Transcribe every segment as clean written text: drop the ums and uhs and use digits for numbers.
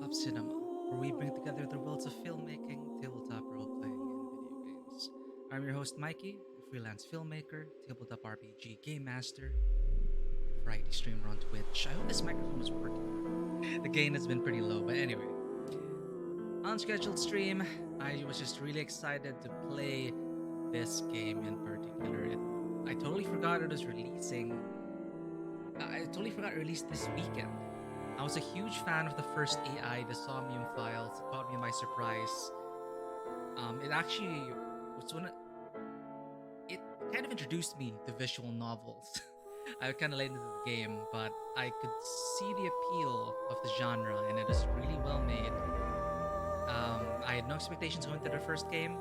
Tabletop Cinema, where we bring together the worlds of filmmaking, tabletop role playing, and video games. I'm your host, Mikey, a freelance filmmaker, tabletop RPG game master, variety streamer on Twitch. I hope this microphone is working. The gain has been pretty low, but anyway. Unscheduled stream, I was just really excited to play this game in particular. I totally forgot it was releasing. I totally forgot it released this weekend. I was a huge fan of the first AI, the Somnium files. It caught me by surprise. It actually was one. It kind of introduced me to visual novels. I was kind of late into the game, but I could see the appeal of the genre, and it is really well made. I had no expectations going to the first game,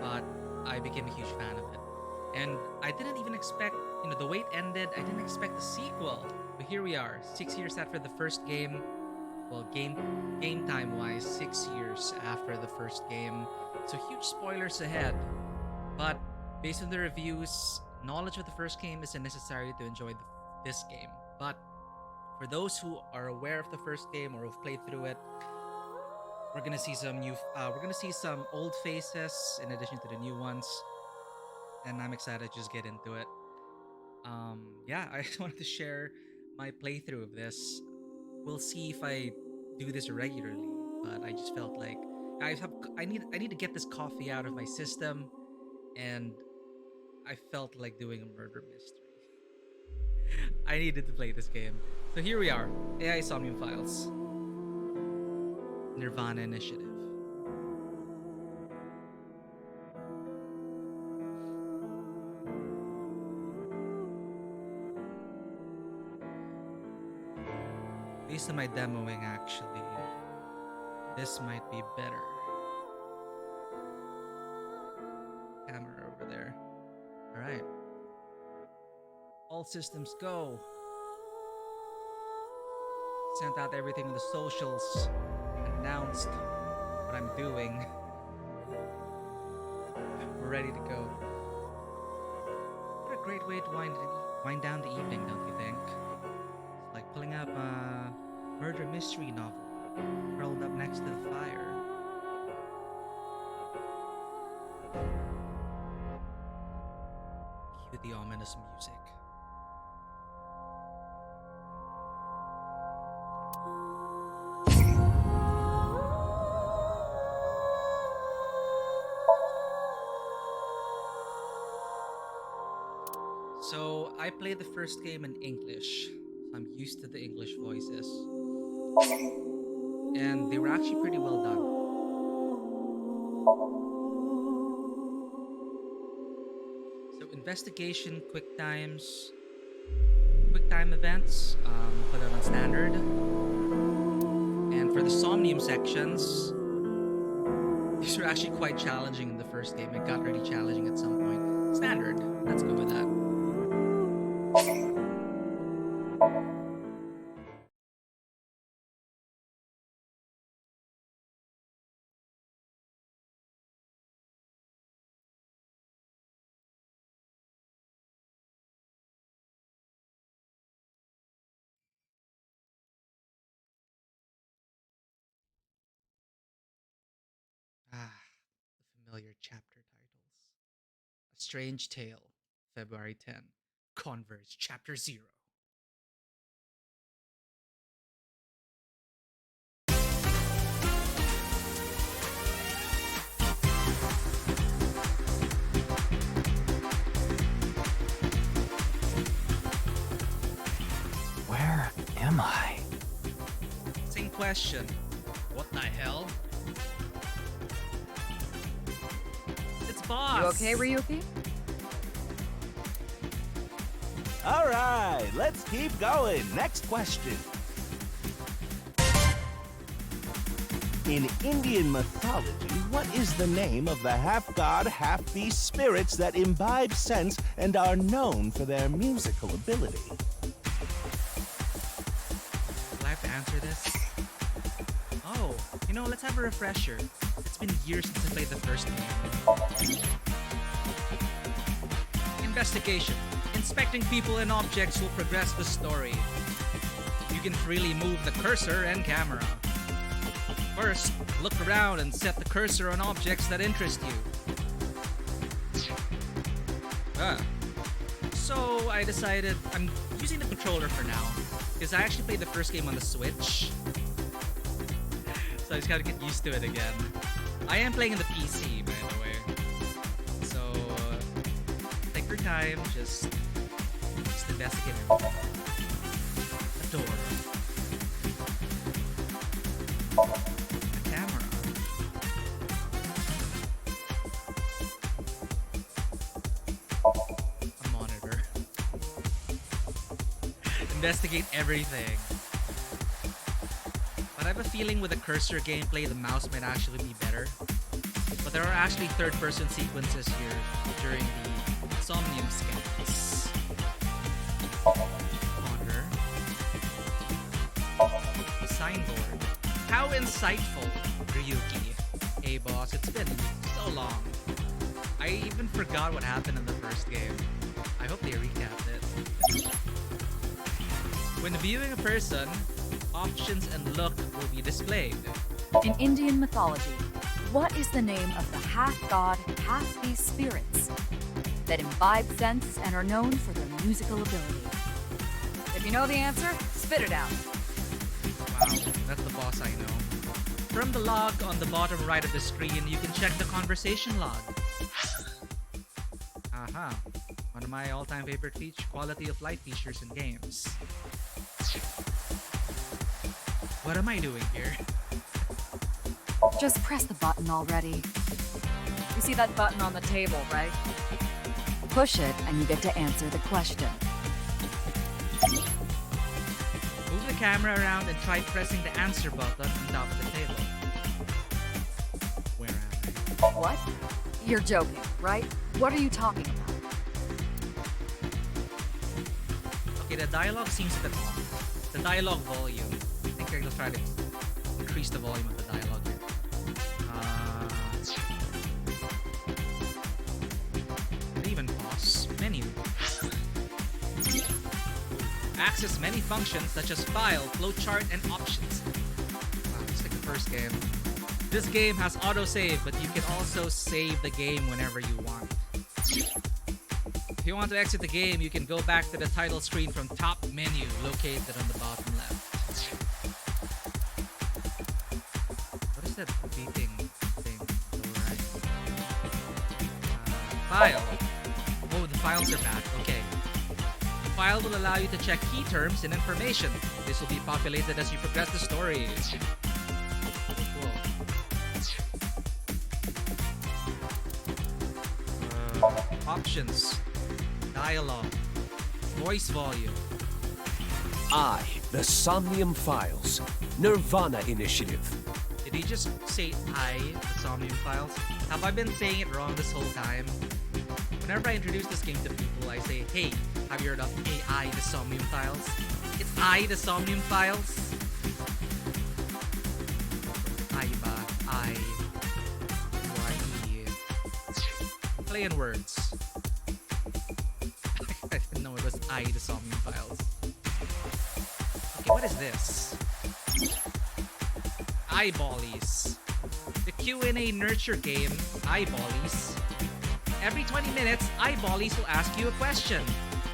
but I became a huge fan of it. And I didn't even expect, the way it ended, I didn't expect a sequel. But here we are, 6 years after the first game. Well, game time wise, 6 years after the first game. So huge spoilers ahead. But based on the reviews, knowledge of the first game isn't necessary to enjoy this game. But for those who are aware of the first game or who've played through it, we're gonna see some old faces in addition to the new ones, and I'm excited to just get into it. Yeah, I just wanted to share my playthrough of this. We'll see if I do this regularly, but I just felt like I need to get this coffee out of my system, and I felt like doing a murder mystery. I needed to play this game. So here we are, AI Somnium Files. Nirvana Initiative. Based on my demoing, actually, this might be better. Camera over there. Alright. All systems go. Sent out everything on the socials. Announced what I'm doing. We're ready to go. What a great way to wind down the evening, don't you think? It's like pulling up a murder mystery novel curled up next to the fire. Cue the ominous music. So I played the first game in English, so I'm used to the English voices. And they were actually pretty well done. So investigation, quick time events, put it on standard. And for the Somnium sections, these were actually quite challenging in the first game. It got really challenging at some point. Standard, let's go with that. The familiar chapter titles. A Strange Tale, February 10. Converse, Chapter 0. Where am I? Same question. What the hell? It's boss. You okay, Ryuki? All right, let's keep going. Next question. In Indian mythology, what is the name of the half-god, half-beast spirits that imbibe sense and are known for their musical ability? Do I have to answer this? Oh, let's have a refresher. It's been years since I played the first game. Investigation. Inspecting people and objects will progress the story. You can freely move the cursor and camera. First, look around and set the cursor on objects that interest you. So I decided I'm using the controller for now because I actually played the first game on the Switch. So I just gotta get used to it again. I am playing in the PC, by the way. So take your time, just investigate everything. A door. A camera. A monitor. Investigate everything. But I have a feeling with the cursor gameplay, the mouse might actually be better. But there are actually third-person sequences here during the Somnium scans. Monitor. The signboard. How insightful, Ryuki. Hey boss, it's been so long. I even forgot what happened in the first game. I hope they recapped it. When viewing a person, options and look will be displayed. In Indian mythology, what is the name of the half-god, half-beast spirits that imbibe sense and are known for their musical ability? If you know the answer, spit it out. Wow, that's the boss I know. From the log on the bottom right of the screen, you can check the conversation log. Aha, one of my all-time favorite quality of life features in games. What am I doing here? Just press the button already. You see that button on the table, right? Push it and you get to answer the question. Move the camera around and try pressing the answer button on top of the table. Where am I? What? You're joking, right? What are you talking about? Okay, the dialogue seems a bit off. The dialogue volume. I think I'll try to increase the volume of the dialogue here. Even pause. Menu. Access many functions such as file, flowchart, and options. Wow, just like the first game. This game has autosave, but you can also save the game whenever you want. If you want to exit the game, you can go back to the title screen from top menu located on the bottom left. What is that beeping thing? Alright. File. Oh, the files are back. Okay. The file will allow you to check key terms and information. This will be populated as you progress the story. Cool. Options. Dialogue. Voice volume. The Somnium Files. Nirvana Initiative. Did he just say the Somnium Files? Have I been saying it wrong this whole time? Whenever I introduce this game to people, I say, hey, have you heard of AI, the Somnium Files? It's the Somnium Files? Y-E. Play in words. I didn't know it was the Somnium Files. Okay, what is this? Eyeballies. The Q&A nurture game, Eyeballies. Every 20 minutes, Eyeballies will ask you a question.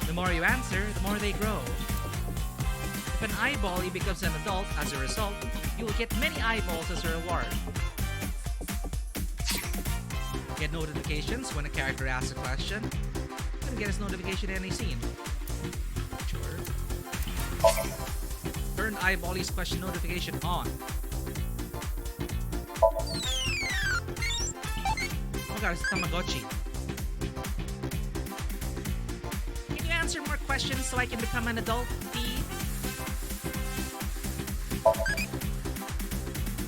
The more you answer, the more they grow. If an Eyeballie becomes an adult as a result, you will get many eyeballs as a reward. Get notifications when a character asks a question. You can get his notification in any scene. Sure. Turn Eyeballie's question notification on. Oh my god, it's a Tamagotchi. Can you answer more questions so I can become an adult, please?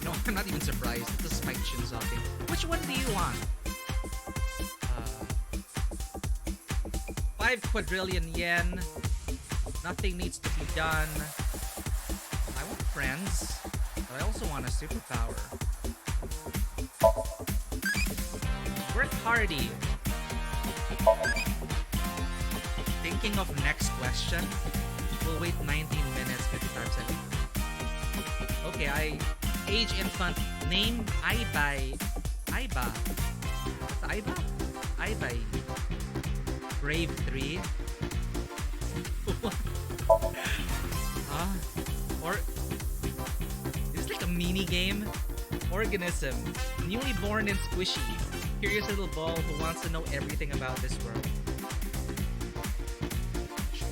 No, I'm not even surprised. It's a Spike Shinzaki. Which one do you want? 5 quadrillion yen. Nothing needs to be done. I want friends, but I also want a superpower. Work hardy. Thinking of next question. We'll wait 19 minutes, 55 seconds. Okay, Age infant. Name Aibai. Aiba. What's Aiba? Aibai. Brave 3. Or is this like a mini game? Organism. Newly born and squishy. Curious little ball who wants to know everything about this world. Sure.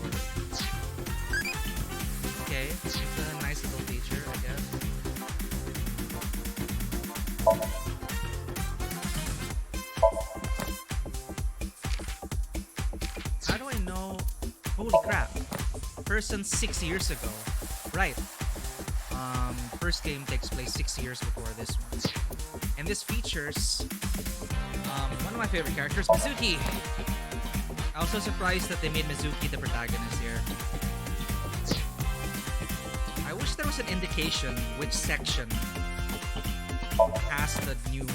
Okay, it's a nice little feature, I guess. How do I know? Holy crap. Person 6 years ago. Right. First game takes place 6 years before this one. And this features one of my favorite characters, Mizuki. I was so surprised that they made Mizuki the protagonist here. I wish there was an indication which section has the new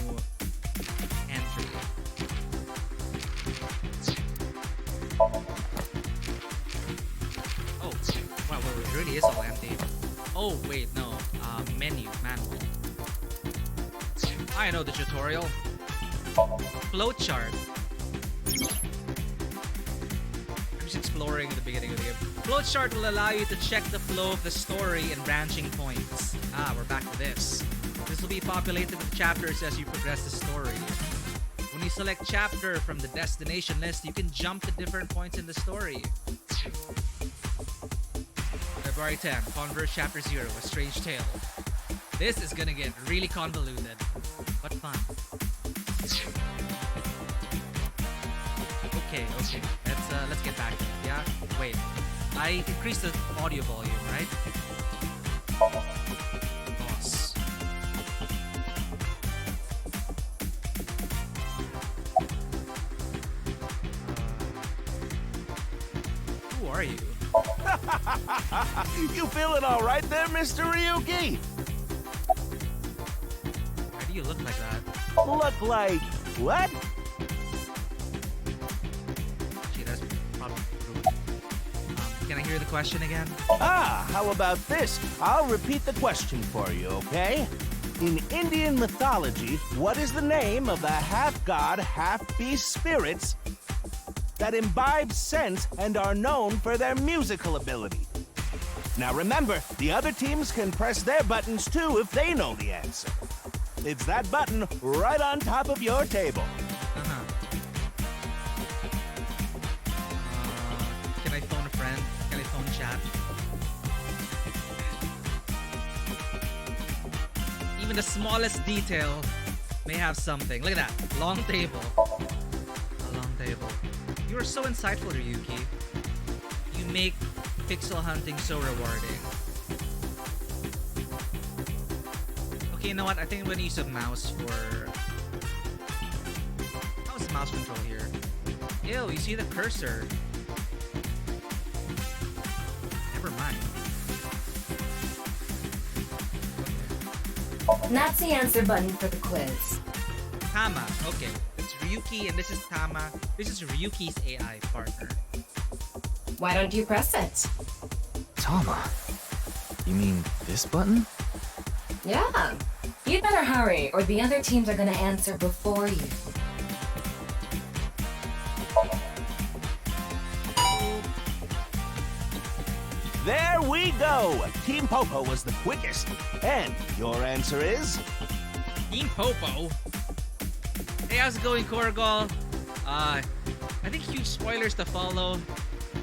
entry. Oh, wow, it really is all empty. Oh, wait, no. Menu, manual. I know the tutorial. Flowchart. I'm just exploring the beginning of the game. Flowchart will allow you to check the flow of the story and branching points. Ah, we're back to this. This will be populated with chapters as you progress the story. When you select chapter from the destination list, you can jump to different points in the story. February 10, Converse Chapter 0, A Strange Tale. This is gonna get really convoluted, but fun. Okay. Let's get back to it, yeah? Wait, I increased the audio volume, right? Boss. Who are you? You feeling all right there, Mr. Ryuki? Why do you look like that? Look like what? Gee, that's probably rude. Can I hear the question again? Ah, how about this? I'll repeat the question for you, okay? In Indian mythology, what is the name of the half-god, half-beast spirits that imbibe sense and are known for their musical ability? Now remember, the other teams can press their buttons too if they know the answer. It's that button right on top of your table. Can I phone a friend? Can I phone chat? Even the smallest detail may have something. Look at that. Long table. A long table. You are so insightful, Ryuki. You make pixel hunting so rewarding. Okay, you know what? I think I'm gonna use a mouse for... How's the mouse control here? Ew, you see the cursor. Never mind. And that's the answer button for the quiz. Tama. Okay. It's Ryuki and this is Tama. This is Ryuki's AI partner. Why don't you press it? Tama. You mean this button? Yeah. You'd better hurry, or the other teams are gonna answer before you. There we go! Team Popo was the quickest. And your answer is? Team Popo. Hey, how's it going, Korgol? I think huge spoilers to follow.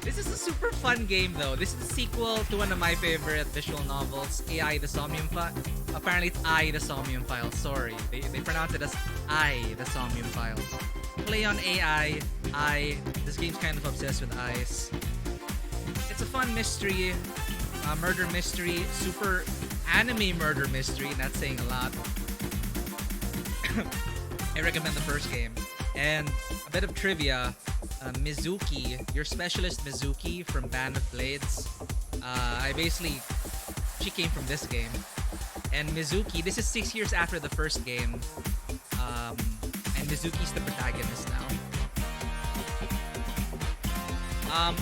This is a super fun game, though. This is the sequel to one of my favorite visual novels, AI the Somnium File. Apparently, it's I the Somnium File. Sorry, they pronounce it as I the Somnium Files. Play on AI. This game's kind of obsessed with eyes. It's a fun mystery, murder mystery, super anime murder mystery. Not saying a lot. I recommend the first game. And a bit of trivia. Mizuki, your specialist Mizuki from Band of Blades. She came from this game. And Mizuki, this is 6 years after the first game. And Mizuki's the protagonist now.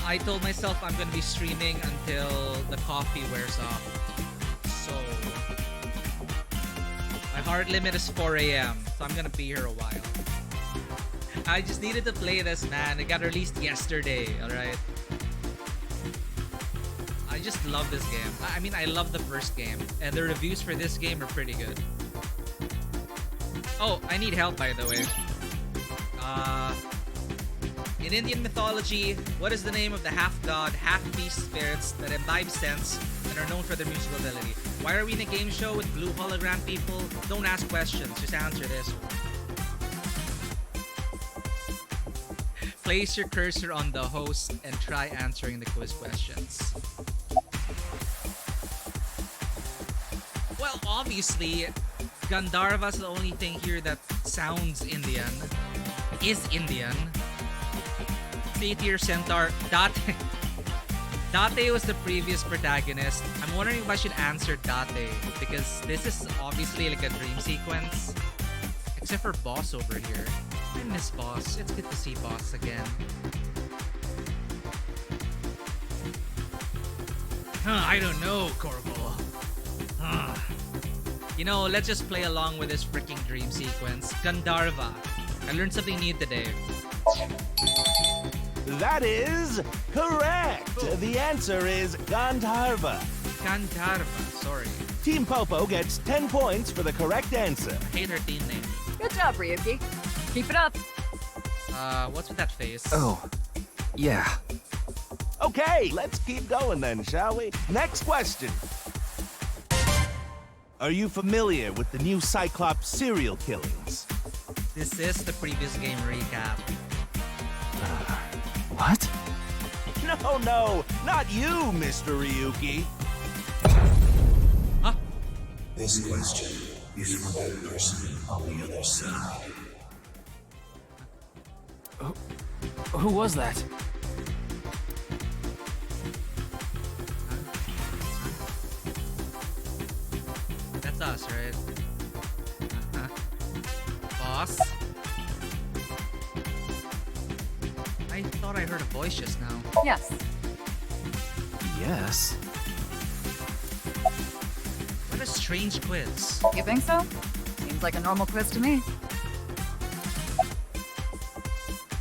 I told myself I'm gonna be streaming until the coffee wears off. So hard limit is 4 a.m., so I'm gonna be here a while. I just needed to play this, man. It got released yesterday, alright? I just love this game. I mean, I love the first game, and the reviews for this game are pretty good. Oh, I need help, by the way. In Indian mythology, what is the name of the half-god, half-beast spirits that imbibe sense and are known for their musical ability? Why are we in a game show with blue hologram people? Don't ask questions, just answer this. Place your cursor on the host and try answering the quiz questions. Well, obviously, Gandharva's the only thing here that sounds Indian. Is Indian. Meteor Centaur, Date. Date was the previous protagonist. I'm wondering if I should answer Date, because this is obviously like a dream sequence. Except for Boss over here. I miss Boss. It's good to see Boss again. I don't know, Corvo. You know, let's just play along with this freaking dream sequence. Gandharva. I learned something new today. That is correct. The answer is Gandharva. Gandharva, sorry. Team Popo gets 10 points for the correct answer. I hate her team name. Good job, Ryuki. Keep it up. What's with that face? Oh, yeah. Okay, let's keep going then, shall we? Next question. Are you familiar with the new Cyclops serial killings? This is the previous game recap. What? No, not you, Mr. Ryuki. Huh? This question is for that person on the other side. Who was that? That's us, right? Boss? I thought I heard a voice just now. Yes. Yes. What a strange quiz. You think so? Seems like a normal quiz to me.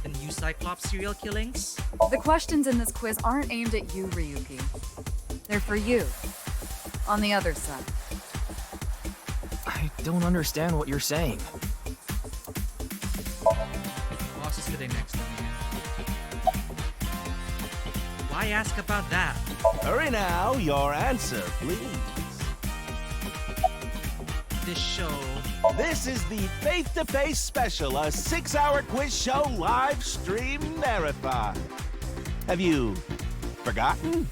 The new Cyclops serial killings? The questions in this quiz aren't aimed at you, Ryuki. They're for you. On the other side. I don't understand what you're saying. Boss is sitting next to me. Why ask about that? Hurry now, your answer, please. This show... This is the Face to Face Special, a 6-hour quiz show live stream marathon. Have you forgotten?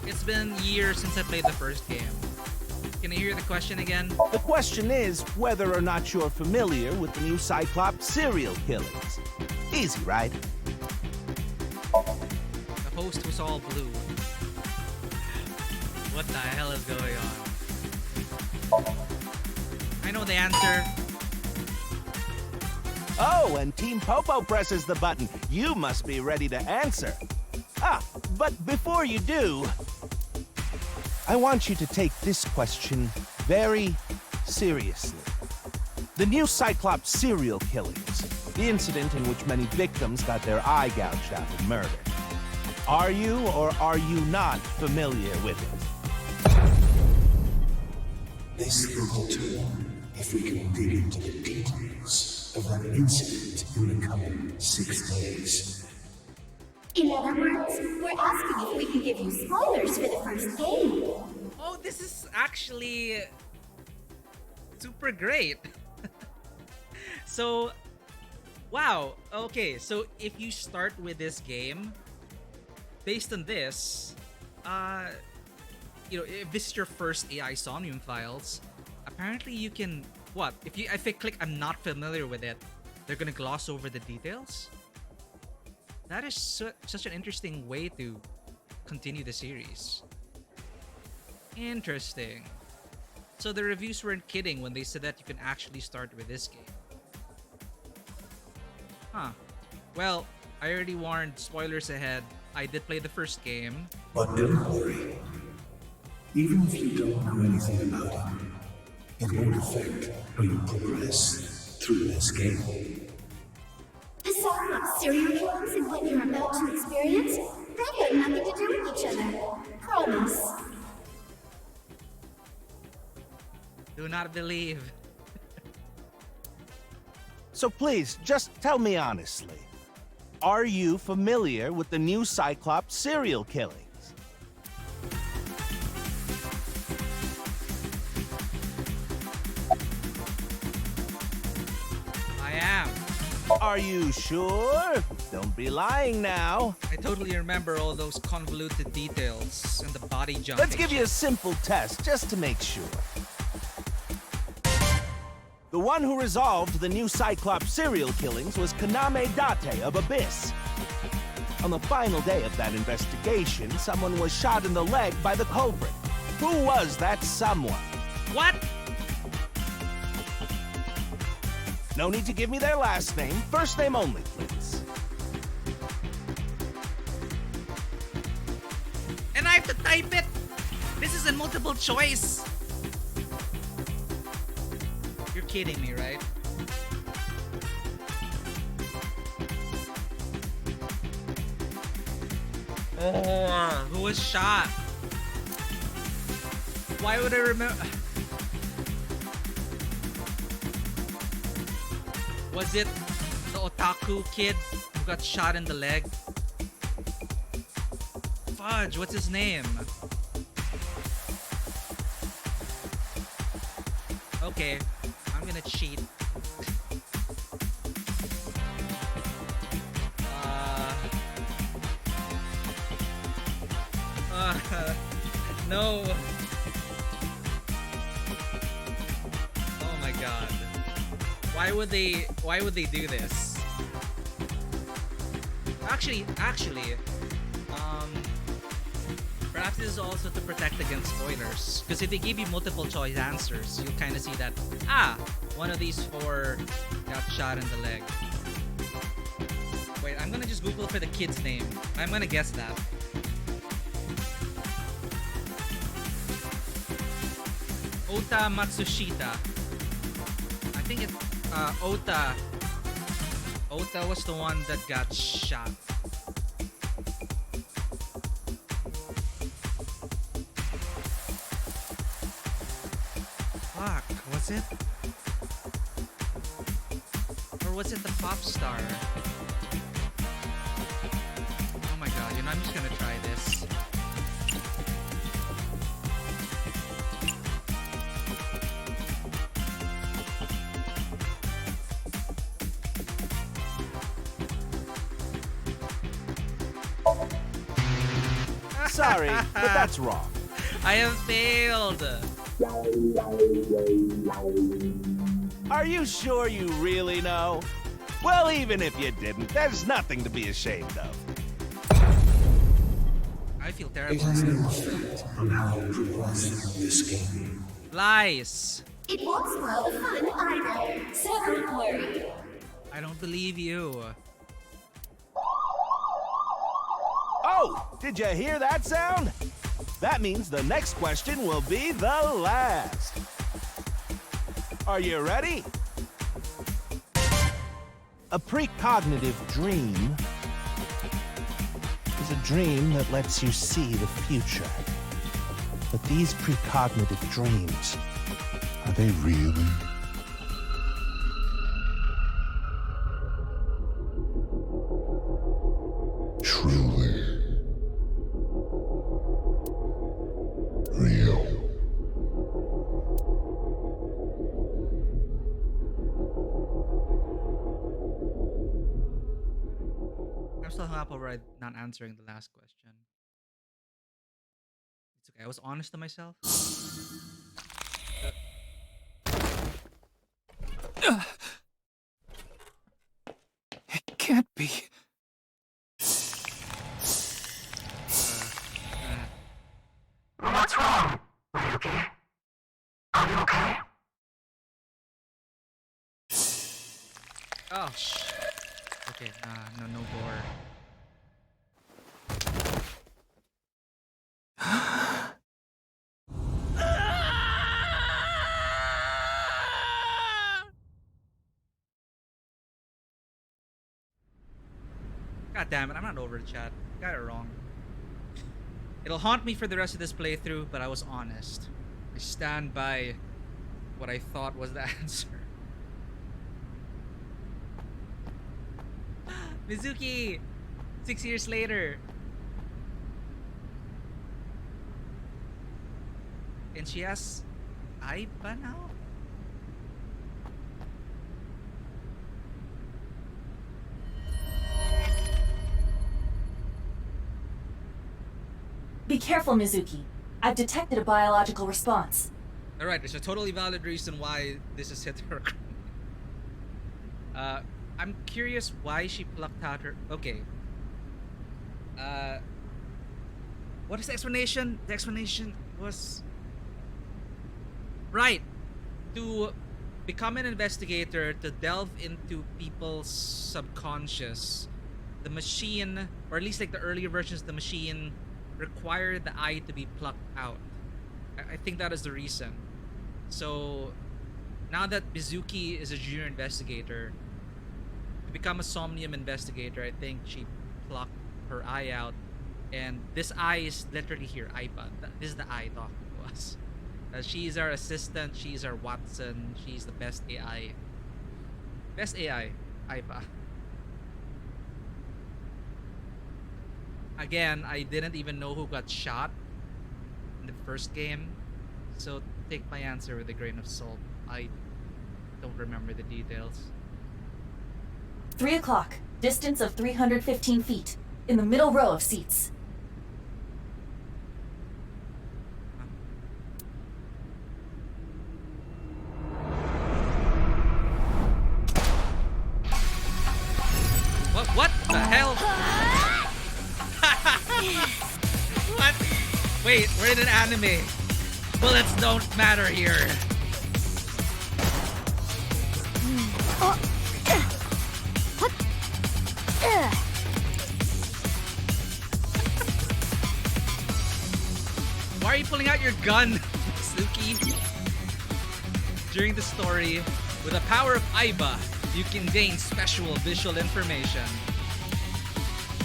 It's been years since I played the first game. Can I hear the question again? The question is whether or not you're familiar with the new Cyclops serial killings. Easy, right? The host was all blue. What the hell is going on? I know the answer. Oh, and Team Popo presses the button. You must be ready to answer. But before you do, I want you to take this question very seriously. The new Cyclops serial killings, the incident in which many victims got their eye gouged out and murdered. Are you or are you not familiar with it? This will determine if we can dig into the details of that incident in the coming 6 days. In other words, we're asking if we can give you spoilers for the first game. Oh, this is actually super great. So, wow. Okay, so if you start with this game, based on this, you know, if this is your first AI Somnium files, apparently you can, what? If I click I'm not familiar with it, they're gonna gloss over the details? That is such an interesting way to continue the series. Interesting. So the reviews weren't kidding when they said that you can actually start with this game. Huh. Well, I already warned, spoilers ahead. I did play the first game. But don't worry. Even if you don't know anything about him, It won't affect how you progress through this game. The serial killers and what you're about to experience, they have nothing to do with each other. Promise. Do not believe. So please, just tell me honestly. Are you familiar with the new Cyclops serial killings? I am. Are you sure? Don't be lying now. I totally remember all those convoluted details and the body jumping. Let's give you a simple test just to make sure. The one who resolved the new Cyclops serial killings was Kaname Date of Abyss. On the final day of that investigation, someone was shot in the leg by the culprit. Who was that someone? What? No need to give me their last name. First name only, please. And I have to type it. This is a multiple choice. You're kidding me, right? Oh, who was shot? Why would I remember? Was it the otaku kid who got shot in the leg? Fudge, what's his name? Okay, I'm gonna cheat. No. Oh my god. Why would they do this? Actually, perhaps this is also to protect against spoilers. Because if they give you multiple choice answers, you'll kind of see that, one of these four got shot in the leg. Wait, I'm gonna just Google for the kid's name. I'm gonna guess that. Ota Matsushita. I think it's Ota. Ota was the one that got shot. Fuck, was it? Or was it the pop star? Oh my god, I'm just gonna try this. Sorry, but that's wrong. I have failed. Are you sure you really know? Well, even if you didn't, there's nothing to be ashamed of. I feel It terrible. has no effect on how you progress through this game. Lies. It won't spoil the fun either, so don't worry. I don't believe you. Oh, did you hear that sound? That means the next question will be the last. Are you ready? A precognitive dream is a dream that lets you see the future. But these precognitive dreams, are they really? Truly real. I'm still hung up over not answering the last question. It's okay. I was honest to myself. It can't be. What's wrong? Are you okay? Are you okay? Oh, okay, no gore. God damn it, I'm not over the chat. Got it wrong. It'll haunt me for the rest of this playthrough, but I was honest. I stand by what I thought was the answer. Mizuki! 6 years later. And she has Aiba now? Be careful, Mizuki. I've detected a biological response. Alright, there's a totally valid reason why this is hit her. I'm curious why she plucked out her... Okay. What is the explanation? The explanation was... Right. To become an investigator, to delve into people's subconscious, the machine, or at least like the earlier versions of the machine, required the eye to be plucked out. I think that is the reason. So now that Mizuki is a junior investigator, to become a Somnium investigator, I think she plucked her eye out, and this eye is literally here, Aiba. This is the eye talking to us. She's our assistant, she's our Watson, she's the best AI. Best AI, Aiba. Again, I didn't even know who got shot in the first game, so take my answer with a grain of salt. I don't remember the details. 3 o'clock. Distance of 315 feet. In the middle row of seats. What the hell? What? Wait, we're in an anime. Bullets don't matter here. Why are you pulling out your gun, Suki? During the story, with the power of Aiba, you can gain special visual information.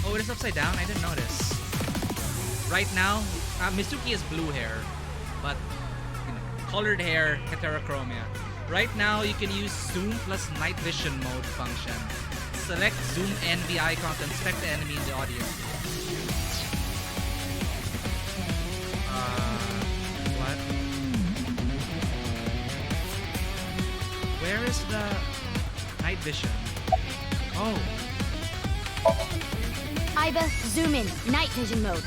Oh, it is upside down? I didn't notice. Right now, Mizuki has blue hair, but you know, colored hair, heterochromia. Right now, you can use zoom plus night vision mode function. Select zoom NV icon to inspect the enemy in the audience. What? Where is the night vision? Oh. Aiba, zoom in. Night vision mode.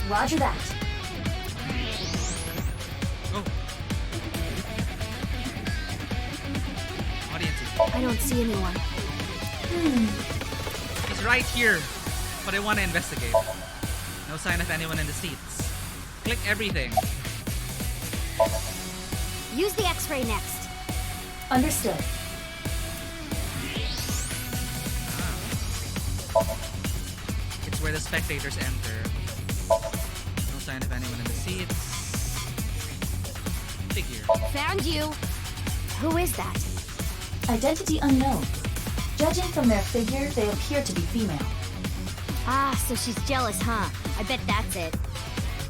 Roger that. Oh. Audience. I don't see anyone. He's right here, but I want to investigate. No sign of anyone in the seats. Click everything. Use the X-ray next. Understood. It's where the spectators enter. No sign of anyone in the seats. Figure. Found you. Who is that? Identity unknown. Judging from their figure, they appear to be female. Ah, so she's jealous, huh? I bet that's it.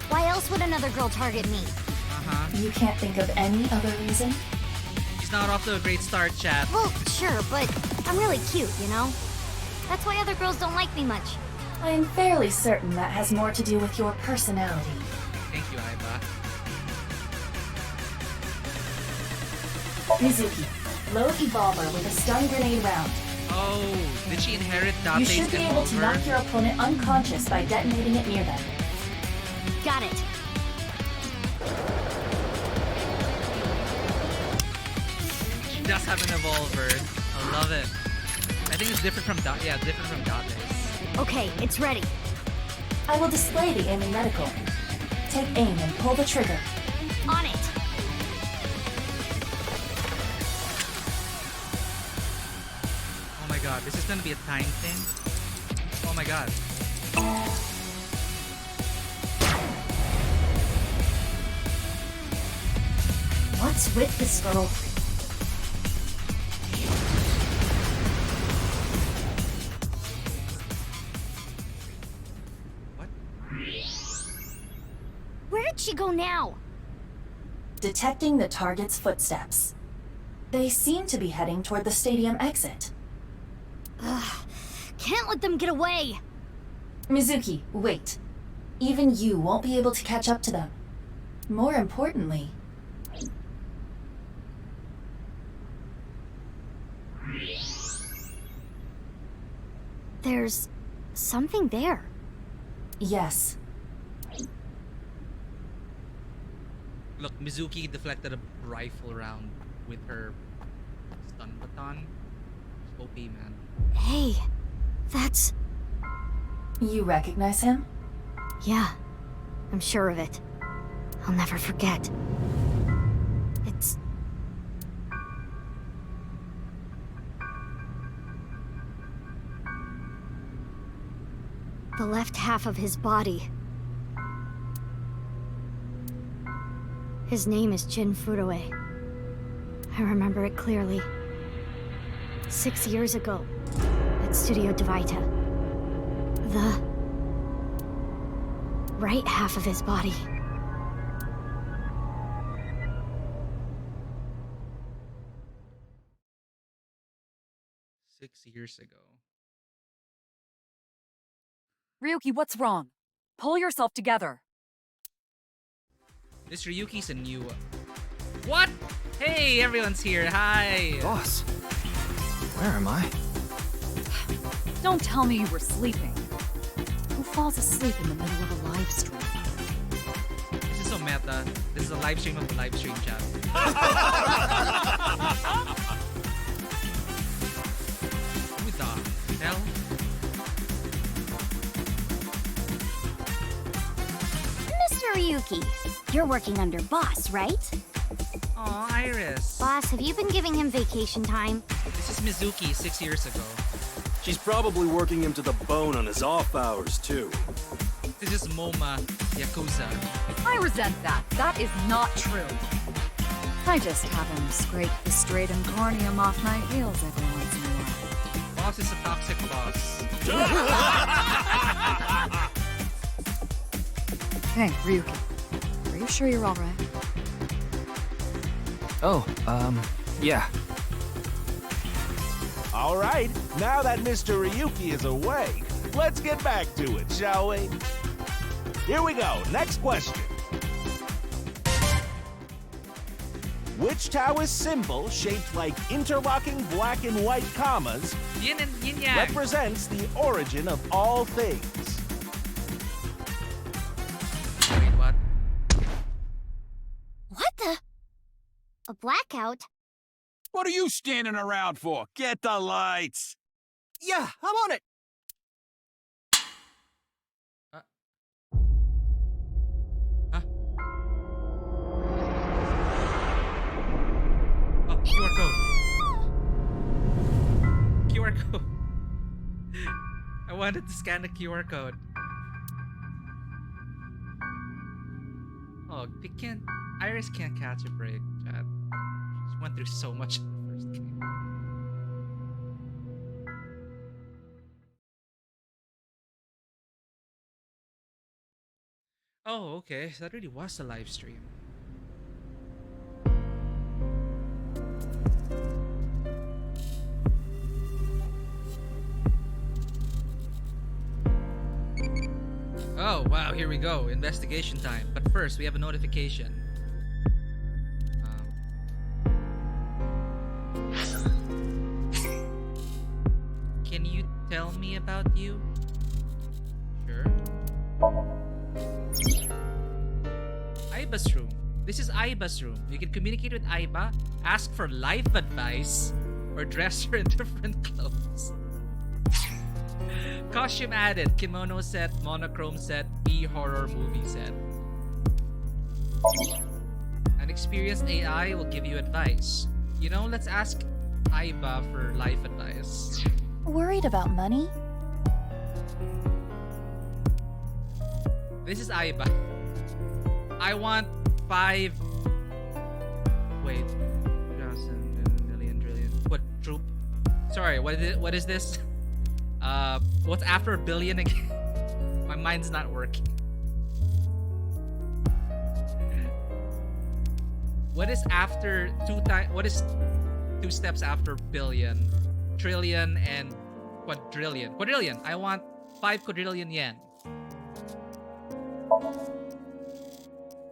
Why else would another girl target me? You can't think of any other reason? She's not off to a great start, chat. Well, sure, but I'm really cute, you know? That's why other girls don't like me much. I am fairly certain that has more to do with your personality. Thank you, Aiba. Mizuki, load Evolver with a stun grenade round. Oh, did she inherit You Date's should be able to knock your opponent unconscious by detonating it near them. Got it. She does have an evolver. I love it. I think it's different from different from Date's. Okay, it's ready. I will display the aiming medical. Take aim and pull the trigger. On it. Oh my god, this is gonna be a time thing? Oh my god. What's with this girl? Where'd she go now? Detecting the target's footsteps. They seem to be heading toward the stadium exit. Ugh. Can't let them get away. Mizuki, wait. Even you won't be able to catch up to them. More importantly... There's something there. Yes. Look, Mizuki deflected a rifle round with her stun baton. It's OP, man. Hey, that's... You recognize him? Yeah, I'm sure of it. I'll never forget. It's... the left half of his body. His name is Jin Furue. I remember it clearly. 6 years ago, at Studio Devita. The right half of his body. Six years ago. Ryuki, what's wrong? Pull yourself together. This Ryuki's a new... What? Hey, everyone's here. Hi. Boss, where am I? Don't tell me you were sleeping. Who falls asleep in the middle of a live stream? This is so meta. This is a live stream of the live stream chat. Who the hell? Mr. Ryuki, you're working under Boss, right? Aw, Iris. Boss, have you been giving him vacation time? This is Mizuki 6 years ago. She's probably working him to the bone on his off hours, too. This is Moma Yakuza. I resent that. That is not true. I just have him scrape the striatum corneum off my heels every once in a while. Boss is a toxic boss. Hey, Ryuki. Are you sure you're alright? Oh, yeah. All right, now that Mr. Ryuki is awake, let's get back to it, shall we? Here we go, next question. Which Taoist symbol, shaped like interlocking black and white commas, Yin and yin yang. represents the origin of all things? Wait, what? What the? A blackout? What are you standing around for? Get the lights! Yeah, I'm on it. Huh? Oh, QR code. QR code. I wanted to scan the QR code. Oh, they can't. Iris can't catch a break, Chad. She went through so much in the first game. Oh, okay. So that really was a live stream. Oh, wow, here we go. Investigation time. But first, we have a notification. Can you tell me about you? Sure. Aiba's room. This is Aiba's room. You can communicate with Aiba, ask for life advice, or dress her in different clothes. Costume added, kimono set, monochrome set, B-horror movie set. An experienced AI will give you advice. You know, let's ask Aiba for life advice. Worried about money? This is Aiba. I want 5... Wait. Million, trillion. What, troop? Sorry, what is this? What's after a billion again? My mind's not working. What is after what is two steps after billion? Trillion and quadrillion. Quadrillion. I want 5 quadrillion yen.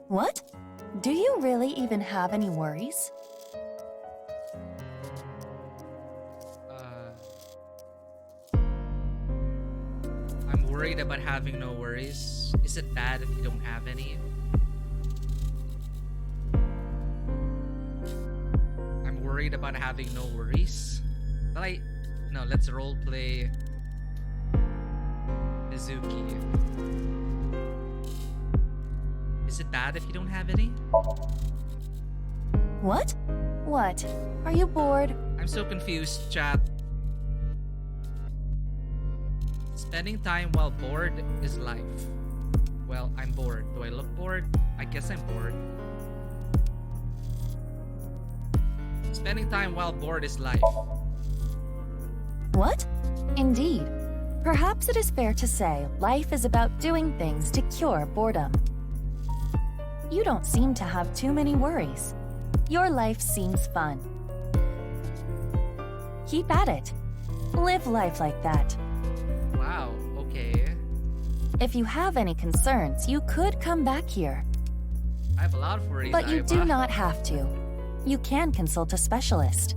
What? Do you really even have any worries? I'm worried about having no worries. Is it bad if you don't have any? I'm worried about having no worries. No, let's roleplay Mizuki. Is it bad if you don't have any? What? What? Are you bored? I'm so confused, chat. Spending time while bored is life. Well, I'm bored. Do I look bored? I guess I'm bored. Spending time while bored is life. What? Indeed. Perhaps it is fair to say life is about doing things to cure boredom. You don't seem to have too many worries. Your life seems fun. Keep at it. Live life like that. Wow, okay. If you have any concerns, you could come back here. I have a lot of worries, But you do not have to. You can consult a specialist.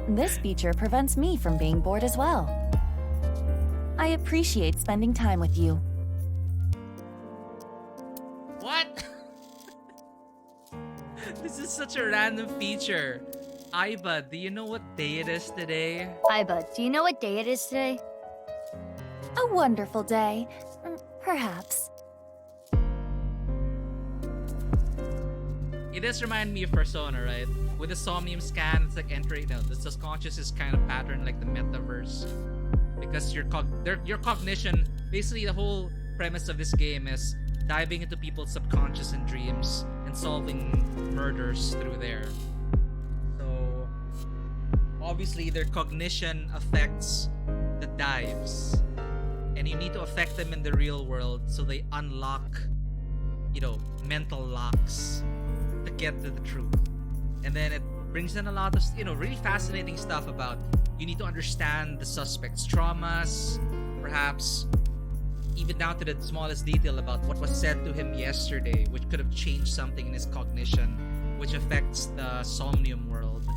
This feature prevents me from being bored as well. I appreciate spending time with you. What? This is such a random feature. Aiba, do you know what day it is today? Aiba, do you know what day it is today? A wonderful day. Perhaps. It does remind me of Persona, right? With the Somnium scan, it's like entering, the subconscious is kind of patterned like the metaverse. Because your cognition, basically the whole premise of this game is diving into people's subconscious and dreams and solving murders through there. So, obviously their cognition affects the dives. And you need to affect them in the real world so they unlock, mental locks to get to the truth. And then it brings in a lot of, really fascinating stuff about you need to understand the suspect's traumas, perhaps even down to the smallest detail about what was said to him yesterday, which could have changed something in his cognition, which affects the Somnium world.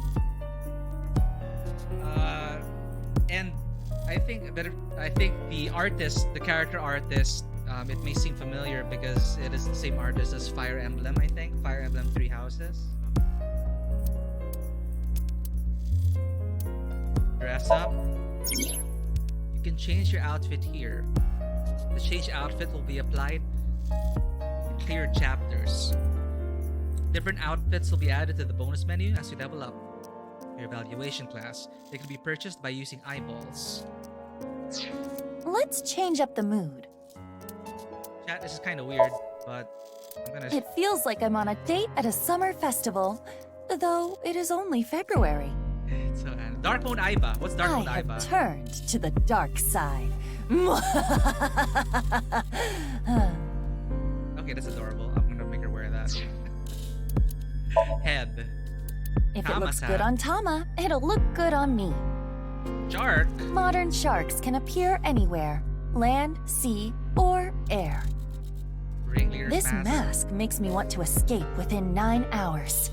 And I think the artist, the character artist, it may seem familiar because it is the same artist as Fire Emblem, I think. Fire Emblem Three Houses. Dress up. You can change your outfit here. The changed outfit will be applied in clear chapters. Different outfits will be added to the bonus menu as you level up your evaluation class. They can be purchased by using eyeballs. Let's change up the mood. Chat, this is kind of weird, but I'm gonna... It feels like I'm on a date at a summer festival, though it is only February. So, Dark Mode Aiba. What's Dark Mode I have Aiba? turned to the dark side. Okay, that's adorable. I'm gonna make her wear that. Head. If it Tama's looks hat. good on Tama, it'll look good on me. Shark. Modern sharks can appear anywhere, land, sea, or air. Ringleader's This mask. mask makes me want to escape within 9 hours.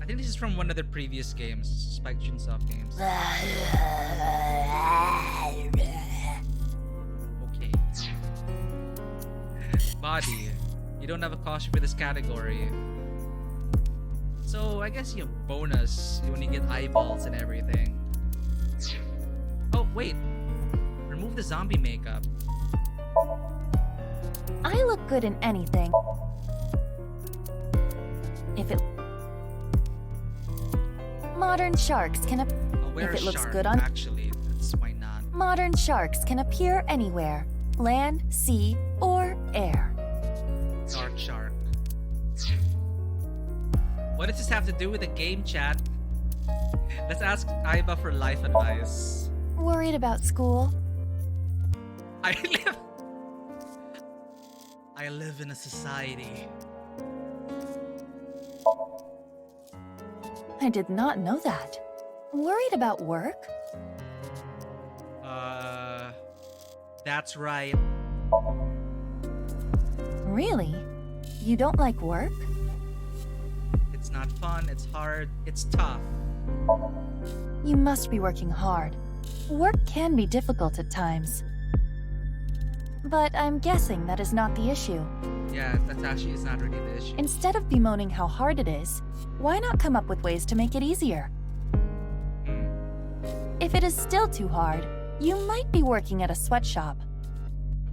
I think this is from one of the previous games, Spike Chunsoft games. Okay. Body. You don't have a costume for this category. So I guess you have bonus when you get eyeballs and everything. Oh, wait. Remove the zombie makeup. I look good in anything. If it... Modern sharks can I'll wear if it a looks shark, good on... actually. That's why not. Modern sharks can appear anywhere, land, sea, or air. Dark shark. What does this have to do with the game, chat? Let's ask Aiba for life advice. Worried about school? I live in a society I did not know that. Worried about work? That's right. Really? You don't like work? It's not fun, it's hard, it's tough. You must be working hard. Work can be difficult at times. But I'm guessing that is not the issue. Yeah, that's actually it's not really the issue. Instead of bemoaning how hard it is, why not come up with ways to make it easier? If it is still too hard, you might be working at a sweatshop.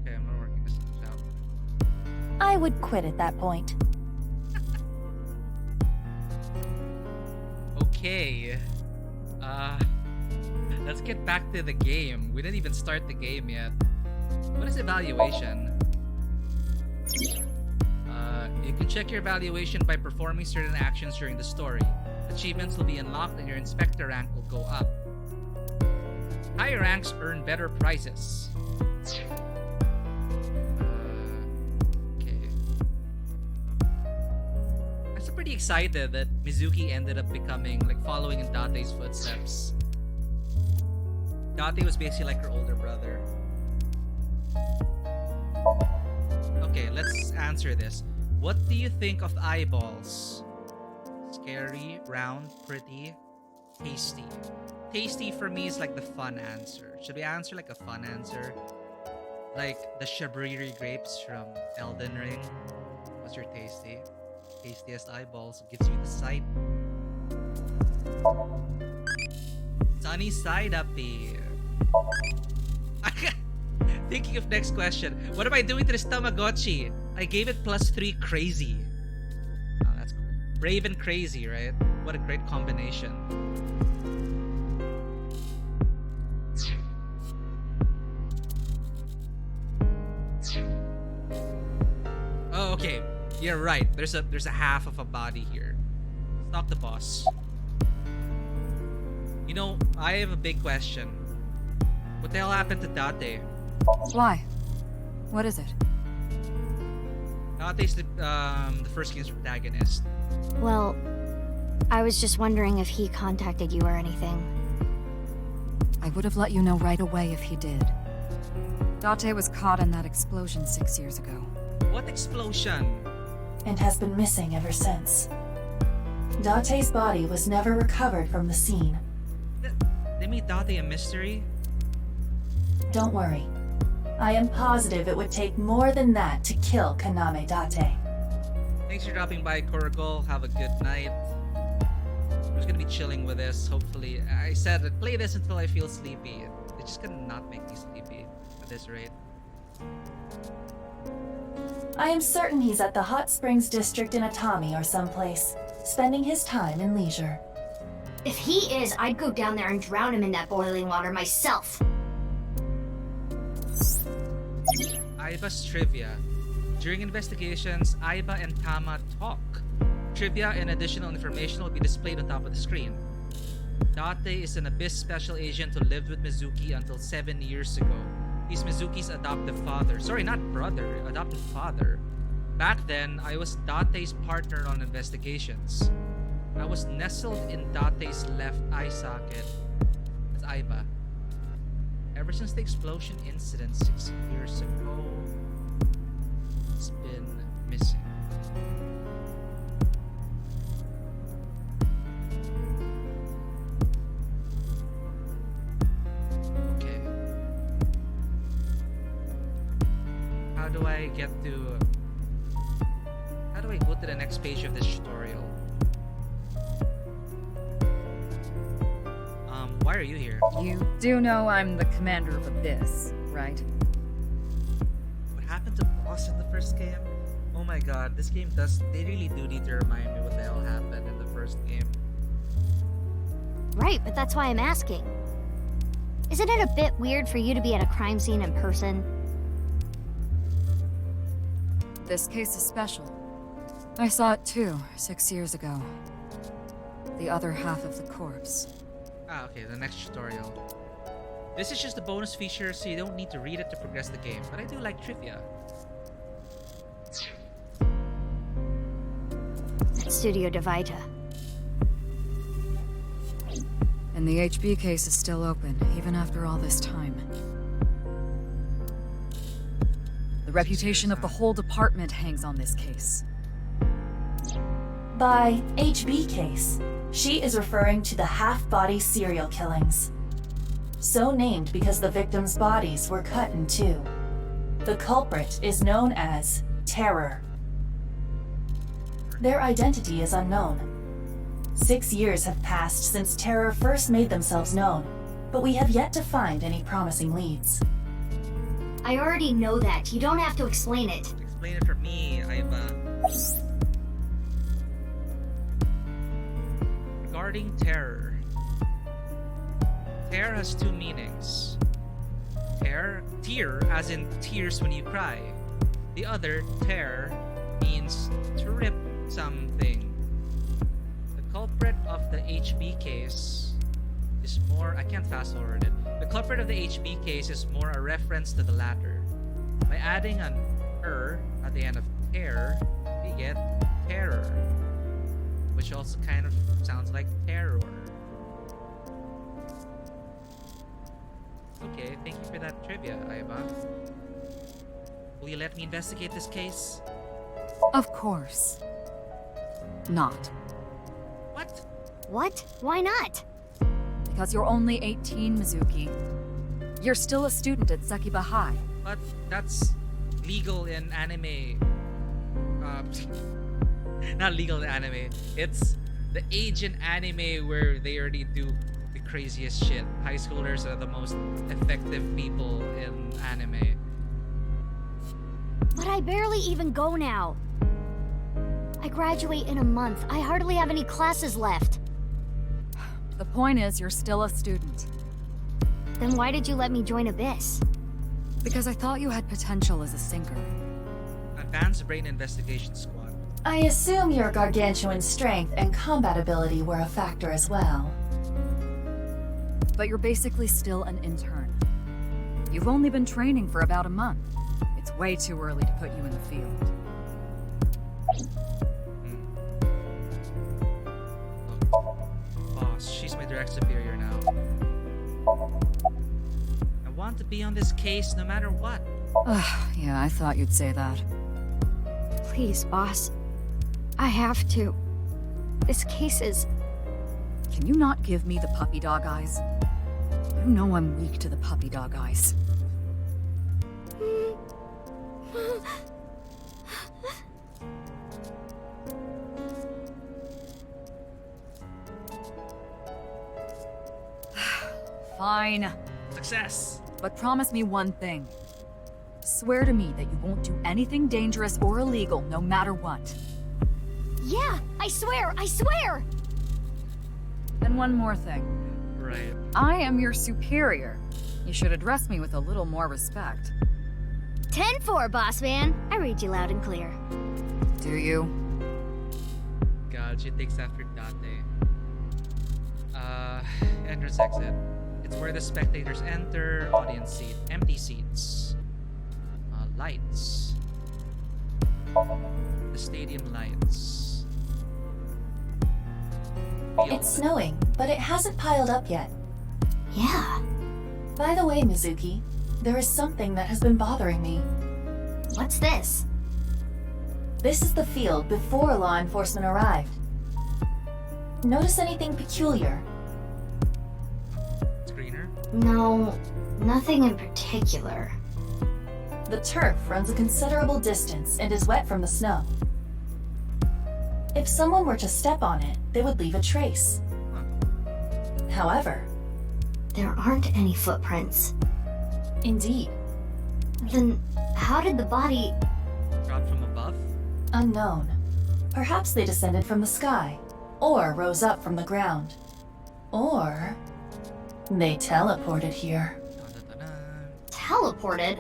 Okay, I'm not working at a sweatshop. I would quit at that point. Okay. Let's get back to the game. We didn't even start the game yet. What is evaluation? You can check your evaluation by performing certain actions during the story. Achievements will be unlocked and your inspector rank will go up. Higher ranks earn better prizes. Okay. I'm still pretty excited that Mizuki ended up becoming, like, following in Date's footsteps. Date was basically like her older brother. Okay, let's answer this. What do you think of eyeballs? Scary, round, pretty, tasty. Tasty for me is like the fun answer. Should we answer like a fun answer? Like the shabriri grapes from Elden Ring. What's your tasty? Tastiest eyeballs gives you the sight. Sunny side uppy. Thinking of next question. What am I doing to this Tamagotchi? I gave it +3 crazy. Oh, that's cool. Brave and crazy, right? What a great combination. Oh, okay. You're right. There's a half of a body here. Stop the boss. You know, I have a big question. What the hell happened to Date? Why? What is it? Date's the first game's protagonist. Well, I was just wondering if he contacted you or anything. I would have let you know right away if he did. Date was caught in that explosion 6 years ago. What explosion? And has been missing ever since. Date's body was never recovered from the scene. They made Date a mystery? Don't worry. I am positive it would take more than that to kill Kaname Date. Thanks for dropping by, Koragol. Have a good night. I'm just gonna be chilling with this, hopefully. I said I'd play this until I feel sleepy. It's just gonna not make me sleepy at this rate. I am certain he's at the Hot Springs District in Atami or someplace, spending his time in leisure. If he is, I'd go down there and drown him in that boiling water myself. Aiba's trivia. During investigations, Aiba and Tama talk. Trivia and additional information will be displayed on top of the screen. Date is an Abyss special agent who lived with Mizuki until 7 years ago. He's Mizuki's adoptive father. Sorry, not brother, adoptive father. Back then, I was Date's partner on investigations. I was nestled in Date's left eye socket. That's Aiba. Ever since the explosion incident 6 years ago, it's been missing. Okay. How do I go to the next page of this tutorial? Why are you here? You do know I'm the commander of Abyss, right? What happened to boss in the first game? Oh my god, this game they really do need to remind me what the hell happened in the first game. Right, but that's why I'm asking. Isn't it a bit weird for you to be at a crime scene in person? This case is special. I saw it too, 6 years ago. The other half of the corpse. Ah, okay, the next tutorial. This is just a bonus feature, so you don't need to read it to progress the game, but I do like trivia. Studio Devita. And the HB case is still open, even after all this time. The reputation of the whole department hangs on this case. By HB case, she is referring to the half-body serial killings. So named because the victims' bodies were cut in two. The culprit is known as Terror. Their identity is unknown. 6 years have passed since Terror first made themselves known, but we have yet to find any promising leads. I already know that. You don't have to explain it. Explain it for me, Aiba. Regarding terror. Terror has two meanings. Tear, as in tears when you cry. The other, tear, means to rip something. The culprit of the HB case is more... I can't fast forward it. The culprit of the HB case is more a reference to the latter. By adding an at the end of tear, we get terror, which also kind of sounds like terror. Okay, thank you for that trivia, Aiba. Will you let me investigate this case? Of course. Not. What? What? Why not? Because you're only 18, Mizuki. You're still a student at Sekiba High. But that's legal in anime. Not legal in anime. It's the age in anime where they already do the craziest shit. High schoolers are the most effective people in anime. But I barely even go now. I graduate in a month. I hardly have any classes left. The point is, you're still a student. Then why did you let me join Abyss? Because I thought you had potential as a sinker. Advanced Brain Investigation Squad. I assume your gargantuan strength and combat ability were a factor as well. But you're basically still an intern. You've only been training for about a month. It's way too early to put you in the field. Boss, she's my direct superior now. I want to be on this case no matter what. Yeah, I thought you'd say that. Please, boss. I have to. This case is... Can you not give me the puppy dog eyes? You know I'm weak to the puppy dog eyes. Fine. Success! But promise me one thing. Swear to me that you won't do anything dangerous or illegal, no matter what. Yeah, I swear! I swear! And one more thing. Right. I am your superior. You should address me with a little more respect. 10-4, boss man. I read you loud and clear. Do you? God, she takes after Date. Entrance exit. It's where the spectators enter. Audience seat. Empty seats. Lights. The stadium lights. Field. It's snowing, but it hasn't piled up yet. Yeah. By the way, Mizuki, there is something that has been bothering me. What's this? This is the field before law enforcement arrived. Notice anything peculiar? Screener. No, nothing in particular. The turf runs a considerable distance and is wet from the snow. If someone were to step on it, they would leave a trace. However, there aren't any footprints. Indeed. Then how did the body... Dropped from above? Unknown. Perhaps they descended from the sky, or rose up from the ground. Or they teleported here. Teleported?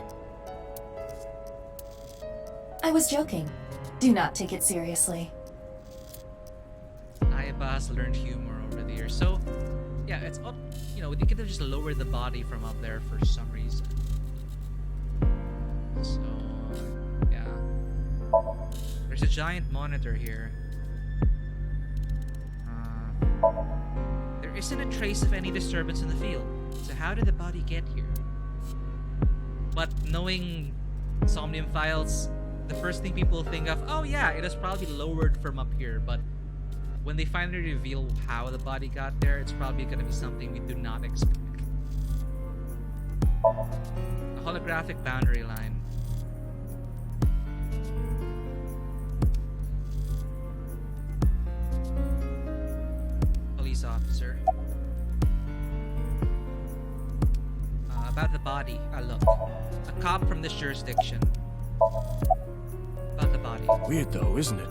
I was joking. Do not take it seriously. Aiba has learned humor over the years. So, yeah, it's up. You know, they could have just lowered the body from up there for some reason. So, yeah. There's a giant monitor here. there isn't a trace of any disturbance in the field. So how did the body get here? But knowing Somnium files, the first thing people think of, oh yeah, it was probably lowered from up here. But when they finally reveal how the body got there, it's probably going to be something we do not expect. A holographic boundary line. Police officer. About the body. Look. A cop from this jurisdiction. About the body. Weird though, isn't it?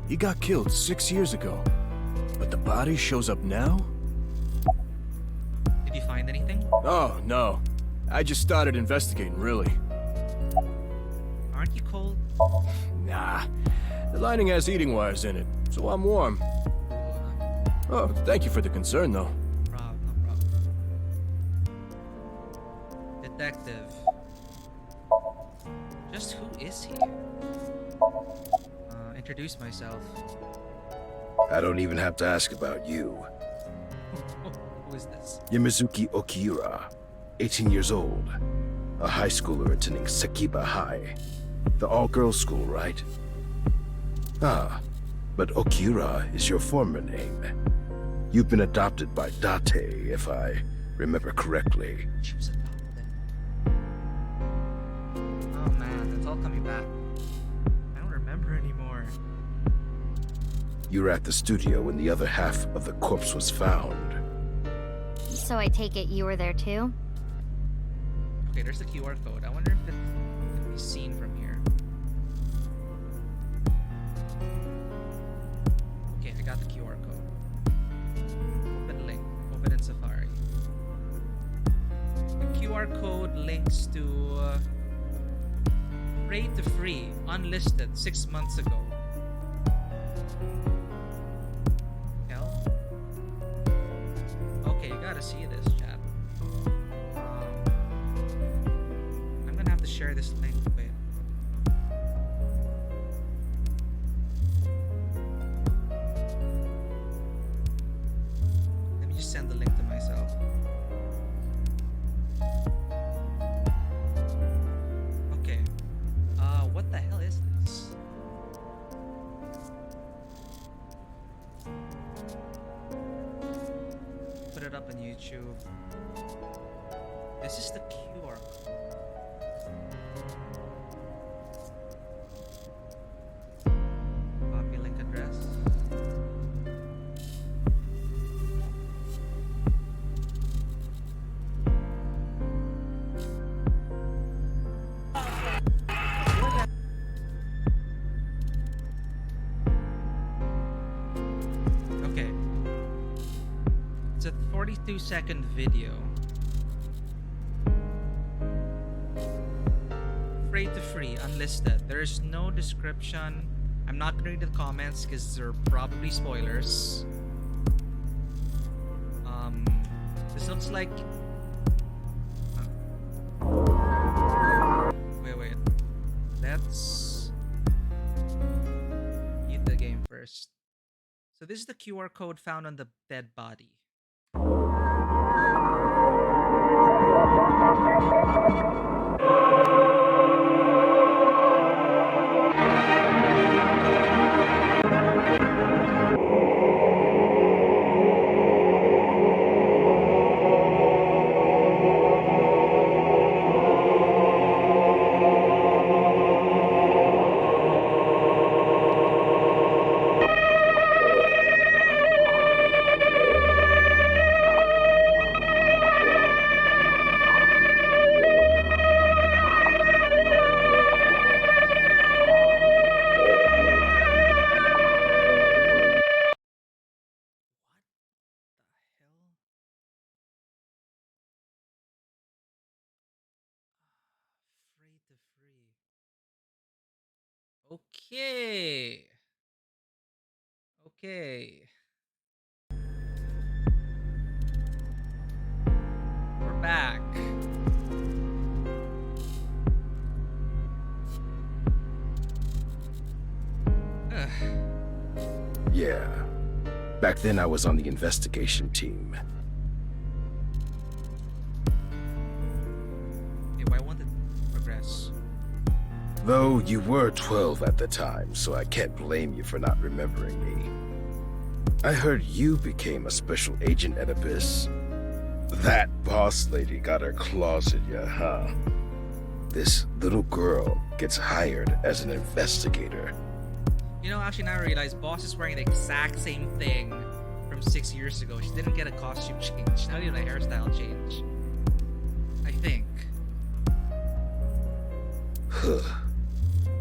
He got killed 6 years ago, but the body shows up now? Did you find anything? Oh, no. I just started investigating, really. Aren't you cold? Nah. The lining has heating wires in it, so I'm warm. Oh, thank you for the concern, though. No problem. Detective. Just who is he? Introduce myself. I don't even have to ask about you. Who is this? Yamizuki Okira, 18 years old. A high schooler attending Sakiba High. The all-girls school, right? Ah, but Okira is your former name. You've been adopted by Date, if I remember correctly. She was adopted. Oh man, it's all coming back. I don't remember anymore. You were at the studio when the other half of the corpse was found. So I take it you were there too? Okay, there's the QR code. I wonder if it can be seen from here. Okay, I got the QR code. Open link. Open in Safari. The QR code links to Pray to Free, unlisted 6 months ago. Hell? Okay, you gotta see this, chat. I'm gonna have to share this link. Wait. Let me just send the link to myself. Okay. What the hell is this? Put it up on YouTube. This is the QR code. Copy link address. Okay. It's a 42-second video. Pray to Free, unlisted. There's no description. I'm not gonna read the comments because they're probably spoilers. This looks like... Wait. Let's... Eat the game first. So this is the QR code found on the dead body. Okay. We're back. Yeah. Back then I was on the investigation team. Okay, why won't it progress? Though you were 12 at the time, so I can't blame you for not remembering me. I heard you became a special agent at Abyss. That boss lady got her claws in you, huh? This little girl gets hired as an investigator. You know, actually now I realize Boss is wearing the exact same thing from 6 years ago. She didn't get a costume change, not even a hairstyle change. I think.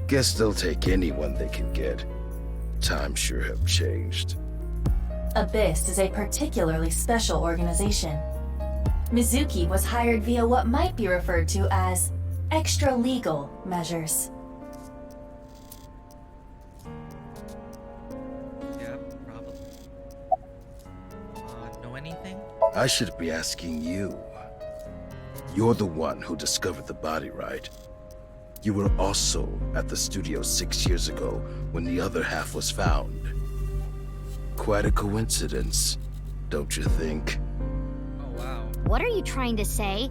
Guess they'll take anyone they can get. Times sure have changed. Abyss is a particularly special organization. Mizuki was hired via what might be referred to as extra-legal measures. Yeah, probably. Know anything? I should be asking you. You're the one who discovered the body, right? You were also at the studio 6 years ago when the other half was found. Quite a coincidence, don't you think? Oh, wow. What are you trying to say?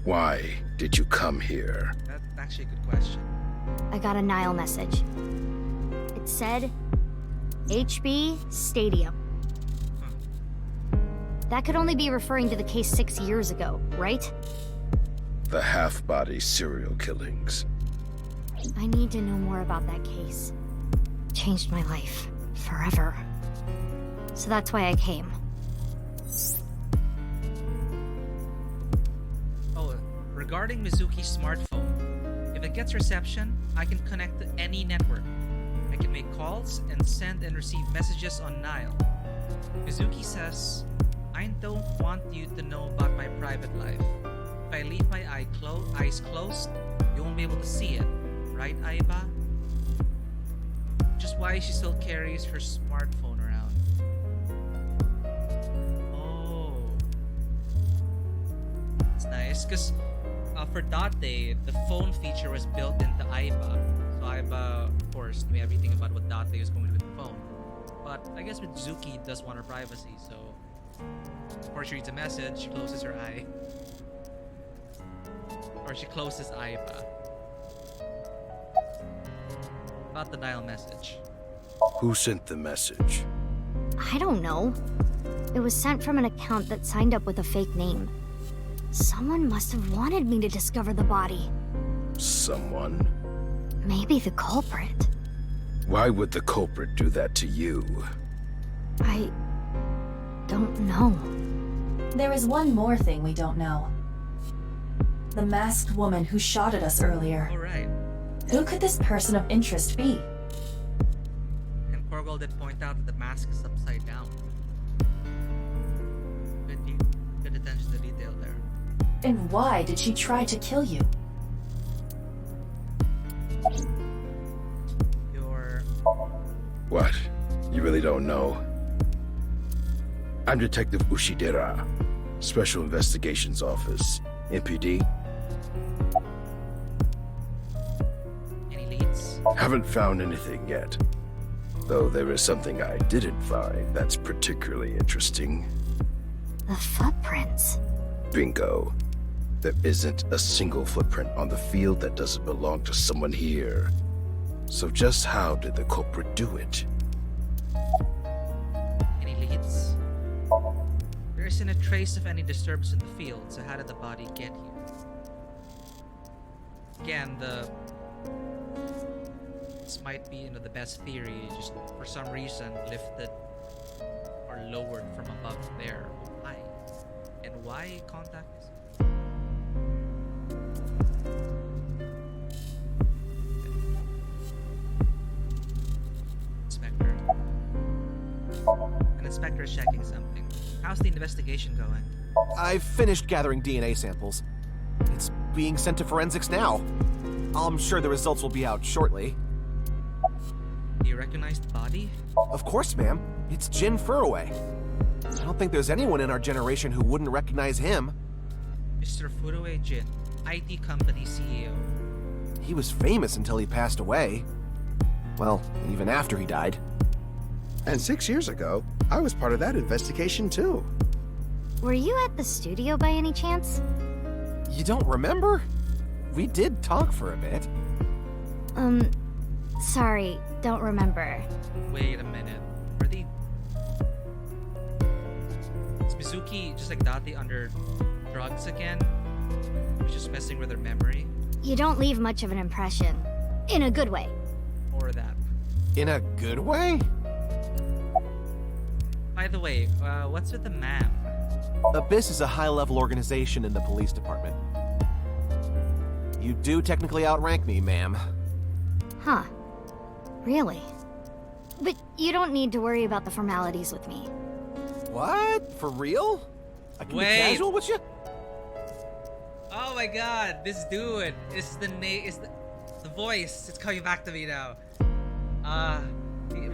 Why did you come here? That's actually a good question. I got a Nile message. It said, HB Stadium. That could only be referring to the case 6 years ago, right? The half-body serial killings. I need to know more about that case. Changed my life. Forever. So that's why I came. Oh, regarding Mizuki's smartphone, if it gets reception, I can connect to any network. I can make calls and send and receive messages on Nile. Mizuki says, I don't want you to know about my private life. If I leave my eyes closed, you won't be able to see it. Right, Aiba? Which is why she still carries her smartphone around. Oh. It's nice, because for Date, the phone feature was built into Aiba. So Aiba, of course, knew everything about what Date was going to do with the phone. But I guess with Zuki does want her privacy, so... Before she reads a message, she closes her eye. Or she closes Aiba. About the Nile message. Who sent the message? I don't know. It was sent from an account that signed up with a fake name. Someone must have wanted me to discover the body. Someone? Maybe the culprit. Why would the culprit do that to you? I don't know. There is one more thing we don't know. The masked woman who shot at us earlier. Alright. Who could this person of interest be? And Korgal did point out that the mask is upside down. Good attention to detail there. And why did she try to kill you? You're... What? You really don't know? I'm Detective Ushidera, Special Investigations Office, MPD. Any leads? Haven't found anything yet. Though there is something I didn't find that's particularly interesting. The footprints. Bingo. There isn't a single footprint on the field that doesn't belong to someone here. So just how did the culprit do it? Any leads? There isn't a trace of any disturbance in the field, so how did the body get here? Again, this might be, the best theory, just for some reason lifted or lowered from above there. Why? And why contact this? Inspector. An inspector is checking something. How's the investigation going? I've finished gathering DNA samples. It's being sent to forensics now. I'm sure the results will be out shortly. Do you recognize the body? Of course, ma'am. It's Jin Furaway. I don't think there's anyone in our generation who wouldn't recognize him. Mr. Furue Jin, IT company CEO. He was famous until he passed away. Well, even after he died. And 6 years ago, I was part of that investigation too. Were you at the studio by any chance? You don't remember? We did talk for a bit. Sorry, don't remember. Wait a minute. Are they... Is Mizuki just like Date under drugs again? Or just messing with her memory? You don't leave much of an impression. In a good way. Or that. In a good way? By the way, what's with the ma'am? Abyss is a high-level organization in the police department. You do technically outrank me, ma'am. Huh. Really? But you don't need to worry about the formalities with me. What? For real? I can Wait. be casual with you? Oh my god, this dude is the voice. It's coming back to me now.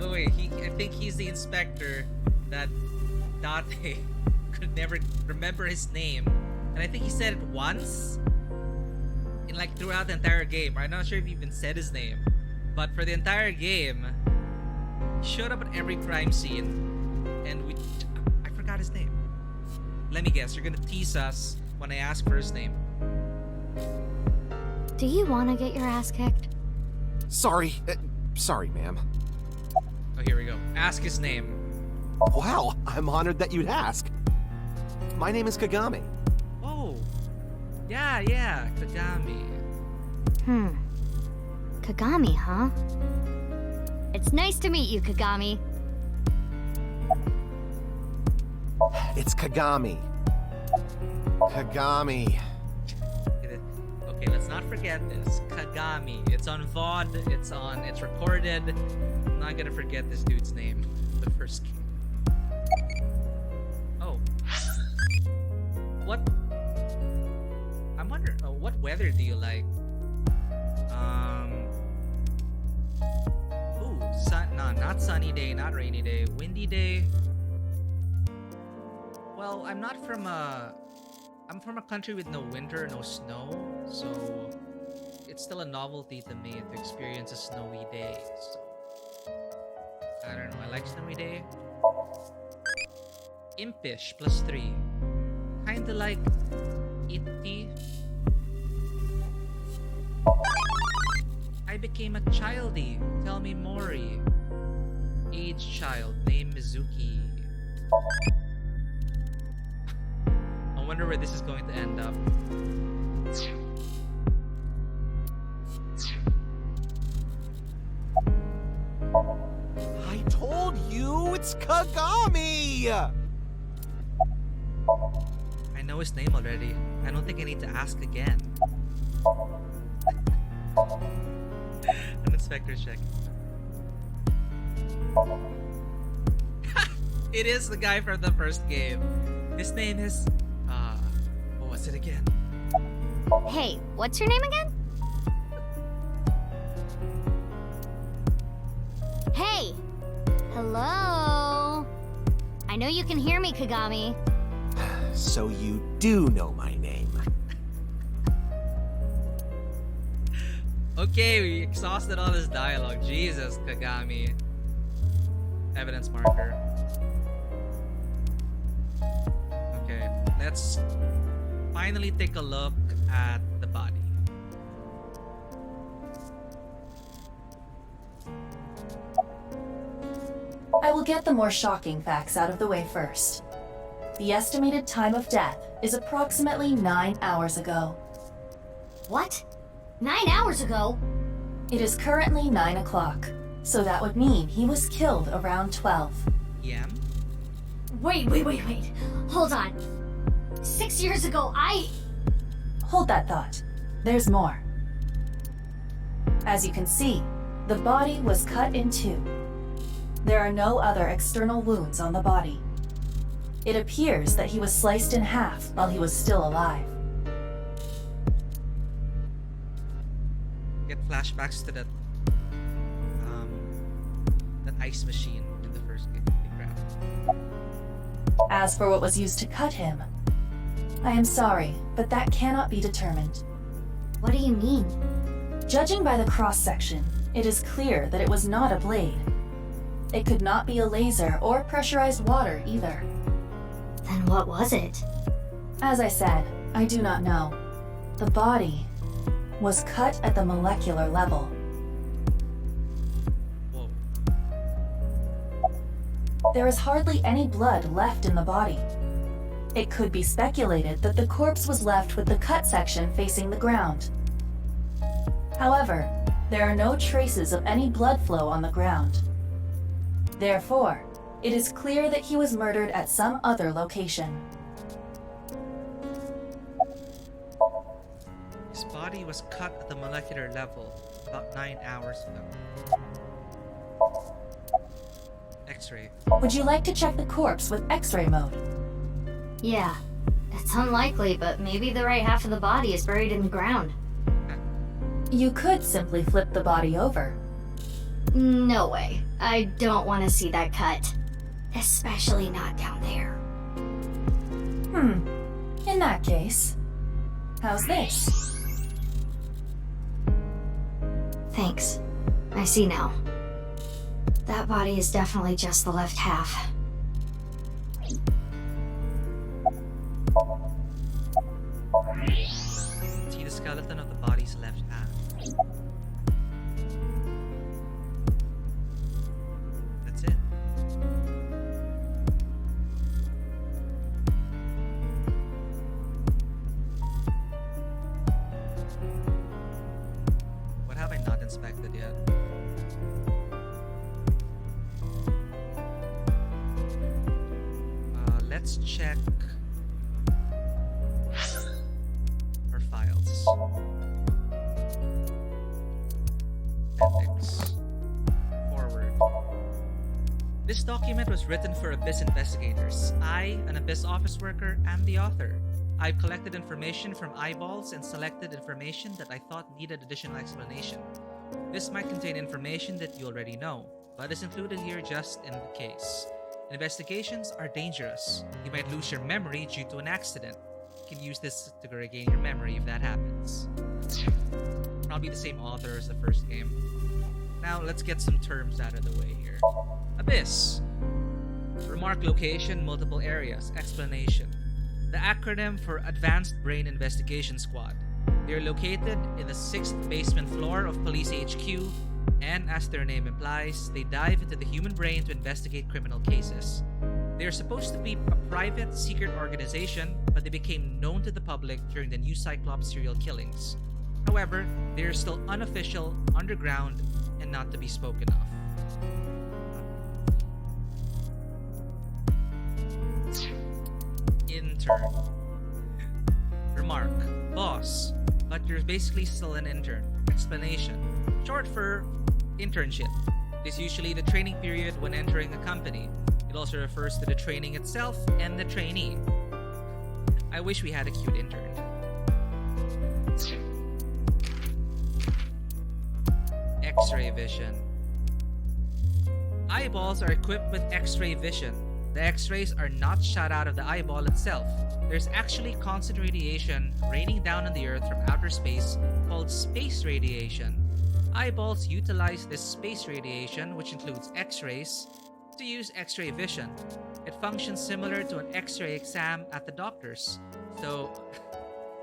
Wait, I think he's the inspector that Date could never remember his name. And I think he said it once in like throughout the entire game. I'm not sure if he even said his name. But for the entire game, he showed up at every crime scene and I forgot his name. Let me guess, you're gonna tease us when I ask for his name. Do you want to get your ass kicked? Sorry. Sorry, ma'am. Oh, here we go. Ask his name. Wow, I'm honored that you'd ask. My name is Kagami. Oh. Yeah, Kagami. Kagami, huh? It's nice to meet you, Kagami. It's Kagami. Kagami. Okay, let's not forget this. Kagami. It's on VOD. It's recorded. I'm not gonna forget this dude's name. The first game. Oh. What? I'm wondering, what weather do you like? No, not sunny day, not rainy day. Windy day. Well, I'm from a country with no winter, no snow, so it's still a novelty to me to experience a snowy day. So, I don't know, I like snowy day. Impish +3. Kinda like itty. I became a childy. Tell me Mori. Age child. Name Mizuki. I wonder where this is going to end up. I told you it's Kagami! I know his name already. I don't think I need to ask again. An inspector check. It is the guy from the first game. His name is... what was it again? Hey, what's your name again? Hey! Hello? I know you can hear me, Kagami. So you do know my name. Okay, we exhausted all this dialogue. Jesus, Kagami. Evidence marker. Okay, let's finally take a look at the body. I will get the more shocking facts out of the way first. The estimated time of death is approximately 9 hours ago. What? 9 hours ago? It is currently 9 o'clock, so that would mean he was killed around 12. Yeah? Wait. Hold on. 6 years ago, Hold that thought. There's more. As you can see, the body was cut in two. There are no other external wounds on the body. It appears that he was sliced in half while he was still alive. Get flashbacks to that ice machine in the first game. As for what was used to cut him, I am sorry, but that cannot be determined. What do you mean? Judging by the cross-section, it is clear that it was not a blade. It could not be a laser or pressurized water either. Then what was it? As I said, I do not know. The body was cut at the molecular level. Whoa. There is hardly any blood left in the body. It could be speculated that the corpse was left with the cut section facing the ground. However, there are no traces of any blood flow on the ground. Therefore, it is clear that he was murdered at some other location. His body was cut at the molecular level about 9 hours ago. X-ray. Would you like to check the corpse with X-ray mode? Yeah. It's unlikely, but maybe the right half of the body is buried in the ground. You could simply flip the body over. No way. I don't want to see that cut. Especially not down there. In that case, how's this? Thanks. I see now. That body is definitely just the left half. See the skeleton of the body's left half. That's it. What have I not inspected yet? Let's check our files. Appendix. Forward. This document was written for Abyss investigators. I, an Abyss office worker, am the author. I've collected information from eyeballs and selected information that I thought needed additional explanation. This might contain information that you already know, but is included here just in the case. Investigations are dangerous. You might lose your memory due to an accident. You can use this to regain your memory if that happens. Probably the same author as the first game. Now let's get some terms out of the way here. Abyss. Remark location, multiple areas. Explanation. The acronym for Advanced Brain Investigation Squad. They are located in the 6th basement floor of Police HQ, and as their name implies, they dive into the human brain to investigate criminal cases. They are supposed to be a private, secret organization, but they became known to the public during the New Cyclops serial killings. However, they are still unofficial, underground, and not to be spoken of. Intern. Remark. Boss, but you're basically still an intern. Explanation. Short for internship. It is usually the training period when entering a company. It also refers to the training itself and the trainee. I wish we had a cute intern. X-ray vision. Eyeballs are equipped with X-ray vision. The X-rays are not shot out of the eyeball itself. There's actually constant radiation raining down on the Earth from outer space called space radiation. Eyeballs utilize this space radiation, which includes X-rays, to use X-ray vision. It functions similar to an X-ray exam at the doctor's. So,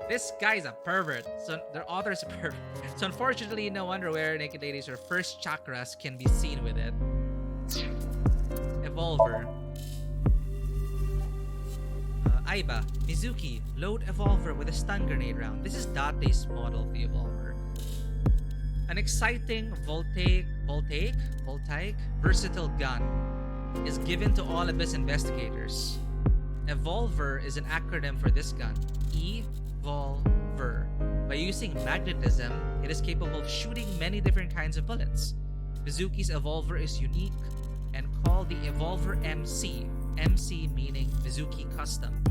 this guy's a pervert. So, their author's a pervert. So, unfortunately, no wonder where naked ladies or first chakras can be seen with it. Evolver. Aiba, Mizuki, load Evolver with a stun grenade round. This is Date's model of the Evolver. An exciting, voltaic, versatile gun is given to all Abyss investigators. Evolver is an acronym for this gun. Evolver. By using magnetism, it is capable of shooting many different kinds of bullets. Mizuki's Evolver is unique and called the Evolver MC. MC meaning Mizuki Custom.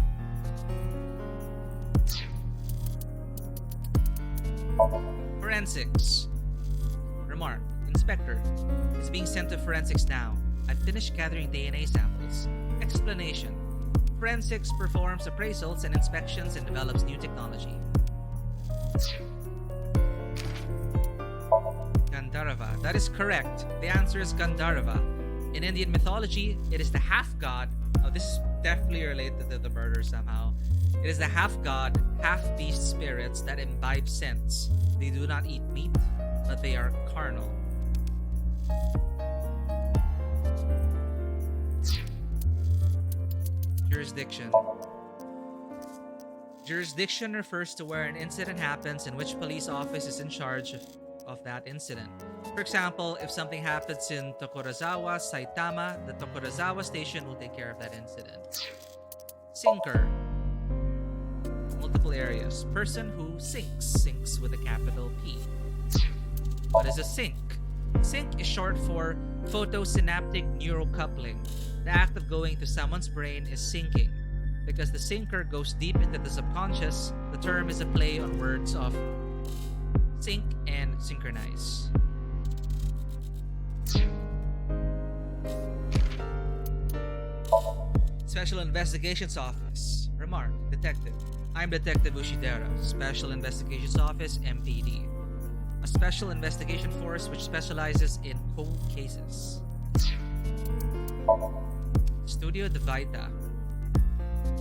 Forensics. Remark. Inspector. Is being sent to forensics now. I've finished gathering DNA samples. Explanation. Forensics performs appraisals and inspections and develops new technology. Gandharva. That is correct. The answer is Gandharva. In Indian mythology, it is the half-god. Oh, this is definitely related to the murder somehow. It is the half-god, half-beast spirits that imbibe sense. They do not eat meat, but they are carnal. Jurisdiction. Jurisdiction refers to where an incident happens and which police office is in charge of that incident. For example, if something happens in Tokorozawa, Saitama, the Tokorozawa station will take care of that incident. Sinker. Multiple areas. Person who sinks with a capital P. What is a sink? Sink is short for photosynaptic neurocoupling. The act of going to someone's brain is sinking. Because the sinker goes deep into the subconscious, the term is a play on words of sync and synchronize. Special Investigations Office. Remark, Detective. I'm Detective Ushidera, Special Investigations Office, MPD. A special investigation force which specializes in cold cases. Studio Dvaita.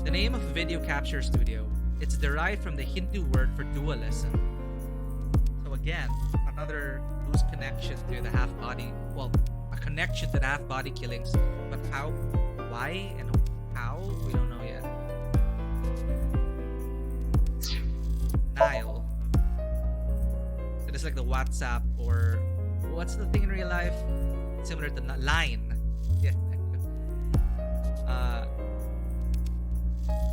The name of a video capture studio. It's derived from the Hindu word for dualism. So again, another loose connection to the half-body. Well, a connection to the half-body killings. But how, why, and how? We don't know yet. Nile. It is like the WhatsApp or what's the thing in real life? Similar to Line. Yeah.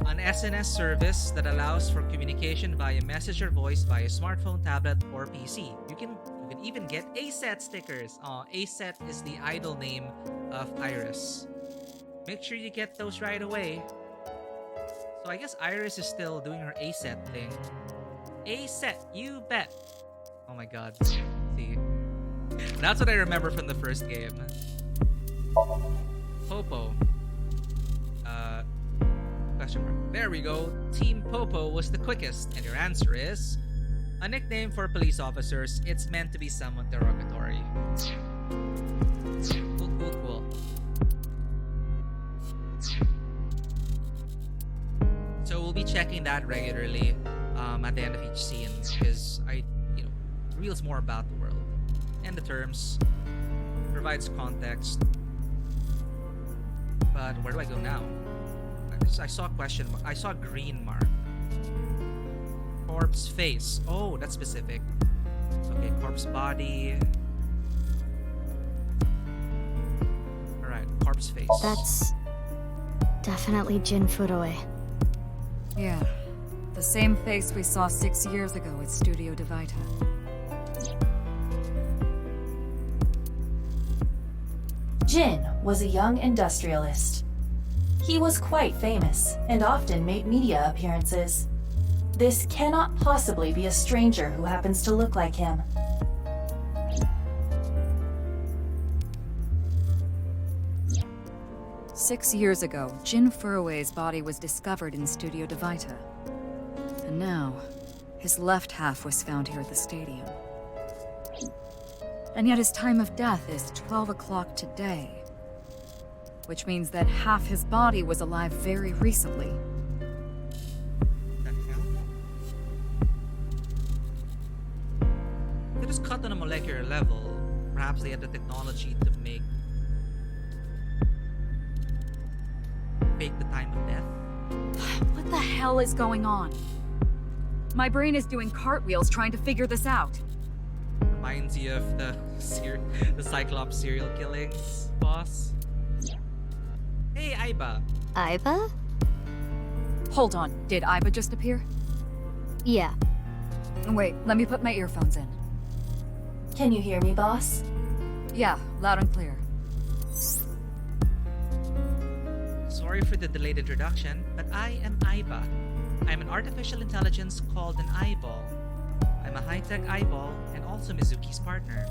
An SNS service that allows for communication via message or voice via smartphone, tablet, or PC. You can even get ASET stickers. ASET is the idol name of Iris. Make sure you get those right away. So I guess Iris is still doing her ASET thing. ASET, you bet. Oh my god. See? That's what I remember from the first game. Popo. Question mark. There we go. Team Popo was the quickest. And your answer is a nickname for police officers. It's meant to be somewhat derogatory. Cool. So we'll be checking that regularly at the end of each scene because reveals more about the world and the terms, provides context. But where do I go now? I saw question mark. I saw green mark. Corpse face. Oh, that's specific. Okay, corpse body. Alright, corpse face. That's definitely Jin Furue. Yeah, the same face we saw 6 years ago at Studio Dvaita. Jin was a young industrialist. He was quite famous and often made media appearances. This cannot possibly be a stranger who happens to look like him. "6 years ago, Jin Furue's body was discovered in Studio Dvaita. And now, his left half was found here at the stadium. And yet his time of death is 12 o'clock today. Which means that half his body was alive very recently. What the hell? It is cut on a molecular level. Perhaps they had the technology to fake the time of death. What the hell is going on? My brain is doing cartwheels trying to figure this out. Reminds you of the Cyclops serial killings, boss. Hey, Aiba. Aiba? Hold on, did Aiba just appear? Yeah. Wait, let me put my earphones in. Can you hear me, boss? Yeah, loud and clear. Sorry for the delayed introduction, but I am Aiba. I'm an artificial intelligence called an eyeball. I'm a high-tech eyeball and also Mizuki's partner.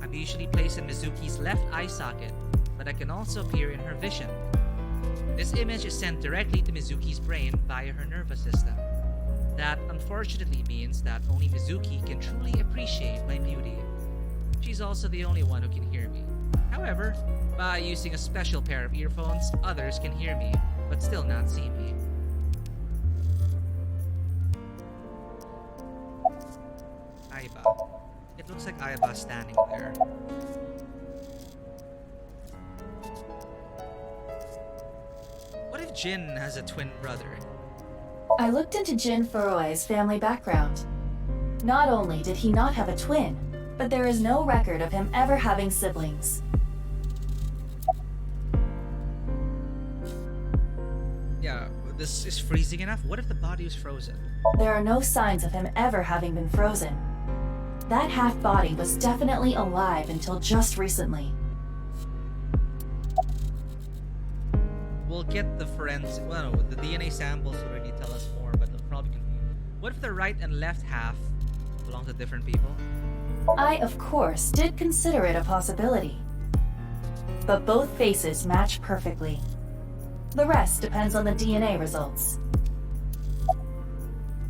I'm usually placed in Mizuki's left eye socket, but I can also appear in her vision. This image is sent directly to Mizuki's brain via her nervous system. That unfortunately means that only Mizuki can truly appreciate my beauty. She's also the only one who can hear me. However, by using a special pair of earphones, others can hear me, but still not see me. Aiba. It looks like Aiba standing there. What if Jin has a twin brother? I looked into Jin Furui's family background. Not only did he not have a twin, but there is no record of him ever having siblings. Yeah, this is freezing enough. What if the body was frozen? There are no signs of him ever having been frozen. That half-body was definitely alive until just recently. We'll get the forensic... Well, no, the DNA samples will already tell us more, but it'll probably confuse. What if the right and left half belong to different people? I, of course, did consider it a possibility. But both faces match perfectly. The rest depends on the DNA results.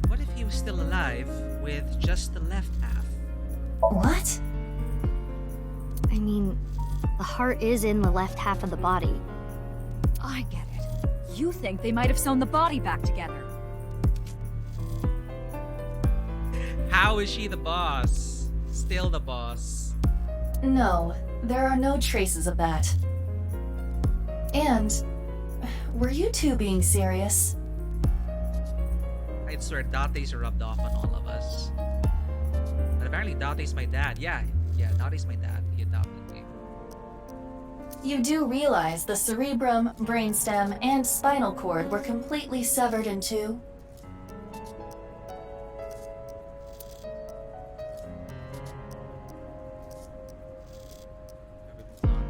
What if he was still alive with just the left half? What? I mean, the heart is in the left half of the body. I get it. You think they might have sewn the body back together. How is she the boss? Still the boss. No, there are no traces of that. And, were you two being serious? I'd swear Date's rubbed off on all of us. But apparently Date's my dad. Yeah, Date's my dad. He adopted me. You do realize the cerebrum, brainstem, and spinal cord were completely severed in two?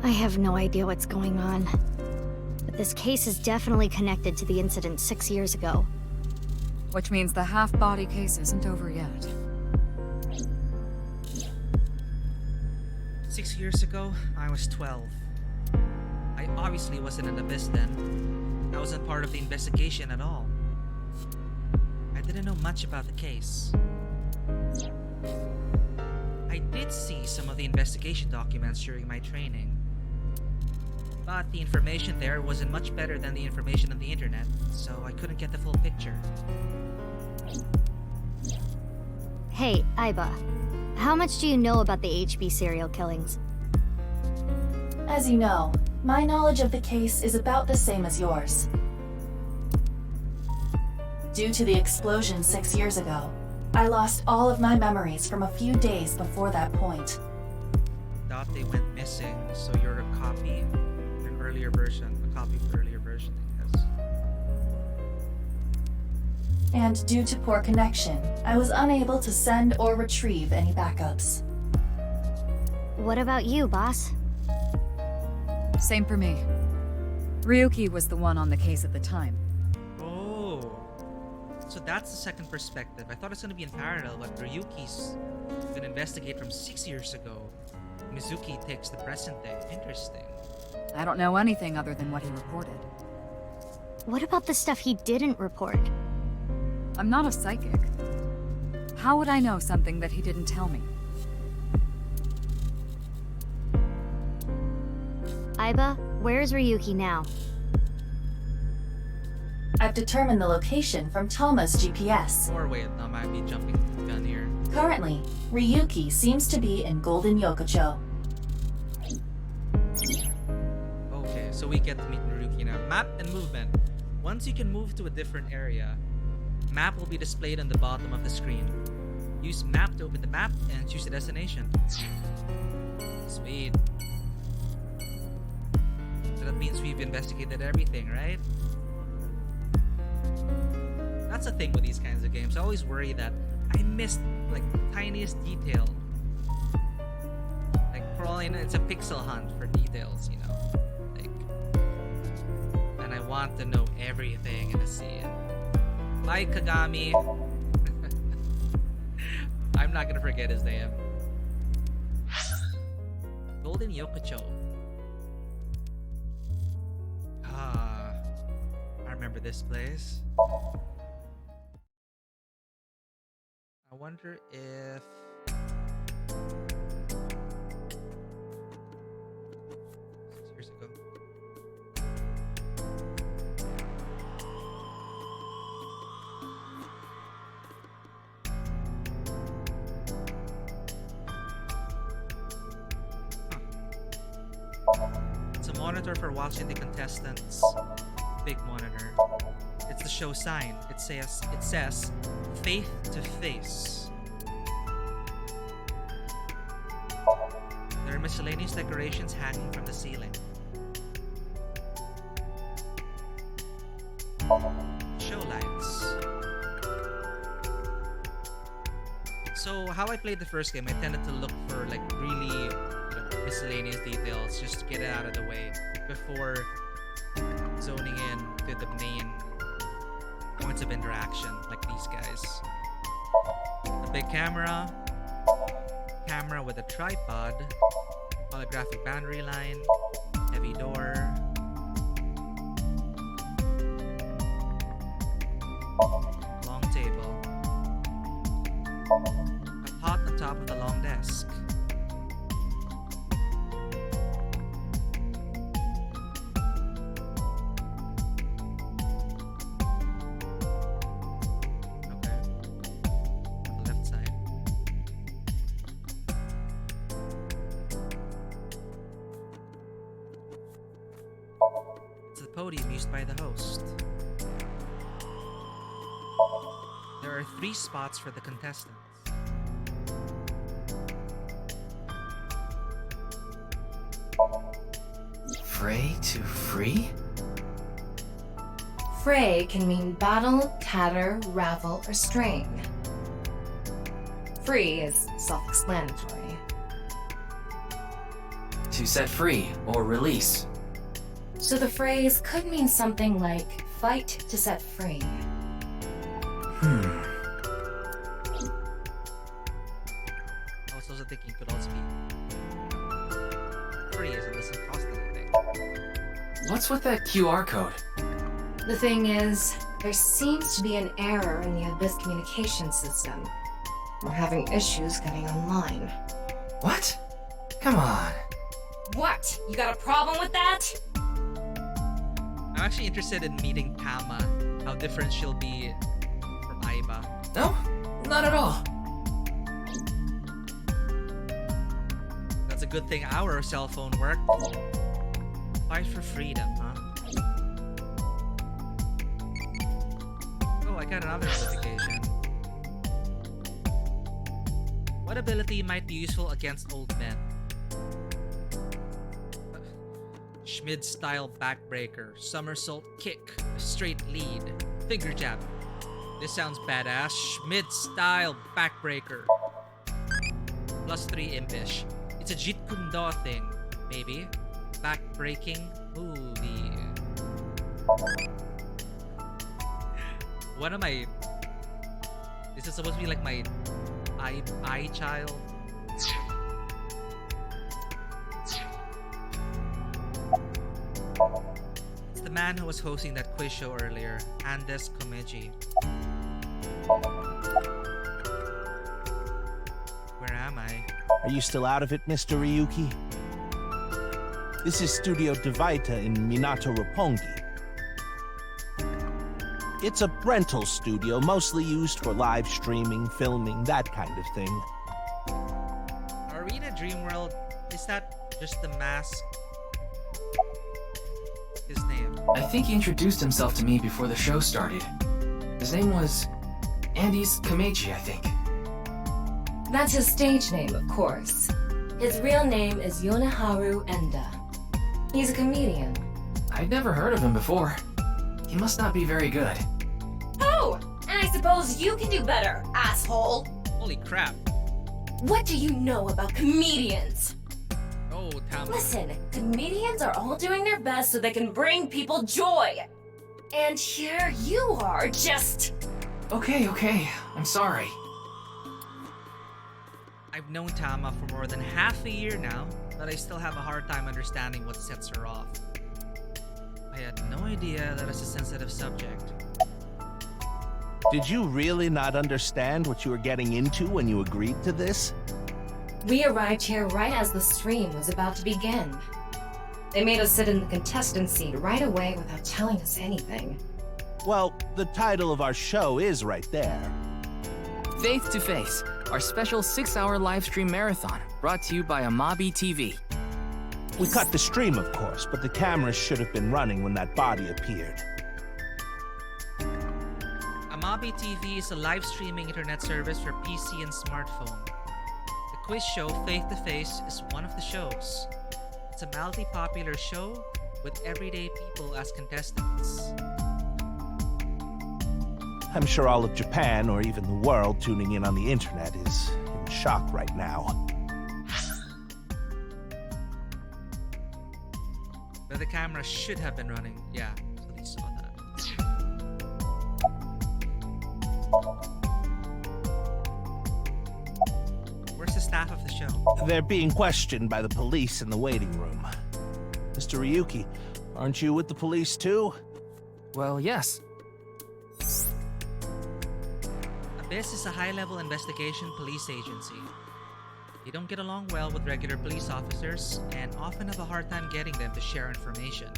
I have no idea what's going on. But this case is definitely connected to the incident 6 years ago. Which means the half-body case isn't over yet. 6 years ago, I was 12. I obviously wasn't in the biz then. I wasn't part of the investigation at all. I didn't know much about the case. I did see some of the investigation documents during my training. But the information there wasn't much better than the information on the internet, so I couldn't get the full picture. Hey, Aiba. How much do you know about the HB serial killings? As you know, my knowledge of the case is about the same as yours. Due to the explosion 6 years ago, I lost all of my memories from a few days before that point. Date went missing, so you're a copy, an earlier version, a copy of the earlier version, I guess. And due to poor connection, I was unable to send or retrieve any backups. What about you, boss? Same for me. Ryuki was the one on the case at the time. Oh, so that's the second perspective. I thought it's going to be in parallel, but Ryuki's going to investigate from 6 years ago. Mizuki takes the present day. Interesting. I don't know anything other than what he reported. What about the stuff he didn't report? I'm not a psychic. How would I know something that he didn't tell me? Aiba, where's Ryuki now? I've determined the location from Tama's GPS. Or wait, I might be jumping the gun here. Currently, Ryuki seems to be in Golden Yokocho. Okay, so we get to meet Ryuki now. Map and movement. Once you can move to a different area, map will be displayed on the bottom of the screen. Use map to open the map and choose the destination. Sweet. So that means we've investigated everything, right? That's the thing with these kinds of games. I always worry that I missed like the tiniest detail. Like for all I know, it's a pixel hunt for details, you know. Like, and I want to know everything in a scene. Bye, Kagami. I'm not gonna forget his name. Golden Yokocho. Ah, I remember this place. I wonder if... monitor for watching the contestants. Big monitor. It's the show sign. It says Faith to Face. There are miscellaneous decorations hanging from the ceiling. Show lights. So how I played the first game, I tended to look for like really miscellaneous details just to get it out of the way before zoning in to the main points of interaction, like these guys. A big camera with a tripod, holographic boundary line, heavy door, long table, a pot on top of the long desk. Podium used by the host. There are 3 spots for the contestants. Fray to free? Fray can mean battle, tatter, ravel, or strain. Free is self-explanatory. To set free or release. So the phrase could mean something like fight to set free. I was also thinking it could also be free as it doesn't cost anything. What's with that QR code? The thing is, there seems to be an error in the Abyss communication system. We're having issues getting online. What? Come on. What? You got a problem with that? I'm actually interested in meeting Tama, how different she'll be from Aiba. No, not at all. That's a good thing our cell phone worked. Fight for freedom, huh? Oh, I got another notification. What ability might be useful against old men? Schmid-style backbreaker, somersault kick, a straight lead, figure jab. This sounds badass. Schmid-style backbreaker. +3 impish. It's a Jeet Kune Do thing, maybe. Backbreaking movie. What am I? This is supposed to be like my eye child. It's the man who was hosting that quiz show earlier, Andes Komeji. Where am I? Are you still out of it, Mr. Ryuki? This is Studio Devaita in Minato Roppongi. It's a rental studio, mostly used for live streaming, filming, that kind of thing. Arena Dreamworld, is that just the mask? His name. I think he introduced himself to me before the show started. His name was Andes Komeiji, I think. That's his stage name, of course. His real name is Yoneharu Enda. He's a comedian. I'd never heard of him before. He must not be very good. Oh! And I suppose you can do better, asshole! Holy crap. What do you know about comedians? Oh, Tama. Listen, comedians are all doing their best so they can bring people joy. And here you are, just... Okay, I'm sorry. I've known Tama for more than half a year now, but I still have a hard time understanding what sets her off. I had no idea that it's a sensitive subject. Did you really not understand what you were getting into when you agreed to this? We arrived here right as the stream was about to begin. They made us sit in the contestant seat right away without telling us anything. Well, the title of our show is right there. Faith to Face, our special 6-hour live stream marathon, brought to you by Amabi TV. We cut the stream, of course, but the cameras should have been running when that body appeared. Amabi TV is a live streaming internet service for PC and smartphone. The quiz show Face to Face is one of the shows. It's a mildly popular show with everyday people as contestants. I'm sure all of Japan, or even the world, tuning in on the internet is in shock right now. But the camera should have been running. Yeah, so they saw that. Where's the staff of the show? They're being questioned by the police in the waiting room. Mr. Ryuki, aren't you with the police too? Well, yes. Abyss is a high-level investigation police agency. They don't get along well with regular police officers and often have a hard time getting them to share information.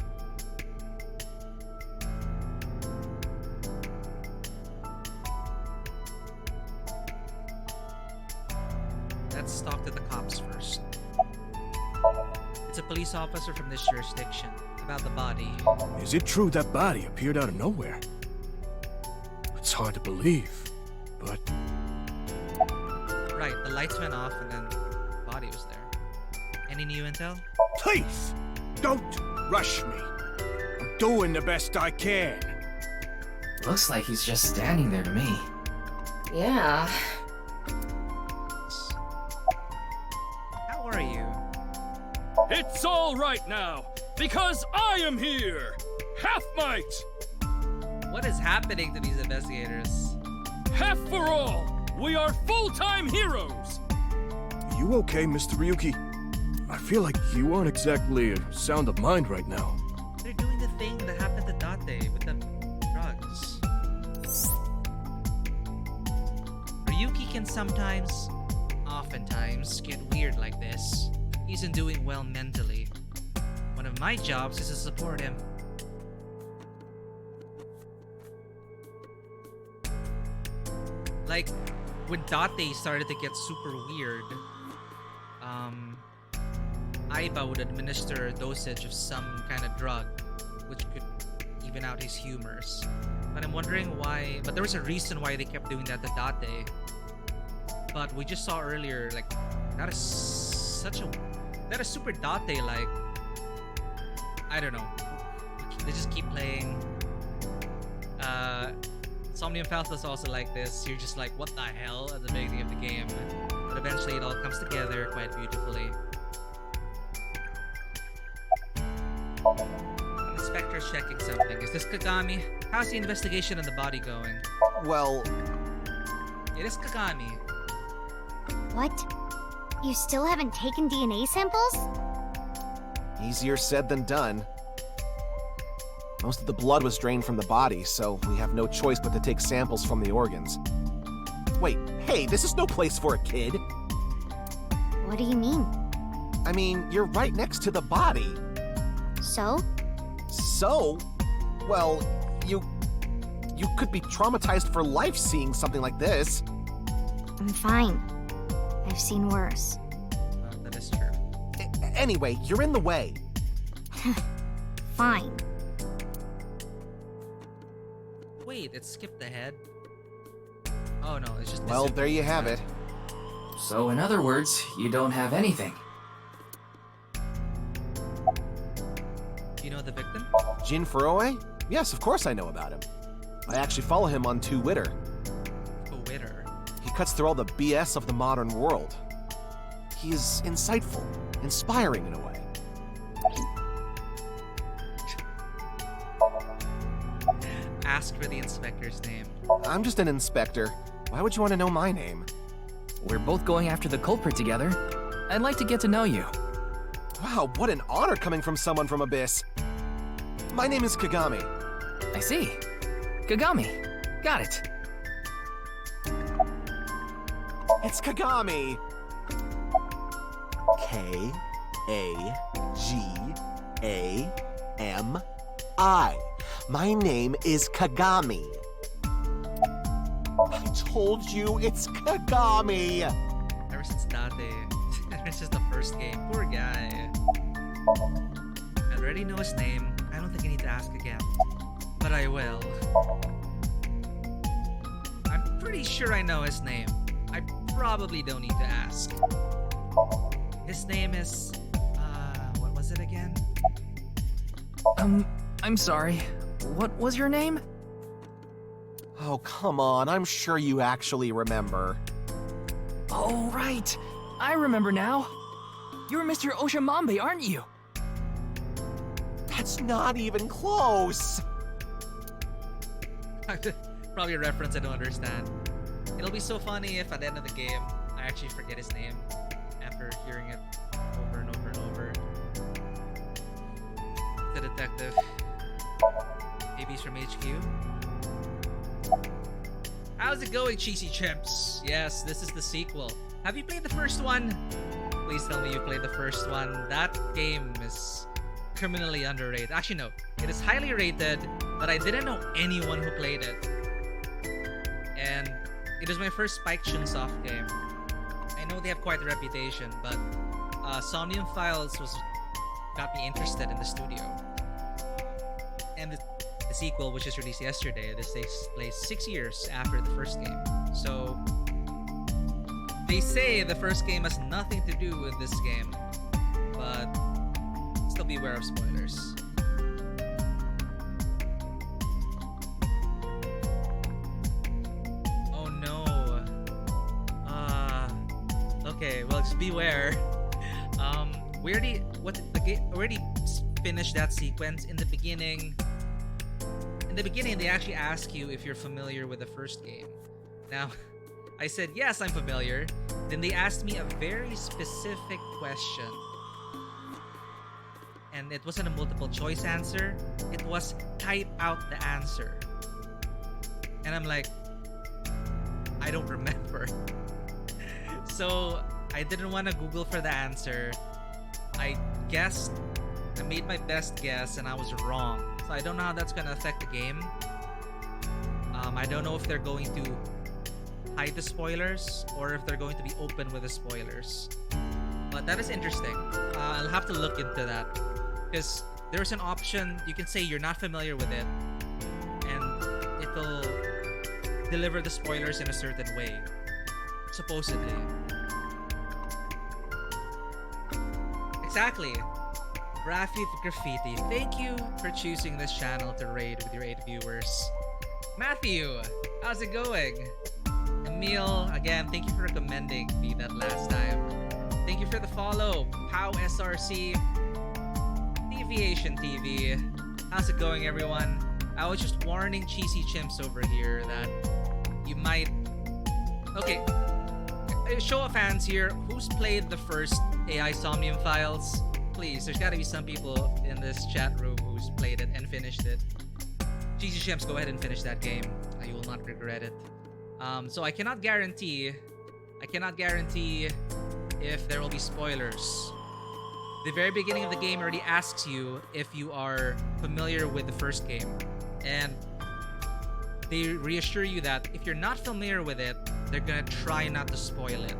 Let's talk to the cops first. It's a police officer from this jurisdiction about the body. Is it true that body appeared out of nowhere? It's hard to believe, but... Right, the lights went off and then the body was there. Any new intel? Please, don't rush me. I'm doing the best I can. Looks like he's just standing there to me. Yeah. How are you? It's all right now, because I am here! Half might! What is happening to these investigators? Half for all! We are full-time heroes! You okay, Mr. Ryuki? I feel like you aren't exactly sound of mind right now. They're doing the thing that happened to Date with the drugs. Ryuki can sometimes, oftentimes, get weird like this. He isn't doing well mentally. One of my jobs is to support him. Like, when Date started to get super weird, Aiba would administer a dosage of some kind of drug, which could even out his humors. But I'm wondering why, but there was a reason why they kept doing that to Date. But we just saw earlier, like, that is super Date, like, I don't know. They just keep playing. Somnium Faust is also like this. You're just like, what the hell at the beginning of the game. But eventually it all comes together quite beautifully. An inspector's checking something. Is this Kagami? How's the investigation on the body going? Well... It is Kagami. What? You still haven't taken DNA samples? Easier said than done. Most of the blood was drained from the body, so we have no choice but to take samples from the organs. Wait, hey, this is no place for a kid! What do you mean? I mean, you're right next to the body. So? So? Well, you could be traumatized for life seeing something like this. I'm fine. I've seen worse. That is true. Anyway, you're in the way. Fine. Wait, it skipped ahead. Oh no, it's just... Well, there you have it. So in other words, you don't have anything. You know the victim? Jin Furoe? Yes, of course I know about him. I actually follow him on Twitter. Twitter? He cuts through all the BS of the modern world. He's insightful, inspiring in a way. Ask for the inspector's name. I'm just an inspector. Why would you want to know my name? We're both going after the culprit together. I'd like to get to know you. Wow, what an honor coming from someone from Abyss. My name is Kagami. I see. Kagami. Got it. It's Kagami. K-A-G-A-M-I. My name is Kagami. I told you it's Kagami. Ever since Date, ever since the first game, poor guy. I already know his name. I don't think I need to ask again. But I will. I'm pretty sure I know his name. I probably don't need to ask. His name is... what was it again? I'm sorry. What was your name? Oh, come on. I'm sure you actually remember. Oh, right. I remember now. You're Mr. Oshamambe, aren't you? That's not even close. Probably a reference I don't understand. It'll be so funny if at the end of the game, I actually forget his name after hearing it over and over and over. The detective. Maybe he's from HQ. How's it going, Cheesy Chimps? Yes, this is the sequel. Have you played the first one? Please tell me you played the first one. That game is criminally underrated. Actually, no. It is highly rated, but I didn't know anyone who played it. And it was my first Spike Chunsoft game. I know they have quite a reputation, but Somnium Files got me interested in the studio. And the sequel, which is released yesterday, this takes place 6 years after the first game. So they say the first game has nothing to do with this game, but still beware of spoilers. Oh no. Okay, well, just beware. We already finished that sequence in the beginning. In the beginning, they actually ask you if you're familiar with the first game. Now, I said, yes, I'm familiar. Then they asked me a very specific question. And it wasn't a multiple choice answer. It was type out the answer. And I'm like, I don't remember. So I didn't want to Google for the answer. I made my best guess and I was wrong. So I don't know how that's going to affect the game. I don't know if they're going to hide the spoilers or if they're going to be open with the spoilers. But that is interesting. I'll have to look into that. Because there's an option, you can say you're not familiar with it, and it'll deliver the spoilers in a certain way. Supposedly. Exactly. Rafi Graffiti, thank you for choosing this channel to raid with your 8 viewers. Matthew, how's it going? Emil, again, thank you for recommending me that last time. Thank you for the follow. Pow SRC. Deviation TV. How's it going, everyone? I was just warning Cheesy Chimps over here that you might... Okay. Show of hands here. Who's played the first AI Somnium Files? Please, there's gotta be some people in this chat room who's played it and finished it. Cheesy Chimps, go ahead and finish that game. You will not regret it. So I cannot guarantee if there will be spoilers. The very beginning of the game already asks you if you are familiar with the first game. And they reassure you that if you're not familiar with it, they're gonna try not to spoil it.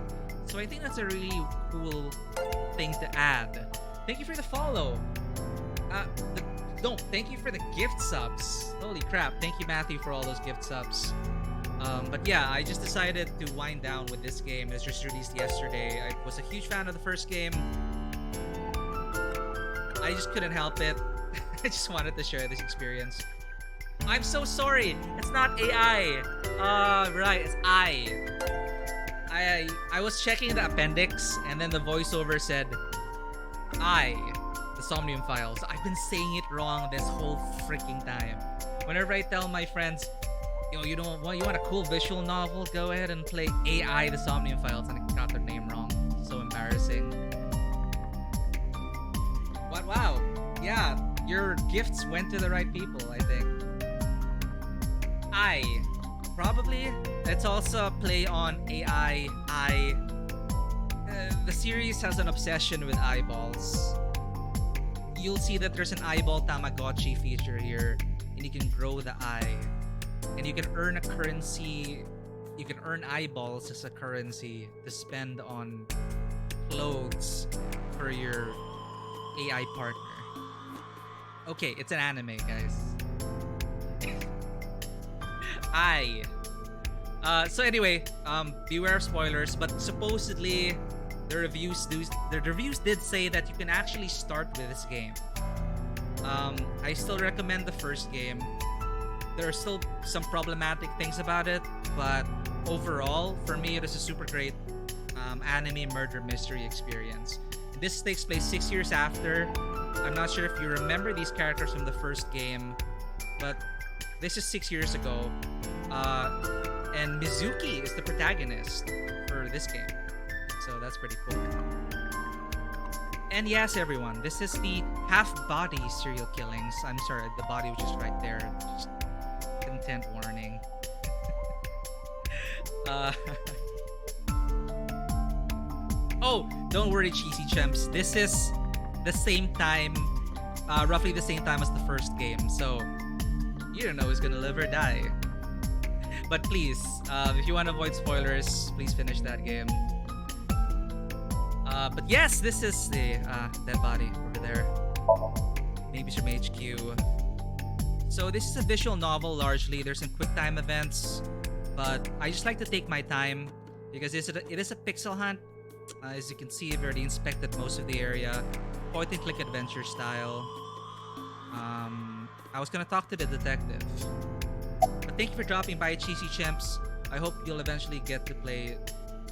So I think that's a really cool thing to add. Thank you for the follow. Thank you for the gift subs. Holy crap, thank you Matthew for all those gift subs. But yeah, I just decided to wind down with this game. It was just released yesterday. I was a huge fan of the first game. I just couldn't help it. I just wanted to share this experience. I'm so sorry. It's not AI. Right, it's I was checking the appendix and then the voiceover said the Somnium Files. I've been saying it wrong this whole freaking time. Whenever I tell my friends, yo, you want a cool visual novel? Go ahead and play AI the Somnium Files, and I got their name wrong. So embarrassing. But wow, yeah, your gifts went to the right people, I think. Probably. Let's also play on AI. The series has an obsession with eyeballs. You'll see that there's an eyeball Tamagotchi feature here, and you can grow the eye. And you can earn a currency. You can earn eyeballs as a currency to spend on clothes for your AI partner. Okay, it's an anime, guys. So anyway, beware of spoilers, but supposedly the reviews did say that you can actually start with this game. I still recommend the first game. There are still some problematic things about it, but overall, for me, it is a super great anime murder mystery experience. This takes place 6 years after. I'm not sure if you remember these characters from the first game, but this is 6 years ago. And Mizuki is the protagonist for this game. So that's pretty cool. And yes, everyone, this is the half-body serial killings. I'm sorry, the body was just right there. Just content warning. Oh, don't worry, cheesy chimps. This is the same time, roughly the same time as the first game. So you don't know who's gonna live or die. But please, if you want to avoid spoilers, please finish that game. But yes, this is the dead body over there. Maybe from HQ. So this is a visual novel largely. There's some quick time events, but I just like to take my time because it is a pixel hunt. As you can see, I've already inspected most of the area. Point and click adventure style. I was gonna talk to the detective. But thank you for dropping by, Cheesy Chimps. I hope you'll eventually get to play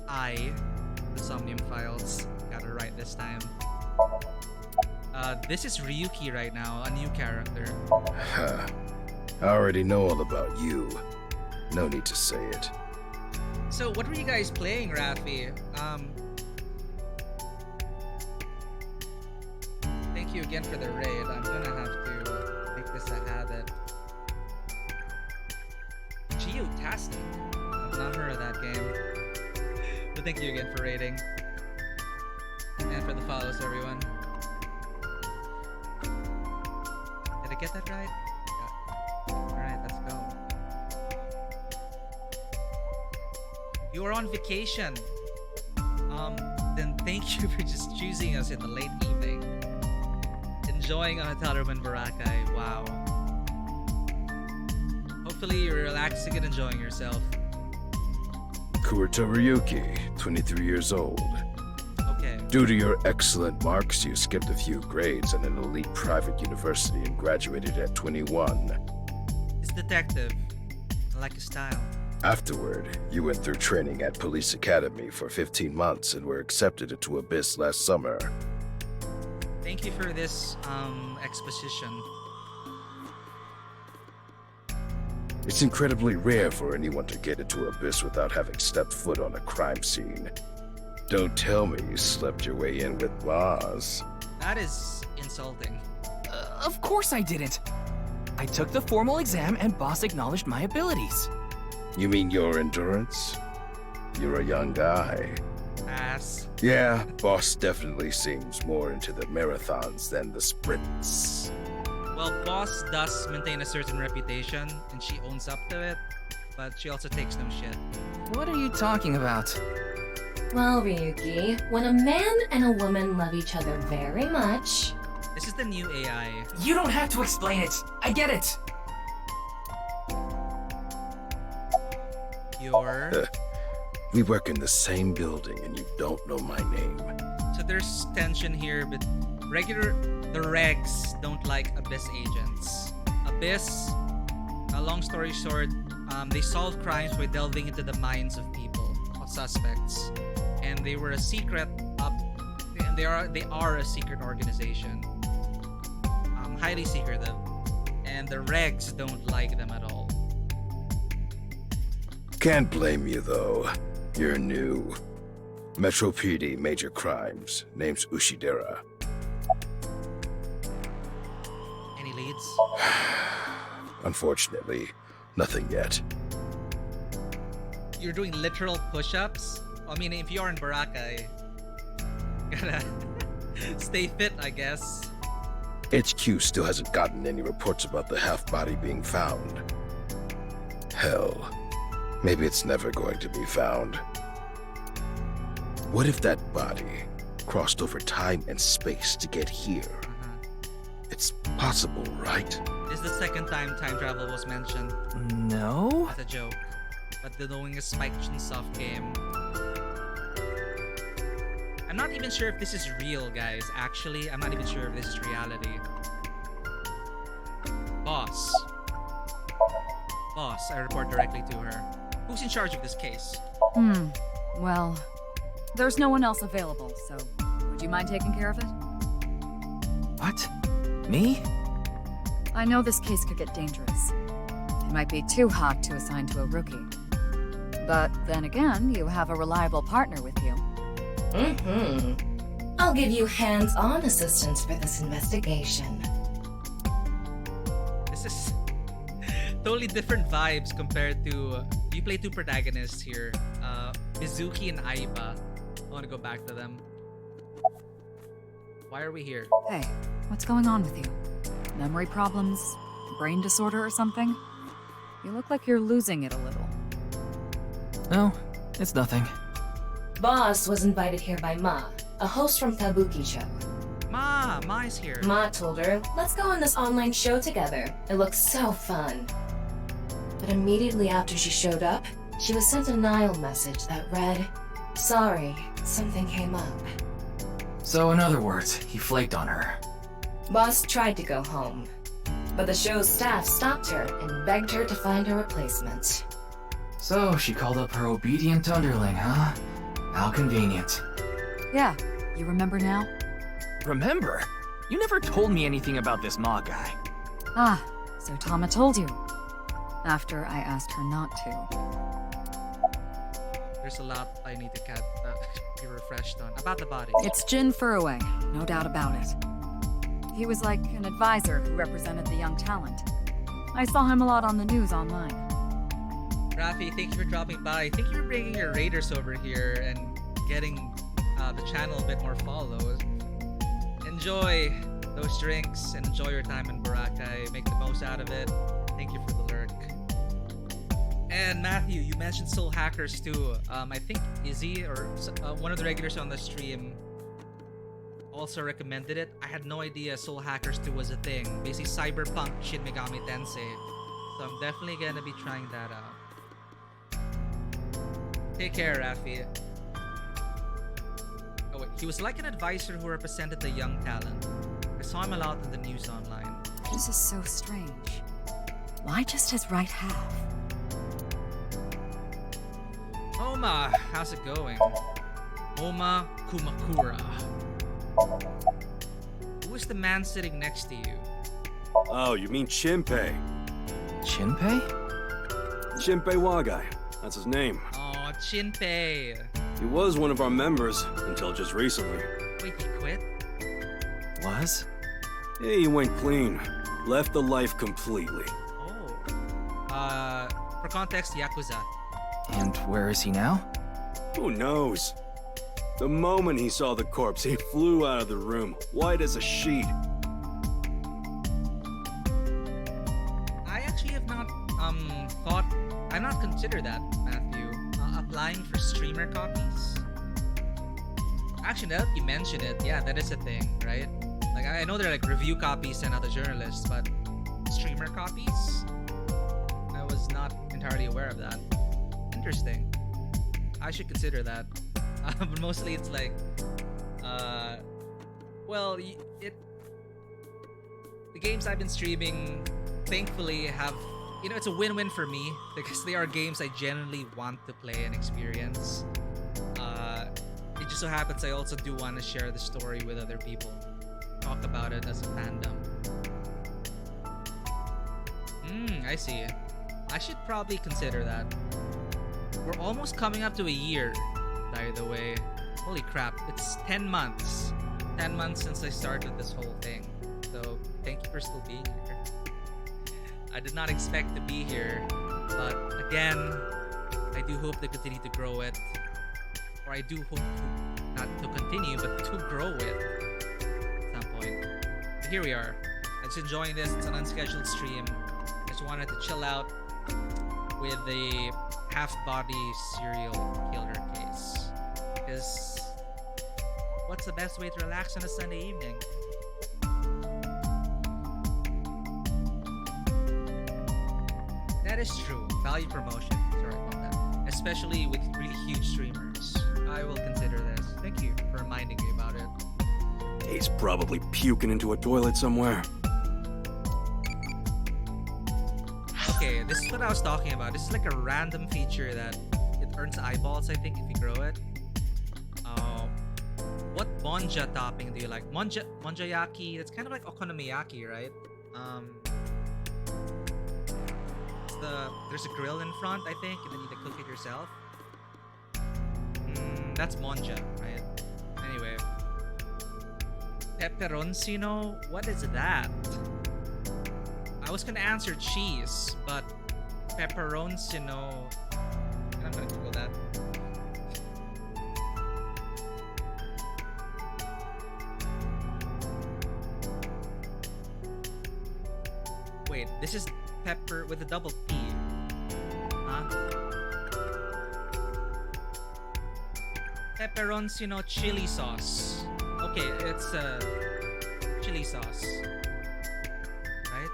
the Somnium files. Got it right this time. This is Ryuki right now, a new character. I already know all about you. No need to say it. So what were you guys playing, Rafi? Thank you again for the raid. I'm gonna have to make this a habit. Geotastic. I've not heard of that game. But thank you again for raiding. And for the follows, everyone. Did I get that right? Yeah. Alright, let's go. You are on vacation. Then thank you for just choosing us in the late evening. Enjoying a hotel room in Boracay. Wow. Hopefully you're relaxing and enjoying yourself. Kurita Ryuki, 23 years old. Okay. Due to your excellent marks, you skipped a few grades at an elite private university and graduated at 21. It's detective. I like his style. Afterward, you went through training at Police Academy for 15 months and were accepted into Abyss last summer. Thank you for this exposition. It's incredibly rare for anyone to get into Abyss without having stepped foot on a crime scene. Don't tell me you slept your way in with Boss. That is insulting. Of course I didn't. I took the formal exam and boss acknowledged my abilities. You mean your endurance? You're a young guy. Ass. Yeah, boss definitely seems more into the marathons than the sprints. Well, boss does maintain a certain reputation, and she owns up to it, but she also takes no shit. What are you talking about? Well, Ryuki, when a man and a woman love each other very much... This is the new AI. You don't have to explain it. I get it. We work in the same building and you don't know my name. So there's tension here, but the regs don't like Abyss agents. Abyss, long story short, they solve crimes by delving into the minds of people, of suspects. And they were a secret they are a secret organization. Highly secretive. And the regs don't like them at all. Can't blame you though. You're new. Metro PD Major Crimes. Name's Ushidera. Any leads? Unfortunately, nothing yet. You're doing literal push-ups? I mean, if you're in Boracay, gotta stay fit, I guess. HQ still hasn't gotten any reports about the half-body being found. Hell, maybe it's never going to be found. What if that body have crossed over time and space to get here. It's possible, right? This is the second time time travel was mentioned. No? As a joke. But the knowing is Spike Chunsoft game. I'm not even sure if this is real, guys. Actually, I'm not even sure if this is reality. Boss, I report directly to her. Who's in charge of this case? Well, there's no one else available, so would you mind taking care of it? What? Me? I know this case could get dangerous. It might be too hot to assign to a rookie. But then again, you have a reliable partner with you. I'll give you hands-on assistance for this investigation. This is totally different vibes compared to... you play two protagonists here. Mizuki and Aiba. I want to go back to them. Why are we here? Hey, what's going on with you? Memory problems? Brain disorder or something? You look like you're losing it a little. No, it's nothing. Boss was invited here by Ma, a host from Kabuki-cho. Ma is here. Ma told her, let's go on this online show together. It looks so fun. But immediately after she showed up, she was sent a Nile message that read, sorry, something came up. So in other words, he flaked on her. Boss tried to go home, but the show's staff stopped her and begged her to find a replacement. So she called up her obedient underling, huh? How convenient. Yeah, you remember now? Remember? You never told me anything about this Ma guy. Ah, so Tama told you. After I asked her not to. There's a lot I need to be refreshed on. About the body. It's Jin Furroway, no doubt about it. He was like an advisor who represented the young talent. I saw him a lot on the news online. Rafi, thank you for dropping by. Thank you for bringing your raiders over here and getting the channel a bit more follows. Enjoy those drinks and enjoy your time in Boracay. Make the most out of it. Thank you for the lurk. And Matthew, you mentioned Soul Hackers too. I think Izzy or one of the regulars on the stream also recommended it. I had no idea Soul Hackers 2 was a thing. Basically cyberpunk Shin Megami Tensei. So I'm definitely gonna be trying that out. Take care, Rafi. Oh wait, he was like an advisor who represented the young talent. I saw him a lot in the news online. This is so strange. Why just his right half? Oma, how's it going? Oma Kumakura. Who is the man sitting next to you? Oh, you mean Shinpei. Shinpei? Shinpei Wagai. That's his name. Oh, Shinpei. He was one of our members until just recently. Wait, he quit? Was? Yeah, he went clean. Left the life completely. Oh. For context, Yakuza. And where is he now? Who knows? The moment he saw the corpse, he flew out of the room, white as a sheet. I actually have not, I've not considered that, Matthew. Applying for streamer copies? Actually, now that you mention it, yeah, that is a thing, right? Like, I know they're like review copies sent out to journalists, but streamer copies? I was not entirely aware of that. Interesting. I should consider that. But mostly it's like, well, the games I've been streaming, thankfully, have, you know, it's a win-win for me because they are games I genuinely want to play and experience. It just so happens I also do want to share the story with other people, talk about it as a fandom. I see. I should probably consider that. We're almost coming up to a year, by the way. Holy crap, it's 10 months. 10 months since I started this whole thing. So, thank you for still being here. I did not expect to be here, but again, I do hope to continue to grow it. Or I do hope to, not to continue, but to grow it at some point. But here we are. I'm just enjoying this. It's an unscheduled stream. I just wanted to chill out with the half-body serial killer case. Because what's the best way to relax on a Sunday evening. That is true. Value promotion. Sorry about that. Especially with really huge streamers. I will consider this. Thank you for reminding me about it. He's probably puking into a toilet somewhere. Okay, this is what I was talking about. This is like a random feature that it earns eyeballs, I think, if you grow it. What monja topping do you like? Monjayaki, it's kind of like okonomiyaki, right? There's a grill in front, I think, and then you need to cook it yourself. That's monja, right? Anyway. Pepperoncino? What is that? I was gonna answer cheese, but pepperoncino... I'm gonna Google that. Wait, this is pepper with a double P. Huh? Pepperoncino chili sauce. Okay, it's chili sauce. Right?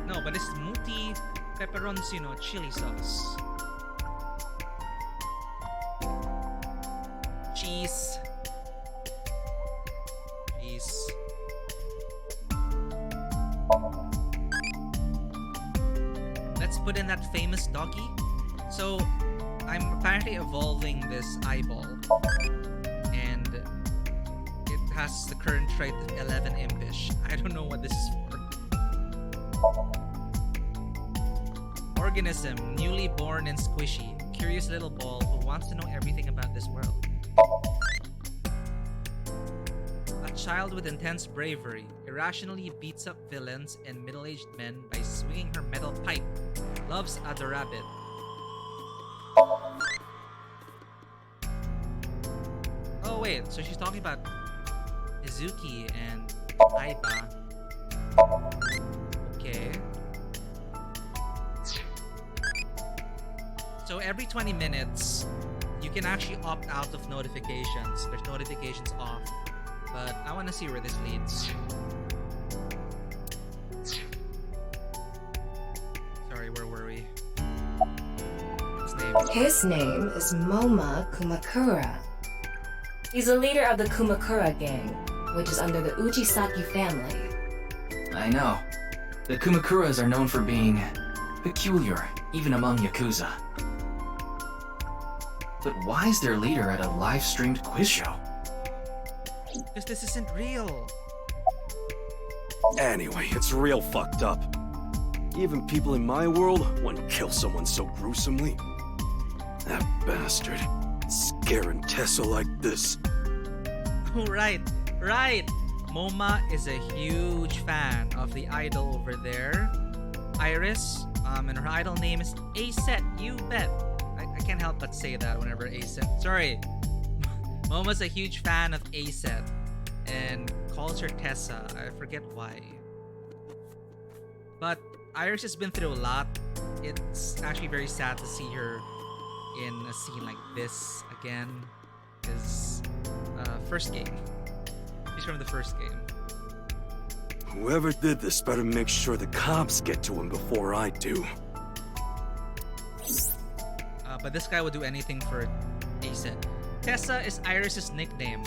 No, but it's muti pepperoncino chili sauce. Cheese. Cheese. Let's put in that famous doggy. So, I'm apparently evolving this eyeball. And it has the current trait of 11 impish. I don't know what this is for. Organism, newly born and squishy. Curious little ball who wants to know everything about this world. A child with intense bravery. Irrationally beats up villains and middle-aged men by swinging her metal pipe. Loves a rabbit. Oh wait, so she's talking about Izuki and Aiba. Okay. So every 20 minutes, you can actually opt out of notifications. There's notifications off. But I want to see where this leads. Sorry, where were we? His name is Moma Kumakura. He's a leader of the Kumakura gang, which is under the Ujisaki family. I know. The Kumakuras are known for being peculiar, even among Yakuza. But why is their leader at a live-streamed quiz show? Because this isn't real. Anyway, it's real fucked up. Even people in my world wouldn't kill someone so gruesomely. That bastard. Scaring Tessa like this. Oh, right. Moma is a huge fan of the idol over there, Iris. And her idol name is Aset, you bet. I can't help but say that whenever Aset. Sorry. Moma's a huge fan of Aset and calls her Tessa. I forget why. But Iris has been through a lot. It's actually very sad to see her in a scene like this again. His first game. He's from the first game. Whoever did this better make sure the cops get to him before I do. But this guy would do anything for Aset. Tessa is Iris's nickname.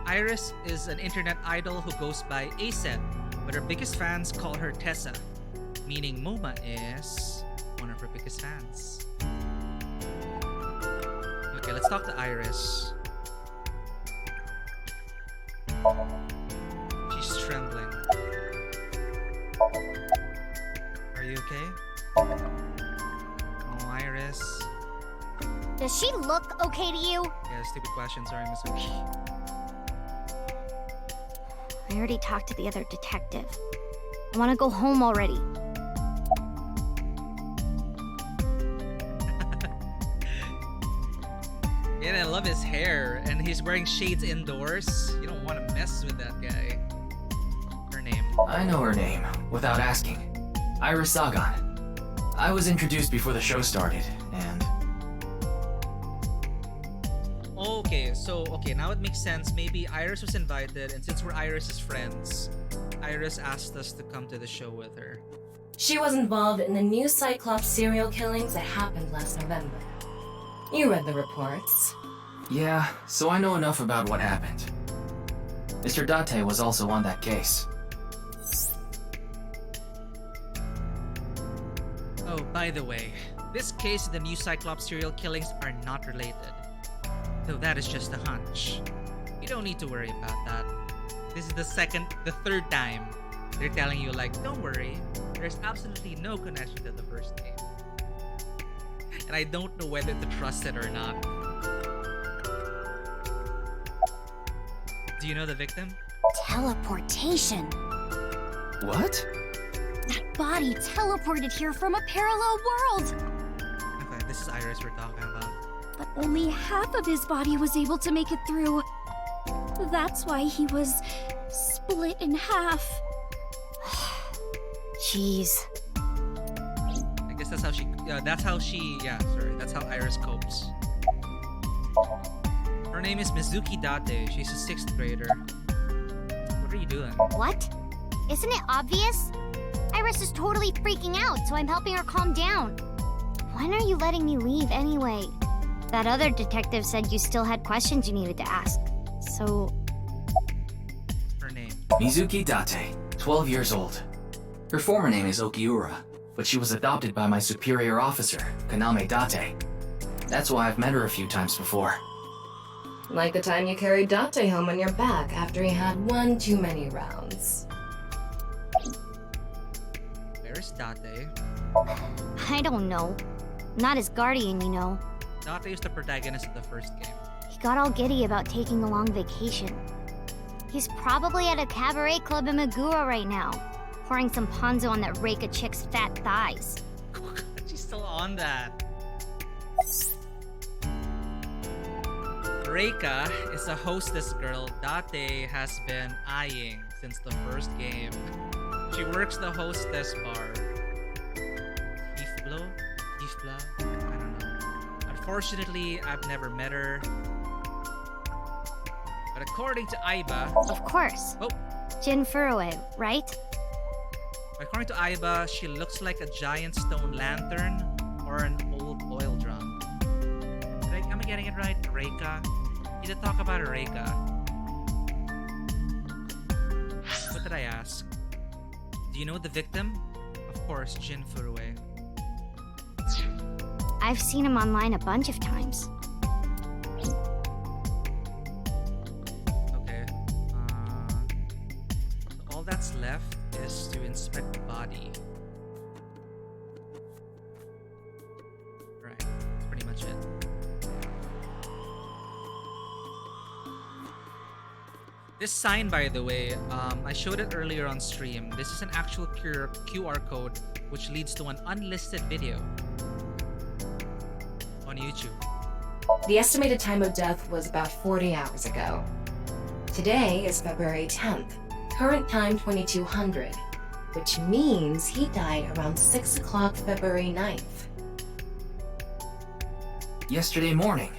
Iris is an internet idol who goes by Aset, but her biggest fans call her Tessa, meaning Moma is one of her biggest fans. Okay, let's talk to Iris. She's trembling. Are you okay? Oh, Iris. Does she look okay to you? Yeah, stupid question. Sorry, Miss Oki. I already talked to the other detective. I want to go home already. Yeah, and I love his hair, and he's wearing shades indoors. You don't want to mess with that guy. Her name. I know her name, without asking. Iris Sagan. I was introduced before the show started, and... Okay, now it makes sense. Maybe Iris was invited, and since we're Iris's friends, Iris asked us to come to the show with her. She was involved in the new Cyclops serial killings that happened last November. You read the reports. Yeah, so I know enough about what happened. Mr. Date was also on that case. Oh, by the way, this case and the new Cyclops serial killings are not related. Though that is just a hunch. You don't need to worry about that. This is the third time they're telling you, like, don't worry, there's absolutely no connection to the first game. And I don't know whether to trust it or not. Do you know the victim? Teleportation. What? That body teleported here from a parallel world. Okay, this is Iris we're talking about. But only half of his body was able to make it through. That's why he was split in half. Jeez. I guess that's how Iris copes. Her name is Mizuki Date. She's a 6th grader. What are you doing? What? Isn't it obvious? Iris is totally freaking out, so I'm helping her calm down. When are you letting me leave anyway? That other detective said you still had questions you needed to ask. So... Her name? Mizuki Date, 12 years old. Her former name is Okiura, but she was adopted by my superior officer, Kaname Date. That's why I've met her a few times before. Like the time you carried Date home on your back after he had one too many rounds. Where's Date? I don't know. Not his guardian, you know. Date is the protagonist of the first game. He got all giddy about taking a long vacation. He's probably at a cabaret club in Meguro right now, pouring some ponzu on that Reika chick's fat thighs. She's still on that. Reika is a hostess girl Date has been eyeing since the first game. She works the hostess bar. Ifblo? Ifbla? I don't know. Unfortunately, I've never met her. But according to Aiba... Of course. Oh. Jin Furue, right? According to Aiba, she looks like a giant stone lantern or an old oil drum. Am I getting it right? Reika? You did talk about Reika. What did I ask? Do you know the victim? Of course, Jin Furue. I've seen him online a bunch of times. Okay. All that's left is to inspect the body. Right. That's pretty much it. This sign, by the way, I showed it earlier on stream. This is an actual QR code which leads to an unlisted video on YouTube. The estimated time of death was about 40 hours ago. Today is February 10th, current time 2200, which means he died around 6 o'clock February 9th. Yesterday morning.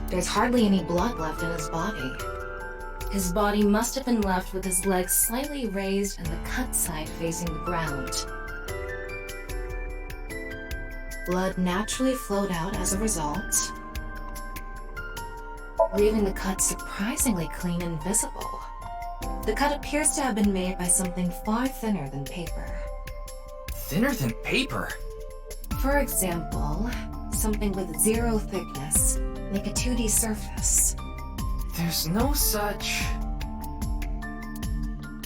There's hardly any blood left in his body. His body must have been left with his legs slightly raised and the cut side facing the ground. Blood naturally flowed out as a result, leaving the cut surprisingly clean and visible. The cut appears to have been made by something far thinner than paper. Thinner than paper? For example, something with zero thickness, like a 2D surface. There's no such...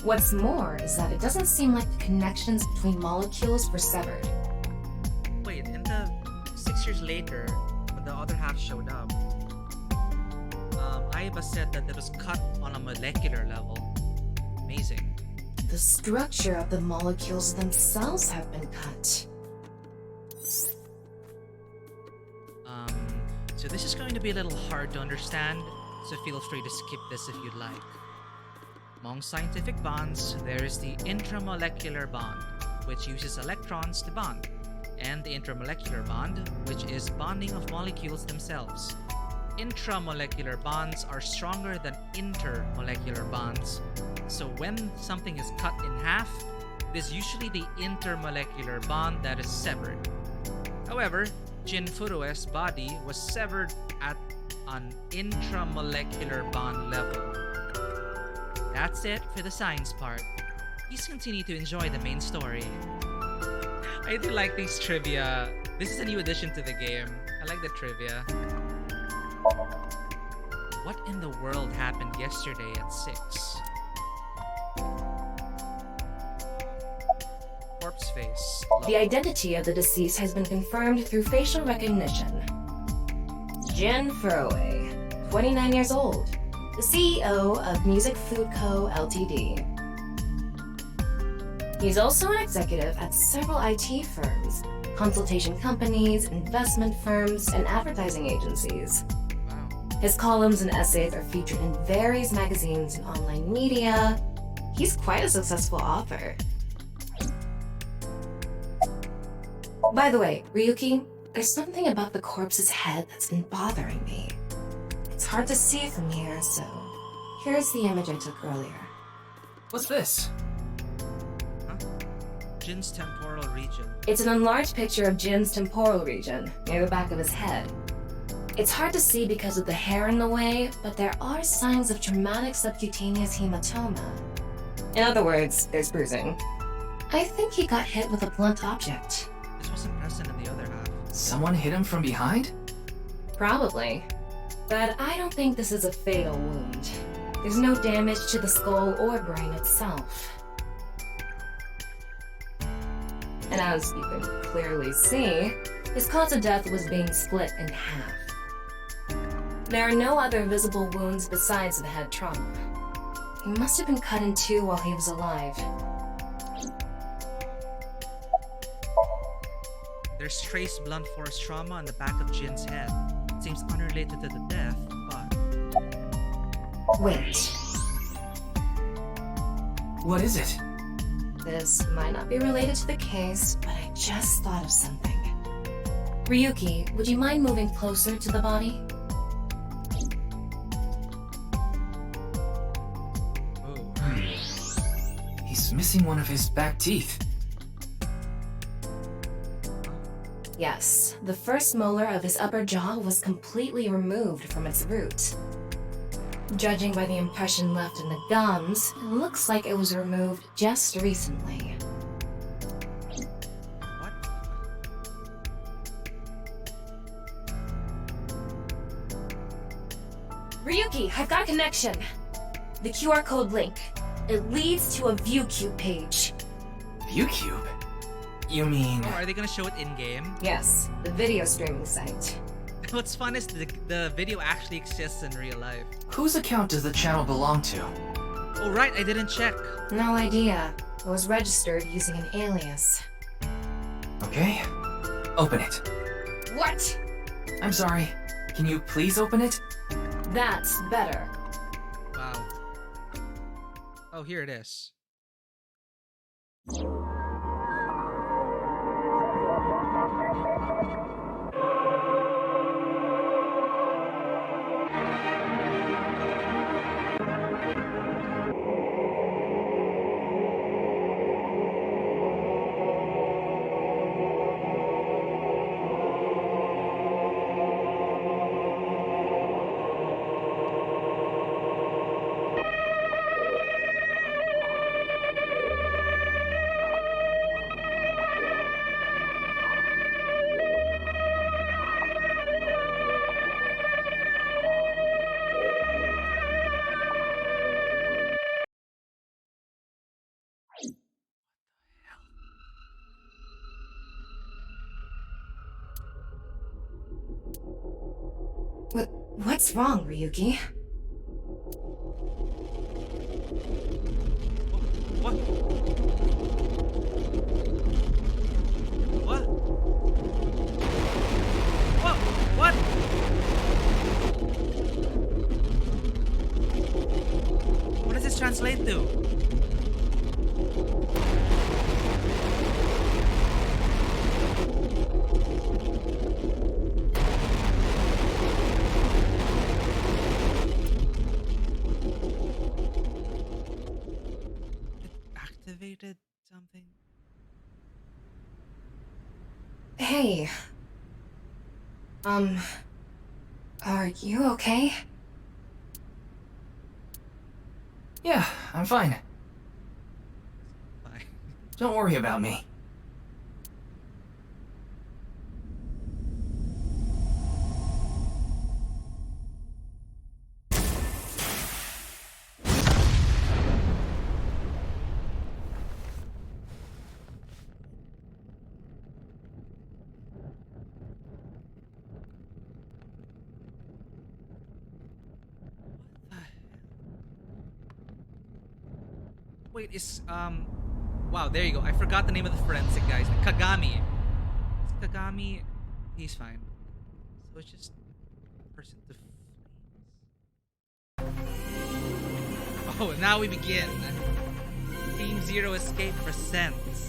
What's more is that it doesn't seem like the connections between molecules were severed. Wait, in the 6 years later, when the other half showed up, Aiba said that it was cut on a molecular level. Amazing. The structure of the molecules themselves have been cut. So this is going to be a little hard to understand, so feel free to skip this if you'd like. Among scientific bonds, there is the intramolecular bond, which uses electrons to bond, and the intermolecular bond, which is bonding of molecules themselves. intramolecular bonds are stronger than intermolecular bonds. So when something is cut in half, it is usually the intermolecular bond that is severed. However, Jin Furue's body was severed at an intramolecular bond level. That's it for the science part. Please continue to enjoy the main story. I do like these trivia. This is a new addition to the game. I like the trivia. What in the world happened yesterday at 6? Corpse face. The identity of the deceased has been confirmed through facial recognition. Jin Furue, 29 years old, the CEO of Music Food Co. Ltd. He's also an executive at several IT firms, consultation companies, investment firms, and advertising agencies. His columns and essays are featured in various magazines and online media. He's quite a successful author. By the way, Ryuki, there's something about the corpse's head that's been bothering me. It's hard to see from here, so here's the image I took earlier. What's this? Jin's temporal region. It's an enlarged picture of Jin's temporal region, near the back of his head. It's hard to see because of the hair in the way, but there are signs of traumatic subcutaneous hematoma. In other words, there's bruising. I think he got hit with a blunt object. This wasn't present in the other half. Someone hit him from behind? Probably. But I don't think this is a fatal wound. There's no damage to the skull or brain itself. And as you can clearly see, his cause of death was being split in half. There are no other visible wounds besides the head trauma. He must have been cut in two while he was alive. There's trace blunt force trauma on the back of Jin's head. It seems unrelated to the death, but... Wait. What is it? This might not be related to the case, but I just thought of something. Ryuki, would you mind moving closer to the body? He's missing one of his back teeth. Yes, the first molar of his upper jaw was completely removed from its root. Judging by the impression left in the gums, it looks like it was removed just recently. What? Ryuki, I've got a connection. The QR code link. It leads to a ViewCube page. ViewCube? You mean... Oh, are they gonna show it in-game? Yes, the video streaming site. What's fun is the video actually exists in real life. Whose account does the channel belong to? Oh right, I didn't check. No idea. It was registered using an alias. Okay. Open it. What? I'm sorry. Can you please open it? That's better. Wow. Oh, here it is. What's wrong, Ryuki? What? What? What? What? What does this translate to? Hey. Are you okay? Yeah, I'm fine. Fine. Don't worry about me. Wait, wow, there you go. I forgot the name of the forensic guys. Kagami. Is Kagami? He's fine. So it's just person to fleas. Oh, now we begin. Team Zero escape presents.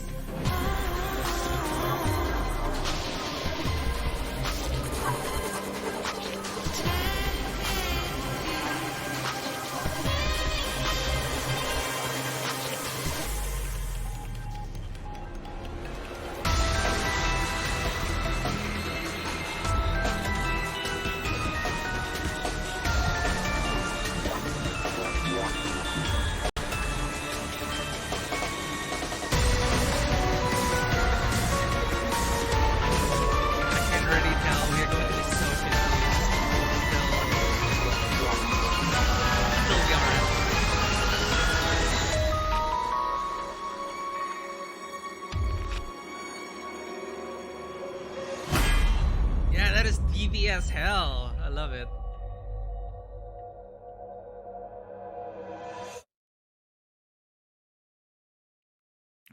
As hell. I love it.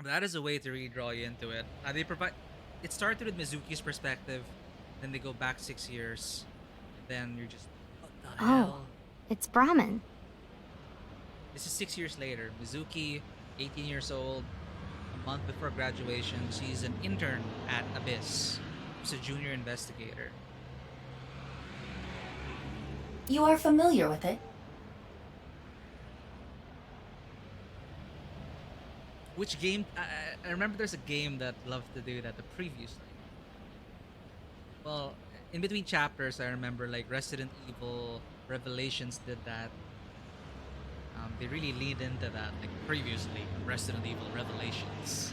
That is a way to really draw you into it. They provide. It started with Mizuki's perspective, then they go back 6 years, then you're just, what the hell? It's Brahmin. This is 6 years later. Mizuki, 18 years old, a month before graduation, she's an intern at Abyss. She's a junior investigator. You are familiar with it? Which game? I remember there's a game that loved to do that previously. Well, in between chapters, I remember like Resident Evil Revelations did that. They really leaned into that, like previously, Resident Evil Revelations.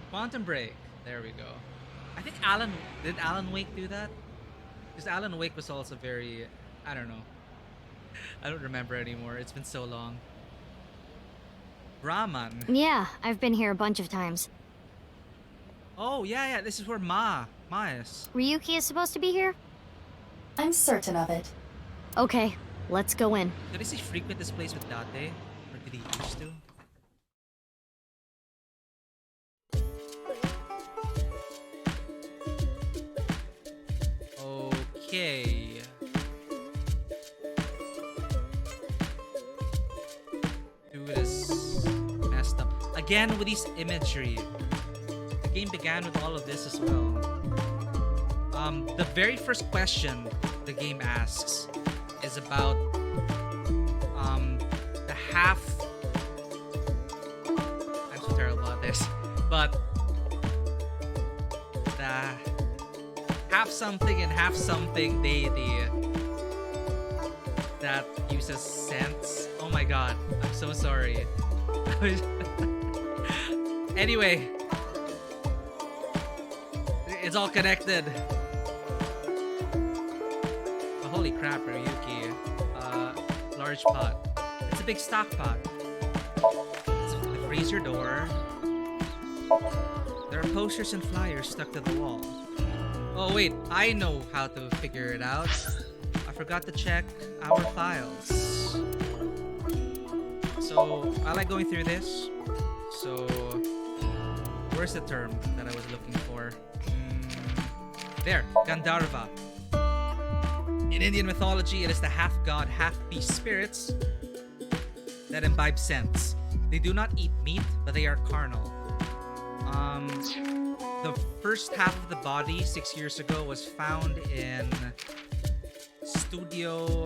Quantum Break. There we go. I think did Alan Wake do that? Because Alan Wake was also very, I don't know. I don't remember anymore. It's been so long. Brahman. Yeah, I've been here a bunch of times. Oh, yeah. This is where Ma is. Ryuki is supposed to be here? I'm certain of it. Okay, let's go in. Did he frequent this place with Date? Or did he used to? Okay. Dude is messed up. Again with these imagery. The game began with all of this as well. The very first question the game asks is about the half. I'm so terrible at this, but the half something and half something deity that uses sense. Oh my god, I'm so sorry. Anyway, it's all connected. Oh, holy crap, Ryuki. Large pot. It's a big stock pot. So raise your door. There are posters and flyers stuck to the wall. Oh wait, I know how to figure it out. I forgot to check our files. So, I like going through this. So, where's the term that I was looking for? There, Gandharva. In Indian mythology, it is the half-god, half-beast spirits that imbibe sense. They do not eat meat, but they are carnal. The first half of the body 6 years ago was found in Studio...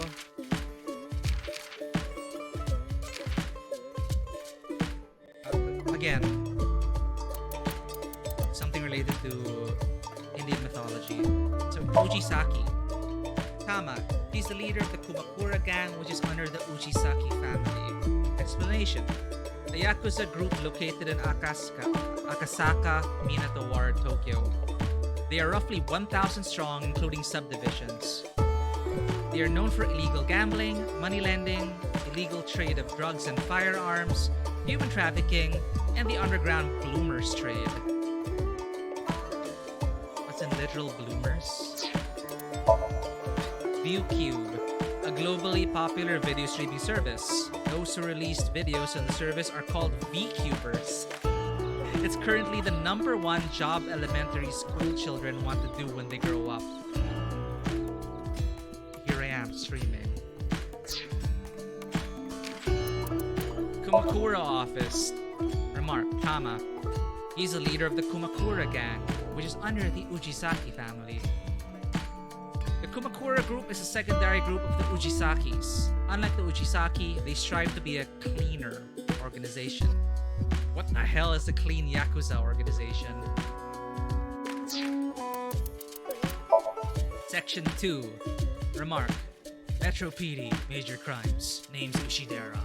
again, something related to mythology. So, Ujisaki. Tama. He's the leader of the Kumakura gang, which is under the Ujisaki family. Explanation. The Yakuza group located in Akasaka, Minato Ward, Tokyo. They are roughly 1,000 strong, including subdivisions. They are known for illegal gambling, money lending, illegal trade of drugs and firearms, human trafficking, and the underground bloomers trade. What's in literal bloomers? ViewCube, a globally popular video streaming service. Those who released videos on the service are called VCubers. It's currently the #1 job elementary school children want to do when they grow up. Here I am streaming. Kumakura office. Remark, Tama. He's the leader of the Kumakura gang, which is under the Ujisaki family. The Kumakura group is a secondary group of the Ujisakis. Unlike the Ujisaki, they strive to be a cleaner organization. What the hell is a clean Yakuza organization? Section 2. Remark. Metro PD, major crimes. Names Ushidera.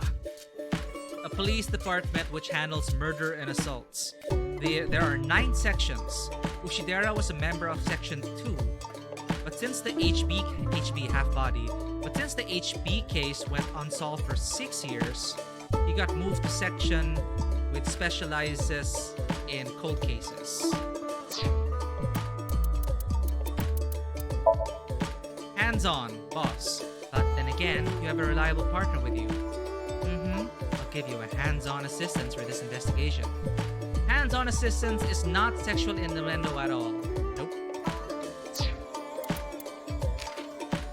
A police department which handles murder and assaults. There are 9 sections. Ushidera was a member of Section 2. But since the HB half-body, since the HB case went unsolved for 6 years, he got moved to section which specializes in cold cases. Hands-on, boss. But then again, you have a reliable partner with you. I'll give you a hands-on assistance for this investigation. Hands-on assistance is not sexual innuendo at all. Nope.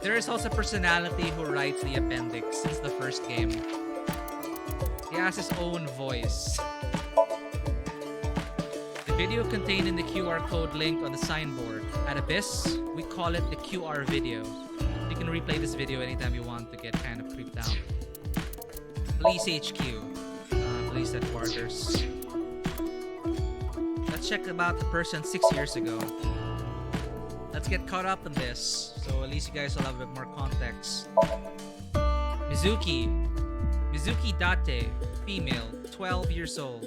There is also a personality who writes the appendix since the first game. He has his own voice. The video contained in the QR code link on the signboard. At Abyss, we call it the QR video. You can replay this video anytime you want to get kind of creeped out. Police HQ. Police headquarters. Let's check about the person 6 years ago. Let's get caught up in this, so at least you guys will have a bit more context. Mizuki Date, female, 12 years old.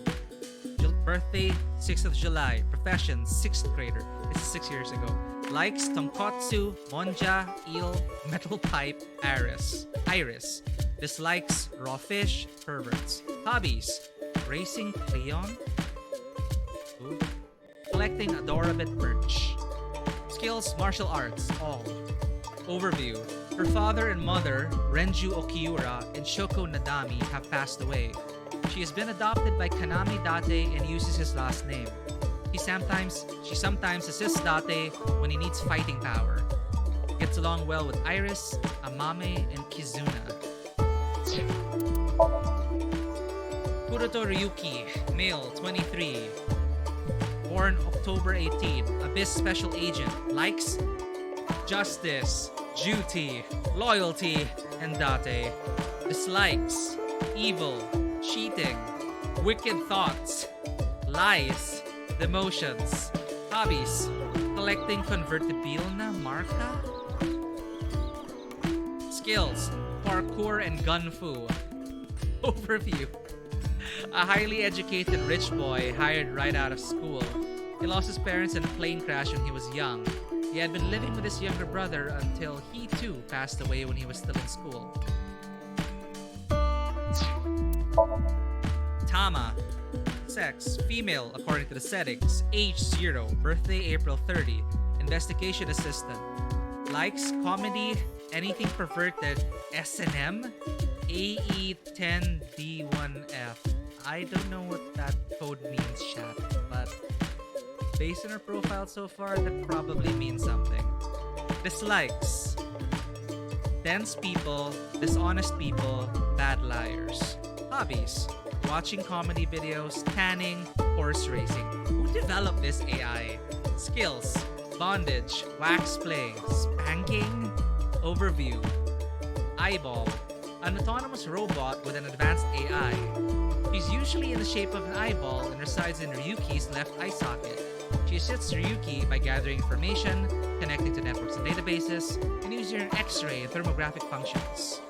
Birthday, 6th of July. Profession, 6th grader. This is 6 years ago. Likes tonkotsu, monja, eel, metal pipe, iris. Dislikes raw fish, perverts. Hobbies, racing Cleon. Ooh. Collecting Adorabit merch. Skills, martial arts, all. Overview. Her father and mother, Renju Okiura and Shoko Nadami, have passed away. She has been adopted by Kanami Date and uses his last name. She sometimes assists Date when he needs fighting power. Gets along well with Iris, Amame, and Kizuna. Kuroto Ryuki, male, 23. Born October 18, Abyss Special Agent. Likes justice, duty, loyalty, and Date. Dislikes evil, cheating, wicked thoughts, lies, demotions. Hobbies, collecting convertibilna marca. Skills, parkour and gun fu. Overview. A highly educated rich boy hired right out of school. He lost his parents in a plane crash when he was young. He had been living with his younger brother until he too passed away when he was still in school. Tama. Sex, female according to the settings. Age 0, birthday April 30. Investigation assistant. Likes comedy, anything perverted, S&M, AE10D1F. I don't know what that code means, chat, but based on her profile so far, that probably means something. Dislikes. Dense people, dishonest people, bad liars. Hobbies. Watching comedy videos, tanning, horse racing. Who developed this AI? Skills. Bondage, wax play, spanking. Overview. Eyeball. An autonomous robot with an advanced AI. She's usually in the shape of an eyeball and resides in Ryuki's left eye socket. She assists Ryuki by gathering information, connecting to networks and databases, and using her X-ray and thermographic functions.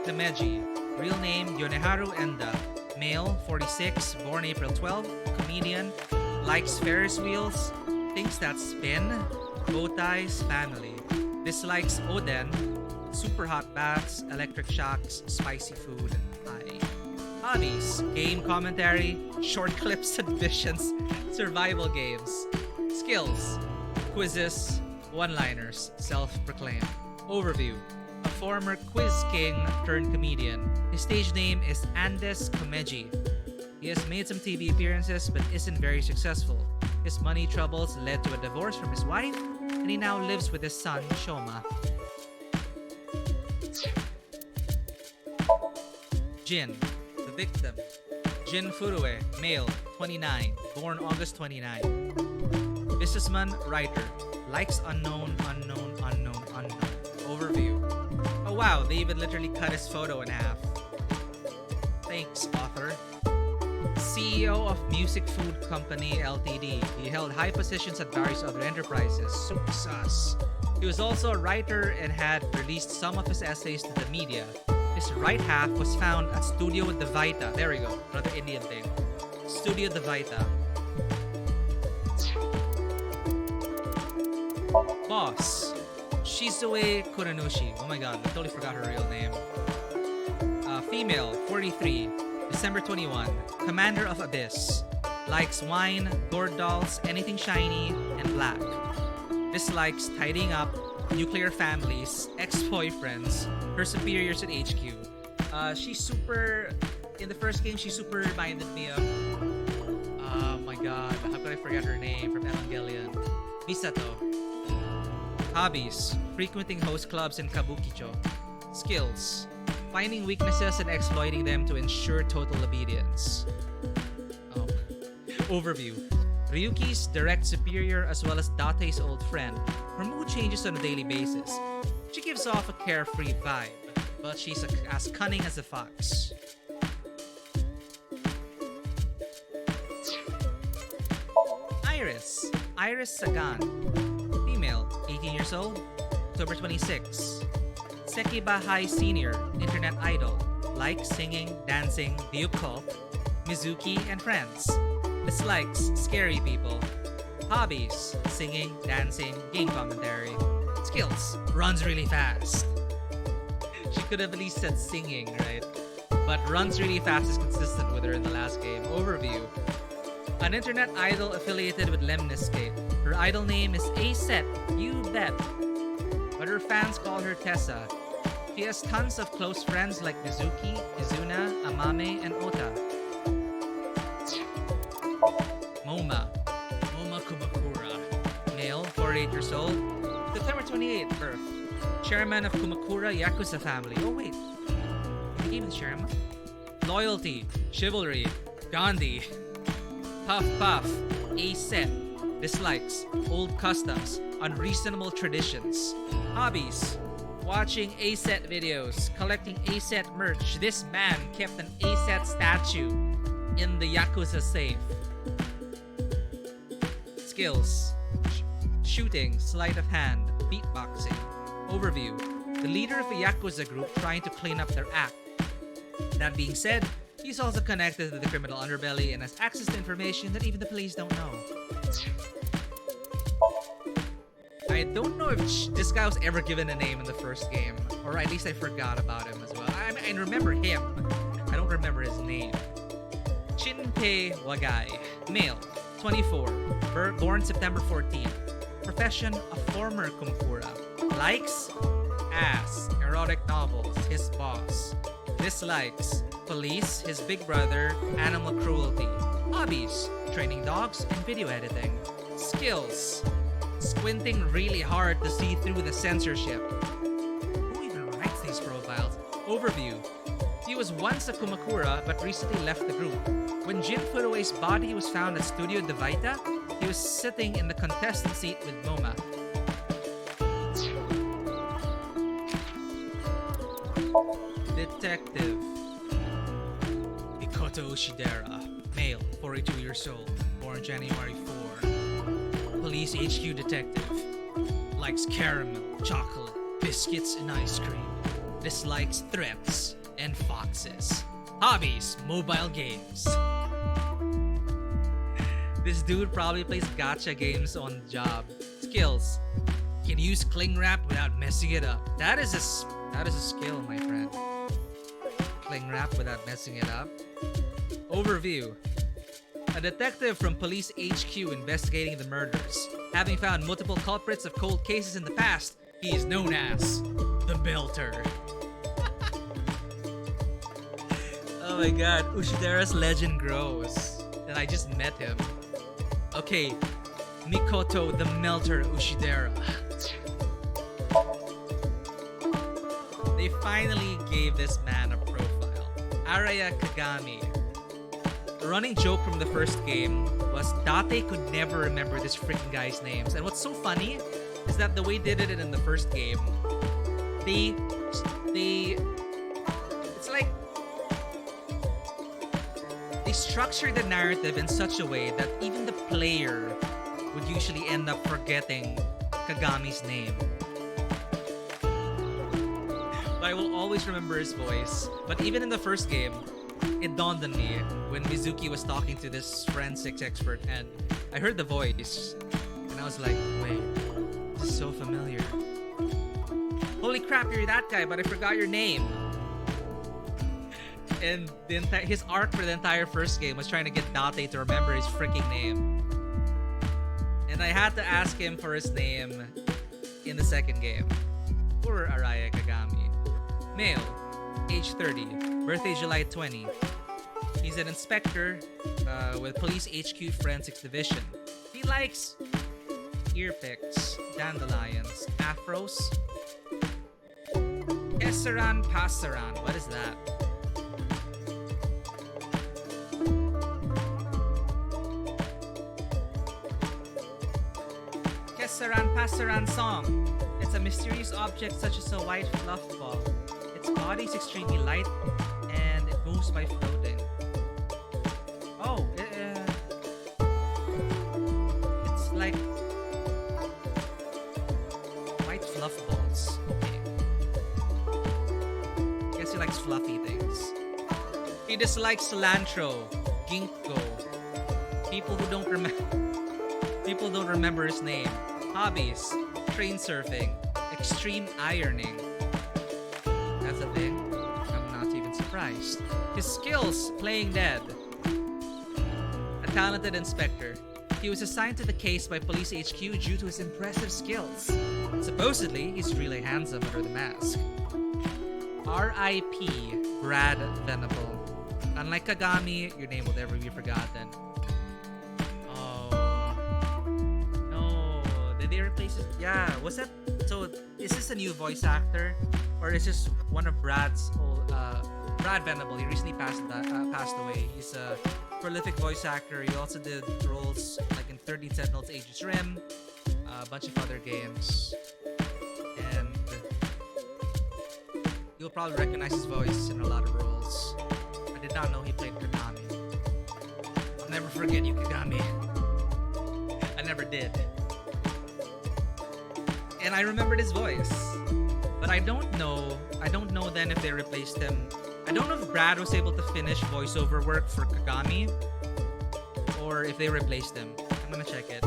Tameji, real name Yoneharu Enda, male, 46, born April 12, comedian, likes Ferris wheels, things that spin, bow ties, family, dislikes Oden, super hot baths, electric shocks, spicy food, pie. Hobbies, game commentary, short clips and visions, survival games. Skills, quizzes, one-liners, self-proclaimed. Overview, a former quiz king turned comedian. His stage name is Andes Komeji. He has made some TV appearances but isn't very successful. His money troubles led to a divorce from his wife, and he now lives with his son, Shoma. Jin, the victim. Jin Furue, male, 29, born August 29. Businessman, writer. Likes unknown. Overview. Oh wow, they even literally cut his photo in half. Thanks, author. CEO of Music Food Company Ltd. He held high positions at various other enterprises. Super sus. He was also a writer and had released some of his essays to the media. His right half was found at Studio De Vita. There we go. Another Indian thing. Studio De Vita. Boss. Shizue Kuranushi. Oh my god, I totally forgot her real name. Female, 43. December 21. Commander of Abyss. Likes wine, gourd dolls, anything shiny, and black. Dislikes tidying up, nuclear families, ex-boyfriends, her superiors at HQ. She's super... In the first game, she super reminded me of... Oh my god, how could I forget her name from Evangelion? Misato. Hobbies. Frequenting host clubs in Kabukicho. Skills. Finding weaknesses and exploiting them to ensure total obedience. Oh. Overview. Ryuki's direct superior as well as Date's old friend. Her mood changes on a daily basis. She gives off a carefree vibe, but she's as cunning as a fox. Iris. Iris Sagan. Female, 18 years old, October 26. Sekiba High Senior, internet idol. Likes singing, dancing, the occult, Mizuki, and friends. Dislikes scary people. Hobbies, singing, dancing, game commentary. Skills, runs really fast. She could have at least said singing, right? But runs really fast is consistent with her in the last game. Overview. An internet idol affiliated with Lemniscape. Her idol name is A-Set, you bet. But her fans call her Tessa. She has tons of close friends like Mizuki, Izuna, Amame, and Ota. MoMA. MoMA Kumakura. Male, 48 years old. September 28th birth. Chairman of Kumakura Yakuza family. Oh wait. The game is chairman. Loyalty. Chivalry. Gandhi. Puff Puff. A-Set. Dislikes. Old customs. Unreasonable traditions. Hobbies. Watching A-Set videos. Collecting A-Set merch. This man kept an A-Set statue in the Yakuza safe. Skills. Shooting. Sleight of hand. Beatboxing. Overview. The leader of a Yakuza group trying to clean up their act. That being said, he's also connected to the criminal underbelly and has access to information that even the police don't know. I don't know if this guy was ever given a name in the first game, or at least I forgot about him as well. I remember him. I don't remember his name. Shinpei Wagai. Male, 24. Born September 14. Profession, a former Kumakura. Likes? Ass. Erotic novels. His boss. Dislikes? Police, his big brother, animal cruelty. Hobbies? Training dogs and video editing. Skills? Squinting really hard to see through the censorship. Who even writes these profiles? Overview. He was once a Kumakura but recently left the group. When Jin Furue's body was found at Studio De Vita, he was sitting in the contestant seat with MoMA. Detective. Mikoto Ushidera. Male, 42 years old, born January 4. Police HQ detective. Likes caramel, chocolate, biscuits, and ice cream. Dislikes threats and foxes. Hobbies, mobile games. This dude probably plays gacha games on the job. Skills. Can use cling wrap without messing it up. That is a skill, my friend. Cling wrap without messing it up. Overview. A detective from Police HQ investigating the murders. Having found multiple culprits of cold cases in the past, he is known as the Belter. Oh my god, Ushidera's legend grows. And I just met him. Okay, Mikoto the Melter Ushidera. They finally gave this man a profile. Araya Kagami. The running joke from the first game was Date could never remember this freaking guy's names. And what's so funny is that the way they did it in the first game, it's like they structured the narrative in such a way that even the player would usually end up forgetting Kagami's name. But I will always remember his voice. But even in the first game, it dawned on me when Mizuki was talking to this forensics expert and I heard the voice and I was like, wait, this is so familiar. Holy crap, you're that guy, but I forgot your name. And his arc for the entire first game was trying to get Date to remember his freaking name. And I had to ask him for his name in the second game. Poor Araya Kagami. Male, age 30, birthday July 20. He's an inspector with Police HQ Forensics Division. He likes ear picks, dandelions, afros. Kesaran Pasaran, what is that? Kesaran Pasaran song. It's a mysterious object such as a white fluff ball. Its body is extremely light and it moves by floating. Oh, it's like white fluff balls. Okay. Guess he likes fluffy things. He dislikes cilantro, ginkgo. People don't remember his name. Hobbies, train surfing, extreme ironing. That's a thing. I'm not even surprised. His skills, playing dead. A talented inspector. He was assigned to the case by Police HQ due to his impressive skills. Supposedly, he's really handsome under the mask. R.I.P. Brad Venable. Unlike Kagami, your name will never be forgotten. Did they replace it? Yeah, was that... So, is this a new voice actor? Or is this one of Brad's old... Brad Venable, he recently passed away. He's a prolific voice actor. He also did roles like in 13 Sentinels Aegis Rim, a bunch of other games. And you'll probably recognize his voice in a lot of roles. I did not know he played Kagami. I'll never forget you, Kagami. I never did. And I remembered his voice. But I don't know then if they replaced him. I don't know if Brad was able to finish voiceover work for Kagami or if they replaced him. I'm gonna check it.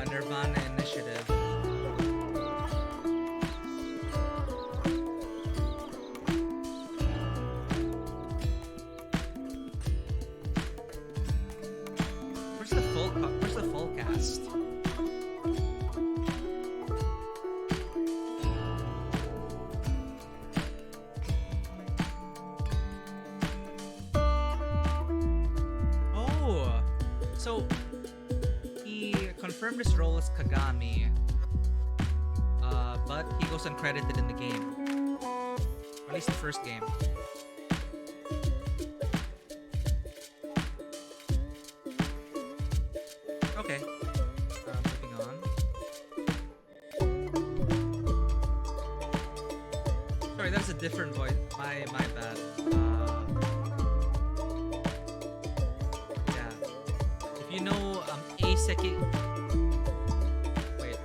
Nirvana Initiative. Where's the full cast? Oh, so he confirmed his role as Kagami, but he goes uncredited in the game. At least the first game. Okay. Moving on. Sorry, that's a different voice. My bad. Yeah. If you know Aseki. Wait.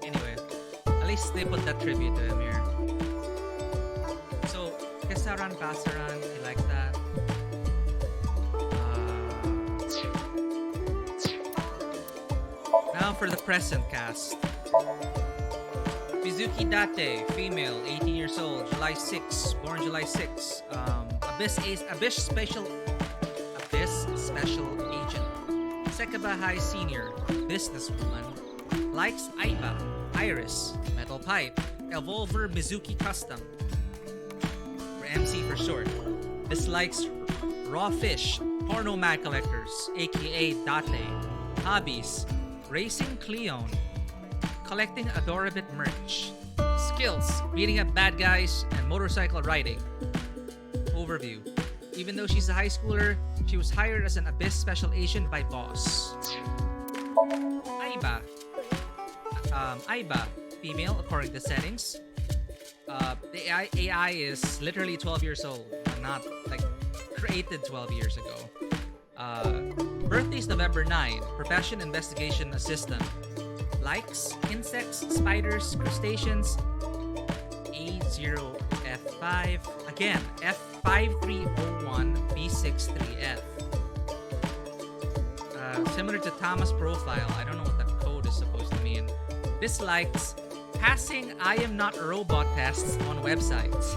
Anyway, at least they put that tribute to him here. So, Kesaran Basaran, he likes that. Now for the present cast. Mizuki Date, female, 18 years old, July 6, born July 6. Abyss special agent. Sekaba High senior, businesswoman. Likes Aiba, Iris, Metal Pipe, Evolver Mizuki Custom. For MC for short. Dislikes raw fish, porno mag collectors, aka Date. Hobbies, racing Cleon, collecting Adorabit merch. Skills, beating up bad guys and motorcycle riding. Overview. Even though she's a high schooler, she was hired as an Abyss special agent by boss. Aiba. Aiba, female according to settings. The AI is literally 12 years old, not like created 12 years ago. Birthday is November 9, profession investigation assistant. Likes insects, spiders, crustaceans. A0F5. Again, F5301B63F. Similar to Thomas' profile, I don't know what that code is supposed to mean. Dislikes passing I am not a robot tests on websites.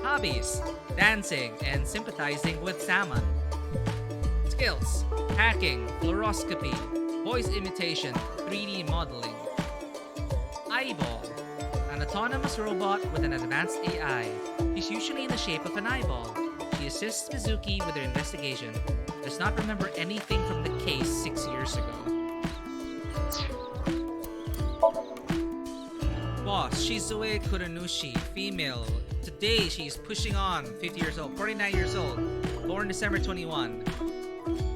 Hobbies, dancing and sympathizing with salmon. Skills, hacking, fluoroscopy, voice imitation, 3D modeling. Eyeball, an autonomous robot with an advanced AI. She's usually in the shape of an eyeball. She assists Mizuki with her investigation. Does not remember anything from the case 6 years ago. Boss, Shizue Kuranushi, female. Today she's pushing on, 50 years old, 49 years old, born December 21.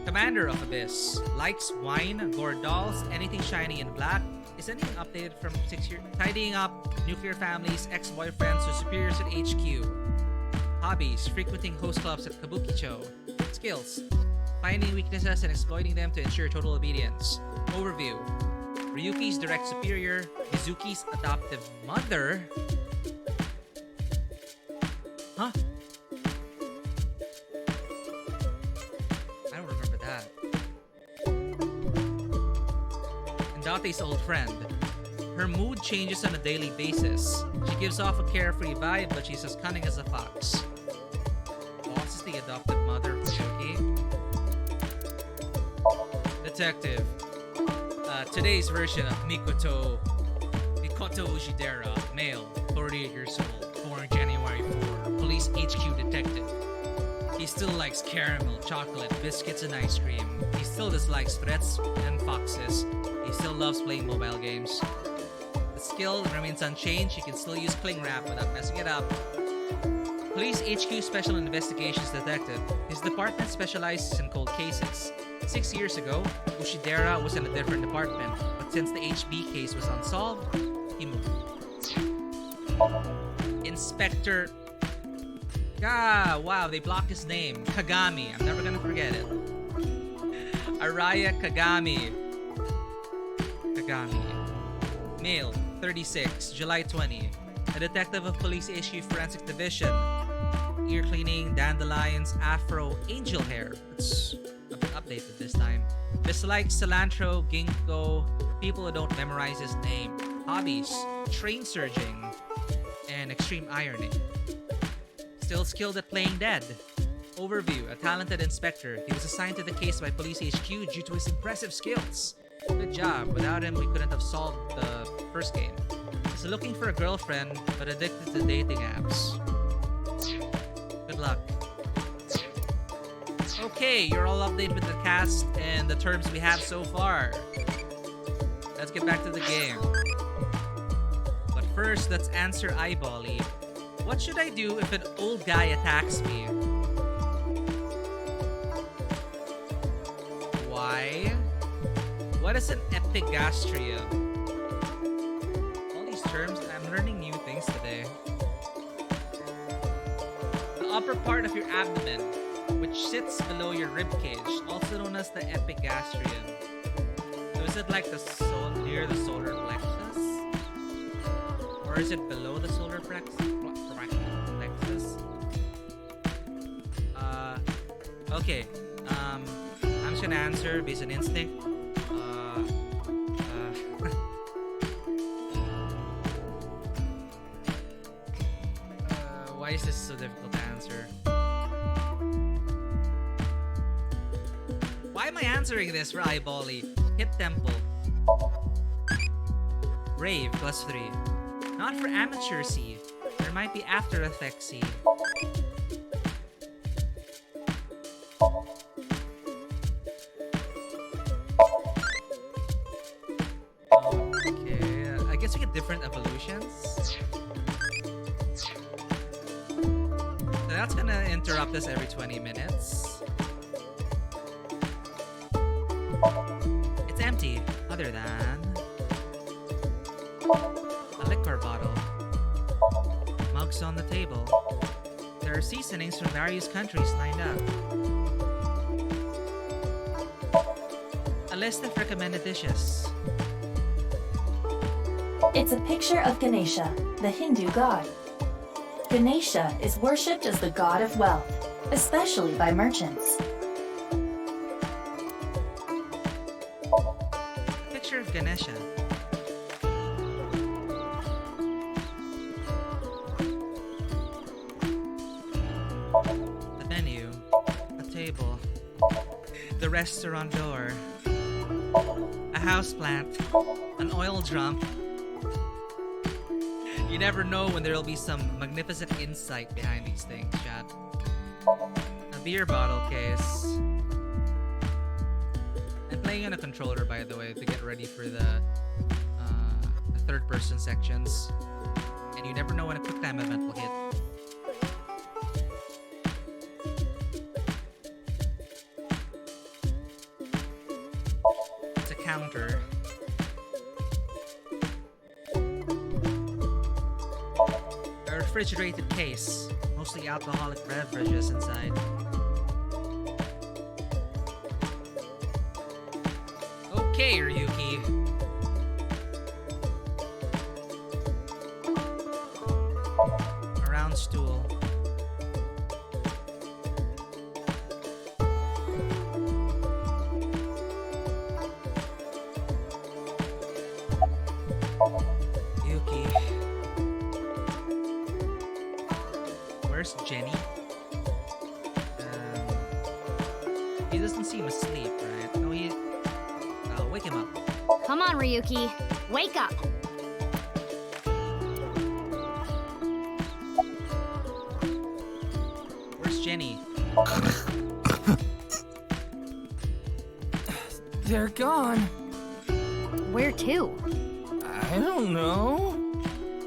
Commander of Abyss, likes wine, gore dolls, anything shiny and black. Is anything updated from 6 years? Tidying up, nuclear families, ex-boyfriends with superiors at HQ. Hobbies, frequenting host clubs at Kabukicho. Skills, finding weaknesses and exploiting them to ensure total obedience. Overview, Ryuki's direct superior, Mizuki's adoptive mother. Huh? I don't remember that. And Date's old friend. Her mood changes on a daily basis. She gives off a carefree vibe, but she's as cunning as a fox. Boss is the adoptive mother of Ryuki. Detective. Today's version of Mikoto Ushidera, male, 48 years old, born January 4, police HQ detective. He still likes caramel, chocolate, biscuits, and ice cream. He still dislikes threats and foxes. He still loves playing mobile games. The skill remains unchanged. He can still use cling wrap without messing it up. Police HQ Special Investigations Detective. His department specializes in cold cases. 6 years ago, Ushidera was in a different department, but since the HB case was unsolved, he moved. Inspector... Ah, wow, they blocked his name. Kagami. I'm never gonna forget it. Araya Kagami. Male, 36, July 20. A detective of Police HQ Forensic Division. Ear cleaning, dandelions, afro, angel hair. It's a bit updated this time. Dislikes cilantro, ginkgo, people who don't memorize his name. Hobbies, train surging, and extreme ironing. Still skilled at playing dead. Overview, a talented inspector. He was assigned to the case by Police HQ due to his impressive skills. Good job. Without him, we couldn't have solved the first game. He's looking for a girlfriend, but addicted to dating apps. Good luck. Okay, you're all updated with the cast and the terms we have so far. Let's get back to the game. But first, let's answer Eyebally. What should I do if an old guy attacks me? Why? What is an epigastrium? All these terms, I'm learning new things today. The upper part of your abdomen, which sits below your ribcage, also known as the epigastrium. So is it like near the solar plexus? Or is it below the solar plexus? Okay. I'm just gonna answer based on instinct. Why is this so difficult to answer? Why am I answering this for Eyebally? Hip temple. Rave +3. Not for amateur C. There might be After Effects C. Okay, I guess we get different evolutions. So that's gonna interrupt us every 20 minutes. It's empty, other than a liquor bottle. Mugs on the table. There are seasonings from various countries lined up. A list of recommended dishes. It's a picture of Ganesha, the Hindu god. Ganesha is worshipped as the god of wealth, especially by merchants. Picture of Ganesha. The menu. A table. The restaurant door. A houseplant. An oil drum. You never know when there'll be some magnificent insight behind these things, chat. A beer bottle case. I'm playing on a controller, by the way, to get ready for the third-person sections. And you never know when a QuickTime event will hit. It's a counter. A refrigerated case, mostly alcoholic beverages inside. Okay, Ryuki. A round stool. Yuki. Where's Jenny? He doesn't seem asleep, right? No, wake him up. Come on, Ryuki. Wake up. Where's Jenny? They're gone. Where to? I don't know.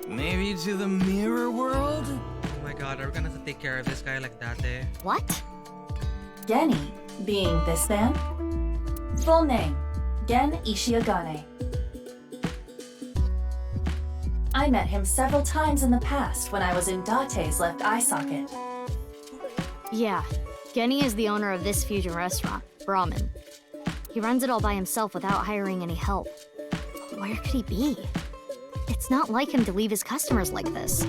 Maybe to the mirror world? Oh my god, are we gonna have to take care of this guy like that, eh? What? Genny, being this man? Full name, Gen Ishiagane. I met him several times in the past when I was in Date's left eye socket. Yeah, Genny is the owner of this fusion restaurant, Brahmin. He runs it all by himself without hiring any help. Where could he be? It's not like him to leave his customers like this.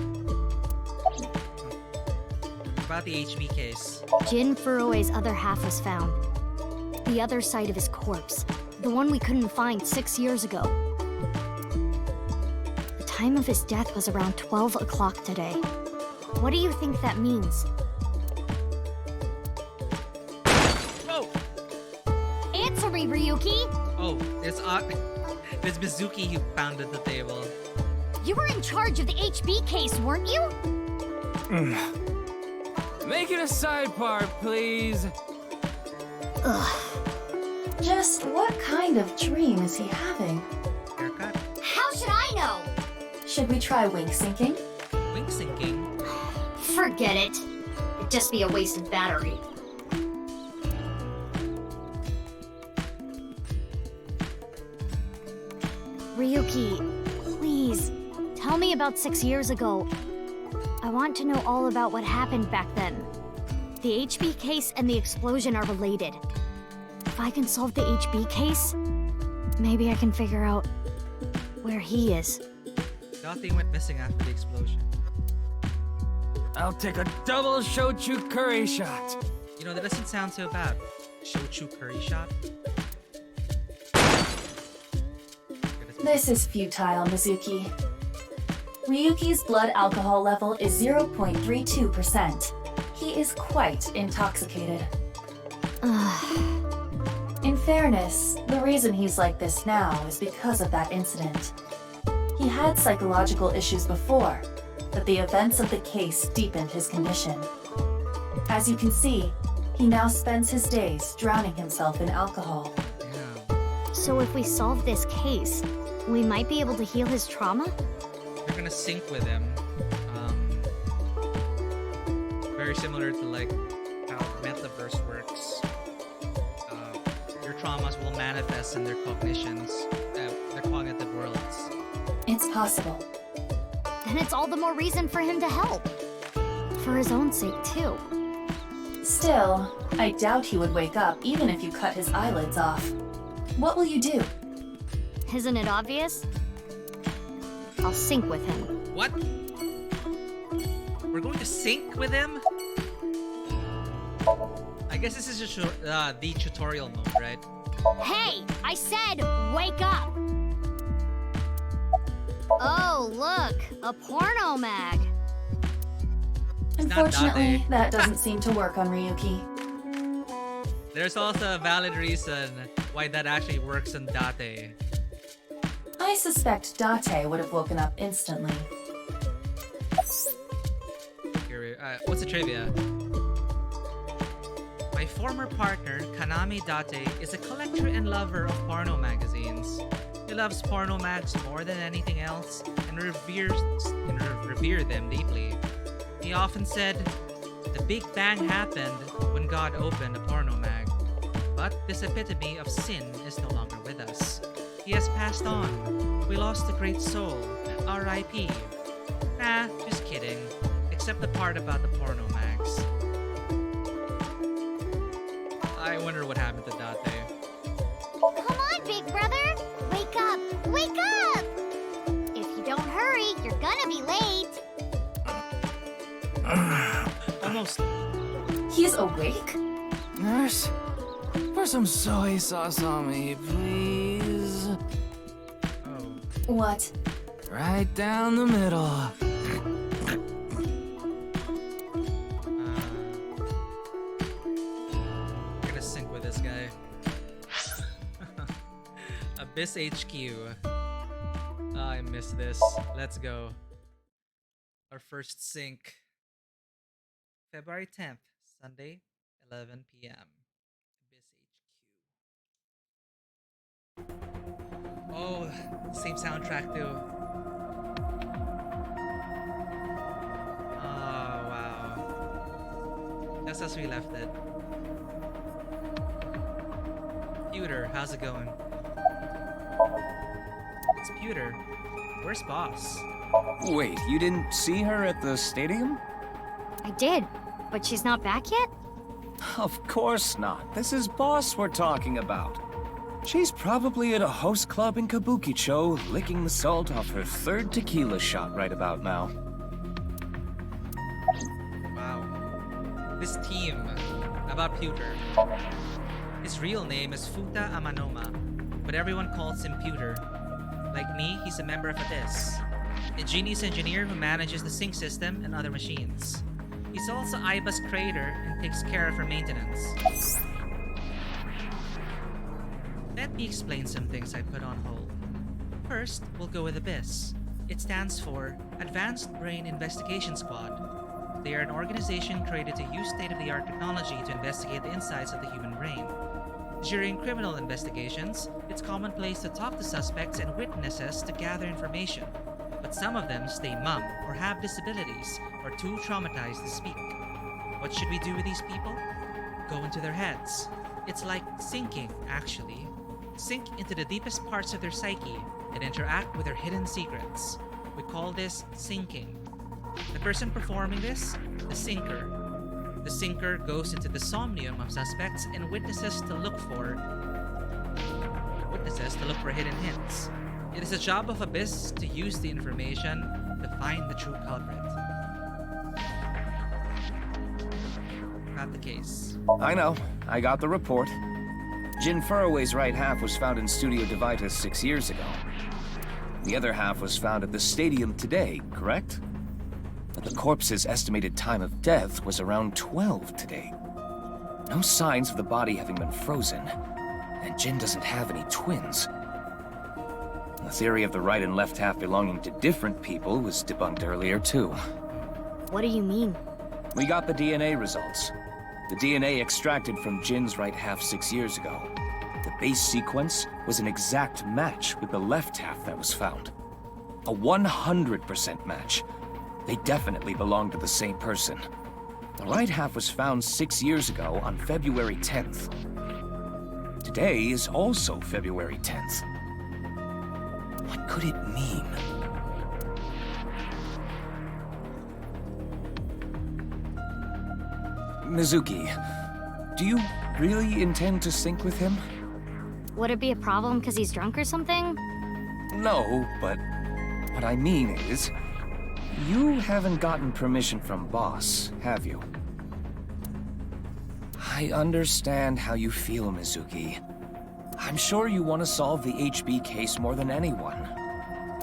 About the HB case. Jin Furue's other half was found. The other side of his corpse. The one we couldn't find 6 years ago. The time of his death was around 12 o'clock today. What do you think that means? Whoa! Answer me, Ryuki! Oh, it's Mizuki who pounded the table. You were in charge of the HB case, weren't you? Make it a side part, please. Just what kind of dream is he having? Haircut? How should I know? Should we try wink syncing? Wink syncing? Forget it. It'd just be a wasted battery. Ryuki, please, tell me about 6 years ago. I want to know all about what happened back then. The HB case and the explosion are related. If I can solve the HB case, maybe I can figure out where he is. Nothing went missing after the explosion. I'll take a double shochu curry shot. You know, that doesn't sound so bad. Shochu curry shot? This is futile, Mizuki. Ryuki's blood alcohol level is 0.32%. He is quite intoxicated. In fairness, the reason he's like this now is because of that incident. He had psychological issues before, but the events of the case deepened his condition. As you can see, he now spends his days drowning himself in alcohol. So if we solve this case, we might be able to heal his trauma? You're gonna sync with him. Very similar to like how metaverse works. Your traumas will manifest in their cognitions, their cognitive worlds. It's possible. Then it's all the more reason for him to help. For his own sake, too. Still, I doubt he would wake up even if you cut his eyelids off. What will you do? Isn't it obvious? I'll sync with him. What? We're going to sync with him? I guess this is just the tutorial mode, right? Hey! I said wake up! Oh, look! A porno mag! Unfortunately, that doesn't seem to work on Ryuki. There's also a valid reason why that actually works on Date. I suspect Date would have woken up instantly. What's the trivia? My former partner, Kanami Date, is a collector and lover of porno magazines. He loves porno mags more than anything else and revere them deeply. He often said, "The Big Bang happened when God opened a porno mag." But this epitome of sin is no longer with us. He has passed on. We lost a great soul. R.I.P. Nah, just kidding. Except the part about the porno mags. I wonder what happened to Date. Come on, big brother! Wake up! Wake up! If you don't hurry, you're gonna be late. Almost. He's awake? Nurse, pour some soy sauce on me, please. What? Right down the middle. We're gonna sync with this guy. Abyss HQ. I miss this. Let's go. Our first sync. February 10th, Sunday, 11 p.m. Abyss HQ. Oh, same soundtrack too. Oh, wow. Just as we left it. Pewter, how's it going? It's Pewter. Where's Boss? Wait, you didn't see her at the stadium? I did, but she's not back yet? Of course not. This is Boss we're talking about. She's probably at a host club in Kabukicho, licking the salt off her third tequila shot right about now. Wow. This team about Pewter. His real name is Futa Amanoma, but everyone calls him Pewter. Like me, he's a member of Abyss, a genius engineer who manages the sync system and other machines. He's also Aiba's creator and takes care of her maintenance. Let me explain some things I put on hold. First, we'll go with Abyss. It stands for Advanced Brain Investigation Squad. They are an organization created to use state-of-the-art technology to investigate the insides of the human brain. During criminal investigations, it's commonplace to talk to suspects and witnesses to gather information, but some of them stay mum or have disabilities or too traumatized to speak. What should we do with these people? Go into their heads. It's like sinking, actually. Sink into the deepest parts of their psyche and interact with their hidden secrets. We call this sinking. The person performing this, the sinker. The sinker goes into the somnium of suspects and witnesses to look for hidden hints. It is the job of Abyss to use the information to find the true culprit. Not the case. I know. I got the report. Jin Furroway's right half was found in Studio Devitas 6 years ago. The other half was found at the stadium today, correct? But the corpse's estimated time of death was around 12 today. No signs of the body having been frozen, and Jin doesn't have any twins. The theory of the right and left half belonging to different people was debunked earlier, too. What do you mean? We got the DNA results. The DNA extracted from Jin's right half 6 years ago. The base sequence was an exact match with the left half that was found. A 100% match. They definitely belong to the same person. The right half was found 6 years ago on February 10th. Today is also February 10th. What could it mean? Mizuki, do you really intend to sync with him? Would it be a problem because he's drunk or something? No, but what I mean is, you haven't gotten permission from Boss, have you? I understand how you feel, Mizuki. I'm sure you want to solve the HB case more than anyone.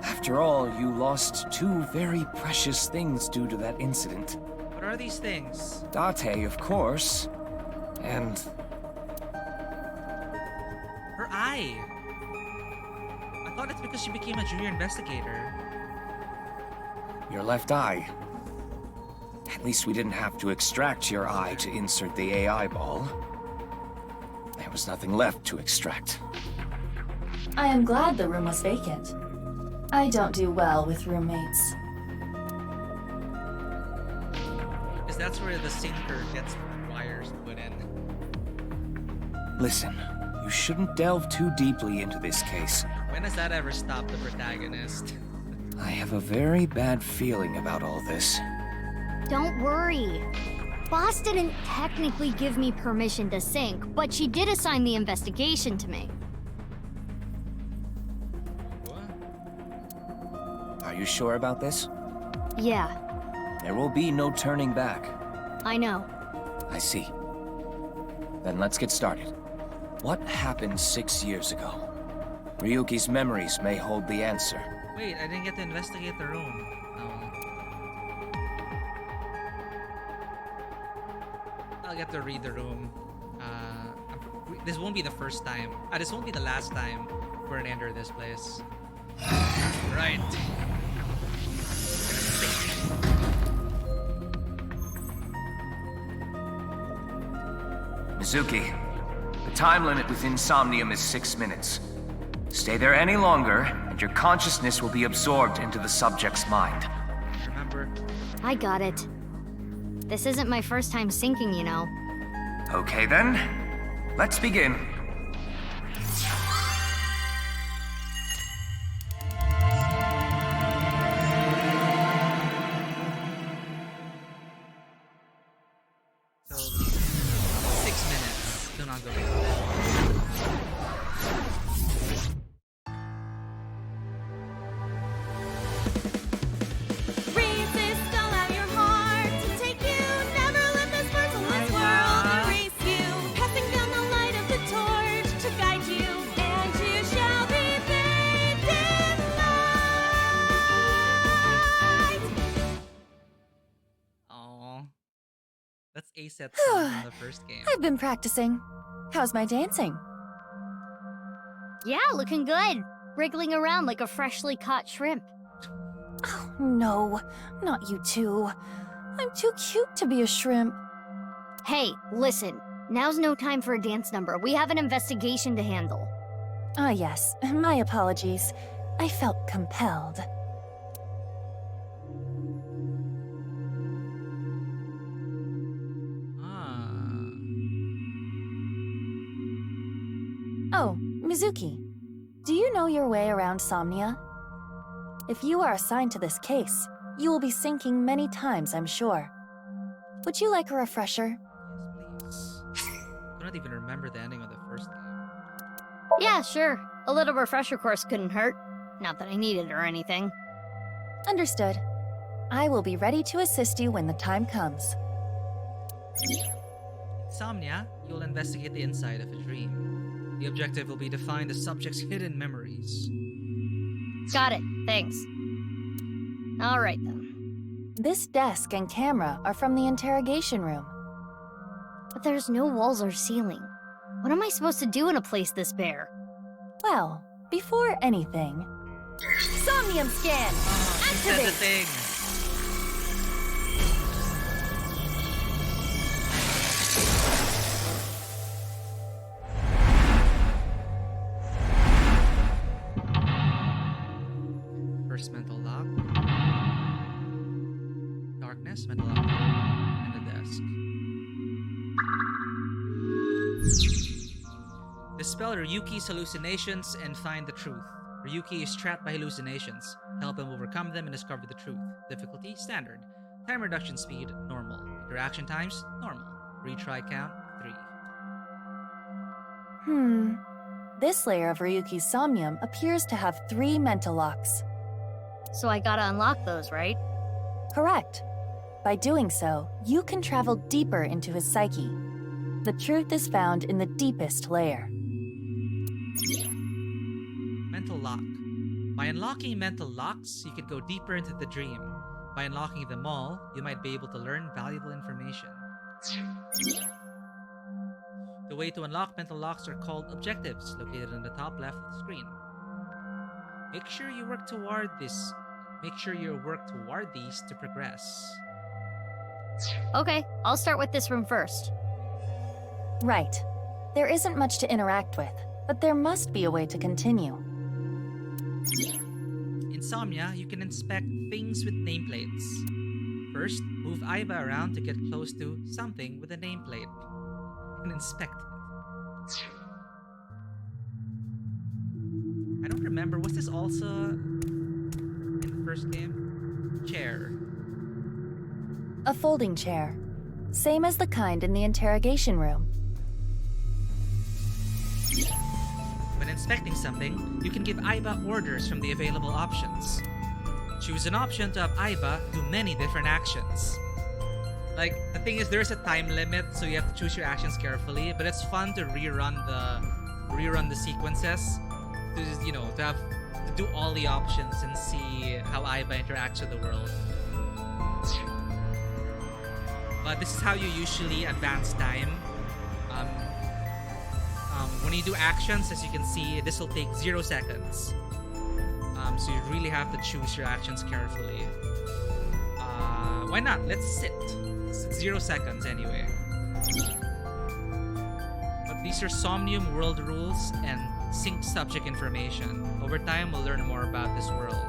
After all, you lost two very precious things due to that incident. What are these things? Date, of course. And her eye. I thought it's because she became a junior investigator. your left eye. At least we didn't have to extract your eye to insert the AI ball. There was nothing left to extract. I am glad the room was vacant. I don't do well with roommates. Because that's where the sinker gets wires put in. Listen, you shouldn't delve too deeply into this case. When has that ever stopped the protagonist? I have a very bad feeling about all this. Don't worry. Boss didn't technically give me permission to sync, but she did assign the investigation to me. Are you sure about this? Yeah, There will be no turning back. I know. I see. Then let's get started. What happened 6 years ago? Ryuki's memories may hold the answer. Wait, I didn't get to investigate the room. I'll get to read the room. This won't be the first time. This won't be the last time we're gonna enter this place. Right. Mizuki, the time limit within Somnium is 6 minutes. Stay there any longer, and your consciousness will be absorbed into the subject's mind. Remember? I got it. This isn't my first time syncing, you know. Okay then, let's begin. So, 6 minutes. Do not go beyond that. Resist all out your heart to take you. Never let this merciless world erase you. Passing down the light of the torch to guide you, and you shall be bathed in light. Aww. That's a set song from the first game. I've been practicing. How's my dancing? Yeah, looking good. Wriggling around like a freshly caught shrimp. No, not you two. I'm I'm too cute to be a shrimp. Hey, listen. Now's no time for a dance number. We have an investigation to handle. Ah, yes. My apologies. I felt compelled. Oh, Mizuki. Do you know your way around Somnia? If you are assigned to this case, you will be sinking many times, I'm sure. Would you like a refresher? Yes, please. I don't even remember the ending of the first game. Yeah, sure. A little refresher course couldn't hurt. Not that I need it or anything. Understood. I will be ready to assist you when the time comes. Insomnia, you'll investigate the inside of a dream. The objective will be to find the subject's hidden memories. Got it. Thanks. Alright then. This desk and camera are from the interrogation room. But there's no walls or ceiling. What am I supposed to do in a place this bare? Well, before anything... Somnium scan! That's the Activate! thing. First mental lock. Darkness, mental lock, and the desk. Dispel Ryuki's hallucinations and find the truth. Ryuki is trapped by hallucinations. Help him overcome them and discover the truth. Difficulty, standard. Time reduction speed, normal. Interaction times, normal. Retry count, 3. This layer of Ryuki's Somnium appears to have 3 mental locks. So I gotta unlock those, right? Correct. By doing so, you can travel deeper into his psyche. The truth is found in the deepest layer. Mental lock. By unlocking mental locks, you can go deeper into the dream. By unlocking them all, you might be able to learn valuable information. The way to unlock mental locks are called objectives, located on the top left of the screen. Make sure you work toward these to progress. Okay, I'll start with this room first. Right. There isn't much to interact with, but there must be a way to continue. Insomnia, you can inspect things with nameplates. First, move Aiba around to get close to something with a nameplate. And inspect it. I don't remember, was this also in the first game? Chair. A folding chair. Same as the kind in the interrogation room. When inspecting something, you can give Aiba orders from the available options. Choose an option to have Aiba do many different actions. Like, the thing is, there's a time limit, so you have to choose your actions carefully, but it's fun to rerun the sequences. To do all the options and see how Aiba interacts with the world. But this is how you usually advance time. When you do actions, as you can see, this will take 0 seconds. So you really have to choose your actions carefully. Why not? Let's sit. It's 0 seconds anyway. But these are Somnium world rules and sync subject information. Over time, we'll learn more about this world.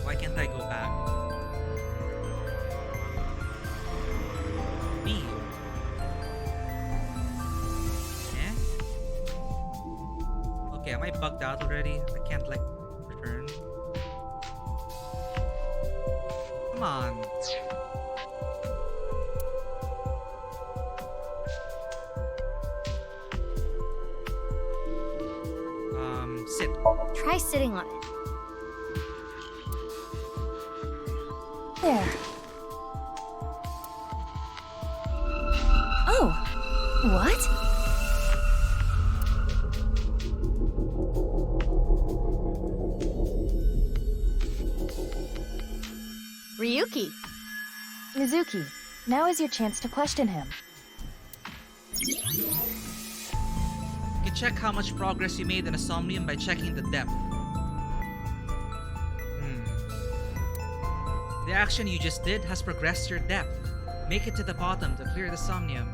Why can't I go back? B. Okay, am I bugged out already? I can't, return. Come on. Sit. Try sitting on it. There. Oh! What? Ryuki! Mizuki, now is your chance to question him. You can check how much progress you made in a Somnium by checking the depth. The action you just did has progressed your depth. Make it to the bottom to clear the Somnium.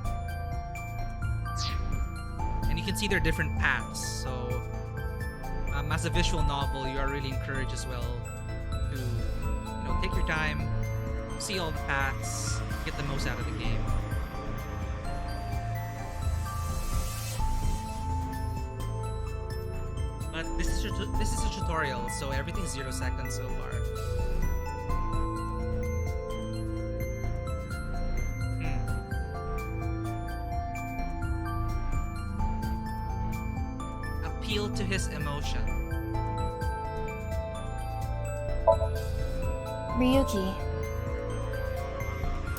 And you can see there are different paths, so as a visual novel, you are really encouraged as well to, take your time, see all the paths, get the most out of the game. But this is a tutorial, so everything's 0 seconds so far. Appeal to his emotion. Ryuki,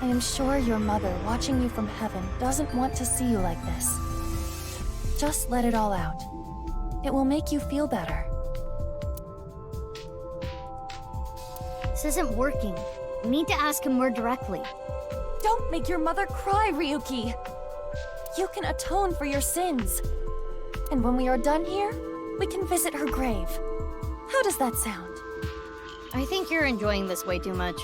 I am sure your mother, watching you from heaven, doesn't want to see you like this. Just let it all out. It will make you feel better. This isn't working. We need to ask him more directly. Don't make your mother cry, Ryuki! You can atone for your sins. And when we are done here, we can visit her grave. How does that sound? I think you're enjoying this way too much.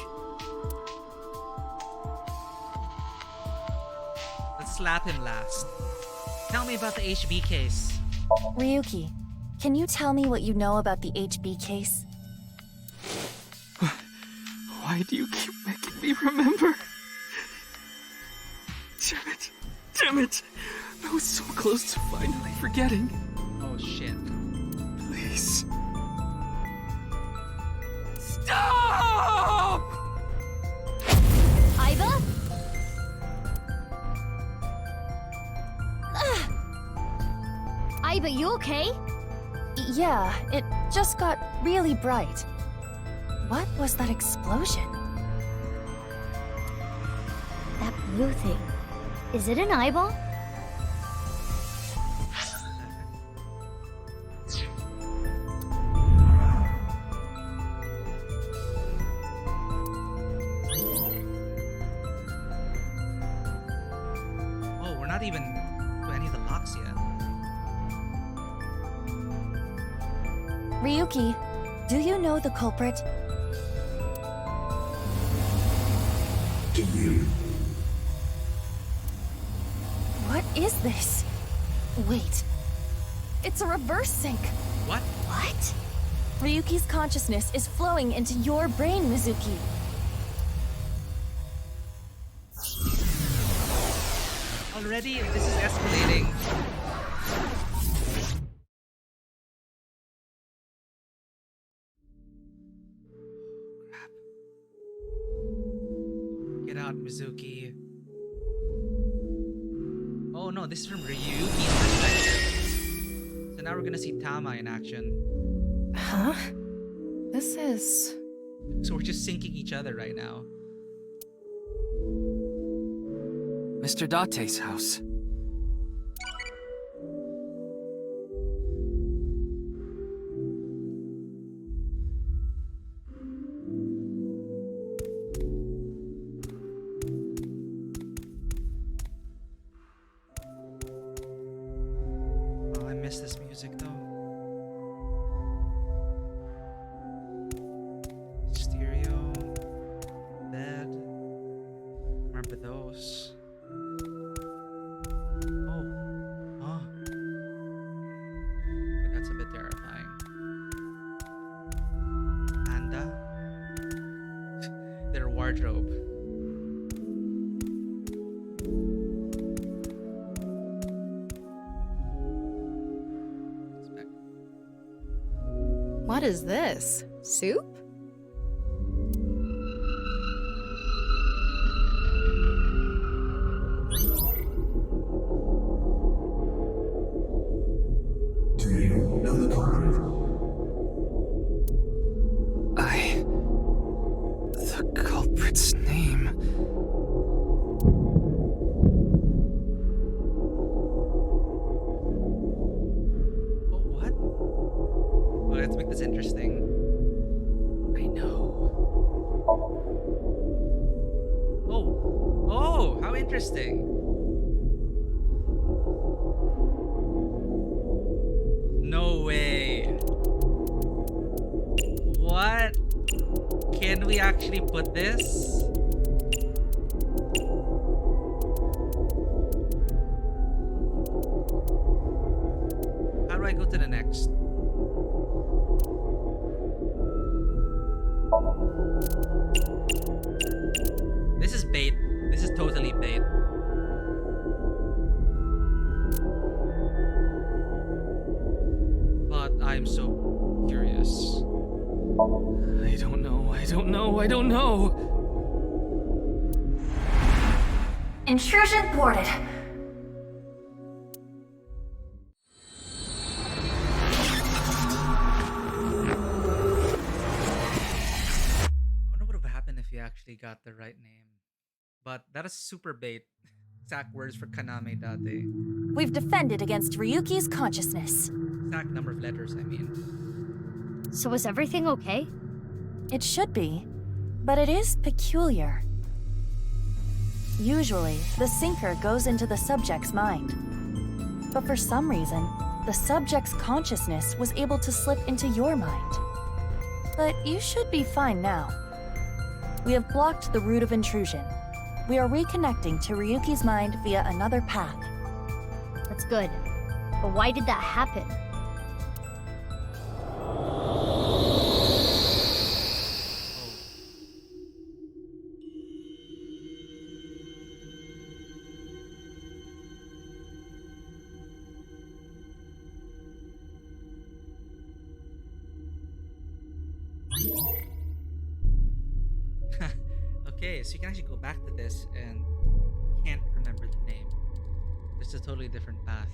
Let's slap him last. Tell me about the HB case. Ryuki, can you tell me what you know about the HB case? Why do you keep making me remember? Damn it! Damn it! I was so close to finally forgetting. Oh shit. Please. Stop! Aiba? Aiba, you okay? Yeah, it just got really bright. What was that explosion? That blue thing. Is it an eyeball? Oh, we're not even to any of the locks yet. Ryuki, do you know the culprit? Do you? What is this? Wait. It's a reverse sync. What? What? Ryuki's consciousness is flowing into your brain, Mizuki. Already, this is escalating. Crap. Get out, Mizuki. Oh no, this is from Ryuki's perspective. So now we're gonna see Tama in action. Huh? This is... So we're just syncing each other right now. Mr. Date's house. Oh, I miss this music though. Stereo, bed. Remember those? That's a bit terrifying. Panda? Their wardrobe. What is this? Soup? Do you know the culprit? The culprit's name. Oh, what? Well, let's make this interesting. I know. Oh! Oh! How interesting! No way! What? Can we we actually put this? How do I go to the next? This is bait. This is totally bait. But I'm so curious. I don't know. Intrusion thwarted. I wonder what would have happened if you actually got the right name. But that is super bait. Exact words for Kaname Date. We've defended against Ryuki's consciousness. Exact number of letters, I mean. So is everything okay? It should be, but it is peculiar. Usually, the sinker goes into the subject's mind. But for some reason, the subject's consciousness was able to slip into your mind. But you should be fine now. We have blocked the route of intrusion. We are reconnecting to Ryuki's mind via another path. That's good. But why did that happen? Okay, so you can actually go back to this and can't remember the name. It's a totally different path.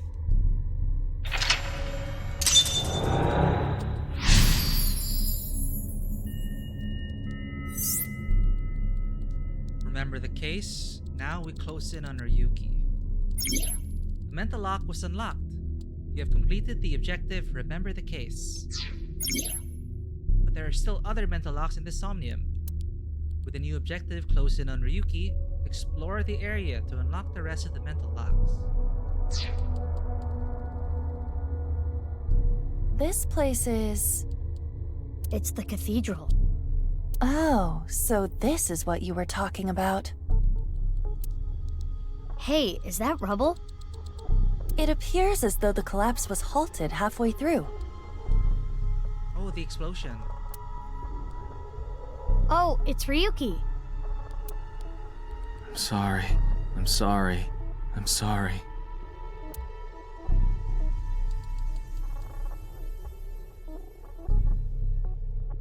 Remember the case? Now we close in on Ryuki. The mental lock was unlocked. You have completed the objective, remember the case. But there are still other mental locks in this Somnium. With the new objective, close in on Ryuki, explore the area to unlock the rest of the mental locks. This place is... It's the Cathedral. Oh, so this is what you were talking about. Hey, is that rubble? It appears as though the collapse was halted halfway through. Oh, the explosion. Oh, it's Ryuki. I'm sorry. I'm sorry. I'm sorry.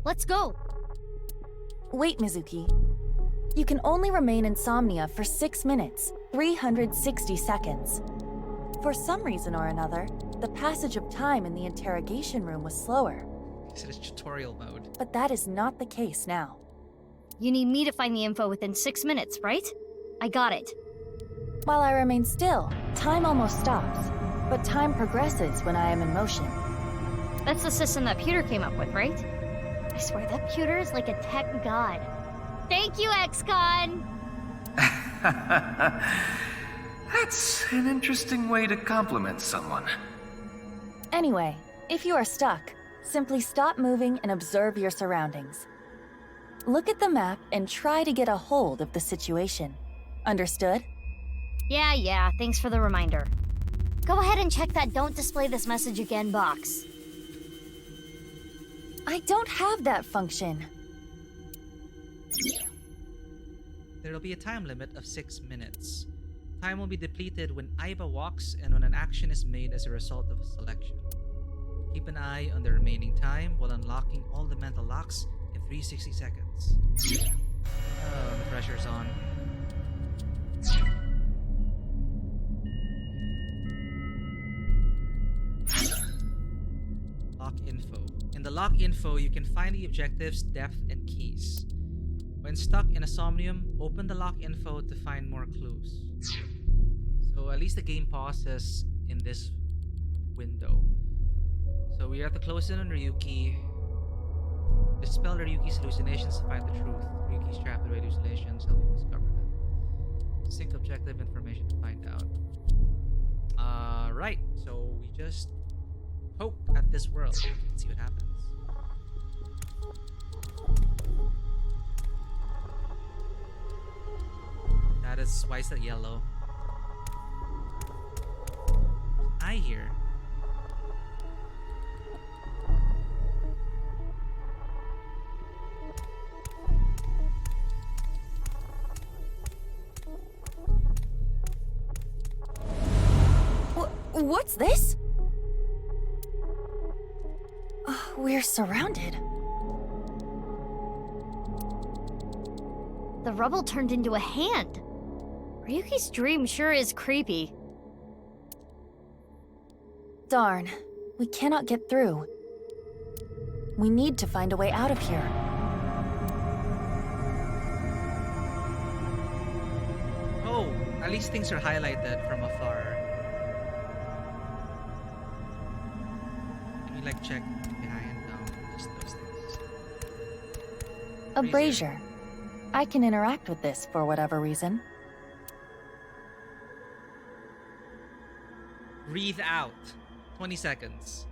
Let's go. Wait, Mizuki. You can only remain insomnia for 6 minutes, 360 seconds. For some reason or another, the passage of time in the interrogation room was slower. Is it a tutorial mode? But that is not the case now. You need me to find the info within 6 minutes, right? I got it. While I remain still, time almost stops. But time progresses when I am in motion. That's the system that Pewter came up with, right? I swear that Pewter is like a tech god. Thank you, XCon! That's an interesting way to compliment someone. Anyway, if you are stuck, simply stop moving and observe your surroundings. Look at the map and try to get a hold of the situation. Understood? Yeah, thanks for the reminder. Go ahead and check that "Don't display this message again" box. I don't have that function. There will be a time limit of 6 minutes. Time will be depleted when Aiba walks and when an action is made as a result of a selection. Keep an eye on the remaining time while unlocking all the mental locks in 360 seconds. Oh, the pressure's on. Lock info. In the lock info, you can find the objectives, depth, and keys. When stuck in a Somnium, open the lock info to find more clues. So at least the game pauses in this window. So we have to close in on Ryuki. Dispel Ryuki's hallucinations to find the truth. Ryuki's trapped in hallucinations, help you discover them. Sync objective information to find out. Right, so we just poke at this world and see what happens. is. Why is that yellow? Eye here. What's this? We're surrounded. The rubble turned into a hand. Ryuki's dream sure is creepy. Darn, we cannot get through. We need to find a way out of here. Oh, at least things are highlighted from afar. Can we like check behind? No, just those things. A brazier. I can interact with this for whatever reason. Breathe out. 20 seconds.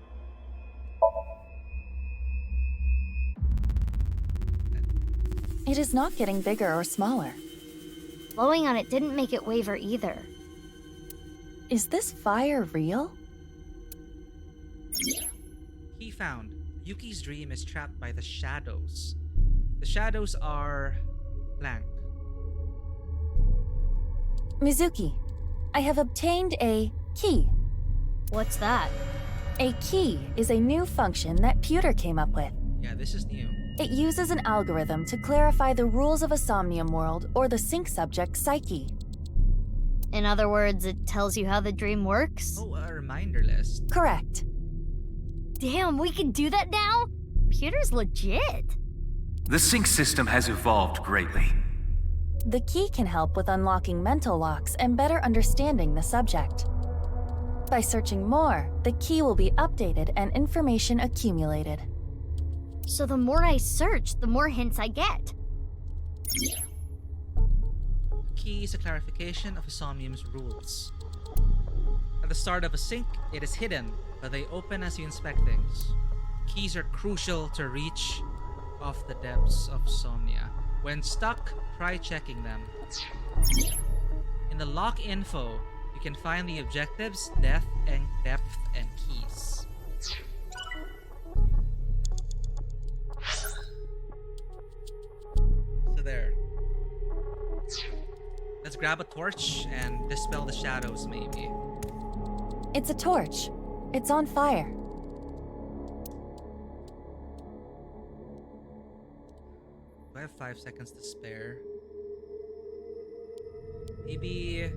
It is not getting bigger or smaller. Blowing on it didn't make it waver either. Is this fire real? He found Yuki's dream is trapped by the shadows. The shadows are blank. Mizuki, I have obtained a key. What's that? A key is a new function that Pewter came up with. Yeah, this is new. It uses an algorithm to clarify the rules of a Somnium world or the sync subject's psyche. In other words, it tells you how the dream works? Oh, a reminder list. Correct. Damn, we can do that now? Pewter's legit. The sync system has evolved greatly. The key can help with unlocking mental locks and better understanding the subject. By searching more, the key will be updated and information accumulated. So the more I search, the more hints I get. The key is a clarification of a Somnium's rules. At the start of a sync, it is hidden, but they open as you inspect things. Keys are crucial to reach off the depths of Somnia. When stuck, try checking them. In the lock info, you can find the objectives, depth, and keys. So there. Let's grab a torch and dispel the shadows, maybe. It's a torch. It's on fire. I have 5 seconds to spare. Maybe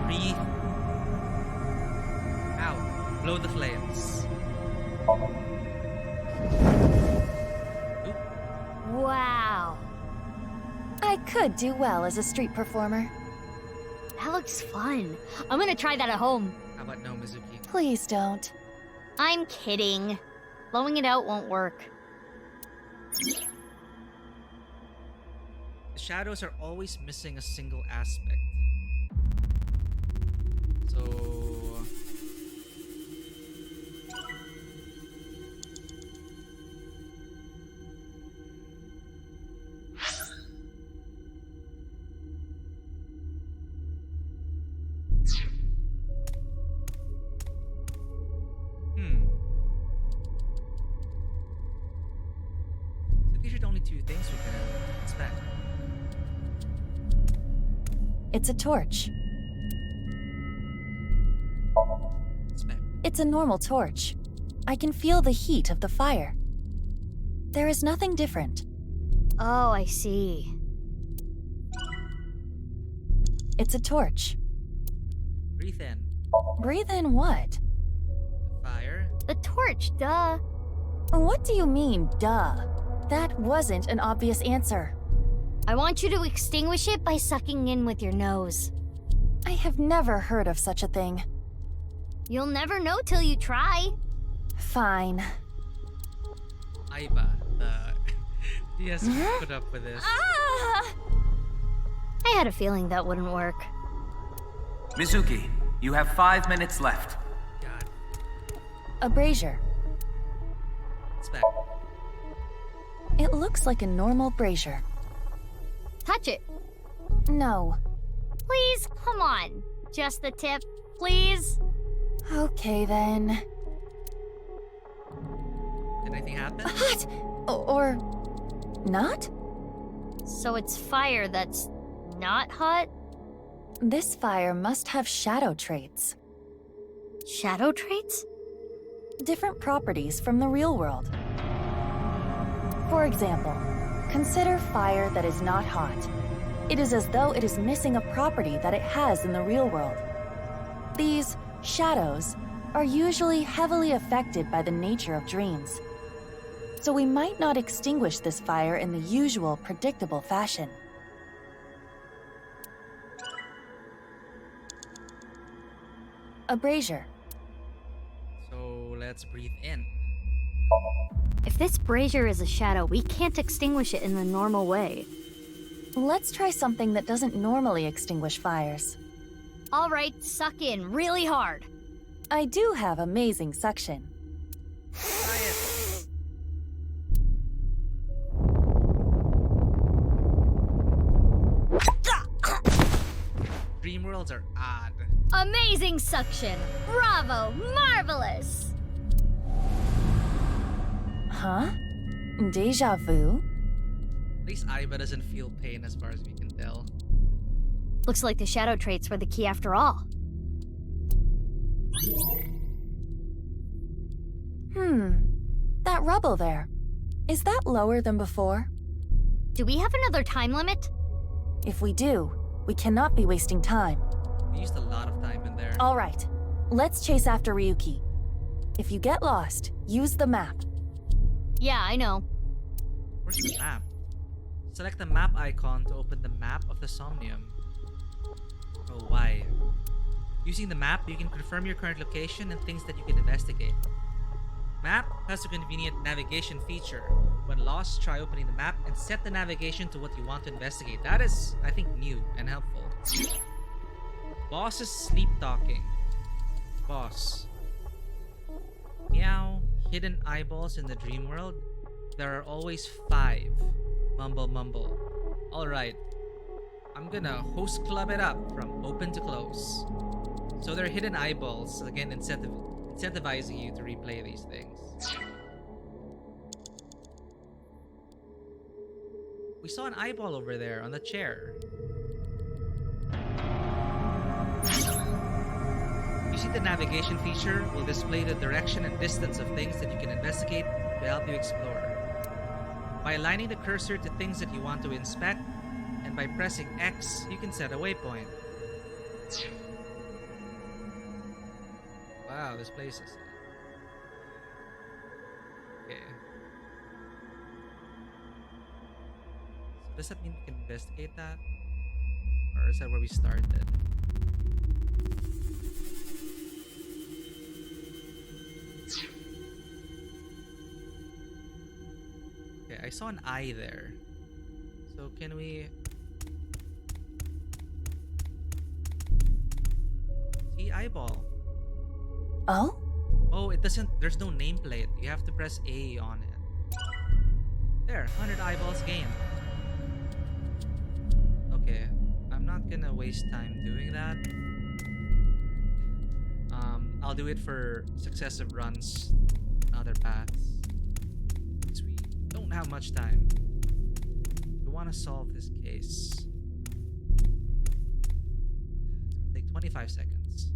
breathe out. Blow the flames. Wow. I could do well as a street performer. That looks fun. I'm gonna try that at home. How about no, Mizuki? Please don't. I'm kidding. Blowing it out won't work. The shadows are always missing a single aspect. So... So these are the only two things we can inspect. It's a torch. It's a normal torch. I can feel the heat of the fire. There is nothing different. Oh, I see. It's a torch. Breathe in. Breathe in what? Fire. The torch, duh. What do you mean, duh? That wasn't an obvious answer. I want you to extinguish it by sucking in with your nose. I have never heard of such a thing. You'll never know till you try. Fine. Aiba, he has to put up with this. I had a feeling that wouldn't work. Mizuki, you have 5 minutes left. God. A brazier. Inspect. It looks like a normal brazier. Touch it. No. Please, come on. Just the tip, please. Okay then. Did anything happen? Hot! Or not? So it's fire that's not hot? This fire must have shadow traits. Shadow traits? Different properties from the real world. For example, consider fire that is not hot. It is as though it is missing a property that it has in the real world. These shadows are usually heavily affected by the nature of dreams. So we might not extinguish this fire in the usual, predictable fashion. A brazier. So let's breathe in. If this brazier is a shadow, we can't extinguish it in the normal way. Let's try something that doesn't normally extinguish fires. All right, suck in really hard. I do have amazing suction. Dream worlds are odd. Amazing suction! Bravo! Marvelous! Huh? Deja vu? At least Aiba doesn't feel pain as far as we can tell. Looks like the shadow traits were the key after all. That rubble there. Is that lower than before? Do we have another time limit? If we do, we cannot be wasting time. We used a lot of time in there. All right, let's chase after Ryuki. If you get lost, use the map. Yeah, I know. Where's the map? Select the map icon to open the map of the Somnium. Oh, why? Using the map, you can confirm your current location and things that you can investigate. Map has a convenient navigation feature. When lost, try opening the map and set the navigation to what you want to investigate. That is, I think, new and helpful. Boss is sleep talking. Boss. Meow. Hidden eyeballs in the dream world? There are always 5. Mumble mumble. Alright. I'm gonna host club it up from open to close. So they're hidden eyeballs, again incentivizing you to replay these things. We saw an eyeball over there on the chair. Using the navigation feature will display the direction and distance of things that you can investigate to help you explore. By aligning the cursor to things that you want to inspect, and by pressing X, you can set a waypoint. Wow, this place is... Okay. So does that mean we can investigate that? Or is that where we started? Okay, I saw an eye there. So can we... See eyeball. Oh? Oh, it doesn't... There's no nameplate. You have to press A on it. There, 100 eyeballs gained. Okay, I'm not gonna waste time doing that. I'll do it for successive runs on other paths. Because we don't have much time. We want to solve this case. It's gonna take 25 seconds.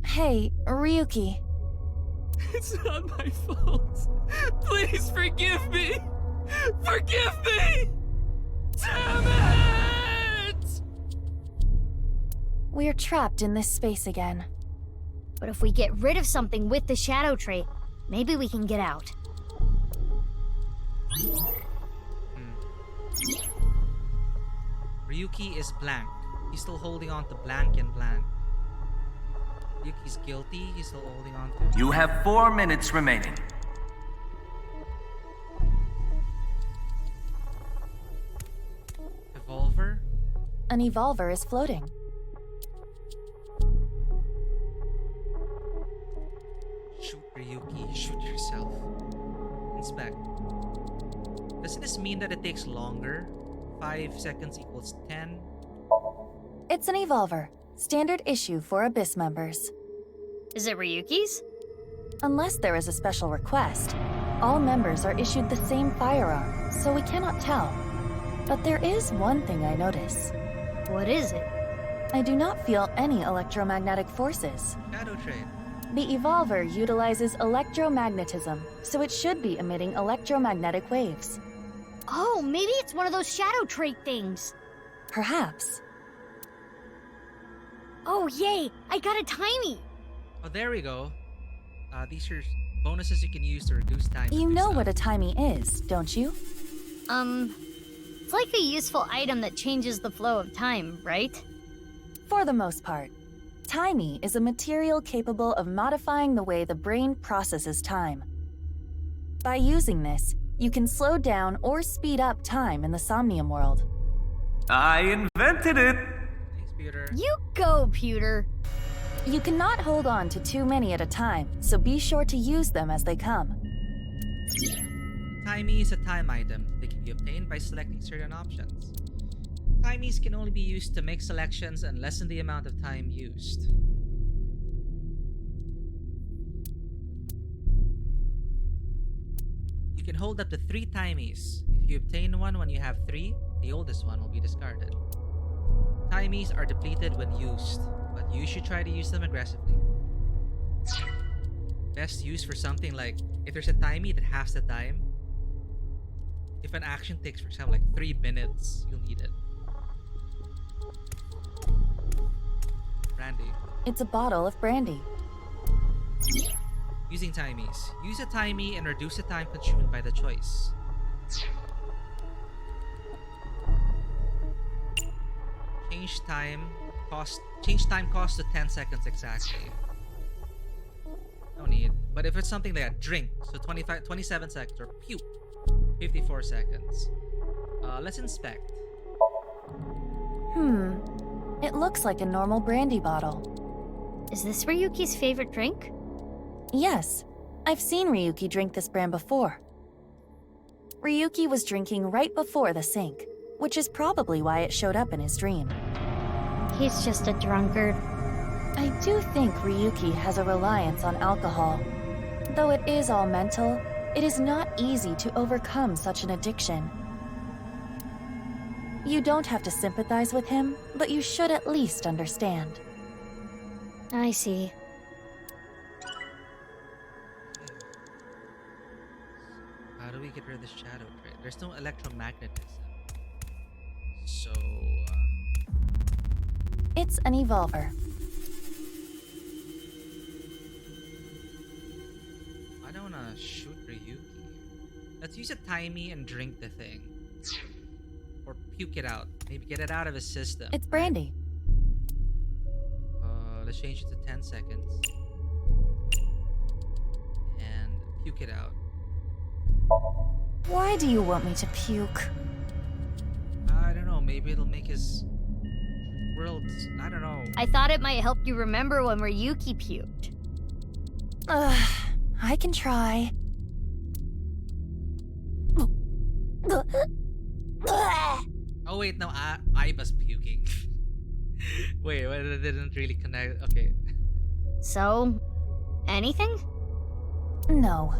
Hey, Ryuki. It's not my fault. Please forgive me. Forgive me! Damn it! We're trapped in this space again. But if we get rid of something with the shadow trait, maybe we can get out. Ryuki is blank. He's still holding on to blank and blank. Ryuki's guilty. He's still holding on to... You have 4 minutes remaining. Evolver? An evolver is floating. Shoot Ryuki. Shoot yourself. Inspect. Doesn't this mean that it takes longer? 5 seconds equals 10. It's an Evolver, standard issue for Abyss members. Is it Ryuki's? Unless there is a special request, all members are issued the same firearm, so we cannot tell. But there is one thing I notice. What is it? I do not feel any electromagnetic forces. Shadow Trade. The Evolver utilizes electromagnetism, so it should be emitting electromagnetic waves. Oh, maybe it's one of those shadow trait things. Perhaps. Oh, yay! I got a timey! Oh, there we go. These are bonuses you can use to reduce time. You know what a timey is, don't you? It's like a useful item that changes the flow of time, right? For the most part. Timey is a material capable of modifying the way the brain processes time. By using this, you can slow down or speed up time in the Somnium world. I invented it! Thanks, Peter. You go, Pewter! You cannot hold on to too many at a time, so be sure to use them as they come. Timey is a time item that can be obtained by selecting certain options. Timeys can only be used to make selections and lessen the amount of time used. You can hold up to 3 timeys. If you obtain one when you have 3, the oldest one will be discarded. Timeys are depleted when used, but you should try to use them aggressively. Best used for something like, if there's a timey that halves the time, if an action takes, for example, like 3 minutes, you'll need it. Brandy. It's a bottle of brandy. Using timeys. Use a timey and reduce the time consumed by the choice. Change time cost to 10 seconds exactly. No need. But if it's something like drink, so 27 seconds, or puke, 54 seconds. Let's inspect. It looks like a normal brandy bottle. Is this Ryuki's favorite drink? Yes, I've seen Ryuki drink this brand before. Ryuki was drinking right before the sink, which is probably why it showed up in his dream. He's just a drunkard. I do think Ryuki has a reliance on alcohol. Though it is all mental, it is not easy to overcome such an addiction. You don't have to sympathize with him, but you should at least understand. I see. How do we get rid of the shadow trait? There's no electromagnetism. So, It's an Evolver. I don't wanna shoot Ryuki. Let's use a timey and drink the thing. Or puke it out. Maybe get it out of his system. It's brandy. Let's change it to 10 seconds. And puke it out. Why do you want me to puke? I don't know. Maybe it'll make his world. I don't know. I thought it might help you remember when Ryuki puked. I can try. Oh wait, no, I was puking. Wait, it didn't really connect. Okay. So, anything? No.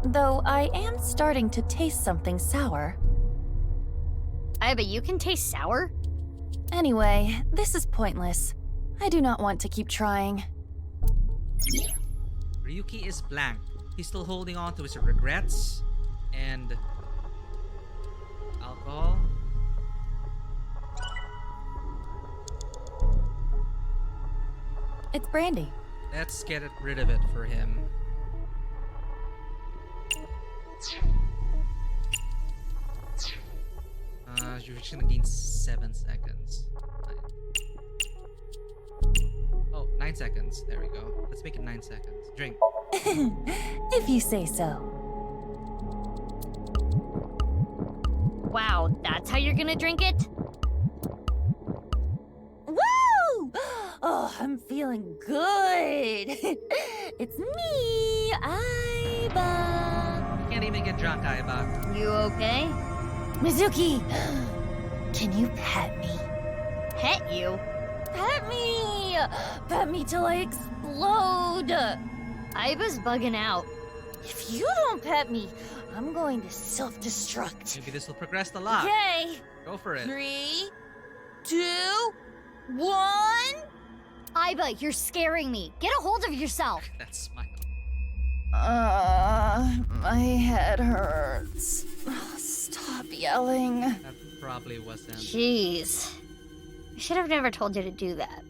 Though I am starting to taste something sour. But you can taste sour? Anyway, this is pointless. I do not want to keep trying. Ryuki is blank. He's still holding on to his regrets and alcohol. It's brandy. Let's get rid of it for him. You're just gonna gain 7 seconds. 9 seconds. There we go. Let's make it 9 seconds. Drink. If you say so. Wow, that's how you're gonna drink it? Woo! Oh, I'm feeling good. It's me, Aiba. You can't even get drunk, Aiba. You okay? Mizuki, can you pet me? Pet you? Pet me! Pet me till I explode! Iba's bugging out. If you don't pet me, I'm going to self-destruct. Maybe this will progress a lot. Okay. Go for it. 3, 2, 1. Iba, you're scaring me. Get a hold of yourself. That smile. My head hurts. Stop yelling. That probably wasn't. Jeez. I should have never told you to do that.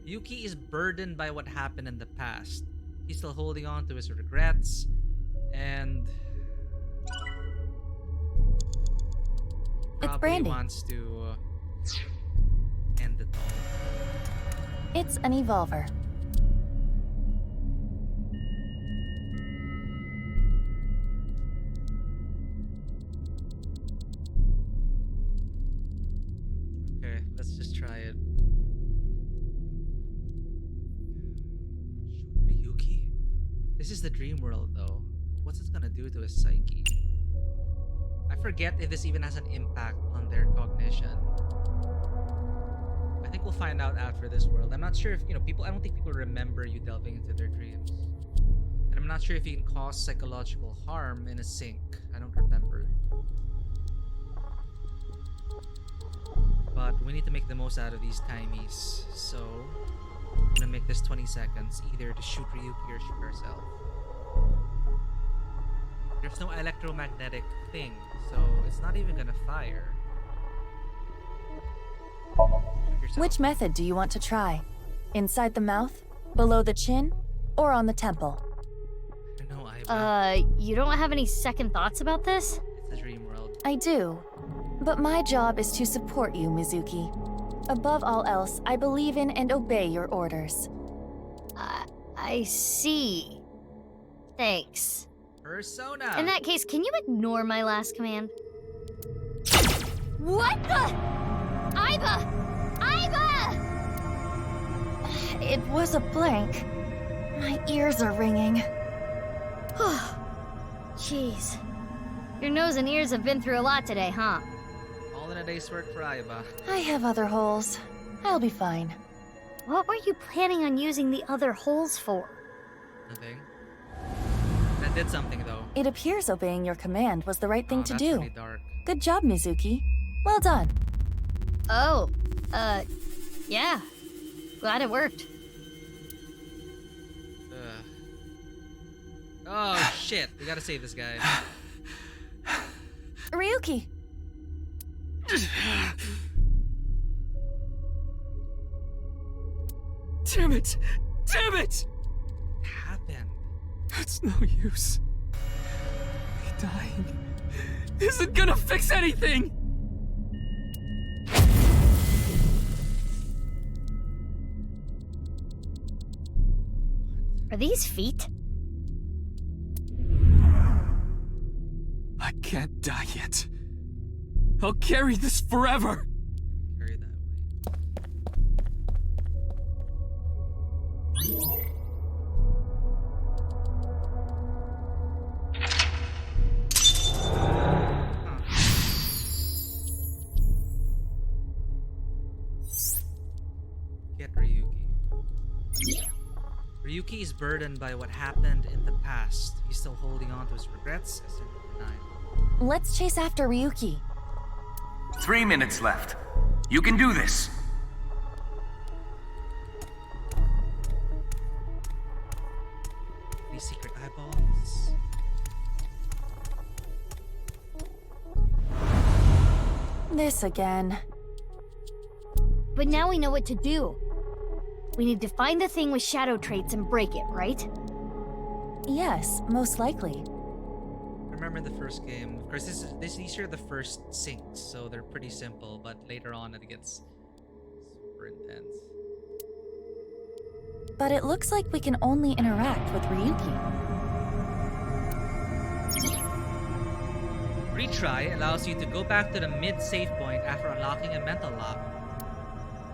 Yuki is burdened by what happened in the past. He's still holding on to his regrets, and It's probably Brandy. wants to end it all. It's an evolver. Okay, let's just try it. Shoot, Ryuki? This is the dream world, though. What's this gonna do to his psyche? I forget if this even has an impact on their cognition. I think we'll find out after this world. I'm not sure if, people, I don't think people remember you delving into their dreams. And I'm not sure if you can cause psychological harm in a sink. I don't remember. But we need to make the most out of these timies. So, I'm gonna make this 20 seconds, either to shoot Ryuki or shoot herself. There's no electromagnetic thing, so it's not even gonna fire. Which method do you want to try? Inside the mouth, below the chin, or on the temple? I don't know, Iba. You don't have any second thoughts about this? It's the dream world. I do. But my job is to support you, Mizuki. Above all else, I believe in and obey your orders. I see. Thanks. Persona! In that case, can you ignore my last command? What the? Iba! Iba! It was a blank. My ears are ringing. Jeez. Your nose and ears have been through a lot today, huh? All in a day's work for Iba. I have other holes. I'll be fine. What were you planning on using the other holes for? Nothing. That did something, though. It appears obeying your command was the right thing to That's do. really dark. Good job, Mizuki. Well done. Oh, yeah. Glad it worked. Oh, shit. We gotta save this guy. Ryuki! Damn it! Damn it! What happened? It's no use. Me dying isn't gonna fix anything! Are these feet? I can't die yet. I'll carry this forever! Carry that weight. Get Ryuki. Ryuki is burdened by what happened in the past. He's still holding on to his regrets as number 9. Let's chase after Ryuki. 3 minutes left. You can do this. These secret eyeballs. This again. But now we know what to do. We need to find the thing with shadow traits and break it, right? Yes, most likely. Remember the first game. Of course, these are the first sinks, so they're pretty simple. But later on, it gets super intense. But it looks like we can only interact with Ryuki. Retry allows you to go back to the mid-save point after unlocking a mental lock.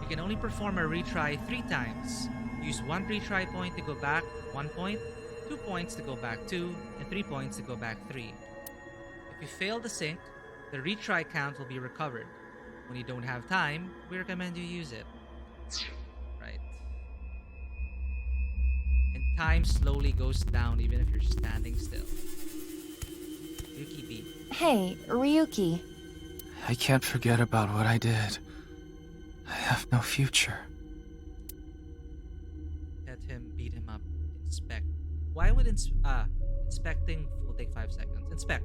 You can only perform a retry 3 times. Use 1 retry point to go back 1 point, 2 points to go back 2, and 3 points to go back 3. If you fail the sync, the retry count will be recovered. When you don't have time, we recommend you use it. Right. And time slowly goes down even if you're standing still. Yuki B. Hey, Ryuki. I can't forget about what I did. I have no future. Let him beat him up. Inspect. Why would inspecting will take 5 seconds? Inspect.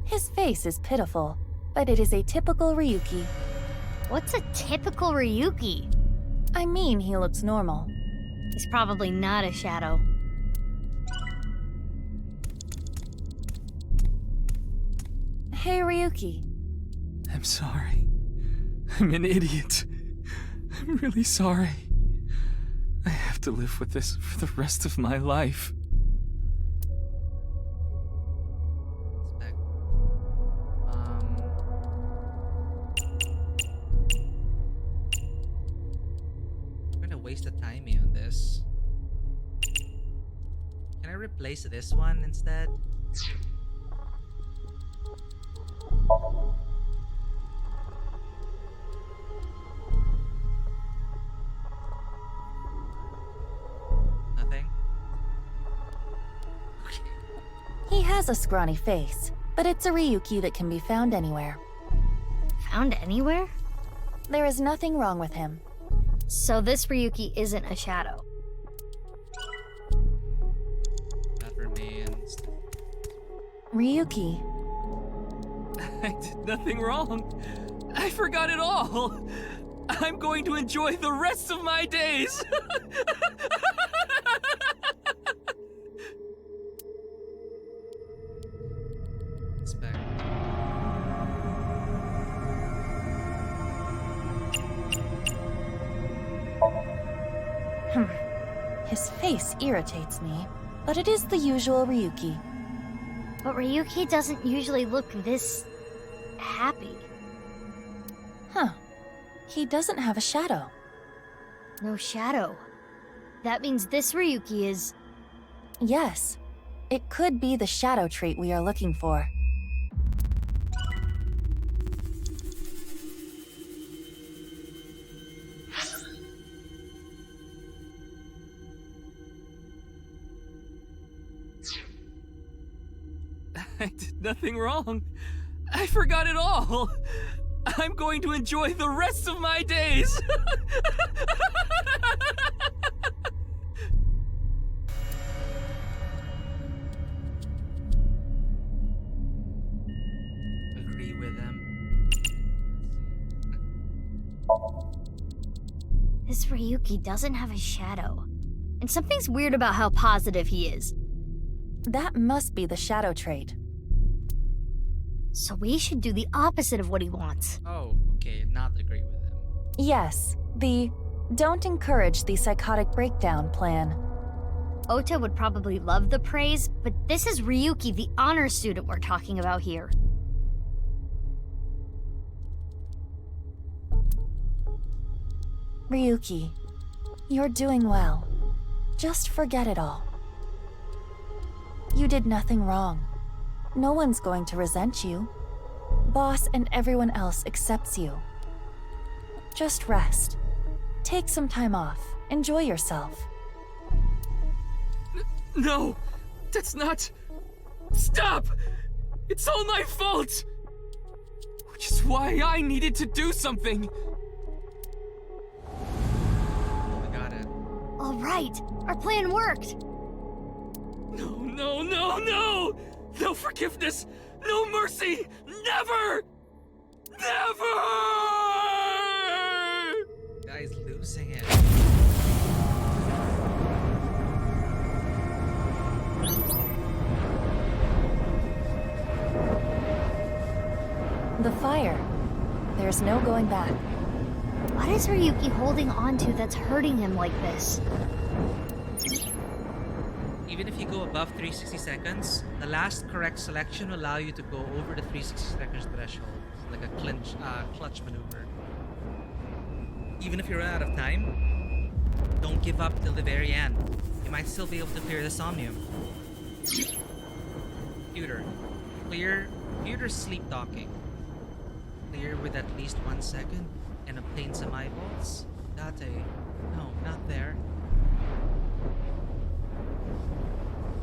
His face is pitiful, but it is a typical Ryuki. What's a typical Ryuki? I mean, he looks normal. He's probably not a shadow. Hey, Ryuki. I'm sorry. I'm an idiot. I'm really sorry. I have to live with this for the rest of my life. Inspect. I'm gonna waste the timing on this. Can I replace this one instead? Nothing? He has a scrawny face, but it's a Ryuki that can be found anywhere. Found anywhere? There is nothing wrong with him. So this Ryuki isn't a shadow. That remains. Ryuki. I did nothing wrong. I forgot it all. I'm going to enjoy the rest of my days. Inspect. His face irritates me, but it is the usual Ryuki. But Ryuki doesn't usually look this happy. Huh. He doesn't have a shadow. No shadow. That means this Ryuki is... Yes. It could be the shadow trait we are looking for. I did nothing wrong. I forgot it all. I'm going to enjoy the rest of my days. Agree with them. This Ryuki doesn't have a shadow. And something's weird about how positive he is. That must be the shadow trait. So we should do the opposite of what he wants. Oh, okay, not agree with them. Yes, the don't encourage the psychotic breakdown plan. Ota would probably love the praise, but this is Ryuki, the honor student we're talking about here. Ryuki, you're doing well. Just forget it all. You did nothing wrong. No one's going to resent you. Boss and everyone else accepts you. Just rest. Take some time off. Enjoy yourself. No! That's not... Stop! It's all my fault! Which is why I needed to do something! I got it. All right, our plan worked. No, no, no, no! No forgiveness! No mercy! Never! Never! Guy's losing it. The fire. There's no going back. What is Ryuki holding on to that's hurting him like this? Even if you go above 360 seconds, the last correct selection will allow you to go over the 360 seconds threshold. It's like a clutch maneuver. Even if you run out of time, don't give up till the very end. You might still be able to clear the Somnium. Computer. Clear. Computer sleep talking. clear with at least 1 second and obtain some eyeballs? Date. No, not there.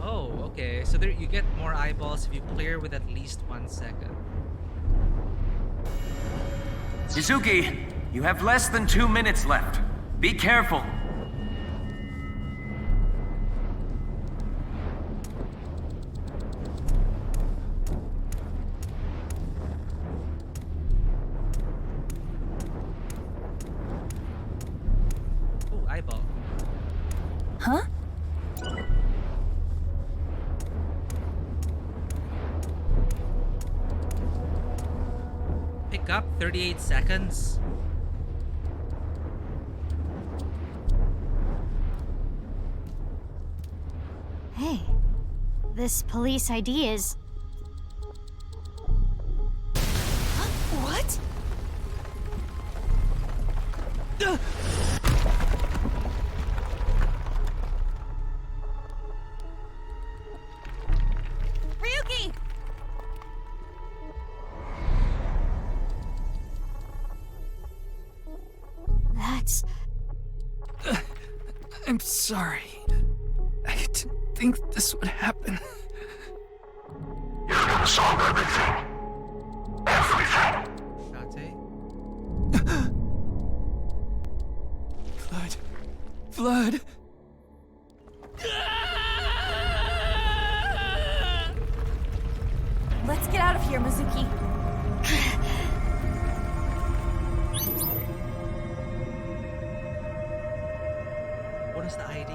Oh, okay. So there you get more eyeballs if you clear with at least 1 second. Shizuki, you have less than 2 minutes left. Be careful. Oh, eyeball. Huh? Pick up 38 seconds. Hey, this police ID is... What? Ryuki! That's... I'm sorry. I didn't think this would happen. You're gonna solve everything. Everything. Shate? Blood. Let's get out of here, Mizuki. What is the ID?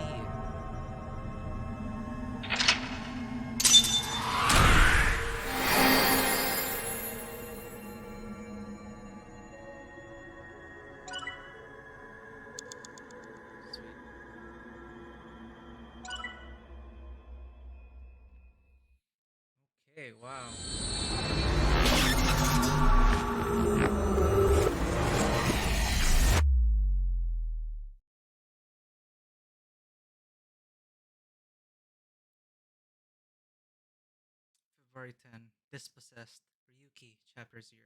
Okay, wow. February 10, Dispossessed, Ryuki, Chapter 0.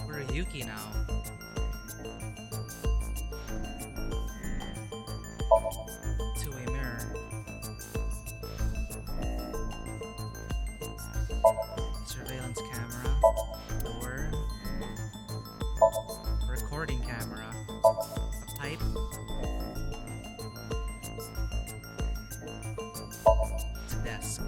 We're Ryuki now. Two-way mirror. Surveillance camera. Door. Recording camera. A pipe. Desk.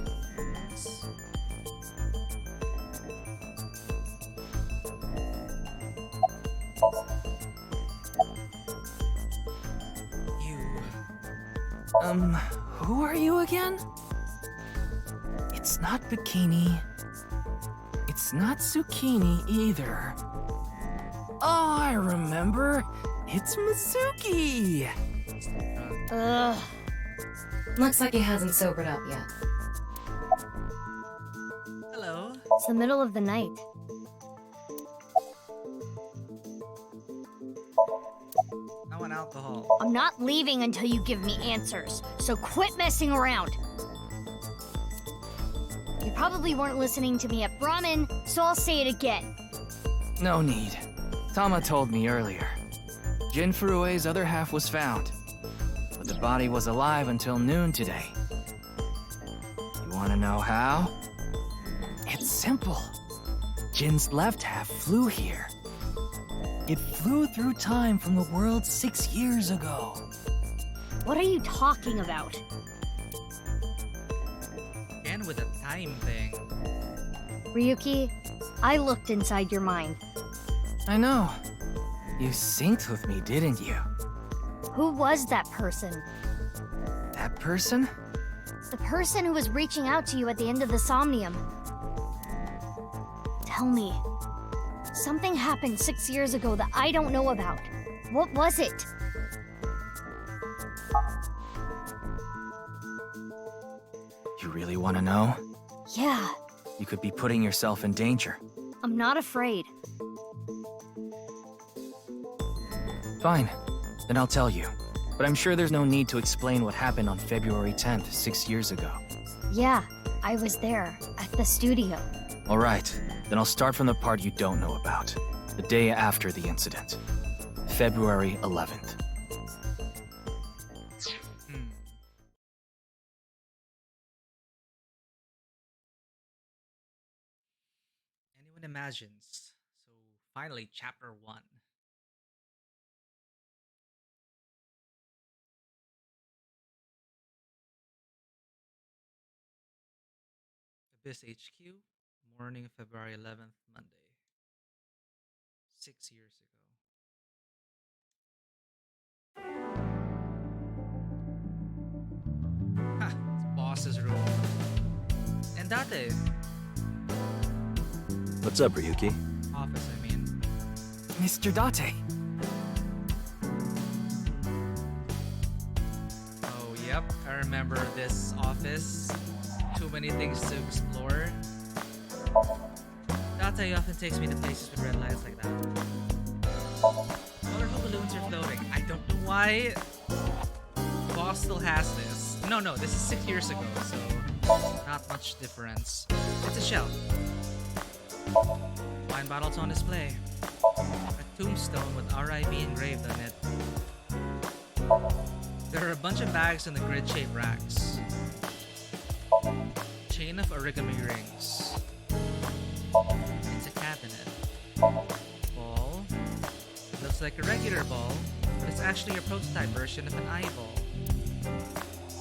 Who are you again? It's not Bikini. It's not Zucchini either. Oh, I remember. It's Mizuki! Ugh. Looks like he hasn't sobered up yet. Hello. It's the middle of the night. I want alcohol. I'm not leaving until you give me answers, so quit messing around. You probably weren't listening to me at Brahmin, so I'll say it again. No need. Tama told me earlier. Jin Furue's other half was found, but the body was alive until noon today. You wanna know how? It's simple. Jin's left half flew here. It flew through time from the world 6 years ago. What are you talking about? Again with a time thing. Ryuki, I looked inside your mind. I know. You synced with me, didn't you? Who was that person? That person? The person who was reaching out to you at the end of the Somnium. Tell me. Something happened 6 years ago that I don't know about. What was it? You really want to know? Yeah. You could be putting yourself in danger. I'm not afraid. Fine, then I'll tell you. But I'm sure there's no need to explain what happened on February 10th, 6 years ago. Yeah, I was there, at the studio. Alright, then I'll start from the part you don't know about. The day after the incident. February 11th. Anyone imagines? So finally, chapter 1. Abyss HQ, morning of February 11th, Monday. 6 years ago. Ha! It's boss's room. And dati, What's up, Ryuki? office, I mean. Mr. Date. Oh, yep, I remember this office. Too many things to explore. Date often takes me to places with red lights like that. Colorful balloons are floating. I don't know why Boss still has this. No, this is 6 years ago, so not much difference. It's a shelf. Wine bottles on display. A tombstone with RIP engraved on it. There are a bunch of bags in the grid-shaped racks. Chain of origami rings. It's a cabinet. Ball. Looks like a regular ball, but it's actually a prototype version of an eyeball.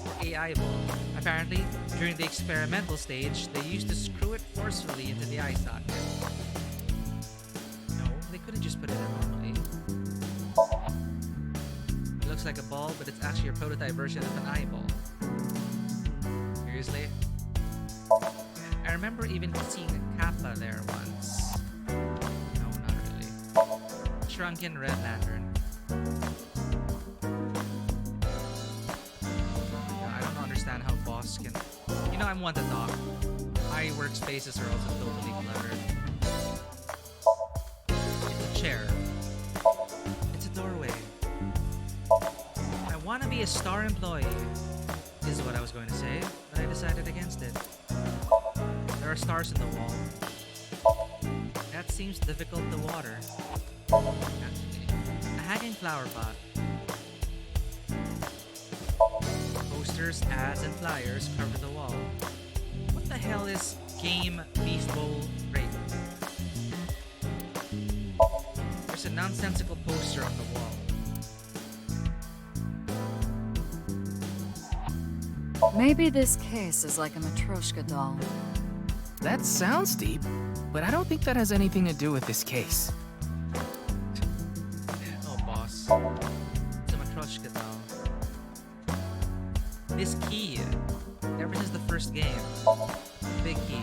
Or a eyeball. Apparently, during the experimental stage, they used to screw it forcefully into the eye socket. No, they couldn't just put it in normally. It looks like a ball, but it's actually a prototype version of an eyeball. Seriously? I remember even seeing a kappa there once. No, not really. Shrunken red lantern. I don't understand how Boss can... You know, I'm one to talk. My workspaces are also totally cluttered. It's a chair. It's a doorway. I want to be a star employee, is what I was going to say, but I decided against it. There are stars in the wall. That seems difficult to water. Actually, a hanging flower pot. Posters, ads, and flyers cover the wall. What the hell is Game Beef Bowl Rape? There's a nonsensical poster on the wall. Maybe this case is like a Matryoshka doll. That sounds deep, but I don't think that has anything to do with this case. Oh, Boss. It's a Matryoshka doll. This key, ever since the first game, big key.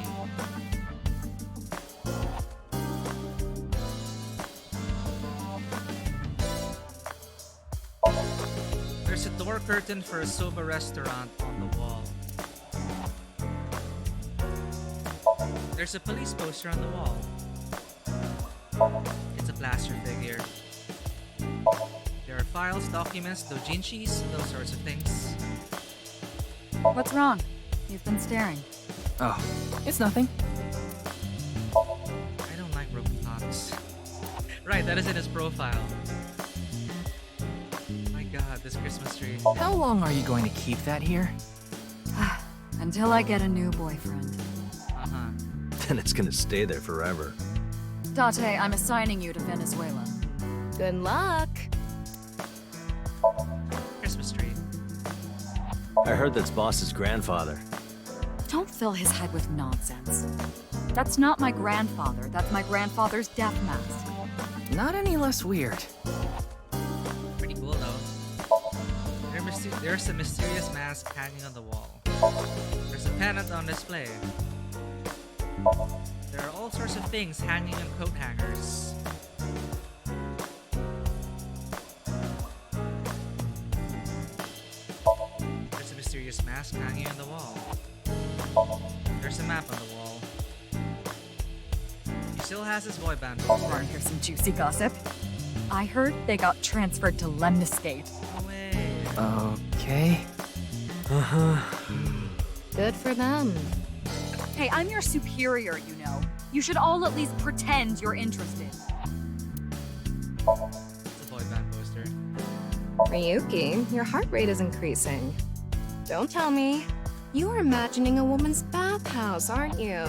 There's a door curtain for a soba restaurant on the wall. There's a police poster on the wall. It's a plaster figure. There are files, documents, doujinshis, those sorts of things. What's wrong? You've been staring. Oh, it's nothing. I don't like broken clocks. Right, that is in his profile. My god, this Christmas tree. How long are you going to keep that here? Until I get a new boyfriend. Uh-huh. Then it's gonna stay there forever. Date, I'm assigning you to Venezuela. Good luck. Christmas tree. I heard that's Boss's grandfather. Don't fill his head with nonsense. That's not my grandfather. That's my grandfather's death mask. Not any less weird. Pretty cool though. There's a mysterious mask hanging on the wall. There's a pennant on display. There are all sorts of things hanging on coat hangers. There's a mysterious mask hanging on the wall. There's a map on the wall. still has his boy band. Want to hear some juicy gossip? I heard they got transferred to Lemniscate. No way. Okay. Good for them. Hey, I'm your superior, you know. You should all at least pretend you're interested. It's a boy band poster. Ryuki, your heart rate is increasing. Don't tell me. You're imagining a woman's bathhouse, aren't you?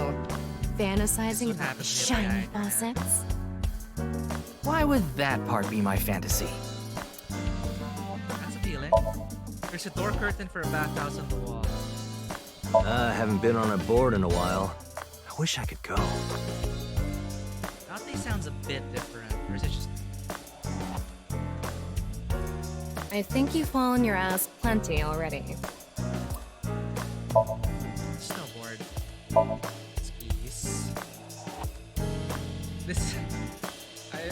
Fantasizing about shiny faucets. Why would that part be my fantasy? That's appealing. There's a door curtain for a bathhouse on the wall. I haven't been on a board in a while. I wish I could go. Latte sounds a bit different, or is it just... I think you've fallen your ass plenty already. Snowboard. Skis. This...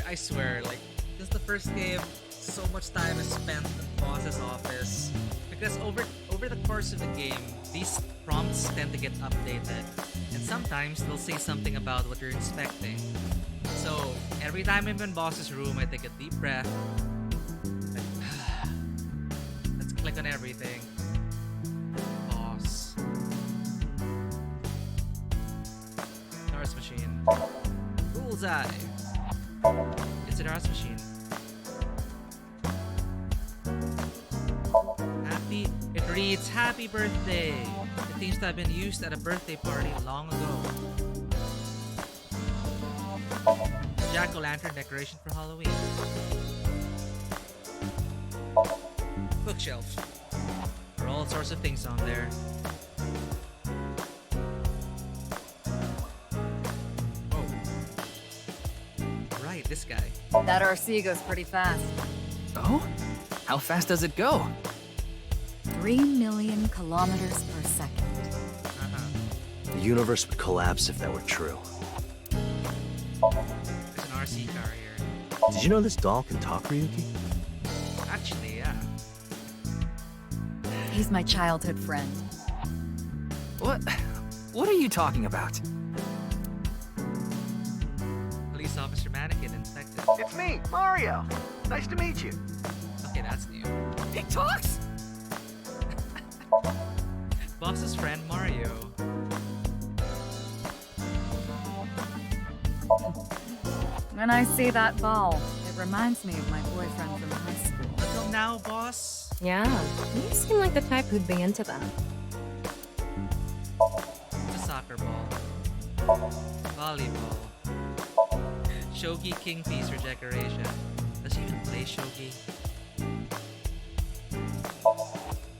I swear, like, this is the first game, so much time is spent in boss's office. Because over the course of the game, these prompts tend to get updated. And sometimes they'll say something about what you're expecting. So, every time I'm in boss's room, I take a deep breath. Let's click on everything. Boss. Stars machine. Bullseye. It's an arts machine. It reads, "Happy birthday." It seems to have been used at a birthday party long ago. Jack-o'-lantern decoration for Halloween. Bookshelf. There are all sorts of things on there. Oh. Right, this guy. That RC goes pretty fast. Oh? How fast does it go? 3 million kilometers per second. The universe would collapse if that were true. There's an RC car here. Did you know this doll can talk, Ryuki? Actually, yeah. He's my childhood friend. What are you talking about? Police officer mannequin inspected. It's me, Mario. Nice to meet you. Okay, that's new. He talks? Boss's friend Mario. When I see that ball, it reminds me of my boyfriend from high school. Until now, boss. Yeah, you seem like the type who'd be into that. It's a soccer ball. Volleyball. Shogi Kingfisher decoration. Does he even play Shogi?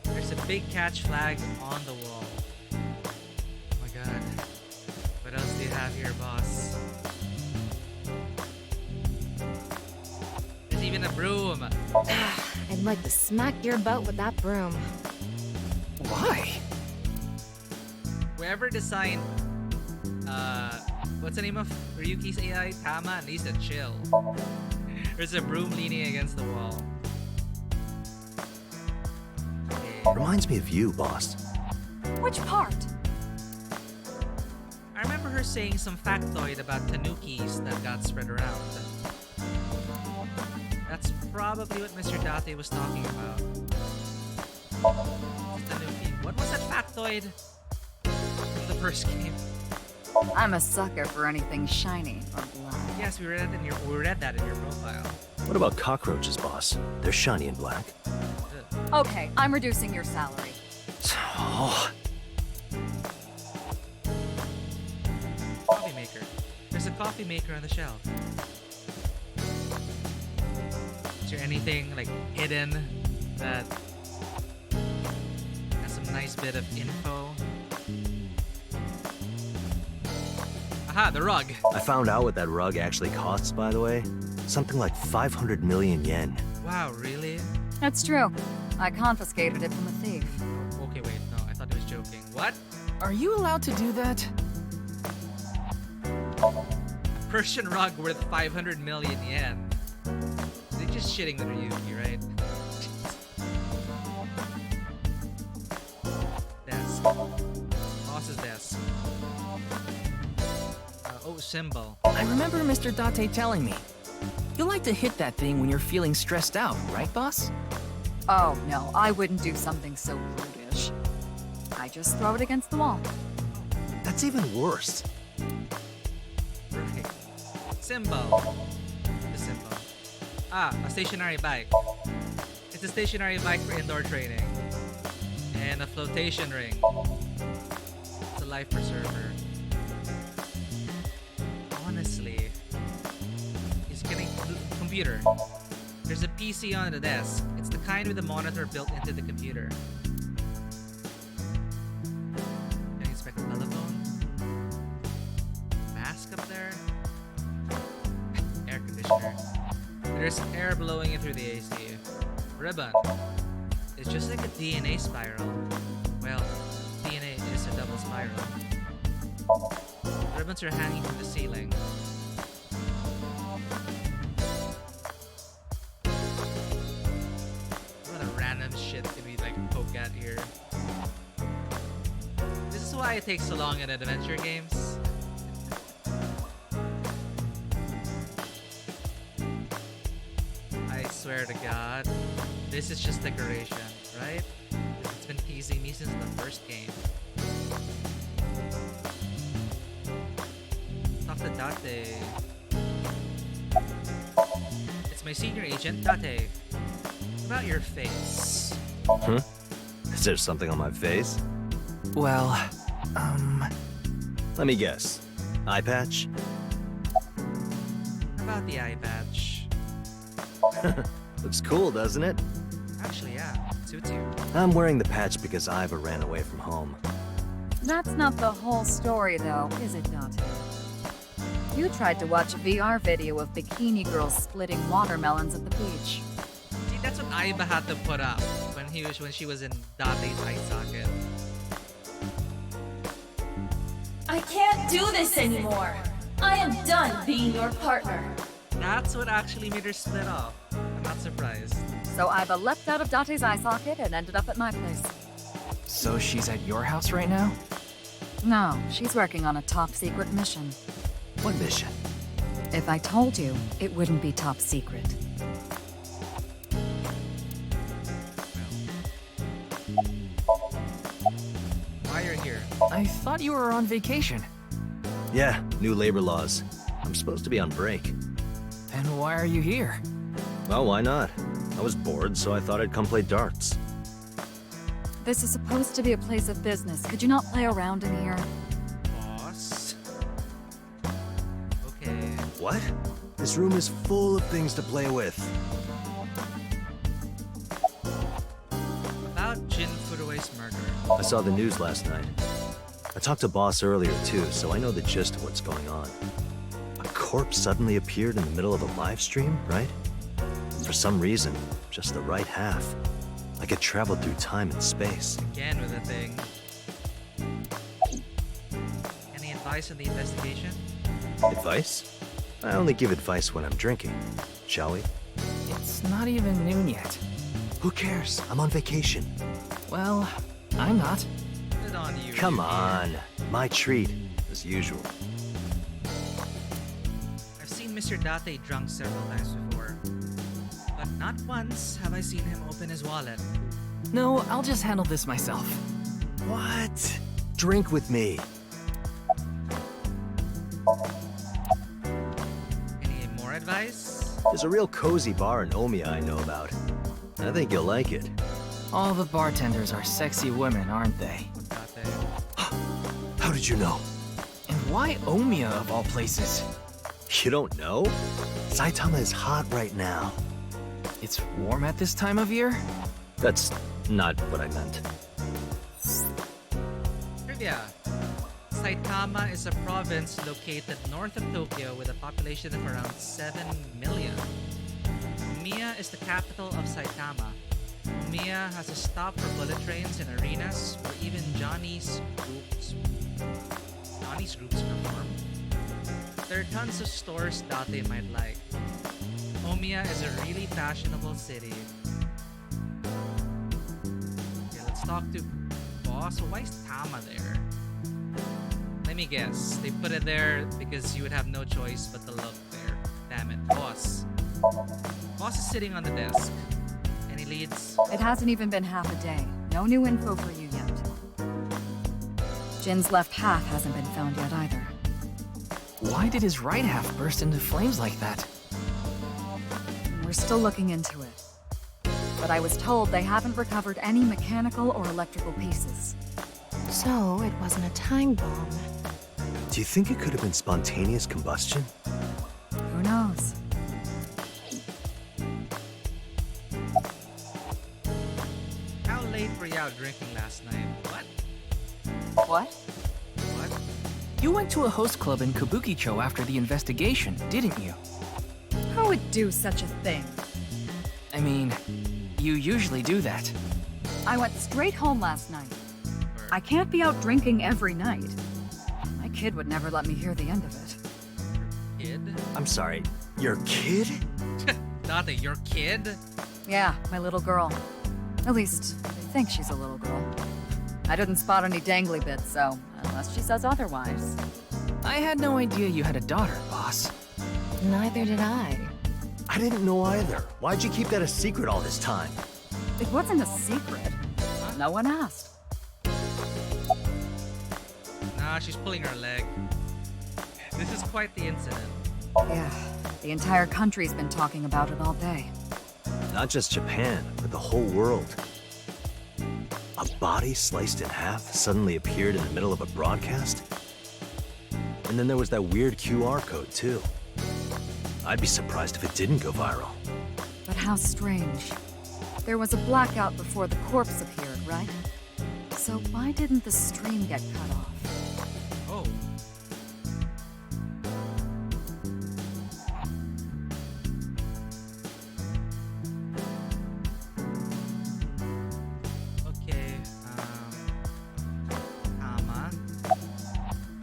There's a big catch flag on the wall. Oh my god. What else do you have here, boss? There's even a broom. I'd like to smack your butt with that broom. Why? Whoever designed, what's the name of Ryuki's AI? Tama needs to chill. There's a broom leaning against the wall. Reminds me of you, boss. Which part? I remember her saying some factoid about tanukis that got spread around. That's probably what Mr. Date was talking about. Tanuki. What was that factoid from the first game? I'm a sucker for anything shiny or black. Yes, we read that in your profile. What about cockroaches, boss? They're shiny and black. Okay, I'm reducing your salary. Oh. Coffee maker. There's a coffee maker on the shelf. Is there anything like hidden that has some nice bit of info? Aha, the rug. I found out what that rug actually costs, by the way. Something like 500 million yen. Wow, really? That's true. I confiscated it from a thief. Okay, wait, no, I thought he was joking. What? Are you allowed to do that? Persian rug worth 500 million yen. They're just shitting on Ryuki, right? Desk. Boss's desk. Oh, symbol. I remember Mr. Date telling me. You like to hit that thing when you're feeling stressed out, right, boss? Oh, no, I wouldn't do something so brutish. I just throw it against the wall. That's even worse. Right. Symbol. The symbol. Ah, a stationary bike. It's a stationary bike for indoor training. And a flotation ring. It's a life preserver. Honestly, he's getting computer. There's a PC on the desk. It's the kind with a monitor built into the computer. Can you inspect the telephone? Mask up there. Air conditioner. There's air blowing in through the AC. Ribbon. It's just like a DNA spiral. Well, DNA is a double spiral. Ribbons are hanging from the ceiling. What a random shit to be like poke at here. This is why it takes so long in adventure games. I swear to God, this is just decoration, right? It's been teasing me since the first game. Talk to Date. It's my senior agent, Date. About your face. Hmm? Is there something on my face? Well, Let me guess. Eye patch? About the eye patch. Looks cool, doesn't it? Actually, yeah, suits you. I'm wearing the patch because Iva ran away from home. That's not the whole story, though, is it, Date? You tried to watch a VR video of bikini girls splitting watermelons at the beach. See, that's what Iba had to put up when she was in Date's eye socket. I can't do this anymore. I am done being your partner. That's what actually made her split off. I'm not surprised. So Iva leapt out of Date's eye socket and ended up at my place. so she's at your house right now? No, she's working on a top-secret mission. What mission? If I told you, it wouldn't be top secret. Why you're here? I thought you were on vacation. Yeah, new labor laws. I'm supposed to be on break. And why are you here? Well, why not? I was bored, so I thought I'd come play darts. This is supposed to be a place of business. Could you not play around in here? Boss? Okay. What? This room is full of things to play with. About Jin Furue's murder. I saw the news last night. I talked to Boss earlier, too, so I know the gist of what's going on. A corpse suddenly appeared in the middle of a live stream, right? For some reason, just the right half. Like it traveled through time and space. Again with a thing. Any advice on the investigation? Advice? I only give advice when I'm drinking. Shall we? It's not even noon yet. Who cares? I'm on vacation. Well, I'm not. Good on you. Come on. My treat, as usual. I've seen Mr. Date drunk several times before. But not once have I seen him open his wallet. No, I'll just handle this myself. What? Drink with me. Any more advice? There's a real cozy bar in Omiya I know about. I think you'll like it. All the bartenders are sexy women, aren't they? How did you know? And why Omiya of all places? You don't know? Saitama is hot right now. It's warm at this time of year? That's not what I meant. Trivia. Saitama is a province located north of Tokyo with a population of around 7 million. Omiya is the capital of Saitama. Omiya has a stop for bullet trains and arenas where even Johnny's groups perform. There are tons of stores Date might like. Omiya is a really fashionable city. Okay, let's talk to Boss. Why is Tama there? Let me guess. They put it there because you would have no choice but to look there. Damn it. Boss. Boss is sitting on the desk. Any leads? It hasn't even been half a day. No new info for you yet. Jin's left half hasn't been found yet either. Why did his right half burst into flames like that? We're still looking into it. But I was told they haven't recovered any mechanical or electrical pieces. So, it wasn't a time bomb. Do you think it could have been spontaneous combustion? Who knows? How late were you out drinking last night? What? What? What? You went to a host club in Kabukicho after the investigation, didn't you? Who would do such a thing? I mean, you usually do that. I went straight home last night. I can't be out drinking every night. My kid would never let me hear the end of it. Kid? I'm sorry, your kid? Not that your kid? Yeah, my little girl. At least, they think she's a little girl. I didn't spot any dangly bits, so unless she says otherwise. I had no idea you had a daughter, boss. Neither did I. I didn't know either. Why'd you keep that a secret all this time? It wasn't a secret. No one asked. Nah, she's pulling her leg. This is quite the incident. Yeah, the entire country's been talking about it all day. Not just Japan, but the whole world. A body sliced in half suddenly appeared in the middle of a broadcast? And then there was that weird QR code, too. I'd be surprised if it didn't go viral. But how strange. There was a blackout before the corpse appeared, right? So why didn't the stream get cut off? Oh. Okay, Tama.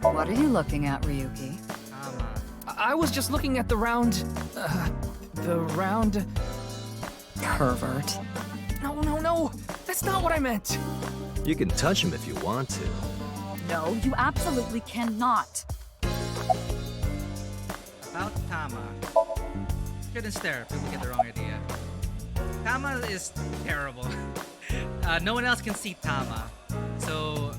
What are you looking at, Ryuki? Tama. I was just looking at the round... Pervert. No. That's not what I meant. You can touch him if you want to. No, you absolutely cannot. About Tama. Shouldn't stare, people get the wrong idea. Tama is terrible. No one else can see Tama. So,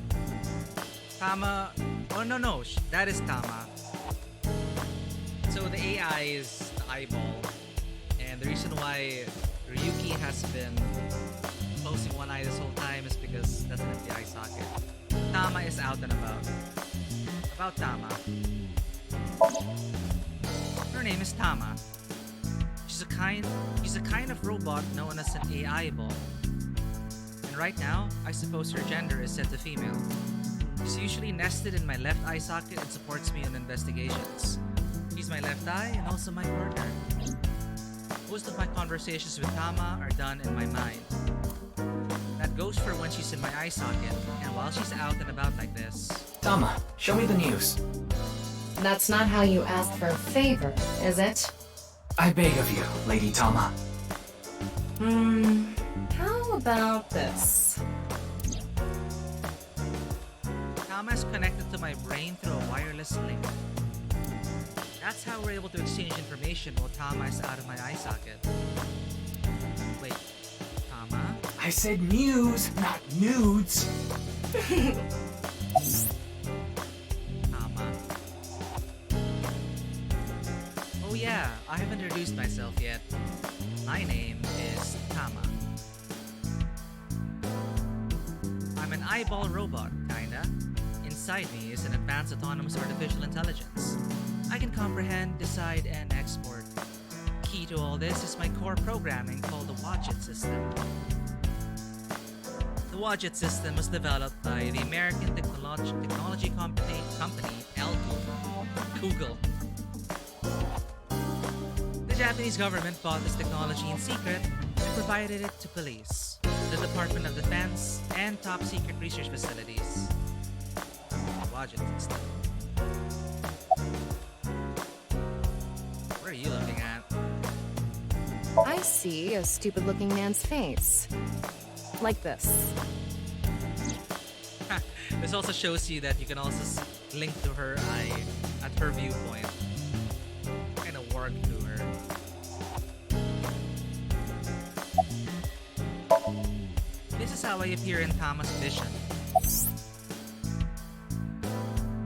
Tama... Oh, no, that is Tama. So the AI is the eyeball. And the reason why Ryuki has been closing one eye this whole time is because that's an empty eye socket. Tama is out and about. About Tama. Her name is Tama. She's a kind of robot known as an AI ball. And right now, I suppose her gender is set to female. She's usually nested in my left eye socket and supports me on investigations. She's my left eye and also my partner. Most of my conversations with Tama are done in my mind. That goes for when she's in my eye socket, and while she's out and about like this. Tama, show me the news. That's not how you ask for a favor, is it? I beg of you, Lady Tama. How about this? Tama is connected to my brain through a wireless link. That's how we're able to exchange information while Tama is out of my eye socket. Wait, Tama? I said news, not nudes. Tama. Oh yeah, I haven't introduced myself yet. My name is Tama. I'm an eyeball robot, kinda. Inside me is an advanced autonomous artificial intelligence. I can comprehend, decide, and export. Key to all this is my core programming called the Watch-It system. The Watch-It system was developed by the American technology company Google. The Japanese government bought this technology in secret and provided it to police, the Department of Defense, and top secret research facilities. Watch-It system. What are you looking at? I see a stupid-looking man's face. Like this. This also shows you that you can also link to her eye at her viewpoint. Kind of work through her. This is how I appear in Tama's vision.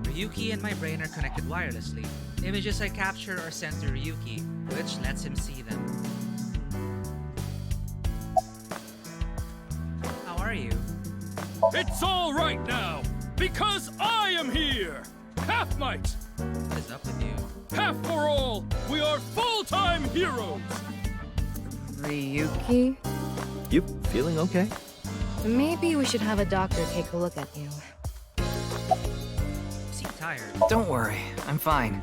Ryuki and my brain are connected wirelessly. Images I capture are sent to Ryuki, which lets him see them. How are you? It's all right now, because I am here! Half might! What is up with you? Half for all! We are full-time heroes! Ryuki? You feeling okay? Maybe we should have a doctor take a look at you. You seem tired. Don't worry, I'm fine.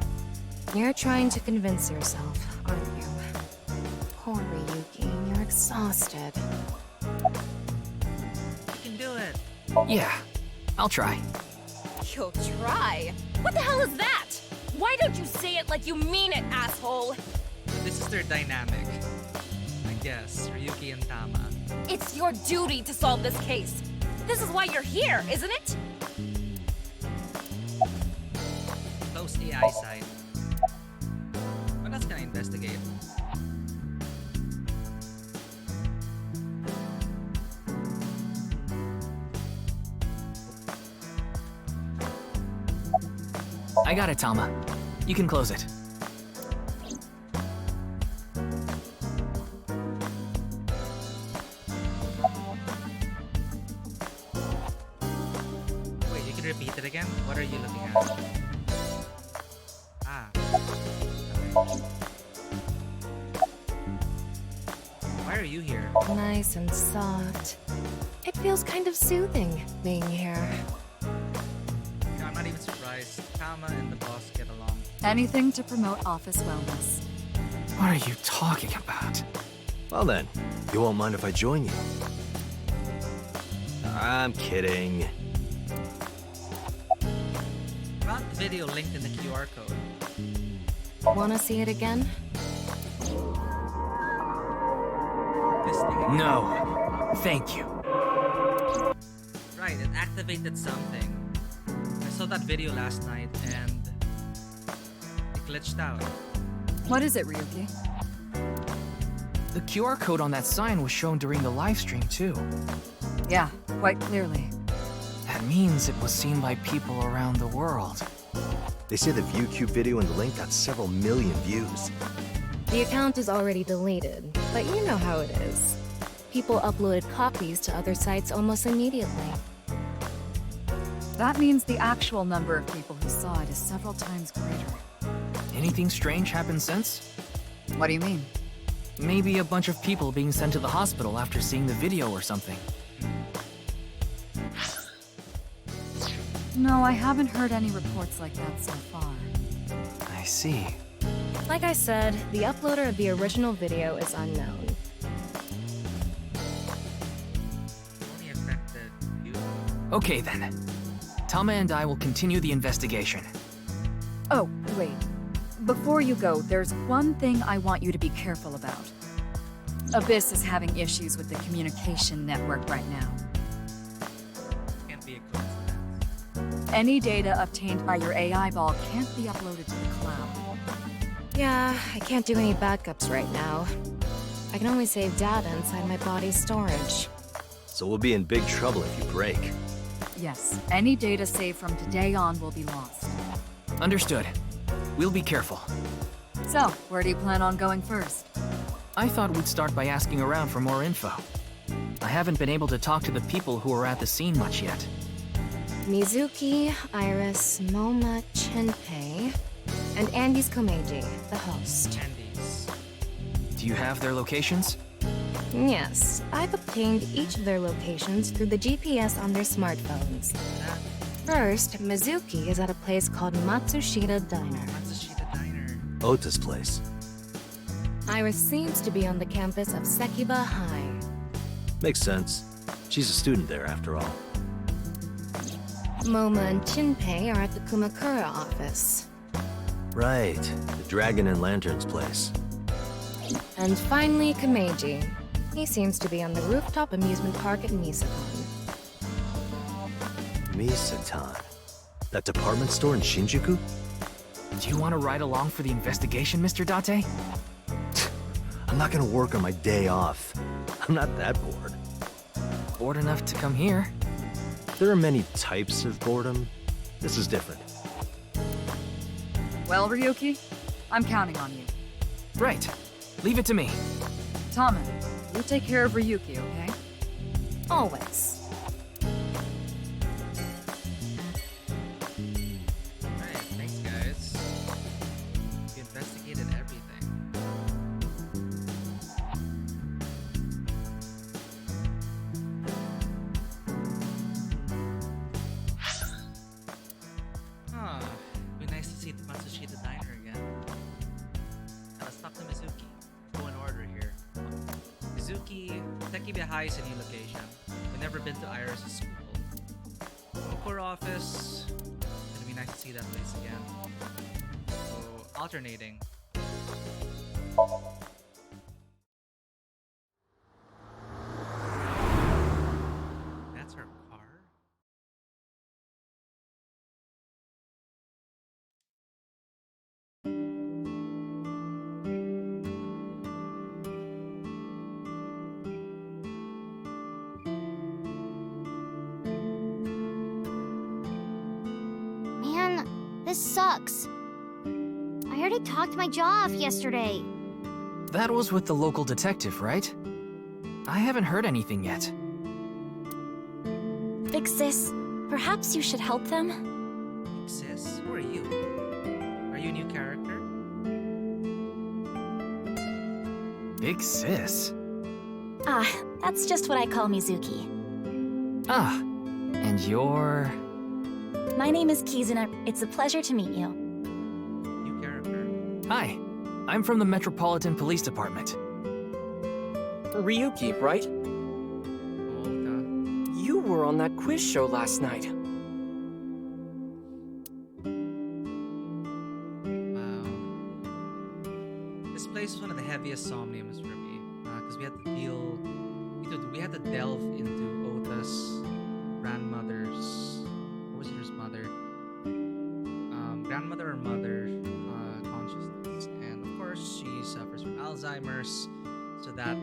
You're trying to convince yourself, aren't you? Poor Ryuki, you're exhausted. You can do it. Yeah, I'll try. You'll try? What the hell is that? Why don't you say it like you mean it, asshole? This is their dynamic. I guess, Ryuki and Tama. It's your duty to solve this case. This is why you're here, isn't it? Close the eyesight. What else can I investigate? I got it, Tama. You can close it. Wait, you can repeat it again? What are you looking at? Ah. Okay. Why are you here? Nice and soft. It feels kind of soothing being here. No, I'm not even surprised. Tama and the boss get along. Anything to promote office wellness. What are you talking about? Well then, you won't mind if I join you? I'm kidding. Found the video linked in the QR code. Wanna see it again? This thing. No. Thank you. Right, it activated something. I saw that video last night and it glitched out. What is it, Ryuki? The QR code on that sign was shown during the live stream too. Yeah, quite clearly. That means it was seen by people around the world. They say the ViewCube video and the link got several million views. The account is already deleted, but you know how it is. People uploaded copies to other sites almost immediately. That means the actual number of people who saw it is several times greater. Anything strange happened since? What do you mean? Maybe a bunch of people being sent to the hospital after seeing the video or something. No, I haven't heard any reports like that so far. I see. Like I said, the uploader of the original video is unknown. Only affected you. Okay then. Tama and I will continue the investigation. Oh, wait. Before you go, there's one thing I want you to be careful about. Abyss is having issues with the communication network right now. Can't be a coincidence. Any data obtained by your AI ball can't be uploaded to the cloud. Yeah, I can't do any backups right now. I can only save data inside my body's storage. So we'll be in big trouble if you break. Yes, any data saved from today on will be lost. Understood. We'll be careful. So, where do you plan on going first? I thought we'd start by asking around for more info. I haven't been able to talk to the people who were at the scene much yet. Mizuki, Iris, Moma, Chinpei, and Andy's Komeiji, the host. Andy's. Do you have their locations? Yes, I've obtained each of their locations through the GPS on their smartphones. First, Mizuki is at a place called Matsushita Diner. Matsushita Diner. Ota's place. Iris seems to be on the campus of Sekiba High. Makes sense. She's a student there, after all. Moma and Chinpei are at the Kumakura office. Right, the Dragon and Lanterns place. And finally, Komeiji. He seems to be on the rooftop amusement park at Misakon. Misatan. That department store in Shinjuku? Do you want to ride along for the investigation, Mr. Date? I'm not gonna work on my day off. I'm not that bored. Bored enough to come here? There are many types of boredom. This is different. Well, Ryuki, I'm counting on you. Right. Leave it to me. Tama, you take care of Ryuki, okay? Always. Alright, thanks guys. We investigated everything. Huh. Be nice to see the Matsushita Diner again. Now let's talk to Mizuki. Go in order here. Mizuki, Teki Behai is a new location. We've never been to Iris' school. Core office. It'd be nice to see that place again. So, alternating. That's her car? Man, this sucks. I already talked my jaw off yesterday. That was with the local detective, right? I haven't heard anything yet. Big sis, perhaps you should help them? Sis, who are you? Are you a new character? Big sis? Ah, that's just what I call Mizuki. Ah, and you're... My name is Kizuna. It's a pleasure to meet you. New character. Hi, I'm from the Metropolitan Police Department. Ryuki, right? You were on that quiz show last night. Wow. This place is one of the heaviest Somniums for me. Because we had to deal... We had to delve into Ota's grandmother's... What was her mother? Grandmother or mother consciousness. And of course, she suffers from Alzheimer's. So that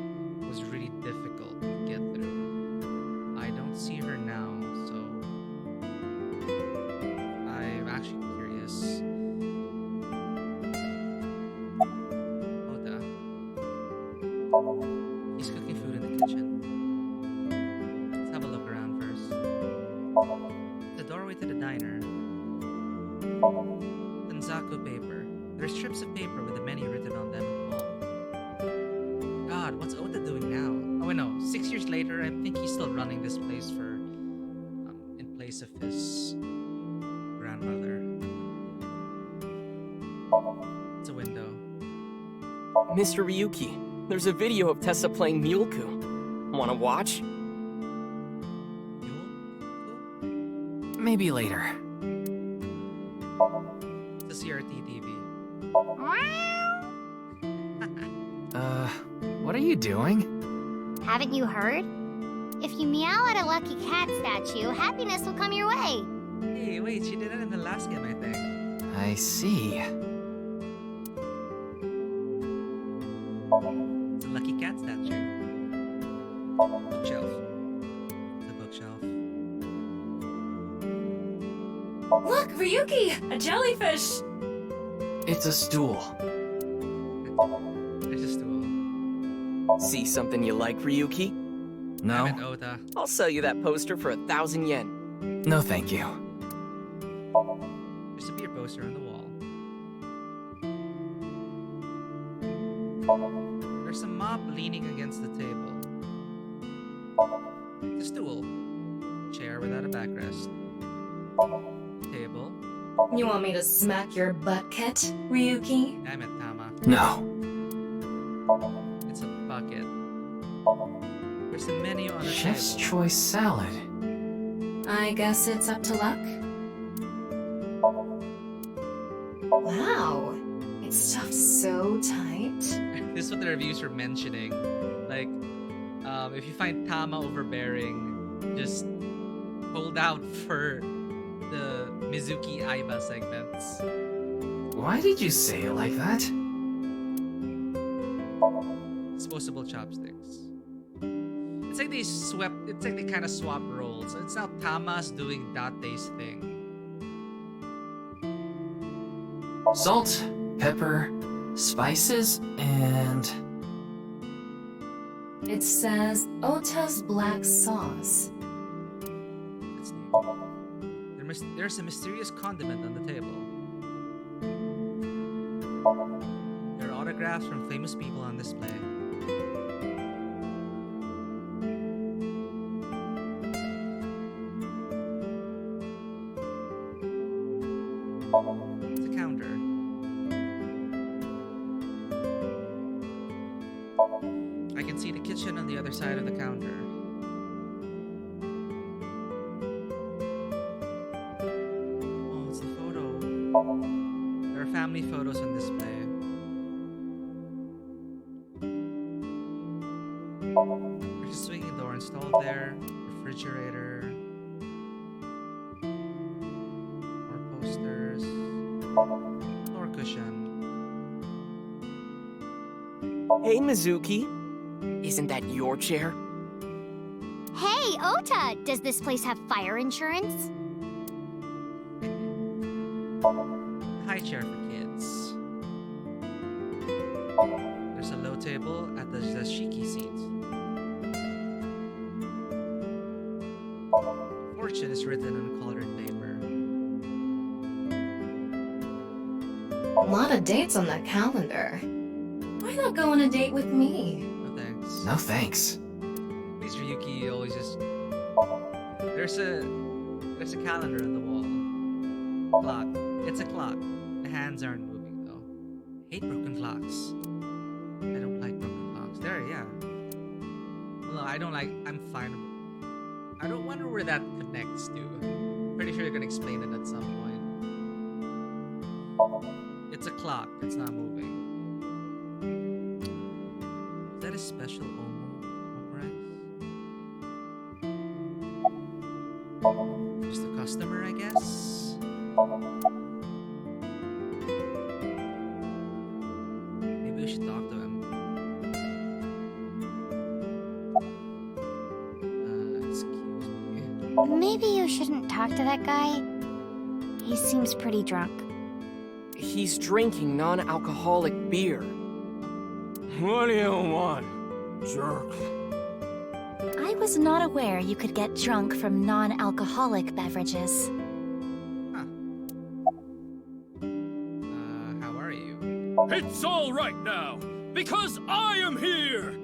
was really difficult to get through. I don't see her now, so I'm actually curious. Ota. He's cooking food in the kitchen. Let's have a look around first. The doorway to the diner. Tanzaku paper. There are strips of paper with the menu written on them on the wall. God, what's Ota doing now? Oh, wait, no. 6 years later, I think he's still running this place for... in place of his... grandmother. It's a window. Mr. Ryuki, there's a video of Tessa playing Muleku. Wanna watch? Maybe later. It's a CRT TV. What are you doing? Haven't you heard? If you meow at a lucky cat statue, happiness will come your way. Hey, wait, she did that in the last game, I think. I see. It's a lucky cat statue. Bookshelf. The bookshelf. Look, Ryuki! A jellyfish! It's a stool. There's a stool. See something you like, Ryuki? No. Damn it, Ota. I'll sell you that poster for 1,000 yen. No, thank you. There's a beer poster on the wall. There's a mop leaning against the table. It's a stool. Chair without a backrest. Table. You want me to smack your butt, Ket, Ryuki? Damn it, Tama. No. It's a bucket. There's a menu on the Chef's table. choice salad. I guess it's up to luck. Wow, it's stuffed so tight. This is what the reviews were mentioning. Like, if you find Tama overbearing, just hold out for the Mizuki Aiba segments. Why did you say it like that? Disposable chopsticks. It's like they kind of swap roles. It's now Tama's doing Date's thing. Salt, pepper, spices, and... It says Ota's black sauce. That's new. There's a mysterious condiment on the table. There are autographs from famous people on display. It's a counter. I can see the kitchen on the other side of the counter. Oh, it's the photo. There are family photos on display. There's a swinging door installed there. Refrigerator. More posters. Floor cushion. Hey, Mizuki. Isn't that your chair? Hey, Ota! Does this place have fire insurance? High chair for kids. There's a low table at the dashiki seat. Fortune is written on colored paper. A lot of dates on that calendar. Why not go on a date with me? No thanks. No thanks. Please, Ryuki always just... There's a calendar on the wall. Clock. It's a clock. The hands aren't moving though. Hate broken clocks. I don't like broken clocks. There, yeah. Well, no, I don't like... I'm fine. I don't wonder where that connects to. Pretty sure you're gonna explain it at some point. It's a clock. It's not moving. Is that a special omurice? Just a customer, I guess? Maybe we should talk to him. Excuse me. Maybe you shouldn't talk to that guy. He seems pretty drunk. He's drinking non-alcoholic beer. What do you want, jerk? I was not aware you could get drunk from non-alcoholic beverages. How are you? It's all right now, because I am here!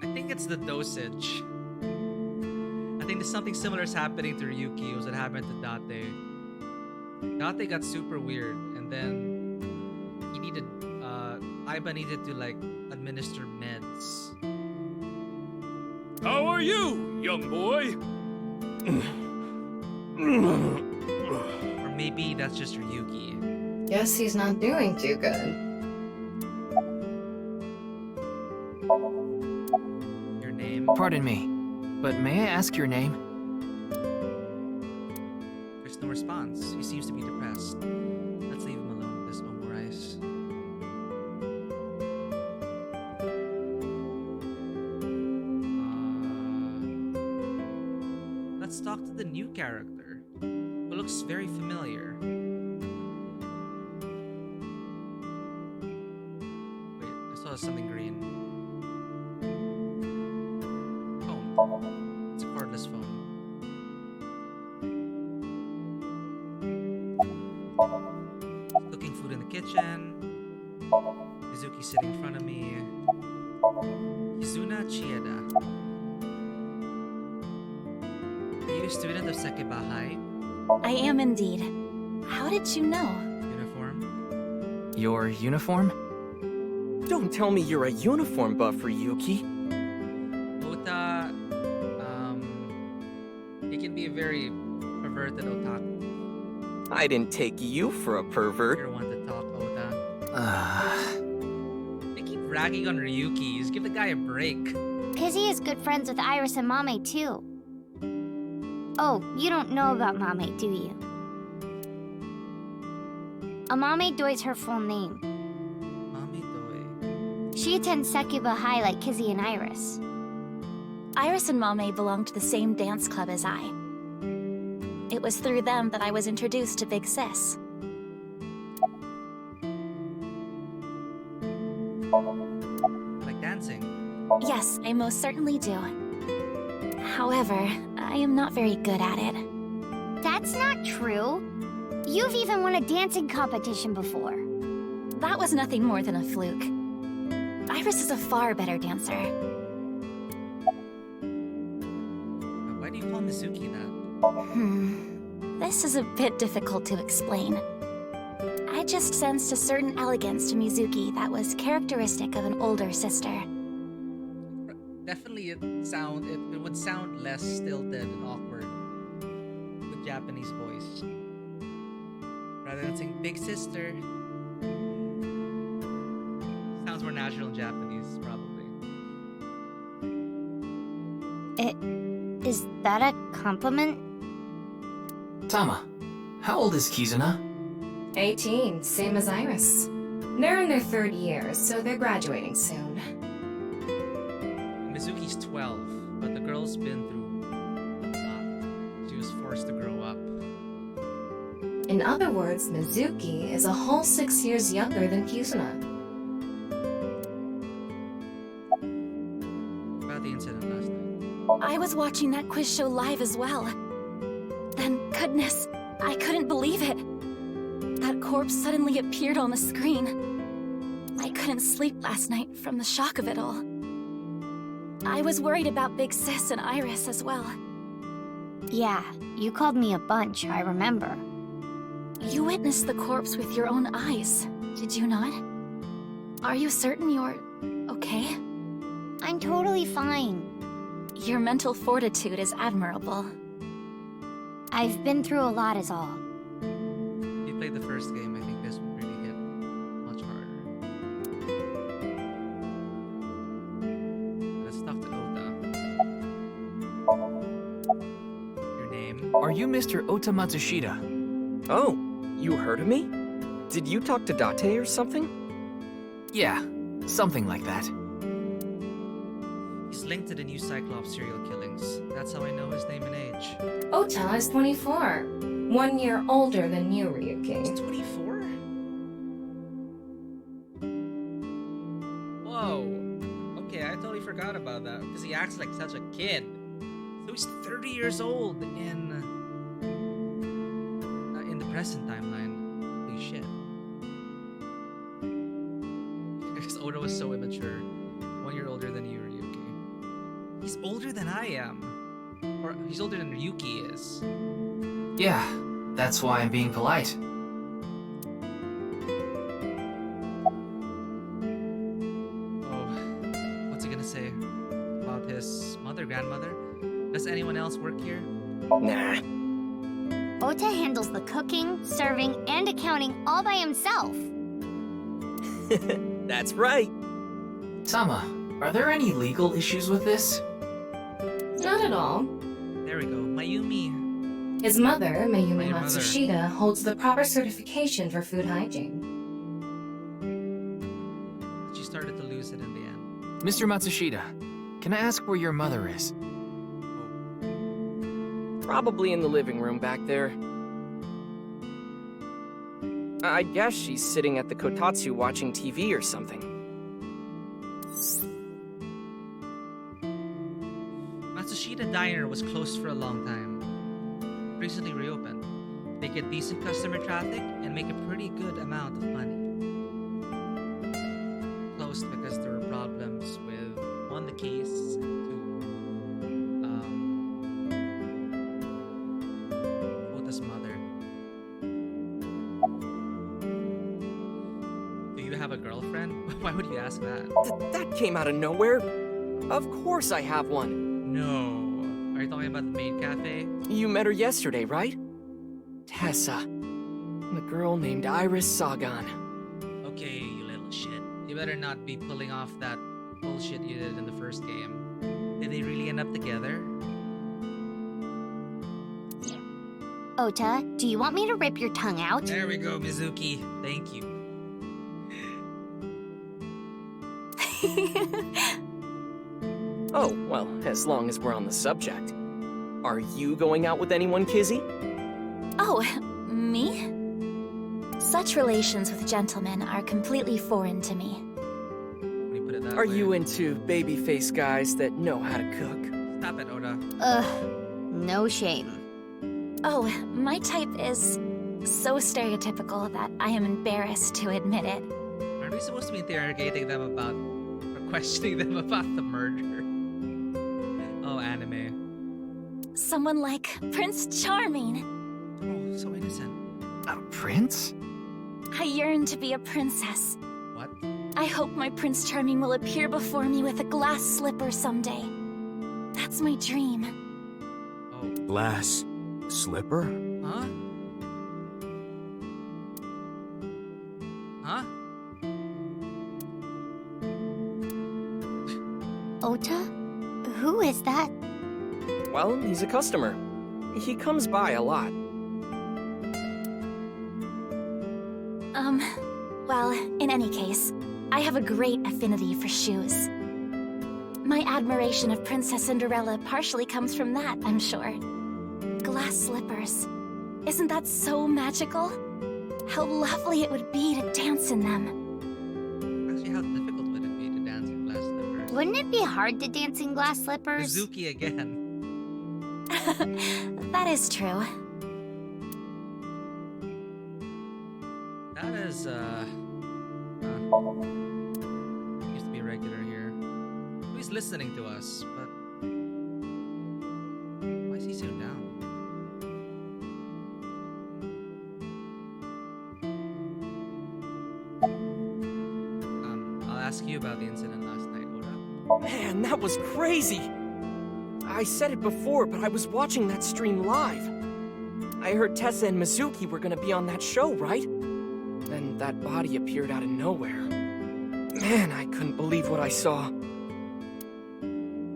I think it's the dosage. I think there's something similar is happening to Ryuki as it happened to Date. Date got super weird, and then he needed, Aiba needed to, like, administer meds. How are you, young boy? Or maybe that's just Ryuki. Guess he's not doing too good. Your name? Pardon me, but may I ask your name? There's no response. He seems to be depressed. Let's leave him alone with this omurice. Let's talk to the new character, who looks very familiar. Wait, I saw something green. Phone. It's a cordless phone. Cooking food in the kitchen. Mizuki sitting in front of me. Kizuna Chieda. Are you a student of Sekibahai? I am indeed. How did you know? Uniform? Your uniform? Don't tell me you're a uniform buff, Ryuki. Ota, he can be a very perverted otaku. I didn't take you for a pervert. You're one to talk, Ota. They keep ragging on Ryuki. Just give the guy a break. Cause he is good friends with Iris and Mame too. Oh, you don't know about Mame, do you? Amame Doi's her full name. Mame Doi. She attends Secuba High like Kizzy and Iris. Iris and Mame belong to the same dance club as I. It was through them that I was introduced to Big Sis. Like dancing? Yes, I most certainly do. However, I am not very good at it. That's not true. You've even won a dancing competition before. That was nothing more than a fluke. Iris is a far better dancer. Why do you call Mizuki that? This is a bit difficult to explain. I just sensed a certain elegance to Mizuki that was characteristic of an older sister. Definitely, it would sound less stilted and awkward with Japanese voice. Rather than saying big sister, sounds more natural in Japanese, probably. Is that a compliment? Tama, how old is Kizuna? 18, same as Iris. They're in their 3rd year, so they're graduating soon. Mizuki's 12, but the girl's been through a lot. She was forced to grow up. In other words, Mizuki is a whole 6 years younger than Kizuna. About the incident last night. I was watching that quiz show live as well. Then, goodness, I couldn't believe it. That corpse suddenly appeared on the screen. I couldn't sleep last night from the shock of it all. I was worried about Big Sis and Iris as well. Yeah, you called me a bunch, I remember. You witnessed the corpse with your own eyes, did you not? Are you certain you're okay? I'm totally fine. Your mental fortitude is admirable. I've been through a lot is all. If you played the first game, I think this would really hit much harder. Let's talk to Ota. Your name? Are you Mr. Ota Matsushita? Oh, you heard of me? Did you talk to Date or something? Yeah, something like that. He's linked to the new Cyclops serial killings. That's how I know his name and age. Ota is 24. 1 year older than you, Ryuki. He's 24? Whoa. Okay, I totally forgot about that because he acts like such a kid. So he's 30 years old in the present timeline. Holy shit. Because Oda was so immature. 1 year older than you, Ryuki. He's older than I am. Or he's older than Ryuki is. Yeah, that's why I'm being polite. Oh, what's he gonna say? About his mother, grandmother? Does anyone else work here? Nah. Ota handles the cooking, serving, and accounting all by himself. That's right. Tama, are there any legal issues with this? Not at all. There we go. Mayumi. His mother, Mayumi Your mother. Matsushita, holds the proper certification for food hygiene. She started to lose it in the end. Mr. Matsushita, can I ask where your mother is? Probably in the living room back there. I guess she's sitting at the kotatsu watching TV or something. Matsushita Diner was closed for a long time. Recently reopened. They get decent customer traffic and make a pretty good amount of money. Closed because there were problems with, one, the case, two, Ota's mother. Do you have a girlfriend? Why would you ask that? That came out of nowhere. Of course I have one. No. Are you talking about the maid cafe? You met her yesterday, right? Tessa. The girl named Iris Sagan. Okay, you little shit. You better not be pulling off that bullshit you did in the first game. Did they really end up together? Ota, do you want me to rip your tongue out? There we go, Mizuki. Thank you. Oh, well, as long as we're on the subject. Are you going out with anyone, Kizzy? Oh, me? Such relations with gentlemen are completely foreign to me. When you put it that Are way. you into babyface guys that know how to cook? Stop it, Oda. Ugh, no shame. Oh, my type is so stereotypical that I am embarrassed to admit it. Aren't we supposed to be interrogating them about, or questioning them about the murder? Oh, anime. Someone like Prince Charming. Oh, so innocent. A prince? I yearn to be a princess. What? I hope my Prince Charming will appear before me with a glass slipper someday. That's my dream. Glass slipper? Huh? Huh? Ota? Who is that? Well, he's a customer. He comes by a lot. Well, in any case, I have a great affinity for shoes. My admiration of Princess Cinderella partially comes from that, I'm sure. Glass slippers. Isn't that so magical? How lovely it would be to dance in them. Actually, how difficult would it be to dance in glass slippers? Wouldn't it be hard to dance in glass slippers? Mizuki again. That is true. That is, used to be regular here. He's listening to us, but why is he so down? I'll ask you about the incident last night, Oda. Man, that was crazy! I said it before, but I was watching that stream live. I heard Tessa and Mizuki were gonna be on that show, right? Then that body appeared out of nowhere. Man, I couldn't believe what I saw.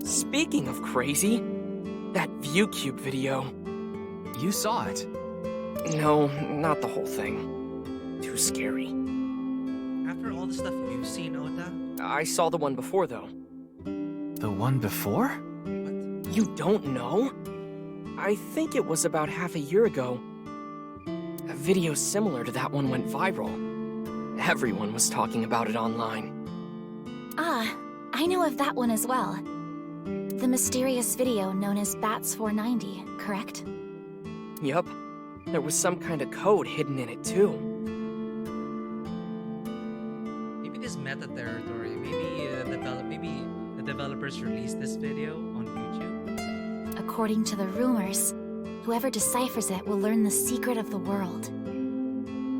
Speaking of crazy, that ViewCube video. You saw it? No, not the whole thing. Too scary. After all the stuff you've seen, Ota? I saw the one before, though. The one before? What? You don't know? I think it was about half a year ago. A video similar to that one went viral. Everyone was talking about it online. Ah, I know of that one as well. The mysterious video known as Bats 490, correct? Yup. There was some kind of code hidden in it, too. Maybe this meta territory. Maybe the developers released this video on YouTube. According to the rumors, whoever deciphers it will learn the secret of the world.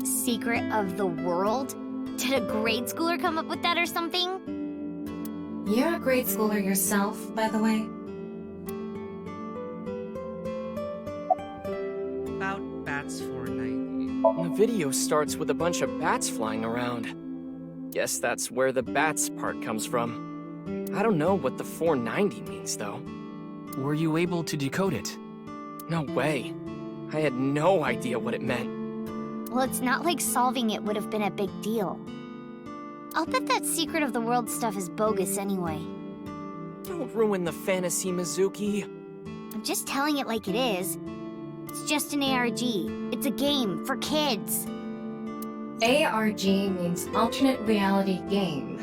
Secret of the world? Did a grade schooler come up with that or something? You're a grade schooler yourself, by the way. About Bats 490. The video starts with a bunch of bats flying around. Guess that's where the bats part comes from. I don't know what the 490 means, though. Were you able to decode it? No way. I had no idea what it meant. Well, it's not like solving it would have been a big deal. I'll bet that secret of the world stuff is bogus anyway. Don't ruin the fantasy, Mizuki. I'm just telling it like it is. It's just an ARG. It's a game for kids. ARG means Alternate Reality Game.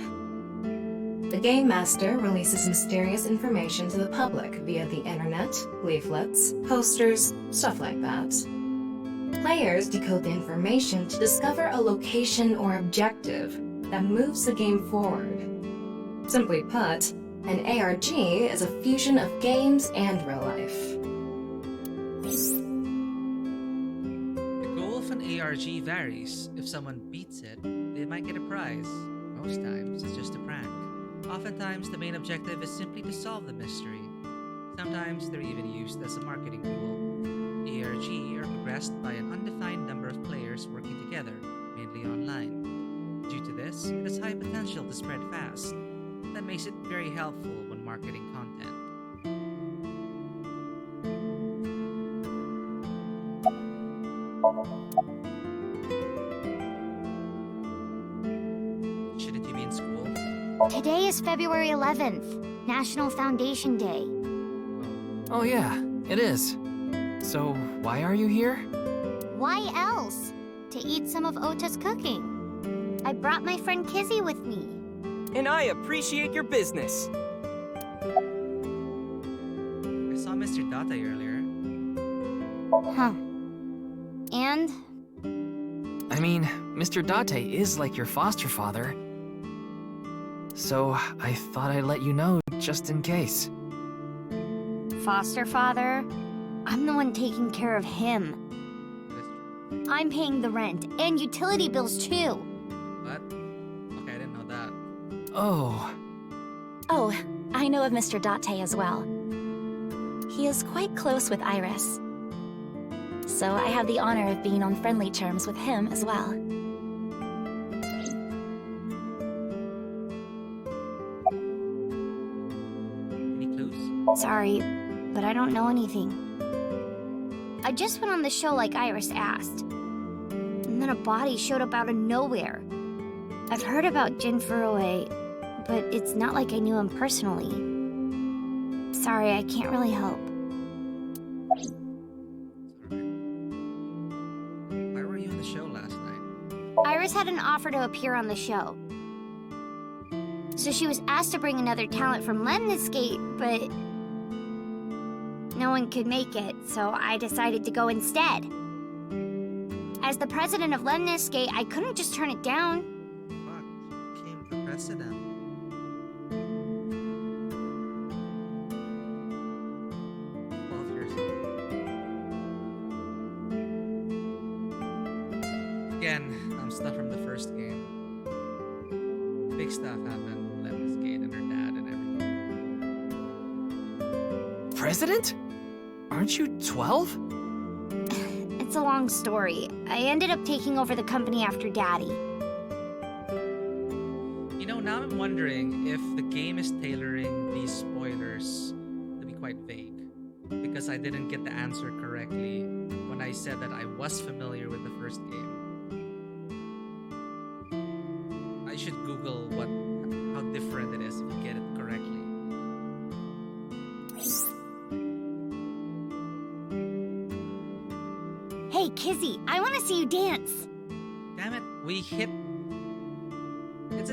The Game Master releases mysterious information to the public via the internet, leaflets, posters, stuff like that. Players decode the information to discover a location or objective that moves the game forward. Simply put, an ARG is a fusion of games and real life. The goal of an ARG varies. If someone beats it, they might get a prize. Most times, it's just a prank. Oftentimes, the main objective is simply to solve the mystery. Sometimes, they're even used as a marketing tool. ARG are progressed by an undefined number of players working together, mainly online. Due to this, it has high potential to spread fast. That makes it very helpful when marketing content. Today is February 11th, National Foundation Day. Oh yeah, it is. So, why are you here? Why else? To eat some of Ota's cooking. I brought my friend Kizzy with me. And I appreciate your business. I saw Mr. Date earlier. Huh. And? I mean, Mr. Date is like your foster father. So, I thought I'd let you know just in case. Foster father? I'm the one taking care of him. I'm paying the rent and utility bills too. What? Okay, I didn't know that. Oh. Oh, I know of Mr. Date as well. He is quite close with Iris. So I have the honor of being on friendly terms with him as well. Any clues? Sorry, but I don't know anything. I just went on the show like Iris asked. And then a body showed up out of nowhere. I've heard about Jin Furue, but it's not like I knew him personally. Sorry, I can't really help. Why were you on the show last night? Iris had an offer to appear on the show. So she was asked to bring another talent from Lemniscate, but no one could make it, so I decided to go instead. As the president of Lemniscate, I couldn't just turn it down. Fuck, became the president. Again, I'm stuff from the first game. Big stuff happened. Lemniscate and her dad and everything. President? Aren't you 12? It's a long story. I ended up taking over the company after Daddy. You know, now I'm wondering if the game is tailoring these spoilers to be quite vague. Because I didn't get the answer correctly when I said that I was familiar with the first game. I should Google how different it is if you get it correctly. Hey, Kizzy, I want to see you dance. Damn it, we hit... It's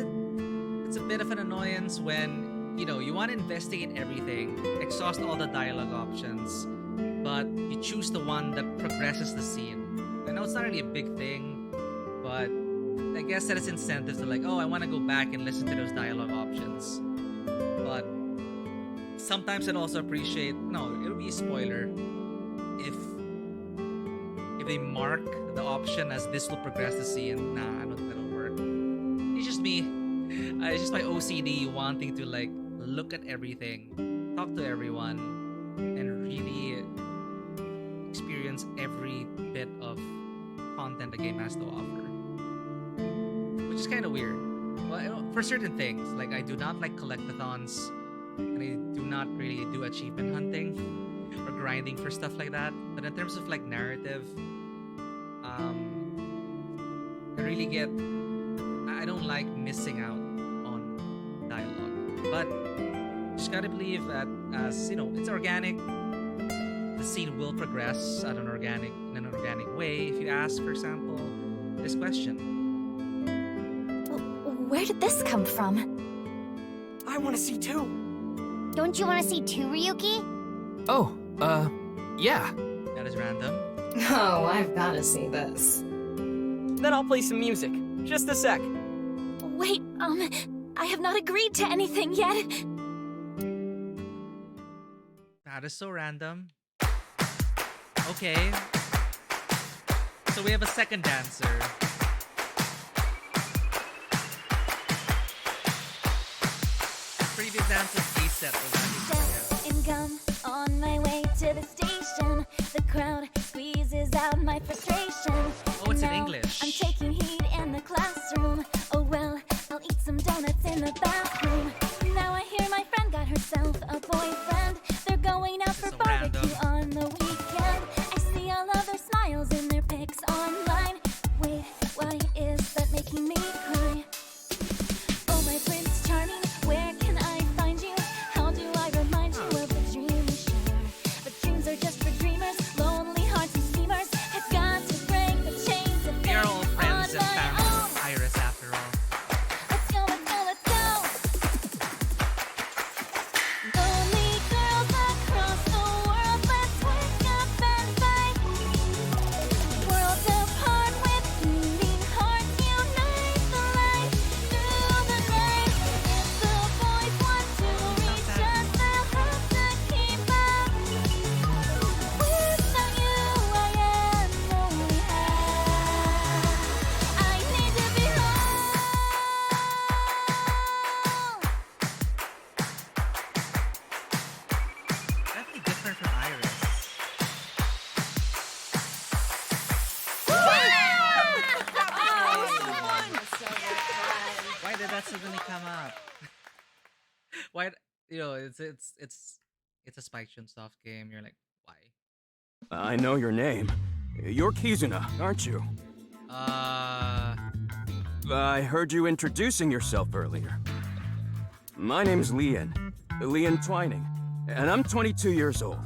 a bit of an annoyance when, you know, you want to investigate everything, exhaust all the dialogue options, but you choose the one that progresses the scene. I know it's not really a big thing, but I guess that it's incentive to like, oh, I want to go back and listen to those dialogue options. But sometimes I'd also appreciate, no, it'll be a spoiler if they mark the option as this will progress the scene. Nah, I don't think that'll work. It's just me. It's just my OCD wanting to like look at everything, talk to everyone, and really experience every bit of content the game has to offer. Which is kind of weird. Well, for certain things, like I do not like collectathons, and I do not really do achievement hunting or grinding for stuff like that. But in terms of like narrative, I don't like missing out on dialogue. But just gotta believe that as, you know, it's organic, the scene will progress in an organic way. If you ask, for example, this question. Where did this come from? I want to see too. Don't you want to see too, Ryuki? Oh, yeah. That is random. Oh, I've got to see this. Then I'll play some music. Just a sec. Wait, I have not agreed to anything yet. That is so random. Okay. So we have a second dancer. Previous dancer's A set was actually In gum on my way to the station. The crowd squeezes out my frustration. Oh, it's in Now English. I'm taking heat in the classroom. Oh well, I'll eat some donuts in the bathroom. Now I hear my friend got herself a boyfriend. They're going out for barbecue on the weekend. I see all of their smiles in their pics online. Wait, why is that making me cry? Oh, my Prince Charming, did that suddenly come up? Why? It's a Spike Chunsoft game. You're like, why? I know your name. You're Kizuna, aren't you? I heard you introducing yourself earlier. My name's Lian Twining, and I'm 22 years old.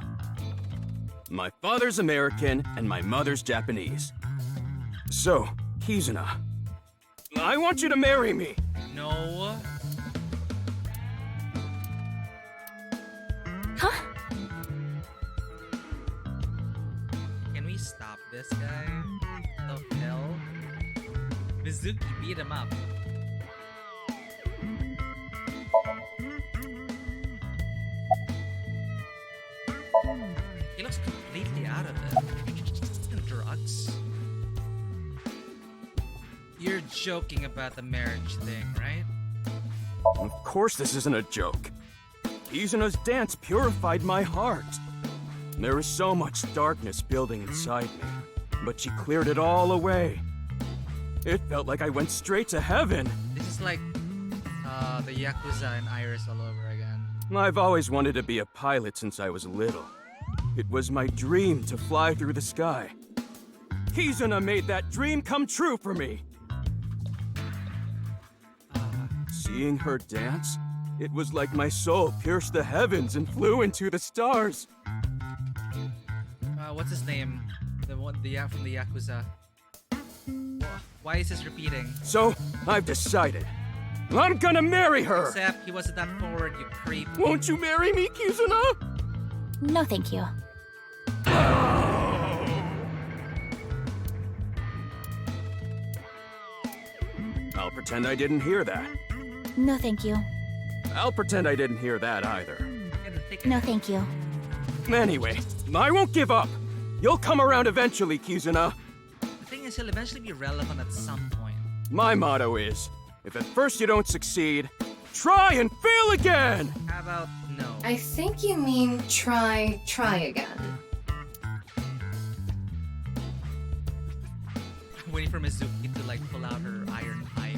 My father's American, and my mother's Japanese. So, Kizuna, I want you to marry me. No. Huh? Can we stop this guy? The hell? Mizuki beat him up. He looks completely out of it. Drugs. You're joking about the marriage thing, right? Of course this isn't a joke. Kizuna's dance purified my heart. There was so much darkness building inside me, but she cleared it all away. It felt like I went straight to heaven. This is like the Yakuza and Iris all over again. I've always wanted to be a pilot since I was little. It was my dream to fly through the sky. Kizuna made that dream come true for me. Seeing her dance, it was like my soul pierced the heavens and flew into the stars. What's his name? The one, from the Yakuza. Why is this repeating? So, I've decided. I'm gonna marry her! Except he wasn't that forward, you creep. Won't you marry me, Kizuna? No, thank you. I'll pretend I didn't hear that. No, thank you. I'll pretend I didn't hear that either. No, thank you. Anyway, I won't give up. You'll come around eventually, Kizuna. The thing is, he'll eventually be relevant at some point. My motto is, if at first you don't succeed, try and fail again! How about no? I think you mean try again. I'm waiting for Mizuki to like pull out her iron pipe.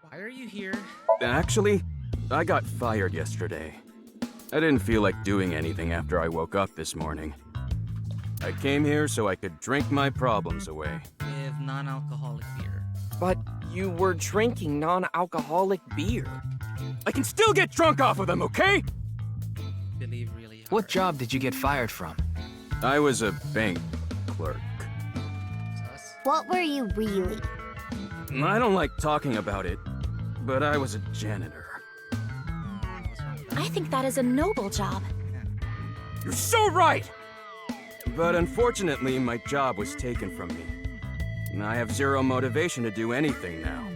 Why are you here? Actually, I got fired yesterday. I didn't feel like doing anything after I woke up this morning. I came here so I could drink my problems away. With non-alcoholic beer. But you were drinking non-alcoholic beer. I can still get drunk off of them, okay? Believe really hard. What job did you get fired from? I was a bank clerk. What were you really? I don't like talking about it, but I was a janitor. I think that is a noble job. You're so right! But unfortunately, my job was taken from me. And I have zero motivation to do anything now.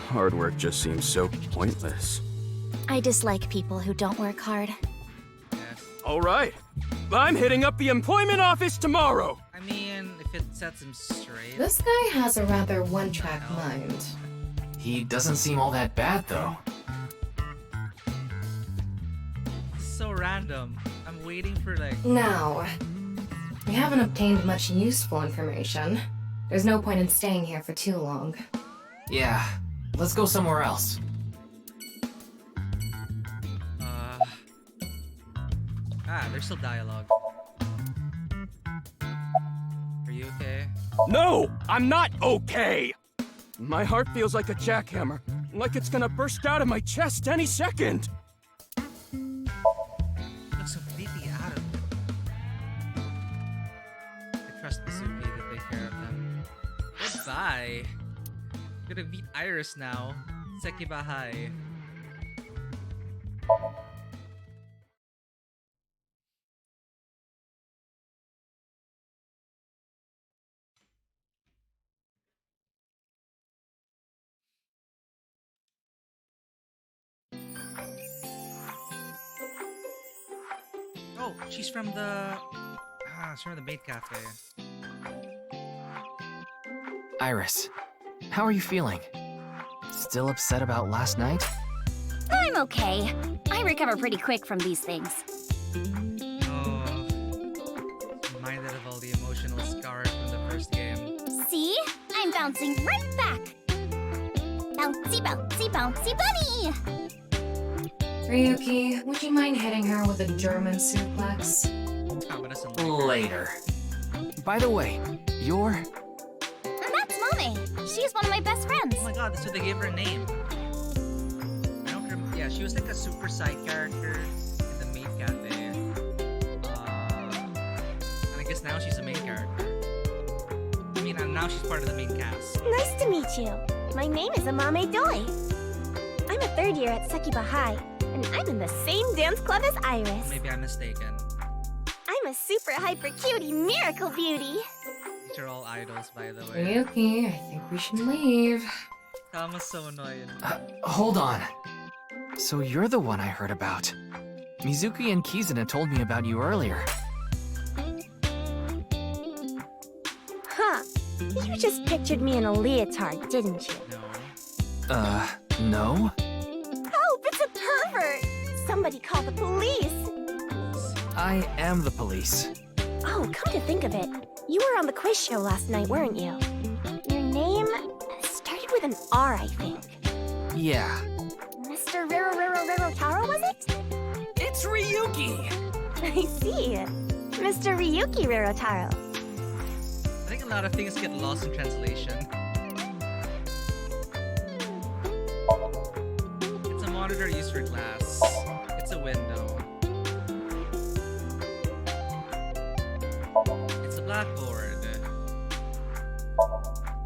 Hard work just seems so pointless. I dislike people who don't work hard. All right. I'm hitting up the employment office tomorrow! I mean, if it sets him straight. This guy has a rather one-track mind. He doesn't seem all that bad, though. So random. I'm waiting for like... Now, we haven't obtained much useful information. There's no point in staying here for too long. Yeah, let's go somewhere else. There's still dialogue. Are you okay? No! I'm not okay! My heart feels like a jackhammer, like it's gonna burst out of my chest any second! Looks completely out of it. I trust Mizuki to take care of them. Goodbye. I'm gonna beat Iris now. Sekibahai. Oh, she's from the maid cafe. Iris, how are you feeling? Still upset about last night? I'm okay. I recover pretty quick from these things. Oh, reminded of all the emotional scars from the first game. See? I'm bouncing right back. Bouncy, bouncy, bouncy bunny! Ryuki, would you mind hitting her with a German suplex? Later. By the way, you're... And that's Mame. She's one of my best friends. Oh my god, so they gave her a name. I don't remember. Yeah, she was like a super side character in the main cafe. And I guess now she's a main character. I mean, now she's part of the main cast. Nice to meet you. My name is Amame Doi. I'm a third year at Sekiba High, and I'm in the same dance club as Iris. Maybe I'm mistaken. I'm a super hyper cutie miracle beauty. These are all idols, by the way. Ryuki, I think we should leave. Tama's so annoying. Hold on. So you're the one I heard about. Mizuki and Kizuna told me about you earlier. Huh. You just pictured me in a leotard, didn't you? No? Help! It's a pervert! Somebody call the police! I am the police. Oh, come to think of it, you were on the quiz show last night, weren't you? Your name started with an R, I think. Yeah. Mr. Rero Taro, was it? It's Ryuki! I see. Mr. Ryuki Rerotaro. I think a lot of things get lost in translation. It's a monitor used for glass. It's a window. It's a blackboard.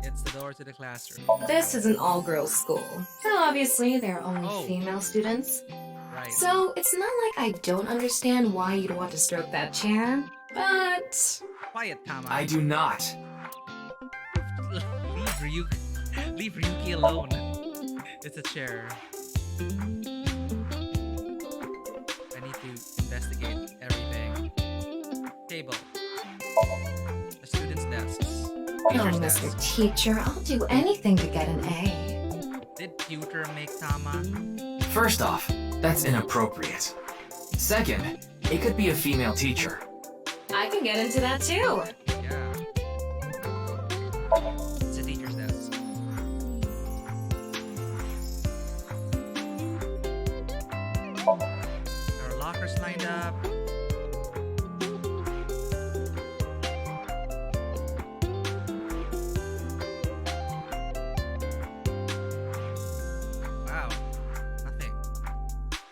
It's the door to the classroom. This is an all-girls school, so obviously there are only female students. Right. So it's not like I don't understand why you'd want to stroke that chair, but... Quiet, Tama. I do not. Leave Ryuki alone. It's a chair. I need to investigate everything. Table. The students' desks. Oh, Teacher's Mr. desk. Teacher, I'll do anything to get an A. Did tutor make Tama? First off, that's inappropriate. Second, it could be a female teacher. I can get into that too. Yeah. It's a teacher's desk. There are lockers lined up. Wow. Nothing.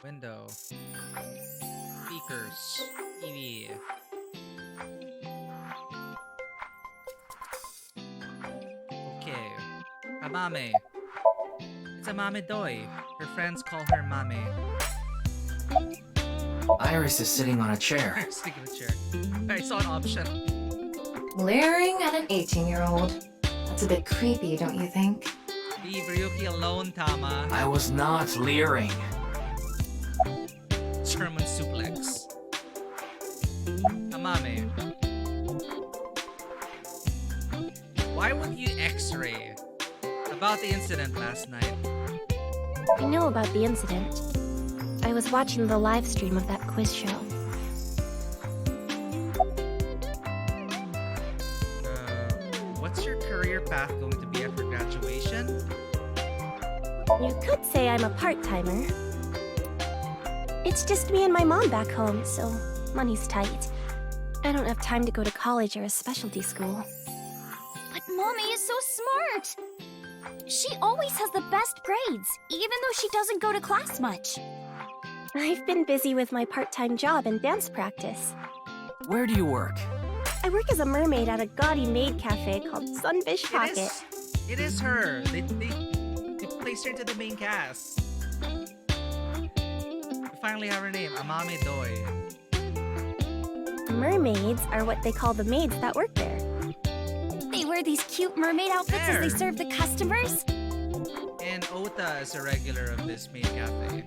Window. Speakers. TV. Okay. Amame. It's Amame Doi. Her friends call her Mame. Iris is sitting on a chair. Sticking a chair. I saw an option. Leering at an 18-year-old. That's a bit creepy, don't you think? Leave Ryuki alone, Tama. I was not leering. German suplex. Amame. Why would you x-ray? About the incident last night. I know about the incident. I was watching the live stream of that quiz show. What's your career path going to be after graduation? You could say I'm a part-timer. It's just me and my mom back home, so money's tight. I don't have time to go to college or a specialty school. But Mommy is so smart! She always has the best grades, even though she doesn't go to class much. I've been busy with my part-time job and dance practice. Where do you work? I work as a mermaid at a gaudy maid cafe called Sunfish Pocket. It is her. They placed her into the main cast. We finally have her name, Amame Doi. Mermaids are what they call the maids that work there. They wear these cute mermaid outfits as they serve the customers. And Ota is a regular of this maid cafe.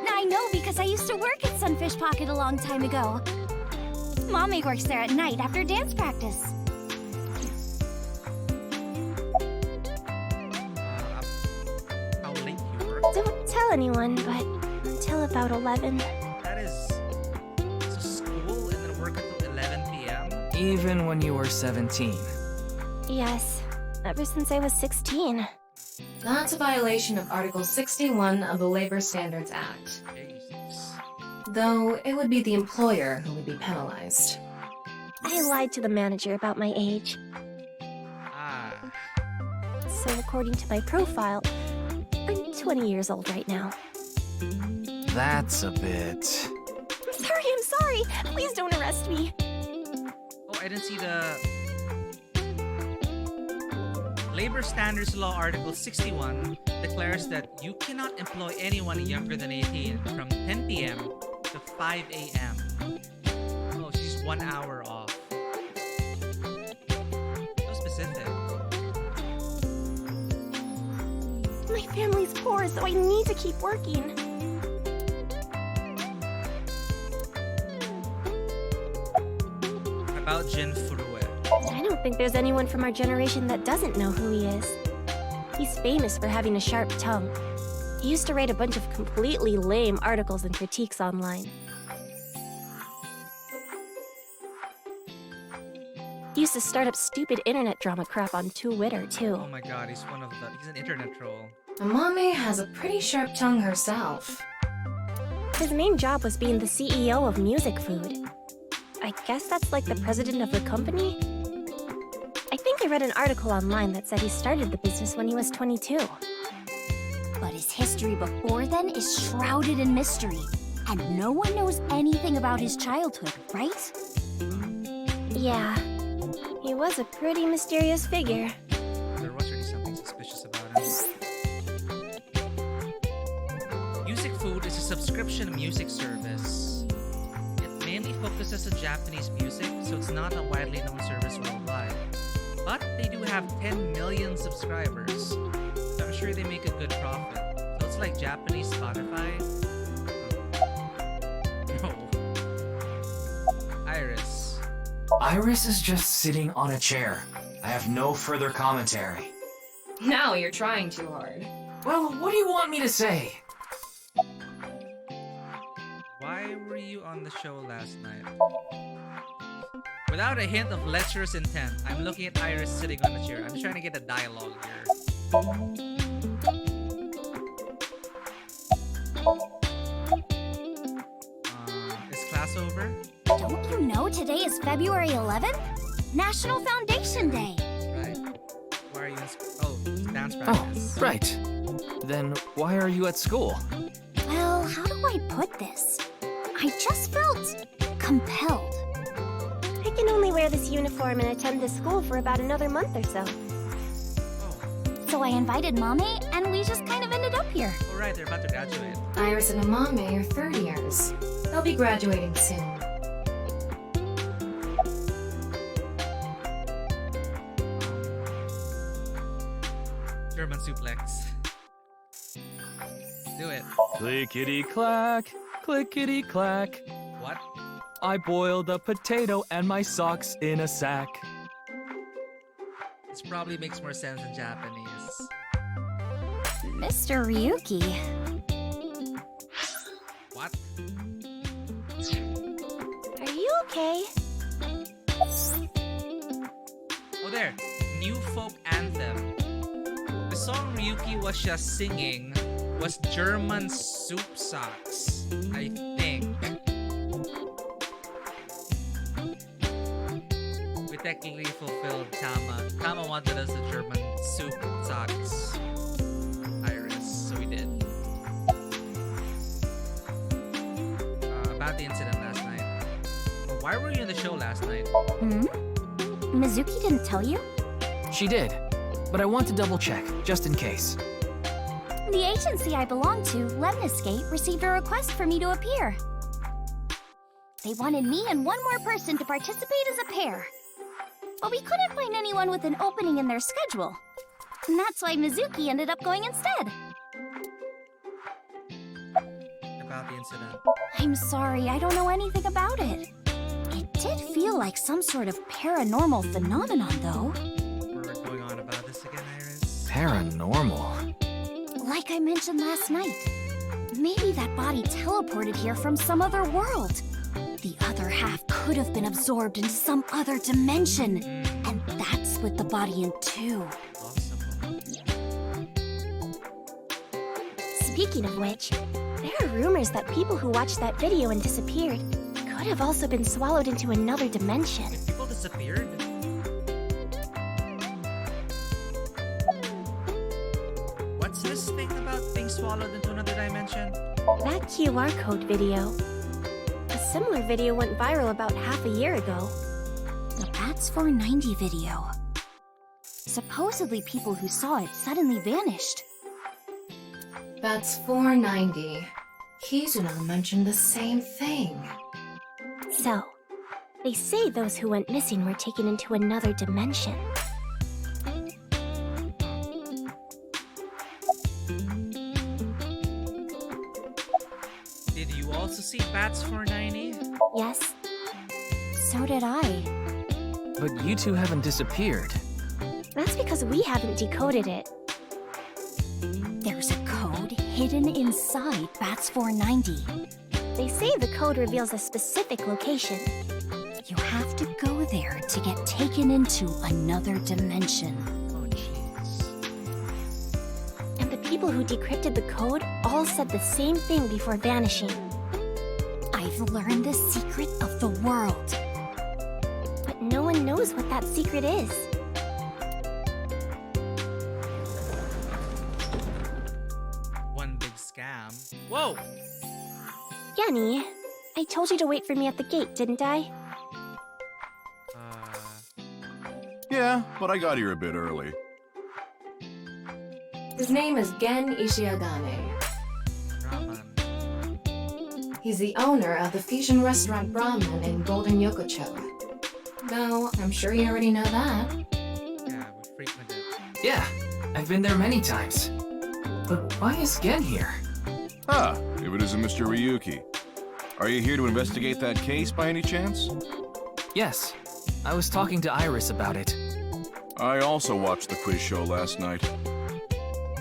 I know because I used to work at Sunfish Pocket a long time ago. Mommy works there at night after dance practice. How late you work? Don't tell anyone, but until about 11. That is... So school and then work until 11 p.m.? Even when you were 17. Yes, ever since I was 16. That's a violation of Article 61 of the Labor Standards Act. Though it would be the employer who would be penalized. I lied to the manager about my age. So according to my profile, I'm 20 years old right now. That's a bit... I'm sorry! Please don't arrest me! Oh, I didn't see the... Labor Standards Law Article 61 declares that you cannot employ anyone younger than 18 from 10 p.m. to 5 a.m. Oh, she's 1 hour off. So specific. My family's poor, so I need to keep working. About Jin Furue. I don't think there's anyone from our generation that doesn't know who he is. He's famous for having a sharp tongue. He used to write a bunch of completely lame articles and critiques online. He used to start up stupid internet drama crap on Twitter, too. Oh my god, he's an internet troll. Amame has a pretty sharp tongue herself. His main job was being the CEO of Music Food. I guess that's like the president of the company? I think I read an article online that said he started the business when he was 22. But his history before then is shrouded in mystery, and no one knows anything about his childhood, right? Yeah, he was a pretty mysterious figure. There was really something suspicious about him. Music Food is a subscription music service. It mainly focuses on Japanese music, so it's not a widely known service worldwide. But they do have 10 million subscribers, so I'm sure they make a good profit. So it's like Japanese Spotify. No. Iris. Iris is just sitting on a chair. I have no further commentary. Now you're trying too hard. Well, what do you want me to say? Why were you on the show last night? Without a hint of lecherous intent, I'm looking at Iris sitting on the chair. I'm trying to get a dialogue here. Is class over? Don't you know today is February 11th? National Foundation Day. Right. Why are you in school? Oh, it's dance Oh, practice. right. Then why are you at school? Well, how do I put this? I just felt compelled. I can only wear this uniform and attend this school for about another month or so. So I invited Mame, and we just kind of ended up here. Oh, right, they're about to graduate. Iris and Amame are third years. They'll be graduating soon. German suplex. Do it. Clickety-clack, clickety-clack. What? I boiled a potato and my socks in a sack. This probably makes more sense in Japanese. Mr. Ryuki. What? Are you okay? Oh, there. New folk anthem. The song Ryuki was just singing was German soup socks, I think. We technically fulfilled Tama. Tama wanted us a German soup socks, Iris, so we did. About the incident last night. Why were you in the show last night? Mizuki didn't tell you? She did, but I want to double check, just in case. The agency I belong to, Lemniscape, received a request for me to appear. They wanted me and one more person to participate as a pair. But we couldn't find anyone with an opening in their schedule. And that's why Mizuki ended up going instead. About the incident. I'm sorry, I don't know anything about it. It did feel like some sort of paranormal phenomenon, though. We're going on about this again, Iris? Paranormal? Like I mentioned last night, maybe that body teleported here from some other world. The other half could have been absorbed into some other dimension, and that's split the body in two. Speaking of which, there are rumors that people who watched that video and disappeared could have also been swallowed into another dimension. People disappeared? What's this thing about being swallowed into another dimension? That QR code video. A similar video went viral about half a year ago. The Bats 490 video. Supposedly people who saw it suddenly vanished. That's 490. Kizuna mentioned the same thing. So, they say those who went missing were taken into another dimension. Did you also see Bats 490? Yes. So did I. But you two haven't disappeared. That's because we haven't decoded it. There's a code hidden inside Bats 490. They say the code reveals a specific location. You have to go there to get taken into another dimension. Oh, jeez. And the people who decrypted the code all said the same thing before vanishing. I've learned the secret of the world. But no one knows what that secret is. One big scam. Whoa! Yanni, I told you to wait for me at the gate, didn't I? Yeah, but I got here a bit early. His name is Gen Ishiagane. He's the owner of the fusion restaurant Brahman in Golden Yokocho. Though, I'm sure you already know that. Yeah, we frequented. Yeah, I've been there many times. But why is Gen here? Ah, if it isn't Mr. Ryuki. Are you here to investigate that case by any chance? Yes, I was talking to Iris about it. I also watched the quiz show last night.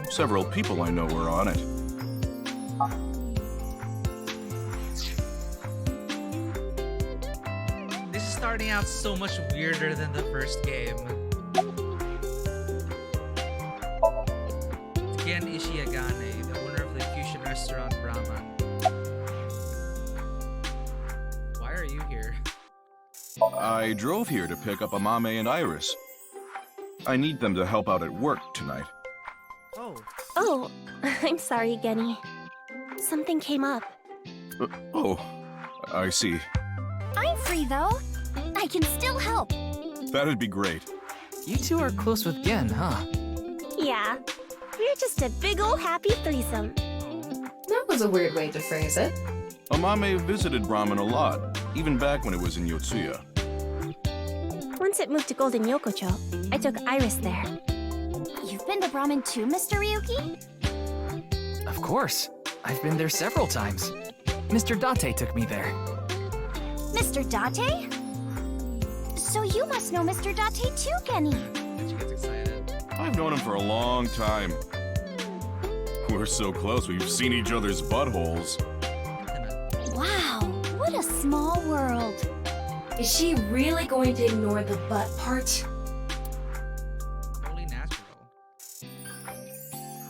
Several people I know were on it. This is starting out so much weirder than the first game. Again, Ishiagane, the owner of the fusion restaurant Brahman. Why are you here? I drove here to pick up Amame and Iris. I need them to help out at work tonight. Oh, I'm sorry, Genny. Something came up. Oh, I see. I'm free, though. I can still help. That'd be great. You two are close with Gen, huh? Yeah. We're just a big ol' happy threesome. That was a weird way to phrase it. Amame visited Brahman a lot, even back when it was in Yotsuya. Once it moved to Golden Yokocho, I took Iris there. You've been to Brahman too, Mr. Ryuki? Of course. I've been there several times. Mr. Date took me there. Mr. Date? So you must know Mr. Date too, Genny. And she gets excited. I've known him for a long time. We're so close, we've seen each other's buttholes. Wow, what a small world. Is she really going to ignore the butt part? Totally natural.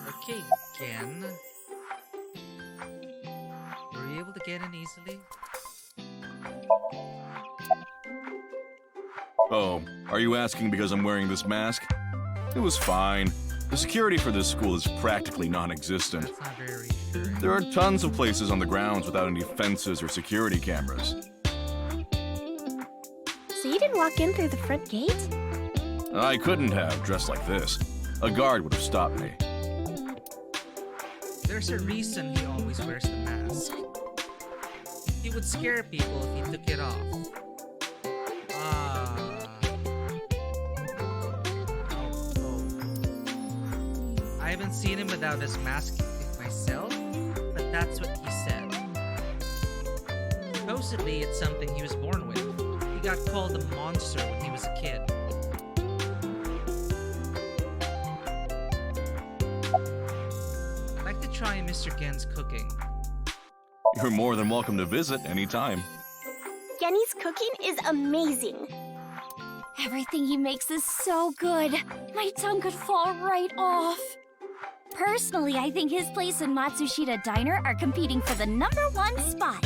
Okay, Gen. Were you able to get in easily? Oh, are you asking because I'm wearing this mask? It was fine. The security for this school is practically non-existent. That's not very reassuring. There are tons of places on the grounds without any fences or security cameras. So you didn't walk in through the front gate? I couldn't have, dressed like this. A guard would have stopped me. There's a reason he always wears the mask. He would scare people if he took it off. I haven't seen him without his mask myself, but that's what he said. Supposedly, it's something he was born with. He got called a monster when he was a kid. I'd like to try Mr. Gen's cooking. You're more than welcome to visit anytime. Genny's cooking is amazing. Everything he makes is so good. My tongue could fall right off. Personally, I think his place and Matsushita Diner are competing for the #1 spot.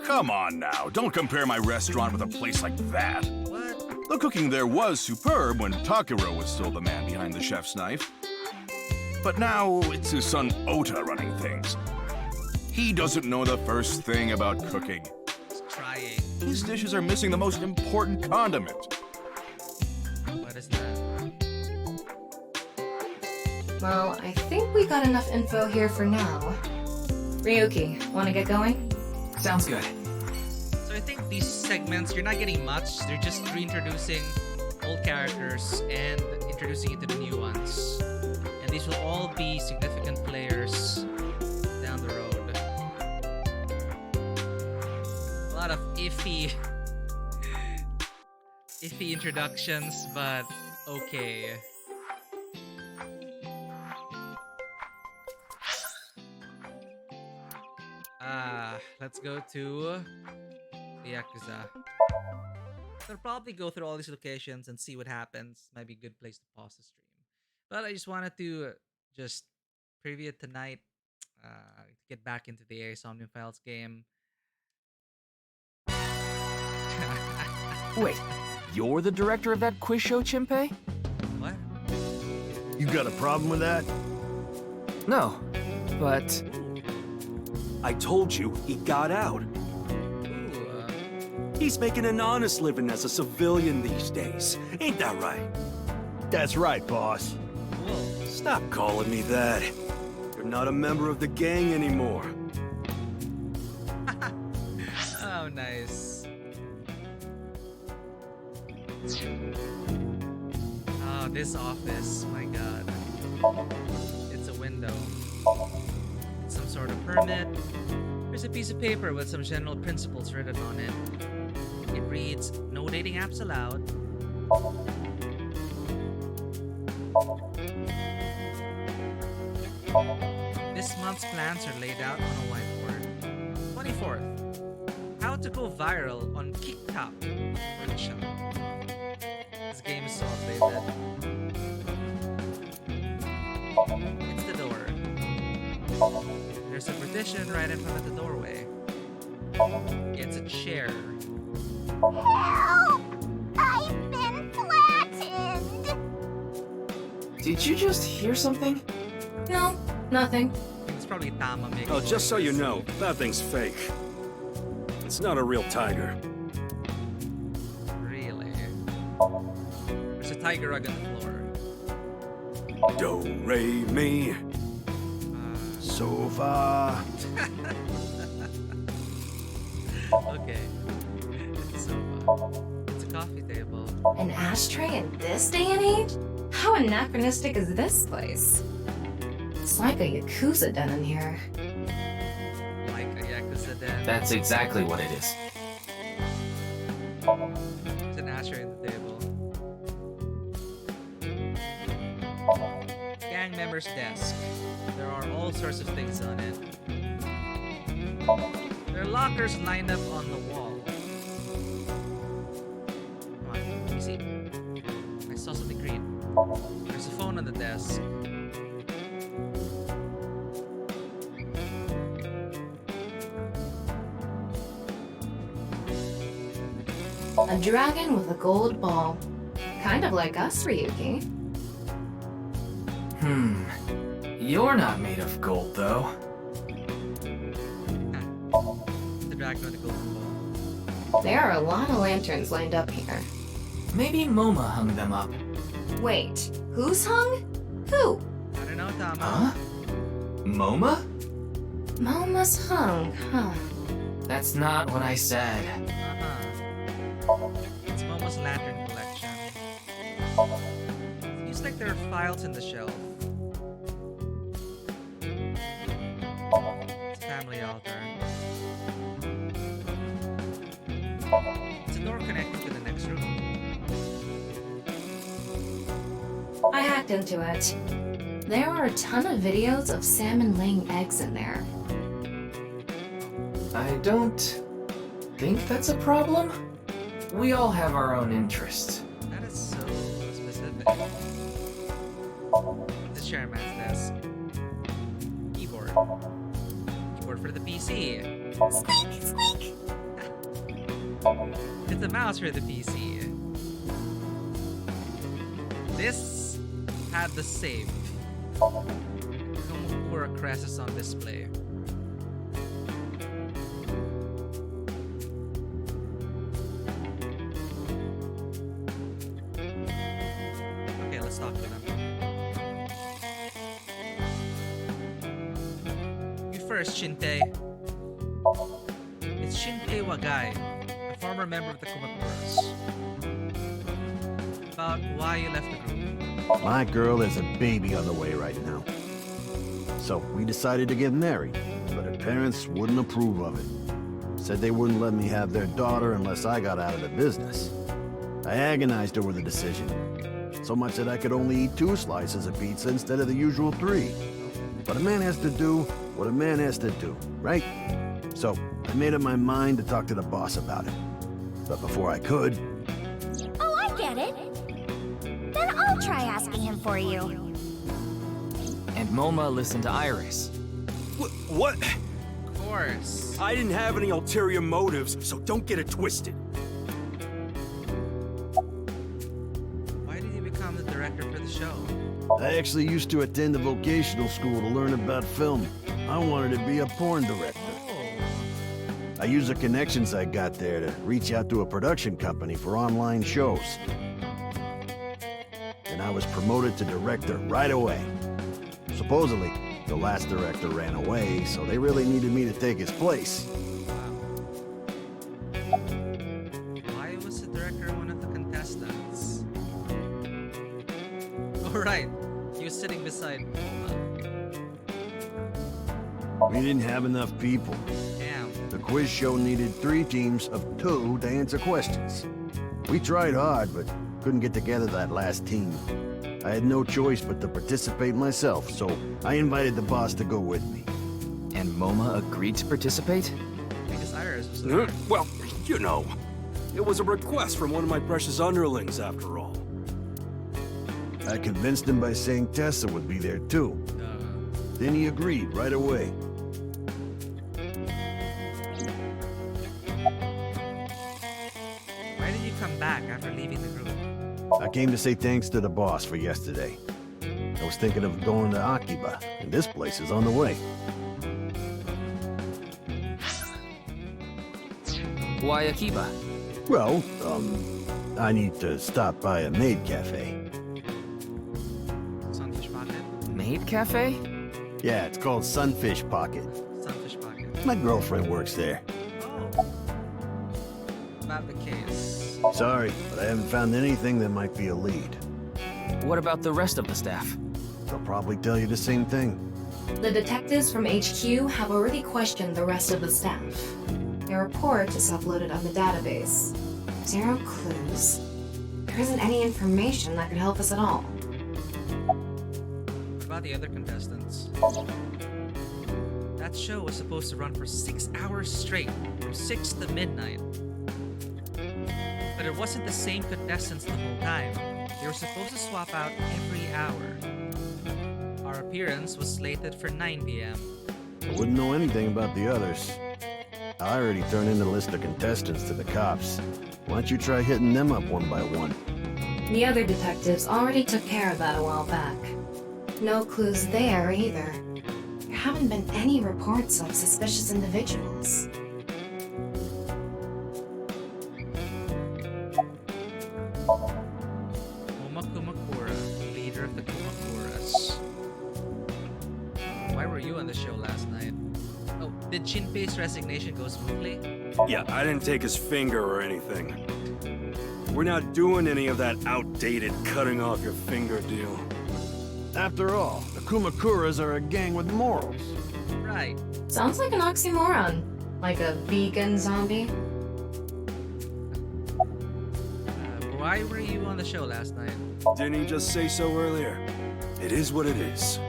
Come on now, don't compare my restaurant with a place like that. What? The cooking there was superb when Takiro was still the man behind the chef's knife. But now it's his son Ota running things. He doesn't know the first thing about cooking. He's trying. His dishes are missing the most important condiment. What is that? Well, I think we got enough info here for now. Ryuki, wanna get going? Sounds good. So I think these segments, you're not getting much. They're just reintroducing old characters and introducing you to the new ones. And these will all be significant players down the road. A lot of iffy introductions, but okay. Let's go to the Yakuza. I'll probably go through all these locations and see what happens. Might be a good place to pause the stream. But I just wanted to just preview it tonight. Get back into the Somnium Files game. Wait, you're the director of that quiz show, Chimpei? What? You got a problem with that? No, but... I told you, he got out. He's making an honest living as a civilian these days. Ain't that right? That's right, boss. Stop calling me that. You're not a member of the gang anymore. Oh, nice. Oh, this office. My god. It's a window. Some sort of permit. There's a piece of paper with some general principles written on it. It reads, "No dating apps allowed." This month's plans are laid out on a whiteboard. 24th. How to go viral on TikTok workshop. This game is so updated. It's the door. There's a partition right in front of the doorway. It's a chair. Help! I've been flattened! Did you just hear something? No, nothing. It's probably Tama making Oh, just so you voices. know, that thing's fake. It's not a real tiger. Really? There's a tiger rug on the floor. Do, re, mi. Sofa. Okay. It's a sofa. It's a coffee table. An ashtray in this day and age? How anachronistic is this place? It's like a Yakuza den in here. Like a Yakuza den. That's exactly what it is. It's an ashtray on the table. Gang member's desk. There are all sorts of things on it. There are lockers lined up on the wall. Come on, let me see. I saw something green. There's a phone on the desk. A dragon with a gold ball. Kind of like us, Ryuki. You're not made of gold, though. The dragon with the golden ball. There are a lot of lanterns lined up here. Maybe MoMA hung them up. Wait, who's hung? Who? I don't know, Tama. Huh? MoMA? Moma's hung, huh? That's not what I said. It's Momo's lantern collection. Seems like there are files in the shelf. It's a family altar. It's a door connecting to the next room. I hacked into it. There are a ton of videos of salmon laying eggs in there. I don't think that's a problem. We all have our own interests. This is Chairman's desk. Keyboard. Keyboard for the PC. Squeak, squeak. It's the mouse for the PC. This had the same Kumakura crosses on display. Okay, let's talk to them. You first, Shinpei. It's Shinpei Wagai, a former member of the Kumakuras. About why you left the group. My girl has a baby on the way right now. So we decided to get married, but her parents wouldn't approve of it. Said they wouldn't let me have their daughter unless I got out of the business. I agonized over the decision. So much that I could only eat 2 slices of pizza instead of the usual 3. But a man has to do what a man has to do, right? So I made up my mind to talk to the boss about it. But before I could... Oh, I get it. Then I'll try asking him for you. And MoMA listened to Iris. What? Of course. I didn't have any ulterior motives, so don't get it twisted. Why did you become the director for the show? I actually used to attend a vocational school to learn about film. I wanted to be a porn director. I used the connections I got there to reach out to a production company for online shows. And I was promoted to director right away. Supposedly, the last director ran away, so they really needed me to take his place. Why was the director one of the contestants? Alright, you were sitting beside Moma. We didn't have enough people. Damn. The quiz show needed 3 teams of 2 to answer questions. We tried hard, but couldn't get together that last team. I had no choice but to participate myself, so I invited the boss to go with me. And MoMA agreed to participate? Because Iris was there. Well, you know, it was a request from one of my precious underlings, after all. I convinced him by saying Tessa would be there too. Then he agreed right away. Why did you come back after leaving the group? I came to say thanks to the boss for yesterday. I was thinking of going to Akiba, and this place is on the way. Why Akiba? Well, I need to stop by a maid cafe. Sunfish Pocket? Maid cafe? Yeah, it's called Sunfish Pocket. Sunfish Pocket. My girlfriend works there. About the case. Sorry, but I haven't found anything that might be a lead. What about the rest of the staff? They'll probably tell you the same thing. The detectives from HQ have already questioned the rest of the staff. Their report is uploaded on the database. 0 clues. There isn't any information that could help us at all. What about the other contestants? That show was supposed to run for 6 hours straight, from 6 to midnight. But it wasn't the same contestants the whole time. They were supposed to swap out every hour. Our appearance was slated for 9 p.m. I wouldn't know anything about the others. I already turned in the list of contestants to the cops. Why don't you try hitting them up one by one? The other detectives already took care of that a while back. No clues there either. There haven't been any reports of suspicious individuals. Moma Kumakura, leader of the Kumakuras. Why were you on the show last night? Oh, did Shinpei's resignation go smoothly? Yeah, I didn't take his finger or anything. We're not doing any of that outdated cutting off your finger deal. After all, the Kumakuras are a gang with morals. Right. Sounds like an oxymoron. Like a vegan zombie. Why were you on the show last night? Didn't he just say so earlier? It is what it is.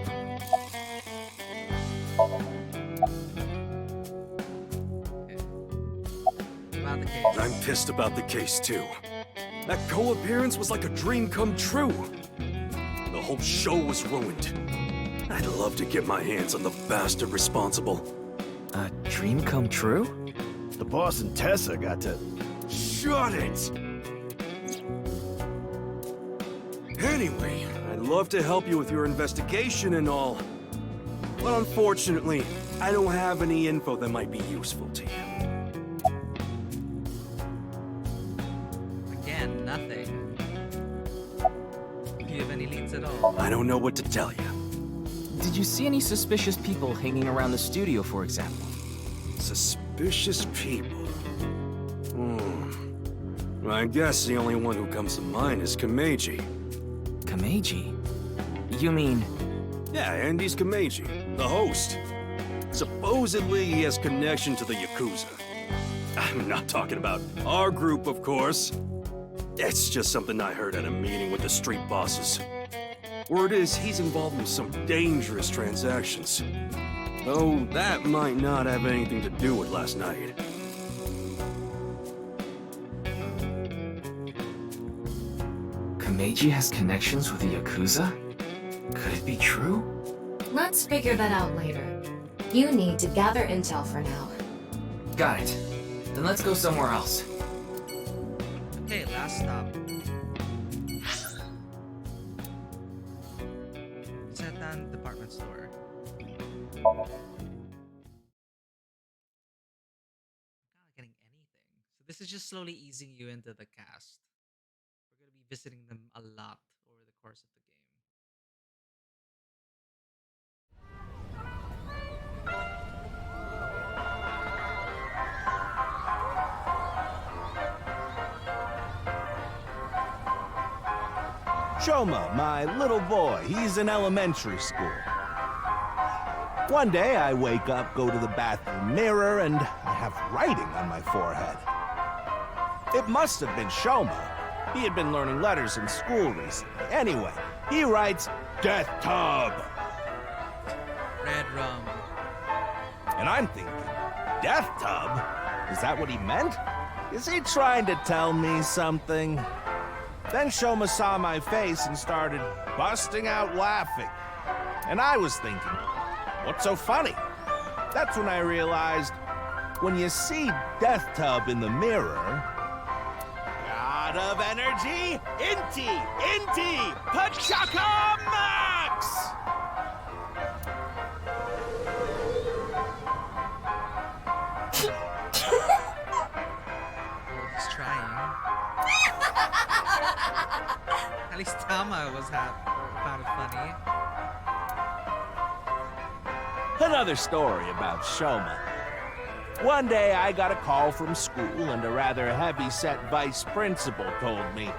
About the case. I'm pissed about the case too. That co-appearance was like a dream come true. the whole show was ruined. I'd love to get my hands on the bastard responsible. A dream come true? The boss and Tessa got to... Shut it! Anyway, I'd love to help you with your investigation and all. But unfortunately, I don't have any info that might be useful to you. Again, nothing. Do you have any leads at all? I don't know what to tell you. Did you see any suspicious people hanging around the studio, for example? Suspicious people? I guess the only one who comes to mind is Kameji. Kameji? You mean... Yeah, Andy's Kameji, the host. Supposedly he has connection to the Yakuza. I'm not talking about our group, of course. It's just something I heard at a meeting with the street bosses. Word is he's involved in some dangerous transactions. Though that might not have anything to do with last night. Kameji has connections with the Yakuza? Could it be true? Let's figure that out later. You need to gather intel for now. Got it. Then let's go somewhere else. Okay, last stop. Setan department store. Not getting anything. So this is just slowly easing you into the cast. We're gonna be visiting them a lot over the course of the game. Shoma, my little boy, he's in elementary school. One day I wake up, go to the bathroom mirror, and I have writing on my forehead. It must have been Shoma. He had been learning letters in school recently. Anyway, he writes, Death Tub. Red rum. And I'm thinking, Death Tub? Is that what he meant? Is he trying to tell me something? Then Shoma saw my face and started busting out laughing. And I was thinking, what's so funny? That's when I realized, when you see Death Tub in the mirror, God of energy, Inti, Pachaka Max! He's trying. At least Tama was found it funny. Another story about Shoma. One day I got a call from school and a rather heavy-set vice principal told me,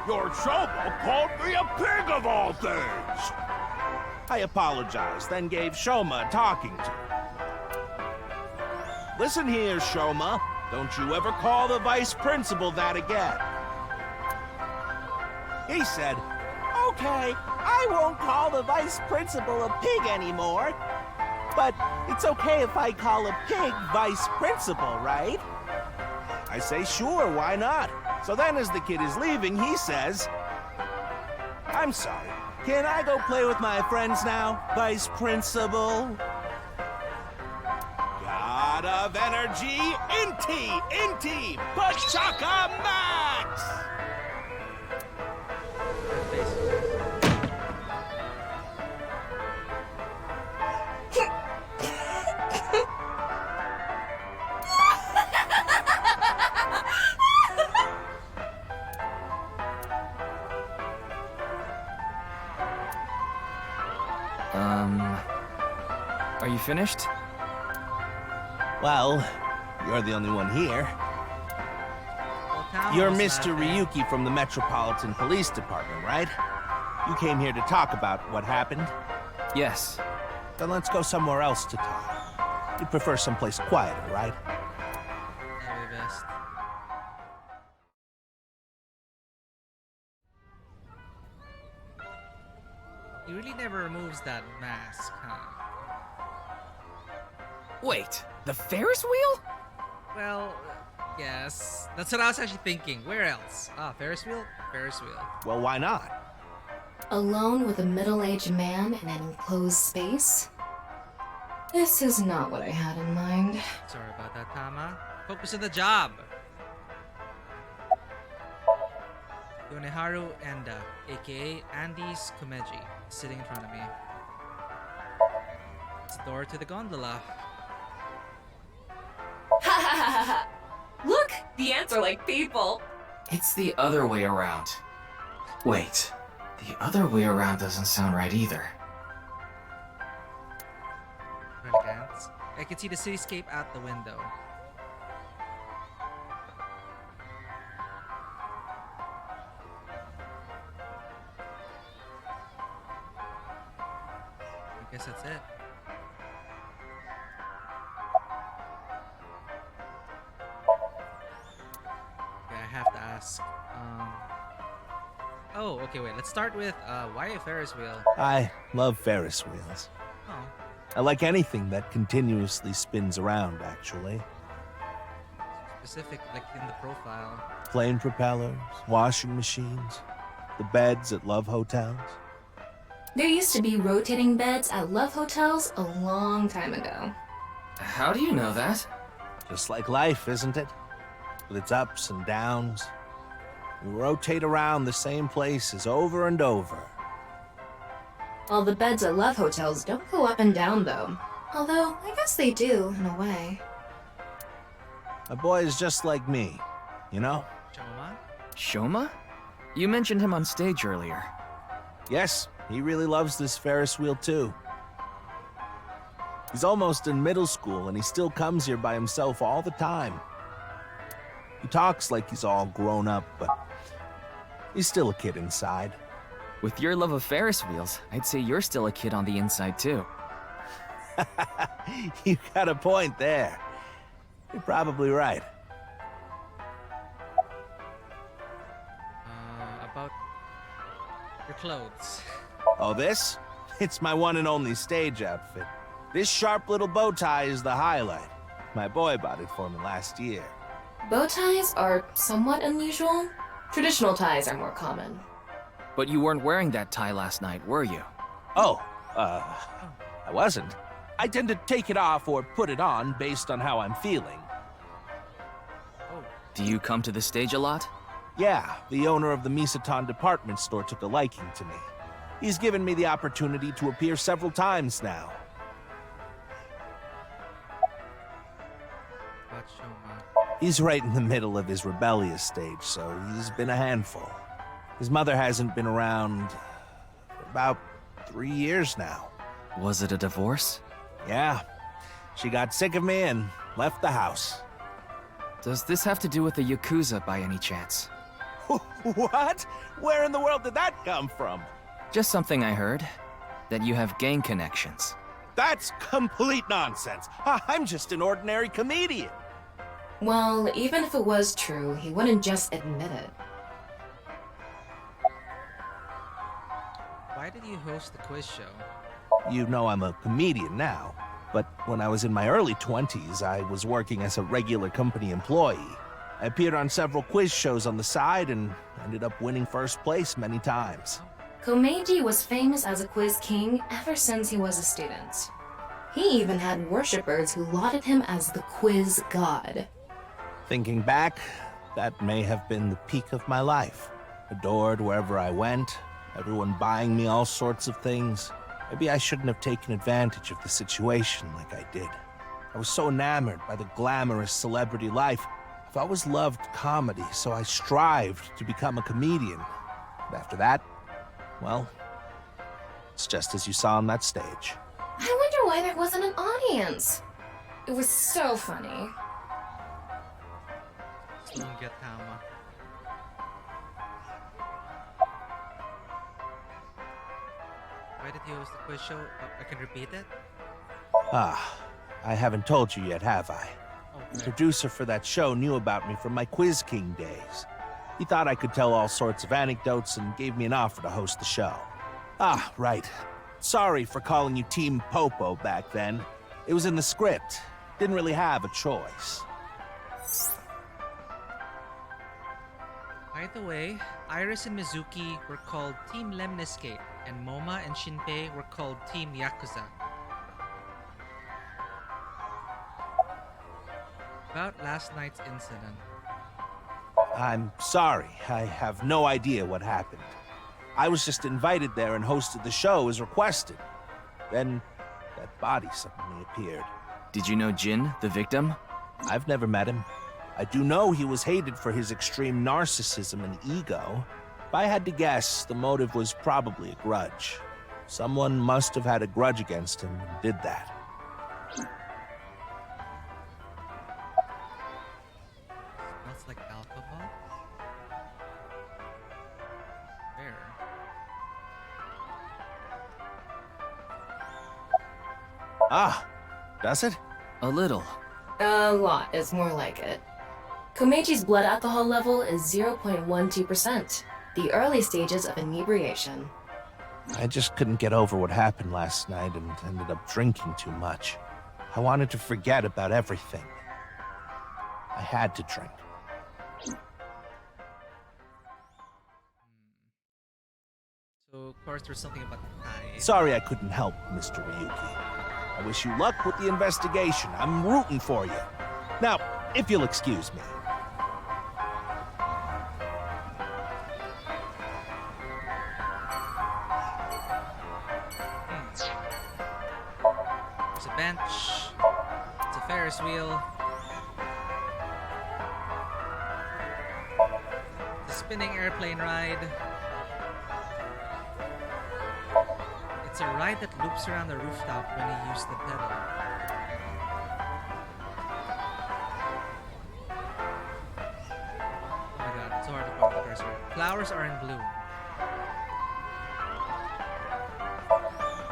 Your Shoma called me a pig of all things! I apologized, then gave Shoma a talking to. Listen here, Shoma. Don't you ever call the vice principal that again. He said, Okay, I won't call the vice principal a pig anymore. But it's okay if I call a pig vice principal, right? I say, sure, why not? So then as the kid is leaving, he says, I'm sorry, can I go play with my friends now, vice principal? God of energy, Inti, Pachaka Max! Are you finished? Well, you're the only one here. You're Mr. Ryuki from the Metropolitan Police Department, right? You came here to talk about what happened? Yes. Then let's go somewhere else to talk. You prefer someplace quieter, right? Very best. He really never removes that mask, huh? Wait, the Ferris wheel? Well, Yes. That's what I was actually thinking. Where else? Ah, Ferris wheel? Ferris wheel. Well, why not? Alone with a middle-aged man in an enclosed space? This is not what I had in mind. Sorry about that, Tama. Focus on the job. Yoneharu Enda, aka Andy's Komeji, is sitting in front of me. It's the door to the gondola. Look, the ants are like people. It's the other way around. Wait, the other way around doesn't sound right either. Renegades. I can see the cityscape out the window. I guess that's it. Okay, I have to ask. Oh, okay, wait. Let's start with why a Ferris wheel? I love Ferris wheels. Oh. I like anything that continuously spins around, actually. Specific, like in the profile. Plane propellers, washing machines, the beds at love hotels. There used to be rotating beds at love hotels a long time ago. How do you know that? Just like life, isn't it? With its ups and downs. We rotate around the same places over and over. Well, the beds at love hotels don't go up and down, though. Although, I guess they do, in a way. My boy is just like me, you know? Shoma? Shoma? You mentioned him on stage earlier. Yes, he really loves this Ferris wheel too. He's almost in middle school and he still comes here by himself all the time. He talks like he's all grown up, but he's still a kid inside. With your love of Ferris wheels, I'd say you're still a kid on the inside too. You got a point there. You're probably right. About your clothes. Oh, this? It's my one and only stage outfit. This sharp little bow tie is the highlight. My boy bought it for me last year. Bow ties are somewhat unusual. Traditional ties are more common. But you weren't wearing that tie last night, were you? Oh, I wasn't. I tend to take it off or put it on based on how I'm feeling. Do you come to the stage a lot? Yeah, the owner of the Misaton department store took a liking to me. He's given me the opportunity to appear several times now. He's right in the middle of his rebellious stage, so he's been a handful. His mother hasn't been around for about 3 years now. Was it a divorce? Yeah. She got sick of me and left the house. Does this have to do with the Yakuza by any chance? What? Where in the world did that come from? Just something I heard. That you have gang connections. That's complete nonsense. I'm just an ordinary comedian. Well, even if it was true, he wouldn't just admit it. Why did you host the quiz show? You know I'm a comedian now, but when I was in my early 20s, I was working as a regular company employee. I appeared on several quiz shows on the side and ended up winning first place many times. Komeiji was famous as a quiz king ever since he was a student. He even had worshippers who lauded him as the quiz god. Thinking back, that may have been the peak of my life. Adored wherever I went, everyone buying me all sorts of things. Maybe I shouldn't have taken advantage of the situation like I did. I was so enamored by the glamorous celebrity life. I've always loved comedy, so I strived to become a comedian. But after that, well, it's just as you saw on that stage. I wonder why there wasn't an audience. It was so funny. Don't get Tama. Why did you host the quiz show? I can repeat it? I haven't told you yet, have I? The producer for that show knew about me from my Quiz King days. He thought I could tell all sorts of anecdotes and gave me an offer to host the show. Right. Sorry for calling you Team Popo back then. It was in the script. Didn't really have a choice. By the way, Iris and Mizuki were called Team Lemniscate, and Moma and Shinpei were called Team Yakuza. About last night's incident. I'm sorry. I have no idea what happened. I was just invited there and hosted the show as requested. Then, that body suddenly appeared. Did you know Jin, the victim? I've never met him. I do know he was hated for his extreme narcissism and ego. If I had to guess, the motive was probably a grudge. Someone must have had a grudge against him and did that. Smells like alcohol? Where? Ah, does it? A little. A lot is more like it. Komeji's blood alcohol level is 0.12%, the early stages of inebriation. I just couldn't get over what happened last night and ended up drinking too much. I wanted to forget about everything. I had to drink. So, of course, there's something about the tie. Sorry I couldn't help, Mr. Ryuki. I wish you luck with the investigation. I'm rooting for you. Now, if you'll excuse me. There's a bench. It's a Ferris wheel. It's a spinning airplane ride. It's a ride that loops around the rooftop when you use the pedal. Oh my god, it's so hard to point the cursor. Flowers are in bloom.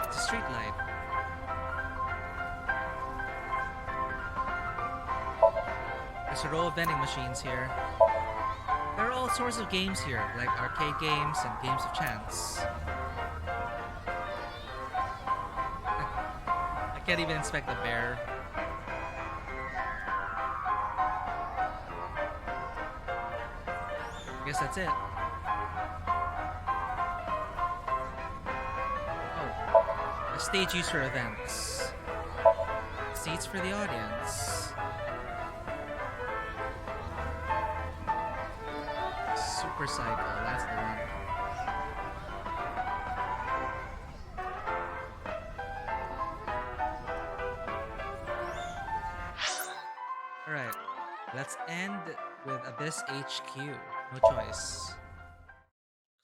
It's a street light. There's a row of vending machines here. There are all sorts of games here, like arcade games and games of chance. I can't even inspect the bear. I guess that's it. Oh, a stage used for events. Seats for the audience. Super Cycle, that's the one. Alright, let's end with Abyss HQ. No choice.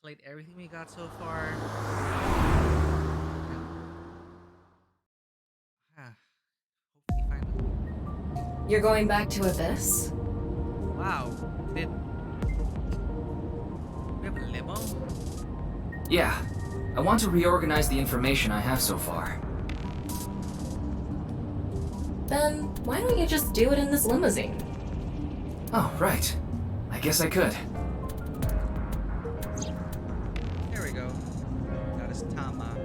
Collate everything we got so far. Hopefully find You're going back to Abyss? Wow, did we have a limo? Yeah. I want to reorganize the information I have so far. Then why don't you just do it in this limousine? Oh, right. I guess I could. There we go. That is Tama.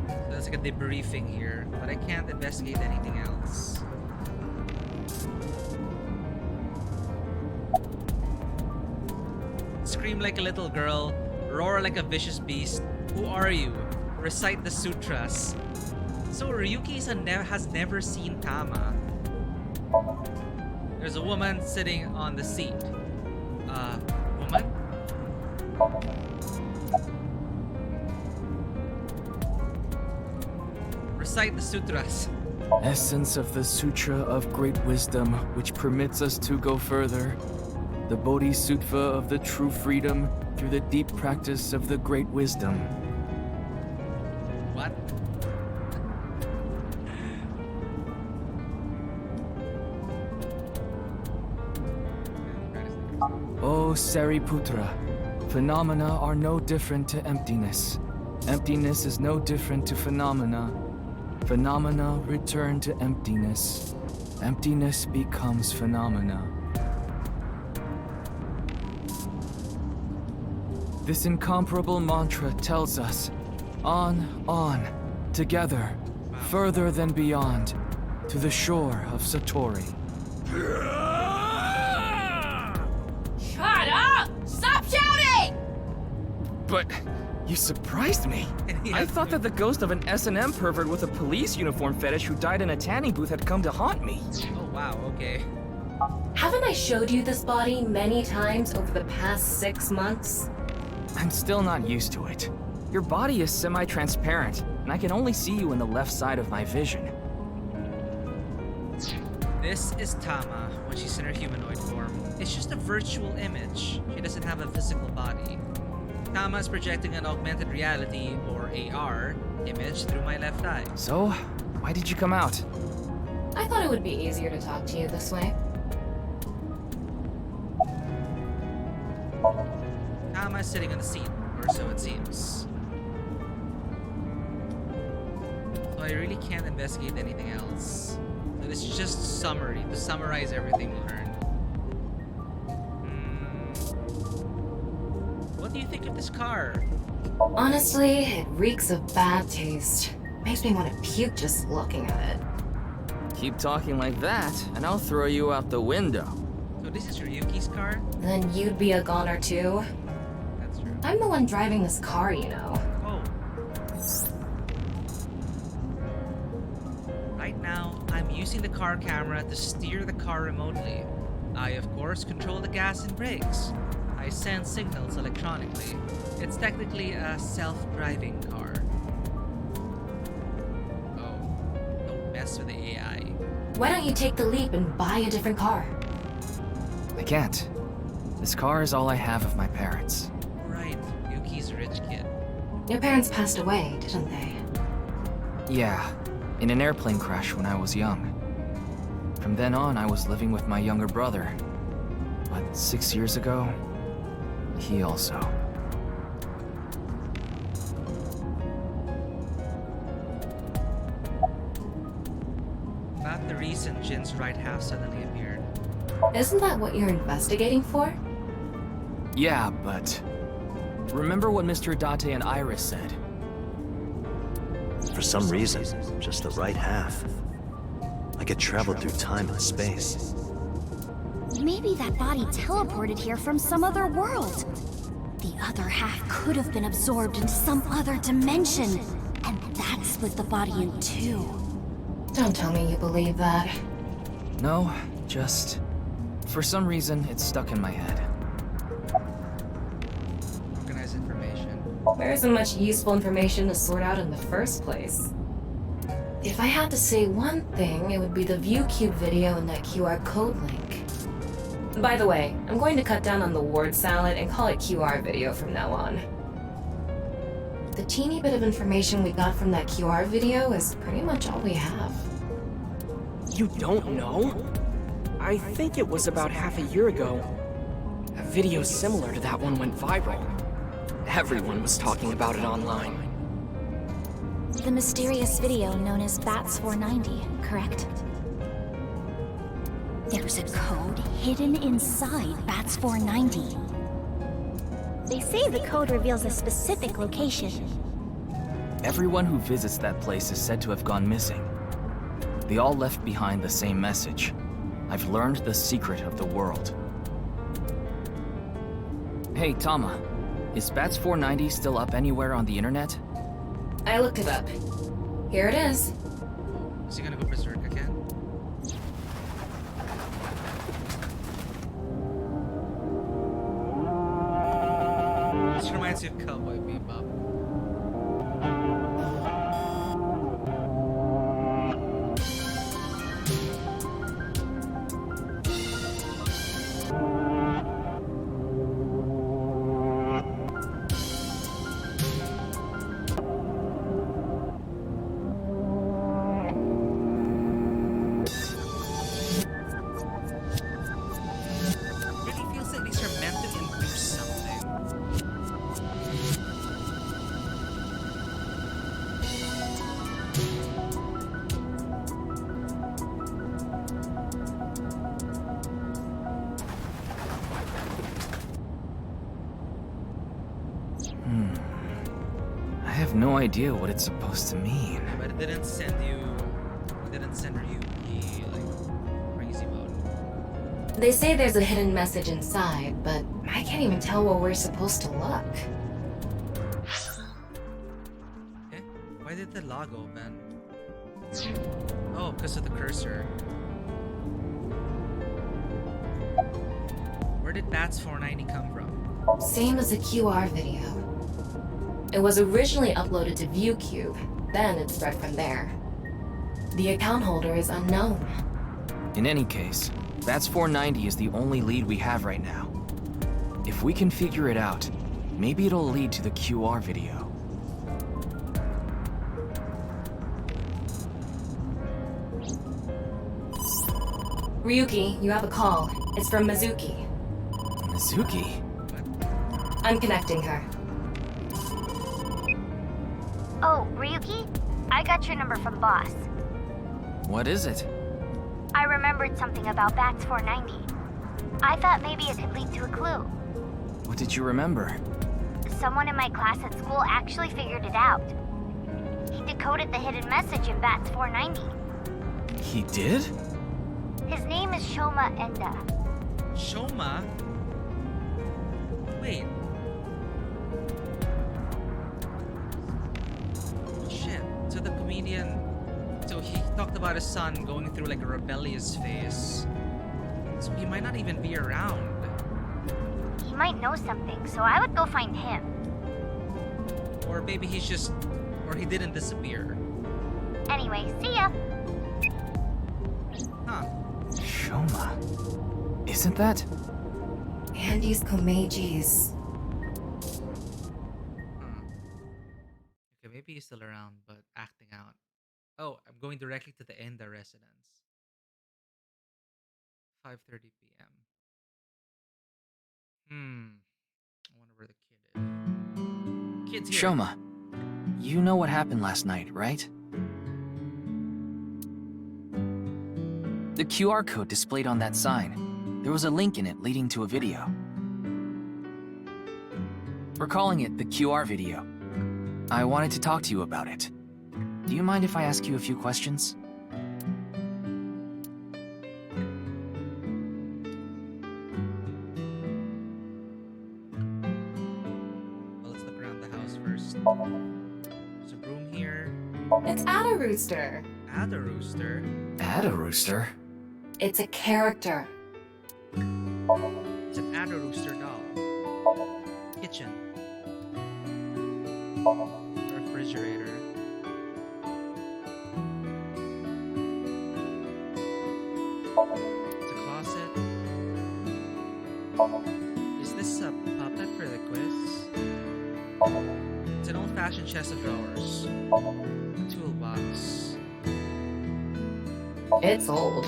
So that's like a debriefing here, but I can't investigate anything else. Scream like a little girl, roar like a vicious beast. Who are you? Recite the sutras. So Ryuki has never seen Tama. There's a woman sitting on the seat. Woman? Recite the sutras. Essence of the Sutra of Great Wisdom, which permits us to go further. The Bodhisattva of the true freedom through the deep practice of the Great Wisdom. What? O Sariputra, phenomena are no different to emptiness. Emptiness is no different to phenomena. Phenomena return to emptiness. Emptiness becomes phenomena. This incomparable mantra tells us, on, together, further than beyond, to the shore of Satori. But you surprised me. I thought that the ghost of an S&M pervert with a police uniform fetish who died in a tanning booth had come to haunt me. Oh wow, okay. Haven't I showed you this body many times over the past 6 months? I'm still not used to it. Your body is semi-transparent, and I can only see you in the left side of my vision. This is Tama when she's in her humanoid form. It's just a virtual image. She doesn't have a physical body. Tama is projecting an augmented reality, or AR, image through my left eye. So, why did you come out? I thought it would be easier to talk to you this way. Tama is sitting on a seat, or so it seems. So I really can't investigate anything else. So this is just summary, to summarize everything we learned. What do you think of this car? Honestly, it reeks of bad taste. Makes me want to puke just looking at it. Keep talking like that, and I'll throw you out the window. So this is Ryuki's car? Then you'd be a goner too? That's true. I'm the one driving this car, you know. Oh. Right now, I'm using the car camera to steer the car remotely. I, of course, control the gas and brakes. I send signals electronically. It's technically a self-driving car. Oh, don't mess with the AI. Why don't you take the leap and buy a different car? I can't. This car is all I have of my parents. Right, Yuki's a rich kid. Your parents passed away, didn't they? Yeah, in an airplane crash when I was young. From then on, I was living with my younger brother. But 6 years ago, he also. About the reason Jin's right half suddenly appeared. Isn't that what you're investigating for? Yeah, but... remember what Mr. Date and Iris said? For some reason, just the right half. I could travel through time and space. Maybe that body teleported here from some other world. The other half could have been absorbed into some other dimension, and that split the body in two. Don't tell me you believe that. No, just... for some reason, it's stuck in my head. Organize information. There isn't much useful information to sort out in the first place. If I had to say one thing, it would be the ViewCube video and that QR code link. By the way, I'm going to cut down on the word salad and call it QR video from now on. The teeny bit of information we got from that QR video is pretty much all we have. You don't know? I think it was about half a year ago. A video similar to that one went viral. Everyone was talking about it online. The mysterious video known as BATS 490, correct? There's a code hidden inside BATS 490. They say the code reveals a specific location. Everyone who visits that place is said to have gone missing. They all left behind the same message. I've learned the secret of the world. Hey, Tama. Is BATS 490 still up anywhere on the internet? I looked it up. Here it is. Is he gonna go berserk again? This reminds me of Cowboy Bebop. Really feels like these are meant to induce something. I have no idea what it's supposed to mean. But it didn't send you. It didn't send Ryuki like crazy mode. They say there's a hidden message inside, but I can't even tell where we're supposed to look. did the log open? Oh, because of the cursor. Where did Bats 490 come from? Same as the QR video. It was originally uploaded to ViewCube, then it spread from there. The account holder is unknown. In any case, Bats 490 is the only lead we have right now. If we can figure it out, maybe it'll lead to the QR video. Ryuki, you have a call. It's from Mizuki. Mizuki? I'm connecting her. Oh, Ryuki? I got your number from Boss. What is it? I remembered something about Bats 490. I thought maybe it could lead to a clue. What did you remember? Someone in my class at school actually figured it out. He decoded the hidden message in Bats 490. He did? His name is Shoma Enda. Shoma? Wait. Shit. So the comedian... So he talked about his son going through like a rebellious phase. So he might not even be around. He might know something, so I would go find him. Or maybe he's just... Or he didn't disappear. Anyway, see ya! Huh. Shoma. Isn't that? Andy's Komeiji's. Okay, maybe he's still around, but acting out. Oh, I'm going directly to the Enda residence. 5:30 p.m. I wonder where the kid is. Kid's here. Shoma, you know what happened last night, right? The QR code displayed on that sign. There was a link in it leading to a video. We're calling it the QR video. I wanted to talk to you about it. Do you mind if I ask you a few questions? Well, let's look around the house first. There's a room here. It's Ada Rooster. Ada Rooster? Ada Rooster? It's a character. It's an Ada Rooster doll. Kitchen. Refrigerator. It's a closet. Is this a puppet for the quiz? It's an old-fashioned chest of drawers. A toolbox. It's old.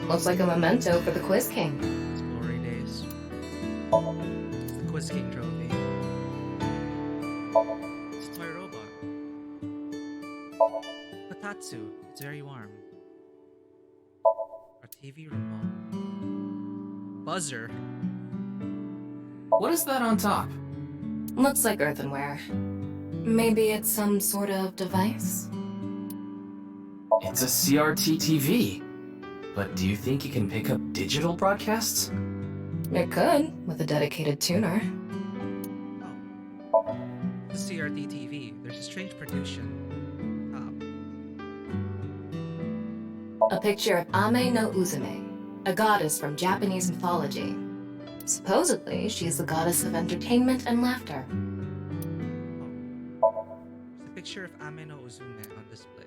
Looks like a memento for the Quiz King. It's glory days. It's the Quiz King trophy. It's a toy robot. Kotatsu. It's very warm. Our TV remote. Buzzer. What is that on top? Looks like earthenware. Maybe it's some sort of device? It's a CRT TV. But do you think it can pick up digital broadcasts? It could, with a dedicated tuner. Oh. The CRT TV. There's a strange protrusion. A picture of Ame no Uzume, a goddess from Japanese mythology. Supposedly, she's the goddess of entertainment and laughter. There's a picture of Ame no Uzume on display.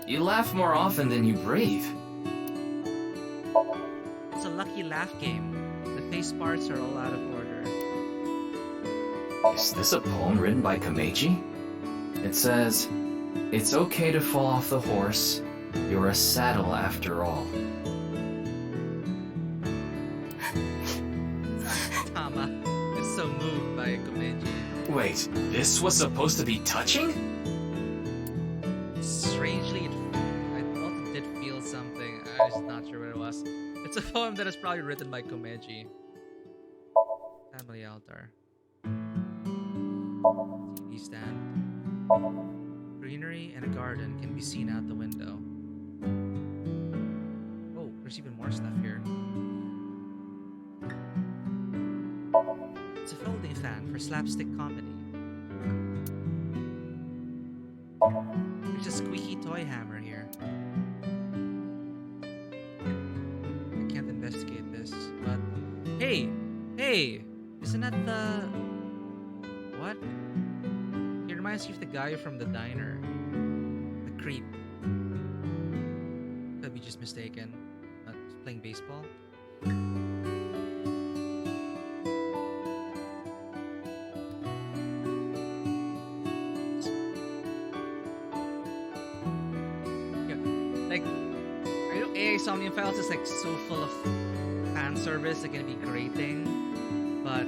You laugh more often than you breathe. It's a lucky laugh game. The face parts are all out of order. Is this a poem written by Komeiji? It says, "It's okay to fall off the horse. You're a saddle after all." Tama is so moved by Komeiji. Wait, this was supposed to be touching? Strangely, I felt it did feel something. I'm just not sure what it was. It's a poem that is probably written by Komeiji. Family altar. TV stand. Greenery and a garden can be seen out the window. Oh, there's even more stuff here. It's a folding fan for slapstick comedy. There's a squeaky toy hammer here. I can't investigate this, but hey, isn't that the what? He reminds me of the guy from the diner, the creep. Could be just mistaken. Playing baseball. Like, I know AI Somnium Files is like so full of fan service, it can be grating, but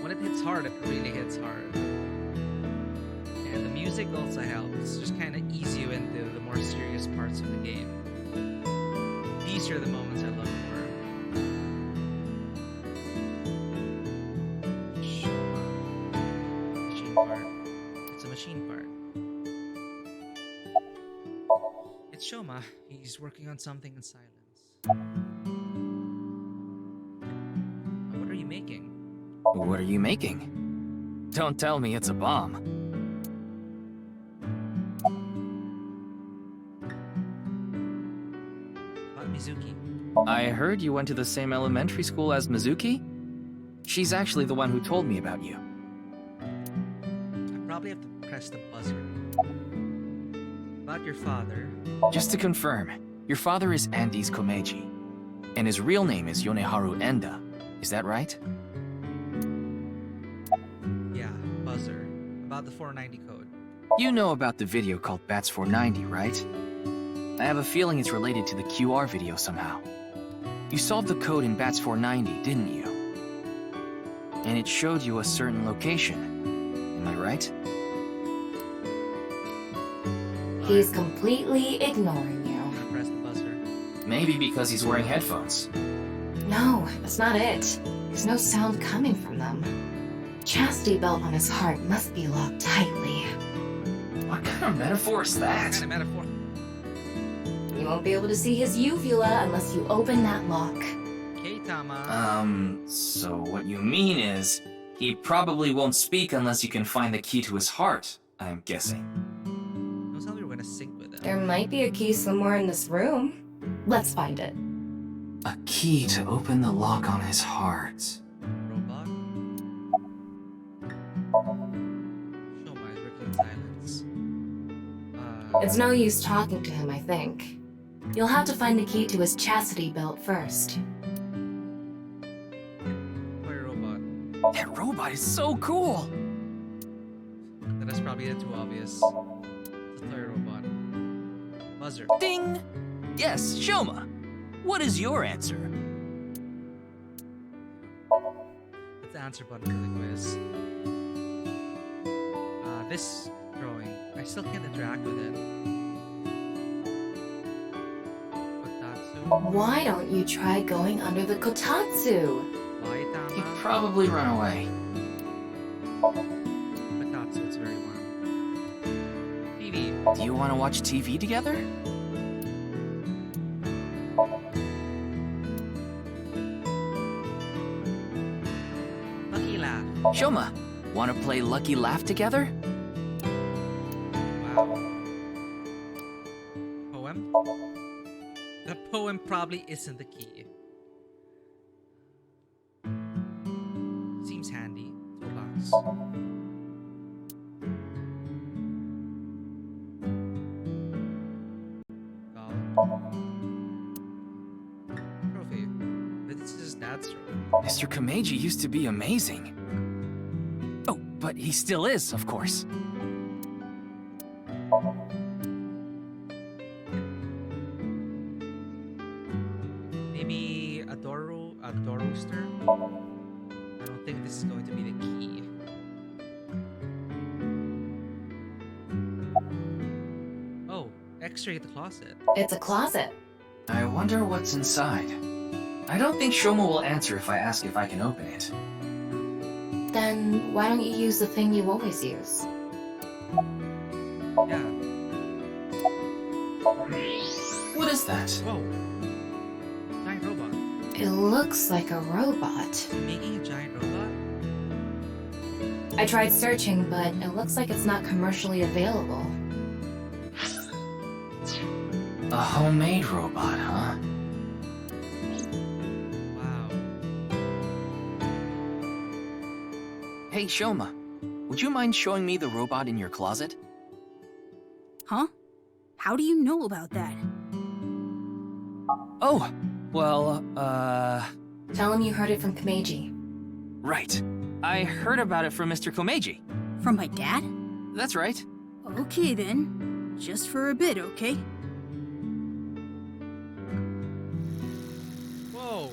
when it hits hard, it really hits hard. And the music also helps, just kind of ease you into the more serious parts of the game. These are the moments I look for. Machine part. It's a machine part. It's Shoma. He's working on something in silence. What are you making? What are you making? Don't tell me it's a bomb. About Mizuki. I heard you went to the same elementary school as Mizuki? She's actually the one who told me about you. I probably have to press the buzzer. About your father. Just to confirm, your father is Andes Komeiji, and his real name is Yoneharu Enda. Is that right? Yeah, buzzer. About the 490 code. You know about the video called Bats 490, right? I have a feeling it's related to the QR video somehow. You solved the code in Bats 490, didn't you? And it showed you a certain location. Am I right? He's completely ignoring you. Press the buzzer. Maybe because he's wearing headphones. No, that's not it. There's no sound coming from them. Chastity belt on his heart must be locked tightly. What kind of metaphor is that? What kind of metaphor? You won't be able to see his uvula unless you open that lock. Okay, Tama. So what you mean is, he probably won't speak unless you can find the key to his heart, I'm guessing. Knows how we were gonna sync with him. There might be a key somewhere in this room. Let's find it. A key to open the lock on his heart. Robot. Shoma is working in silence. It's no use talking to him, I think. You'll have to find the key to his chastity belt first. Toy robot. That robot is so cool! That is probably too obvious. It's a toy robot. Buzzer. Ding! Yes, Shoma. What is your answer? That's the answer button for the quiz. This drawing, I still can't interact with it. Kotatsu. Why don't you try going under the kotatsu? Why, Tama? He'd probably run away. Kotatsu, it's very warm. TV. Do you want to watch TV together? Lucky Laugh. Shoma, want to play Lucky Laugh together? Wow. Poem? The poem probably isn't the key. Seems handy. Toolbox. Trophy. This is his dad's trophy. Mr. Komeiji used to be amazing. Oh, but he still is, of course. Maybe a door rooster? I don't think this is going to be the key. Oh, X-ray at the closet. It's a closet. I wonder what's inside. I don't think Shoma will answer if I ask if I can open it. Then why don't you use the thing you always use? Yeah. What is that? Whoa. Giant robot. It looks like a robot. Making a giant robot? I tried searching, but it looks like it's not commercially available. A homemade robot, huh? Wow. Hey, Shoma, would you mind showing me the robot in your closet? Huh? How do you know about that? Oh, well, Tell him you heard it from Komeiji. right. I heard about it from Mr. Komeiji. From my dad? That's right. Okay then. Just for a bit, okay? Whoa.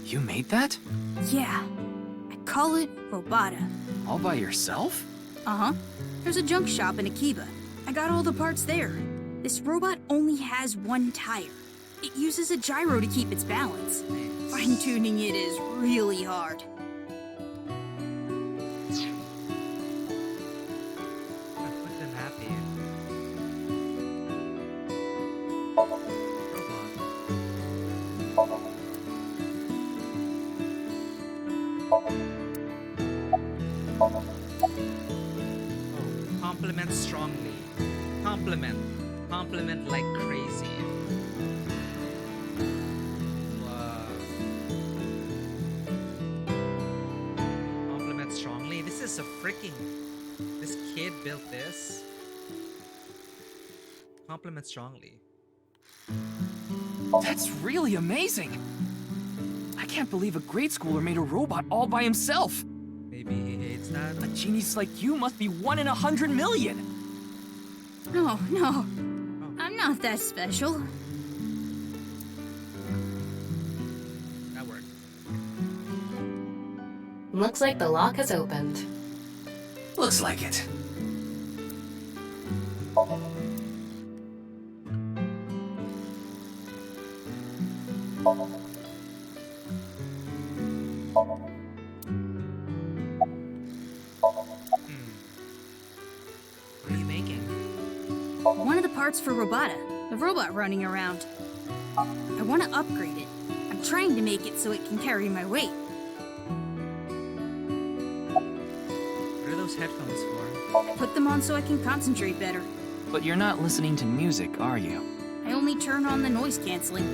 You made that? Yeah. I call it Robota. All by yourself? Uh-huh. There's a junk shop in Akiba. I got all the parts there. This robot only has one tire. It uses a gyro to keep its balance. Fine-tuning it is really hard. That put them happy. Oh, compliment strongly. Compliment. Compliment like crazy. Wow. Compliment strongly. This is a freaking... This kid built this. Compliment strongly. That's really amazing! I can't believe a grade schooler made a robot all by himself! Maybe he hates that. A genius like you must be 1 in 100 million! No. I'm not that special. That worked. Looks like the lock has opened. Looks like it. What are you making? One of the parts for Robota, the robot running around. I want to upgrade it. I'm trying to make it so it can carry my weight. What are those headphones for? I put them on so I can concentrate better. But you're not listening to music, are you? I only turn on the noise canceling.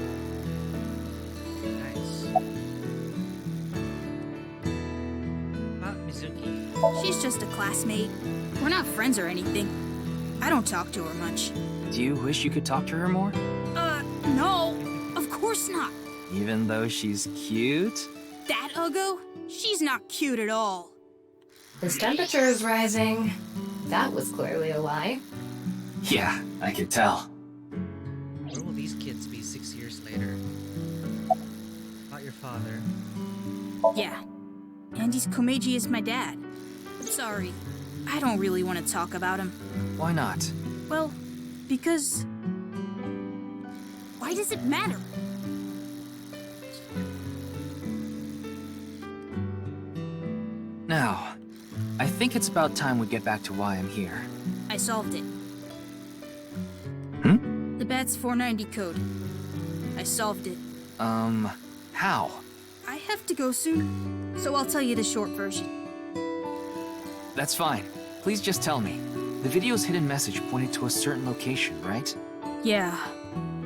Nice. About Mizuki. She's just a classmate. We're not friends or anything. I don't talk to her much. Do you wish you could talk to her more? No. Of course not. Even though she's cute? That Uggo? She's not cute at all. His temperature is rising. That was clearly a lie. Yeah, I could tell. Where will these kids be 6 years later? Not your father. Yeah. Andy's Komeiji is my dad. Sorry. I don't really want to talk about him. Why not? Well, because... Why does it matter? Now, I think it's about time we get back to why I'm here. I solved it. The BATS 490 code. I solved it. How? I have to go soon, so I'll tell you the short version. That's fine. Please just tell me. The video's hidden message pointed to a certain location, right? Yeah.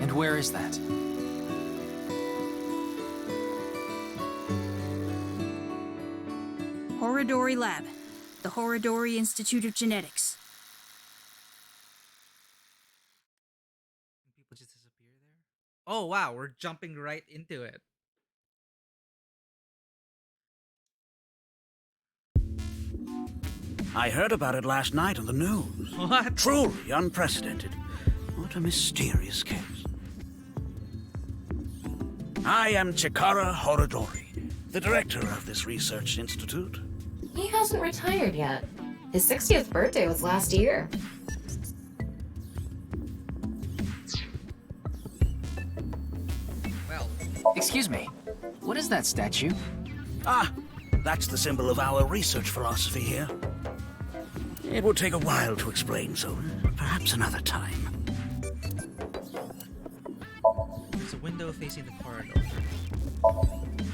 And where is that? Horodori Lab. The Horodori Institute of Genetics. People just disappear there? Oh wow, we're jumping right into it. I heard about it last night on the news. What? Truly unprecedented. What a mysterious case. I am Chikara Horodori, the director of this research institute. He hasn't retired yet. His 60th birthday was last year. Well, excuse me. What is that statue? Ah, that's the symbol of our research philosophy here. It would take a while to explain, so perhaps another time. window facing the corridor.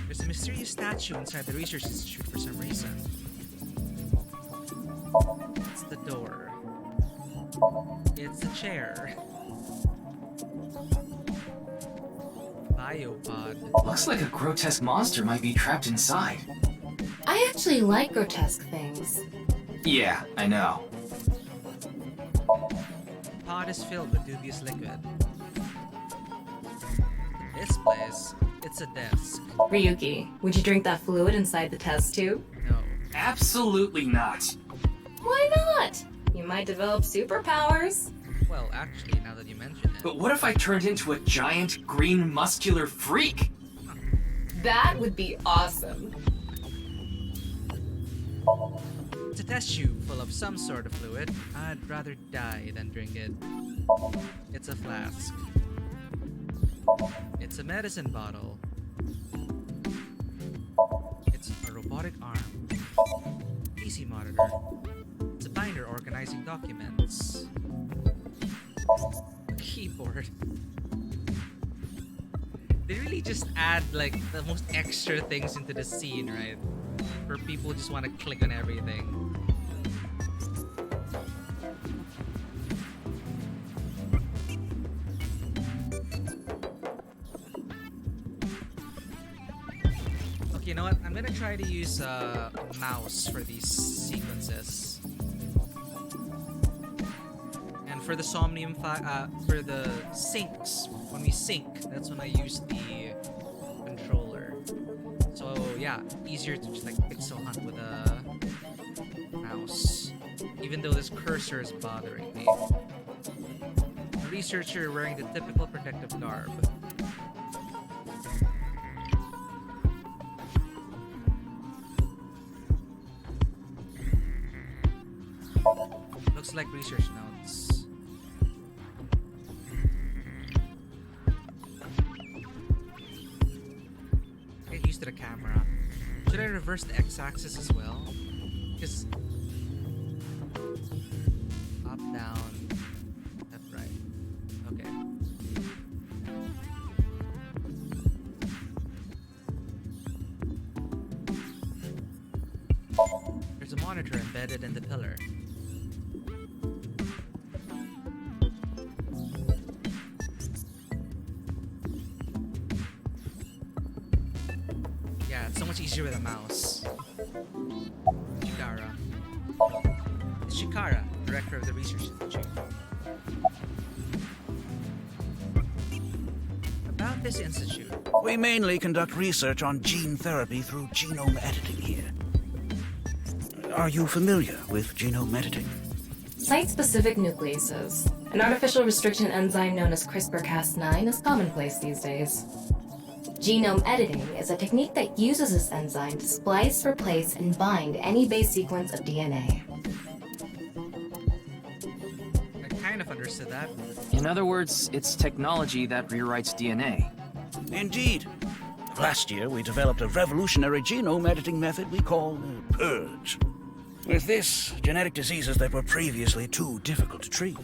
There's a mysterious statue inside the research institute for some reason. It's the door. It's the chair. Biopod. Looks like a grotesque monster might be trapped inside. I actually like grotesque things. Yeah, I know. The pod is filled with dubious liquid. This place, it's a desk. Ryuki, would you drink that fluid inside the test tube? No. Absolutely not. Why not? You might develop superpowers. Well, actually, now that you mention it. But what if I turned into a giant green muscular freak? That would be awesome. It's a test tube full of some sort of fluid. I'd rather die than drink it. It's a flask. It's a medicine bottle. It's a robotic arm. PC monitor. It's a binder organizing documents. A keyboard. They really just add like the most extra things into the scene, right? Where people just want to click on everything. Okay, you know what? I'm gonna try to use a mouse for these sequences. And for the Somnium, for the syncs, when we sync, that's when I use the controller. So yeah, easier to just like pixel hunt with a mouse. Even though this cursor is bothering me. A researcher wearing the typical protective garb. Looks like research notes. Get used to the camera. Should I reverse the x-axis as well? Because up, down, left, right. Okay. There's a monitor embedded in the pillar. Yeah, it's so much easier with a mouse. Shikara. It's Shikara, director of the research institute. About this institute. We mainly conduct research on gene therapy through genome editing here. Are you familiar with genome editing? Site-specific nucleases. An artificial restriction enzyme known as CRISPR-Cas9 is commonplace these days. Genome editing is a technique that uses this enzyme to splice, replace, and bind any base sequence of DNA. I kind of understood that. In other words, it's technology that rewrites DNA. Indeed. Last year, we developed a revolutionary genome editing method we call Purge. With this, genetic diseases that were previously too difficult to treat,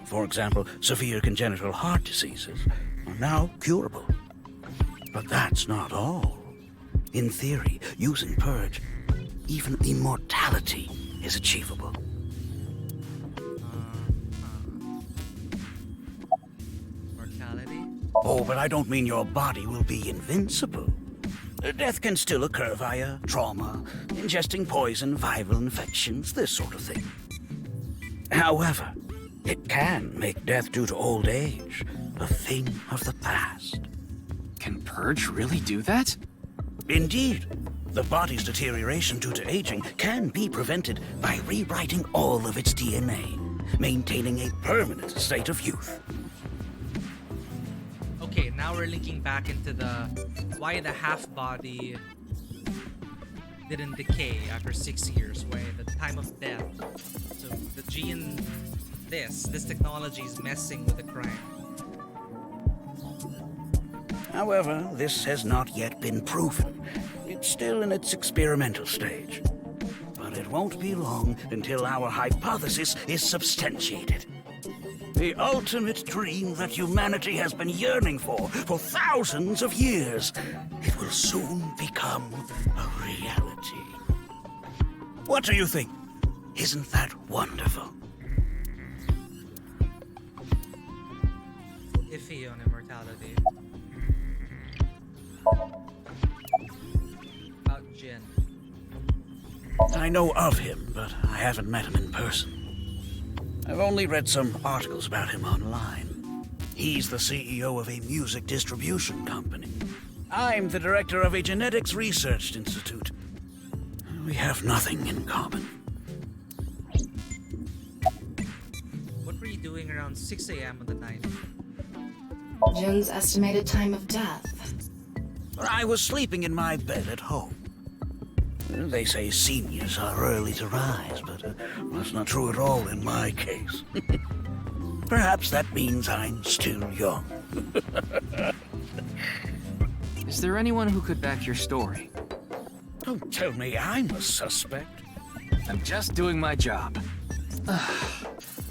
for example, severe congenital heart diseases, are now curable. But that's not all. In theory, using Purge, even immortality is achievable. Mortality? Oh, but I don't mean your body will be invincible. Death can still occur via trauma, ingesting poison, viral infections, this sort of thing. However, it can make death due to old age a thing of the past. Can Purge really do that? Indeed. The body's deterioration due to aging can be prevented by rewriting all of its DNA, maintaining a permanent state of youth. Okay, now we're linking back into the why the half body didn't decay after 6 years, why the time of death. So the gene, this technology is messing with the crime. However, this has not yet been proven. It's still in its experimental stage. But it won't be long until our hypothesis is substantiated. The ultimate dream that humanity has been yearning for thousands of years. It will soon become a reality. What do you think? Isn't that wonderful? Iffy on immortality. About Jin. I know of him, but I haven't met him in person. I've only read some articles about him online. He's the CEO of a music distribution company. I'm the director of a genetics research institute. We have nothing in common. What were you doing around 6 a.m. on the 9th? Jin's estimated time of death. I was sleeping in my bed at home. They say seniors are early to rise, but that's not true at all in my case. Perhaps that means I'm still young. Is there anyone who could back your story? Don't tell me I'm a suspect. I'm just doing my job.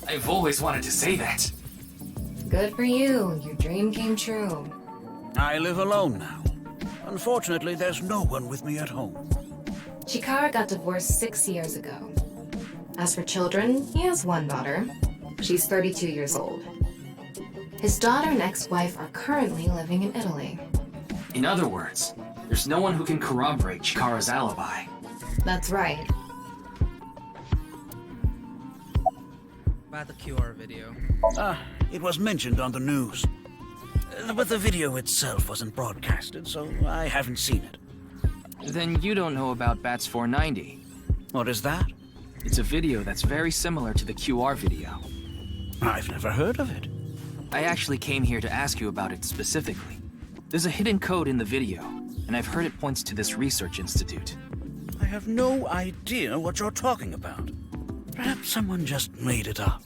I've always wanted to say that. Good for you. Your dream came true. I live alone now. Unfortunately, there's no one with me at home. Chikara got divorced 6 years ago. As for children, he has one daughter. She's 32 years old. His daughter and ex-wife are currently living in Italy. In other words, there's no one who can corroborate Chikara's alibi. That's right. About the QR video. It was mentioned on the news. But the video itself wasn't broadcasted, so I haven't seen it. Then you don't know about Bats 490. What is that? It's a video that's very similar to the QR video. I've never heard of it. I actually came here to ask you about it specifically. There's a hidden code in the video, and I've heard it points to this research institute. I have no idea what you're talking about. Perhaps someone just made it up.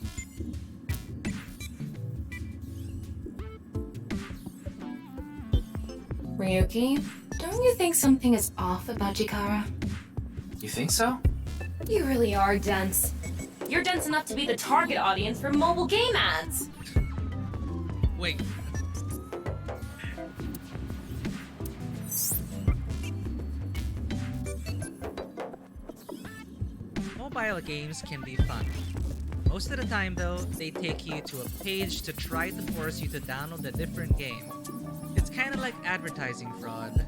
Ryuki, don't you think something is off about Chikara? You think so? You really are dense. You're dense enough to be the target audience for mobile game ads. Wait. Mobile games can be fun. Most of the time though, they take you to a page to try to force you to download a different game. It's kind of like advertising fraud.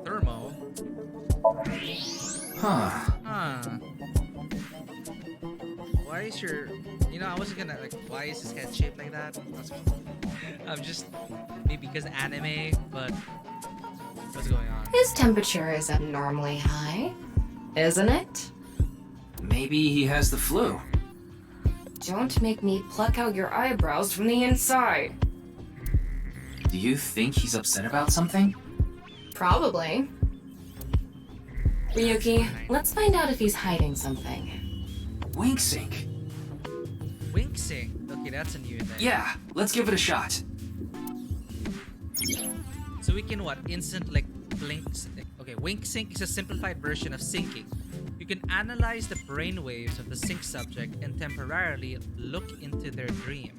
Thermo. Huh. Why is your... You know, I wasn't gonna, like, why is his head shaped like that? I'm just... Maybe because anime, but... What's going on? His temperature is abnormally high, isn't it? Maybe he has the flu. Don't make me pluck out your eyebrows from the inside. Do you think he's upset about something? Probably. Ryuki, let's find out if he's hiding something. Wink sync. Wink sync? Okay, that's a new thing. Yeah, let's give it a shot. So we can what? Instant like blinks. Okay, wink sync is a simplified version of syncing. You can analyze the brainwaves of the sync subject and temporarily look into their dream.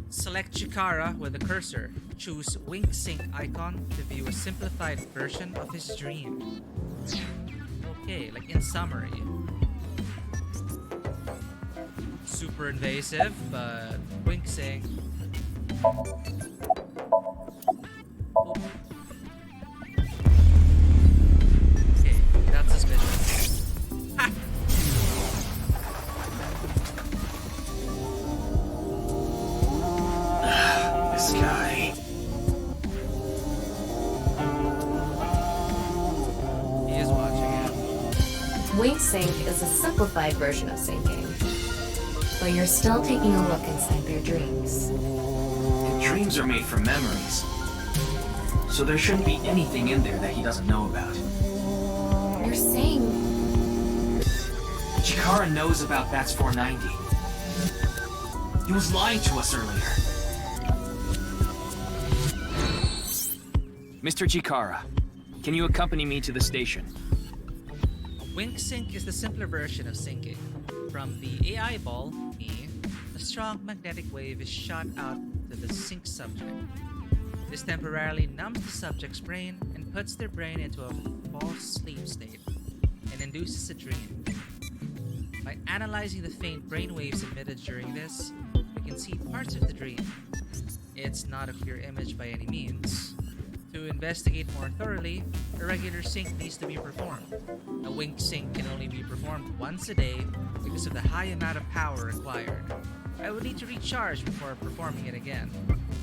Select Chikara with the cursor. Choose wink sync icon to view a simplified version of his dream. Okay, like in summary. Super invasive, but wink sync. Okay, that's suspicious. Ha! This guy. He is watching it. Wink sync is a simplified version of syncing, but you're still taking a look inside their dreams. And dreams are made from memories. So there shouldn't be anything in there that he doesn't know about. You're saying... Chikara knows about Bats 490. He was lying to us earlier. Mr. Chikara, Can you accompany me to the station? Wink sync is the simpler version of syncing. From the AI ball, me, a strong magnetic wave is shot out to the sync subject. This temporarily numbs the subject's brain and puts their brain into a false sleep state and induces a dream. By analyzing the faint brain waves emitted during this, we can see parts of the dream. It's not a clear image by any means. To investigate more thoroughly, a regular sync needs to be performed. A wink sync can only be performed once a day because of the high amount of power required. I would need to recharge before performing it again.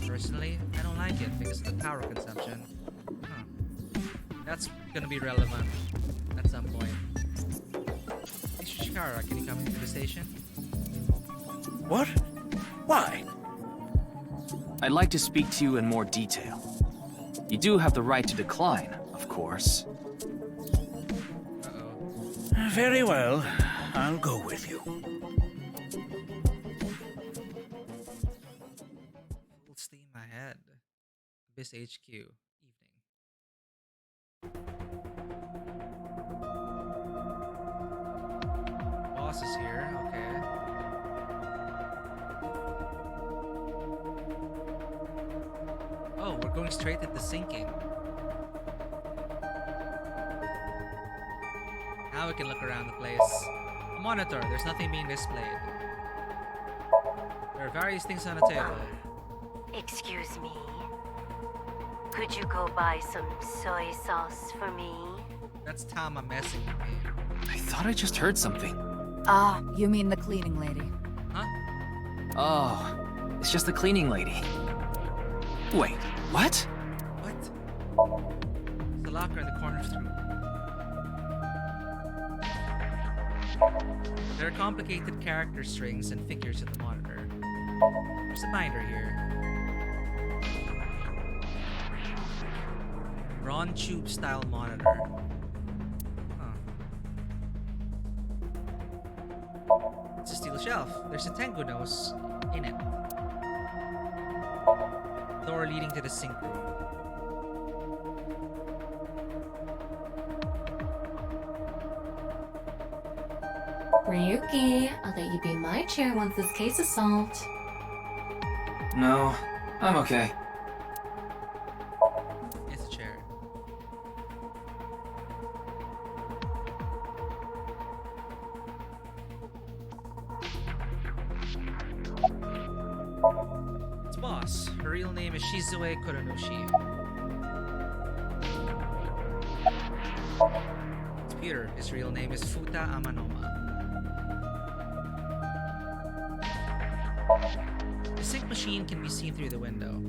Personally, I don't like it because of the power consumption. That's gonna be relevant at some point. Mr. Chikara, can you come into the station? What? Why? I'd like to speak to you in more detail. You do have the right to decline, of course. Very well. I'll go with you. Full steam ahead. Abyss HQ. Evening. Boss is here. Okay. Oh, we're going straight into syncing. Now we can look around the place. A monitor, there's nothing being displayed. There are various things on the table. Excuse me. Could you go buy some soy sauce for me? That's Tama messing with me. I thought I just heard something. Ah, you mean the cleaning lady. Huh? Oh, it's just the cleaning lady. Wait, what? What? There's a locker in the corner of the room. There are complicated character strings and figures in the monitor. There's a binder here. Ron tube style monitor. It's a steel shelf. There's a Tengu nose in it. Door leading to the sink room. Ryuki, I'll let you be my chair once this case is solved. No, I'm okay. It's a chair. It's boss. Her real name is Shizue Kuranushi. It's Peter. His real name is Futa Amanoma. The sink machine can be seen through the window.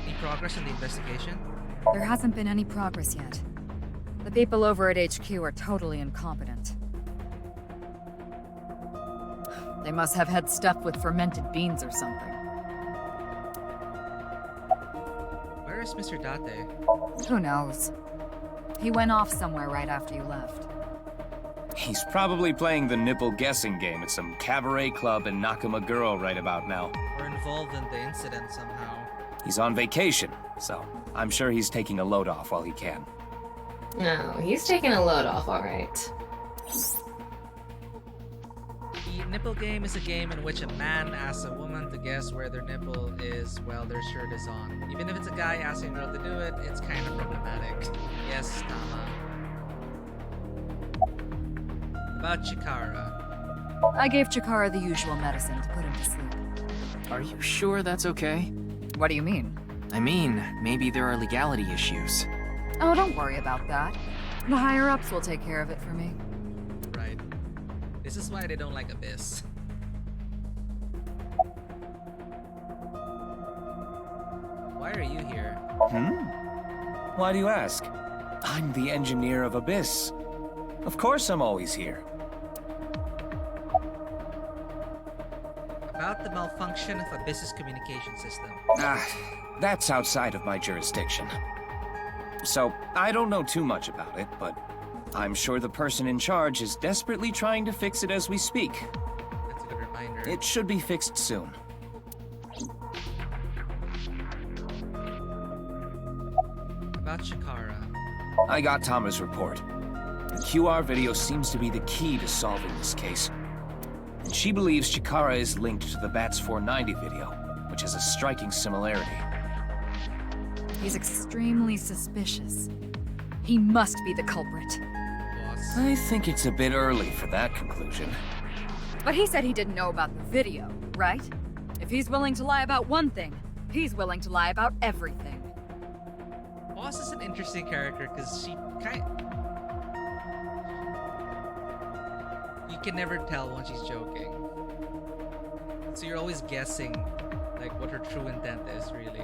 Any progress in the investigation? There hasn't been any progress yet. The people over at HQ are totally incompetent. They must have had stuff with fermented beans or something. Where is Mr. Date? Who knows? He went off somewhere right after you left. He's probably playing the nipple guessing game at some cabaret club in Nakamaguro right about now. Or involved in the incident somehow. He's on vacation, so I'm sure he's taking a load off while he can. No, he's taking a load off, alright. The nipple game is a game in which a man asks a woman to guess where their nipple is while their shirt is on. Even if it's a guy asking a girl to do it, it's kind of problematic. Yes, Tama. About Chikara. I gave Chikara the usual medicine to put him to sleep. Are you sure that's okay? What do you mean? I mean, maybe there are legality issues. Oh, don't worry about that. The higher-ups will take care of it for me. Right. This is why they don't like Abyss. Why are you here? Why do you ask? I'm the engineer of Abyss. Of course I'm always here. About the malfunction of Abyss's communication system. That's outside of my jurisdiction. So, I don't know too much about it, but I'm sure the person in charge is desperately trying to fix it as we speak. That's a good reminder. It should be fixed soon. got Chikara. I got Tama's report. The QR video seems to be the key to solving this case. And she believes Chikara is linked to the Bats 490 video, which has a striking similarity. He's extremely suspicious. He must be the culprit. I think it's a bit early for that conclusion. But he said he didn't know about the video, right? If he's willing to lie about one thing, he's willing to lie about everything. Boss is an interesting character because she you can never tell when she's joking. So you're always guessing like what her true intent is really.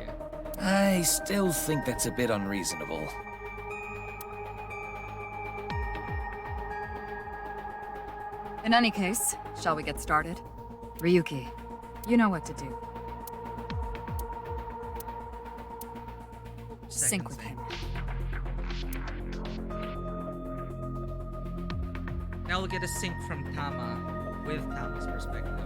I still think that's a bit unreasonable. In any case, shall we get started? Ryuki, you know what to do. Sync with him. Now we'll get a sync from Tama with Tama's perspective.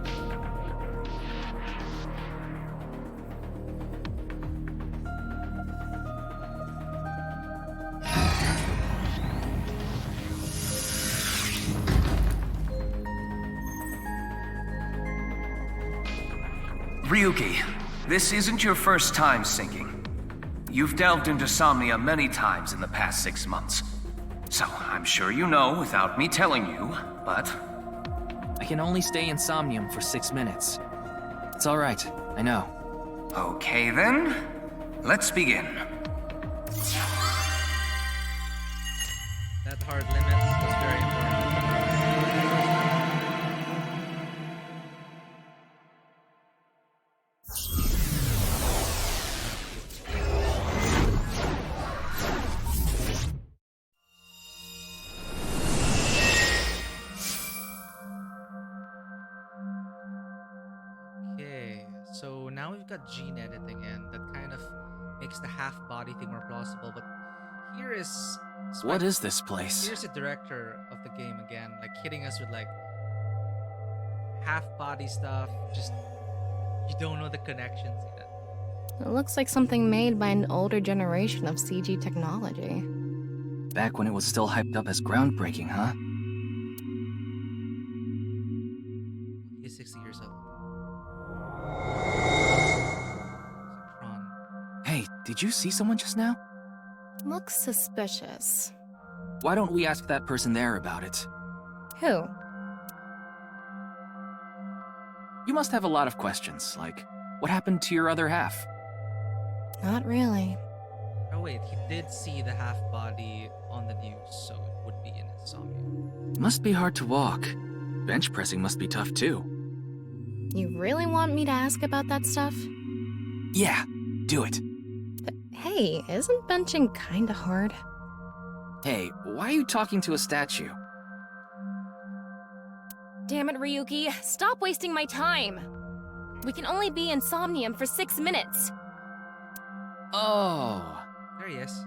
Ryuki, this isn't your first time syncing. You've delved into Somnia many times in the past 6 months. So, I'm sure you know without me telling you, but... I can only stay in Somnium for 6 minutes. It's alright, I know. Okay then, let's begin. That hard limit was very important. So now we've got gene editing in that kind of makes the half-body thing more plausible, but here is... What is this place? Here's the director of the game again, like hitting us with like half-body stuff, just you don't know the connections yet. It looks like something made by an older generation of CG technology. Back when it was still hyped up as groundbreaking, huh? He's 60 years old. Hey, did you see someone just now? Looks suspicious. Why don't we ask that person there about it? Who? You must have a lot of questions, like, what happened to your other half? Not really. Oh wait, he did see the half-body on the news, so it would be in his Somnium. Must be hard to walk. Bench pressing must be tough too. You really want me to ask about that stuff? Yeah, do it. But hey, isn't benching kinda hard? Hey, why are you talking to a statue? Damn it, Ryuki. Stop wasting my time. We can only be in Somnium for 6 minutes. Oh. There he is.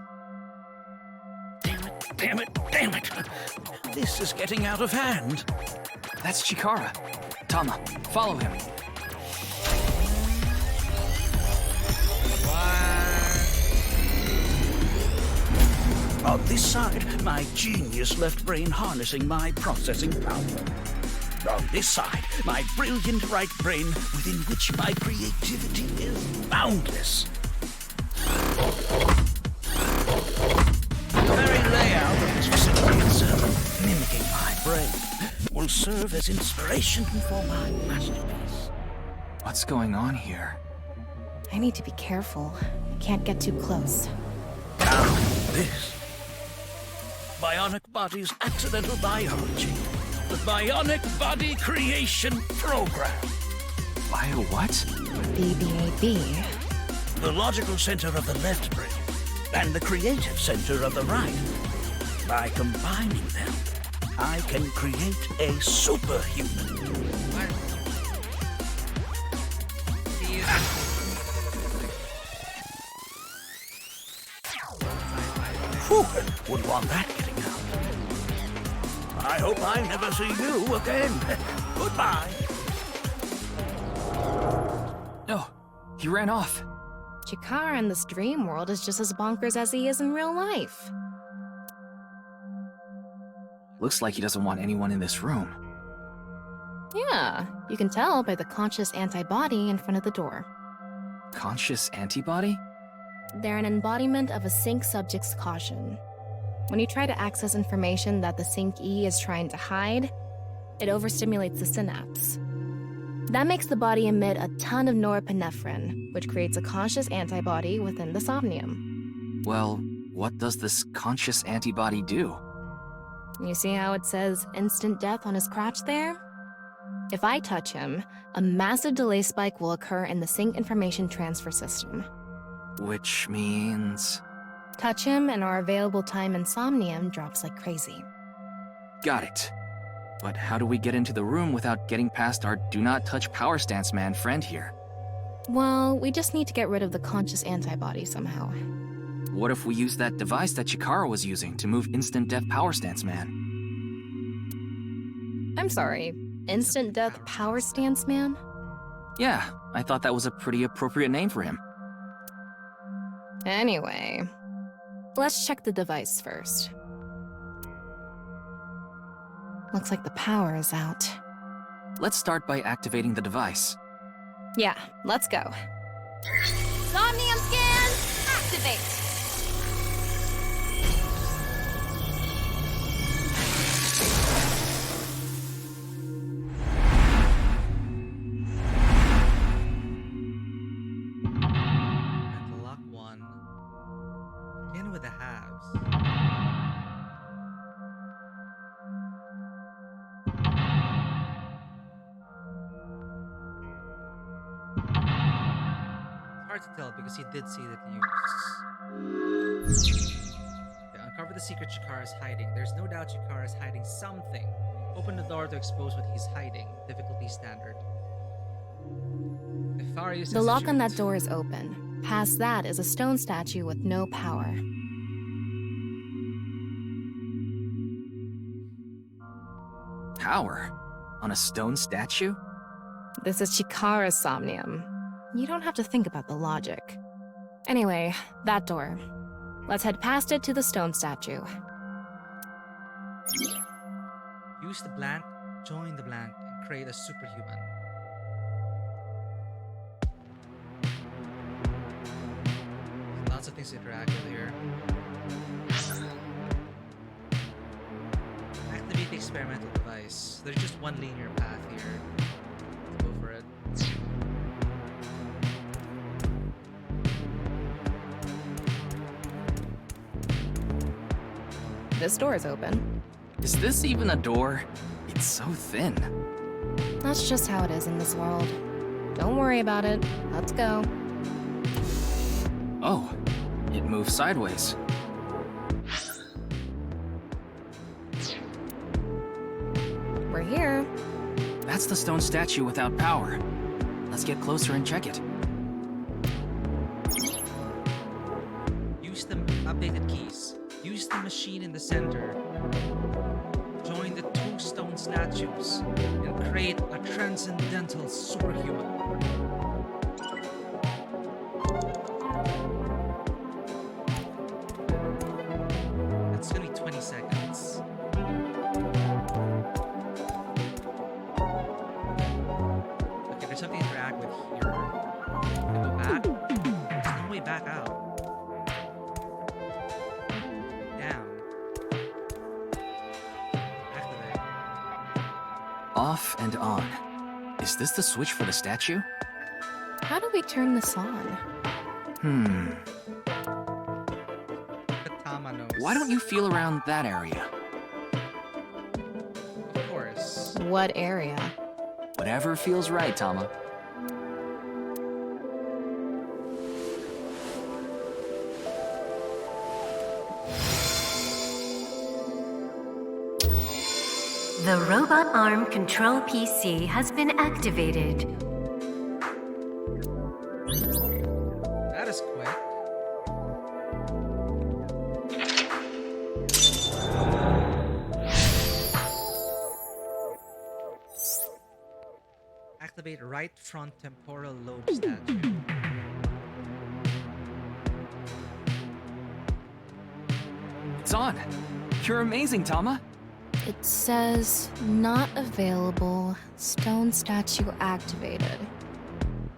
Damn it! This is getting out of hand. That's Chikara. Tama, follow him. On this side, my genius left brain harnessing my processing power. On this side, my brilliant right brain within which my creativity is boundless. The very layout of this facility itself, mimicking my brain, will serve as inspiration for my masterpiece. What's going on here? I need to be careful. Can't get too close. Now, this. Bionic Body's Accidental Biology. The Bionic Body Creation Program. Bio what? BBAB. The logical center of the left brain and the creative center of the right. By combining them, I can create a superhuman. Whew, would want that getting out. I hope I never see you again. Goodbye. No, he ran off. Chikara in this dream world is just as bonkers as he is in real life. Looks like he doesn't want anyone in this room. Yeah, you can tell by the conscious antibody in front of the door. Conscious antibody? They're an embodiment of a sync subject's caution. When you try to access information that the sync E is trying to hide, it overstimulates the synapse. That makes the body emit a ton of norepinephrine, which creates a conscious antibody within the somnium. Well, what does this conscious antibody do? You see how it says instant death on his crotch there? If I touch him, a massive delay spike will occur in the sync information transfer system. Which means... Touch him and our available time in Somnium drops like crazy. Got it. But how do we get into the room without getting past our do not touch power stance man friend here? Well, we just need to get rid of the conscious antibody somehow. What if we use that device that Chikara was using to move instant death power stance man? I'm sorry, instant death power stance man? Yeah, I thought that was a pretty appropriate name for him. Anyway, let's check the device first. Looks like the power is out. Let's start by activating the device. Yeah, let's go. Somnium scan, activate! Mental lock 1. Begin with the halves. Hard to tell because he did see that news. Okay, uncover the secret Chikara is hiding. There's no doubt Chikara is hiding something. Open the door to expose what he's hiding. Difficulty standard. The lock on that door is open. Past that is a stone statue with no power. Power? On a stone statue? This is Chikara's Somnium. You don't have to think about the logic. Anyway, that door. Let's head past it to the stone statue. Use the blank, join the blank, and create a superhuman. Lots of things to interact with here. Activate the experimental device. There's just one linear path here. Let's go for it. This door is open. Is this even a door? It's so thin. That's just how it is in this world. Don't worry about it. Let's go. Oh, it moves sideways. We're here. That's the stone statue without power. Let's get closer and check it. Use the updated keys. Use the machine in the center. Join the two stone statues and create a transcendental superhuman. That's gonna be 20 seconds. Okay, there's something to interact with here. Can I go back? There's no way back out. Down. Activate. Off and on. Is this the switch for the statue? How do we turn this on? Why don't you feel around that area? Of course. What area? Whatever feels right, Tama. The robot arm control PC has been activated. That is quick. Activate right front temporal lobe statue. It's on. You're amazing, Tama. It says, not available, stone statue activated.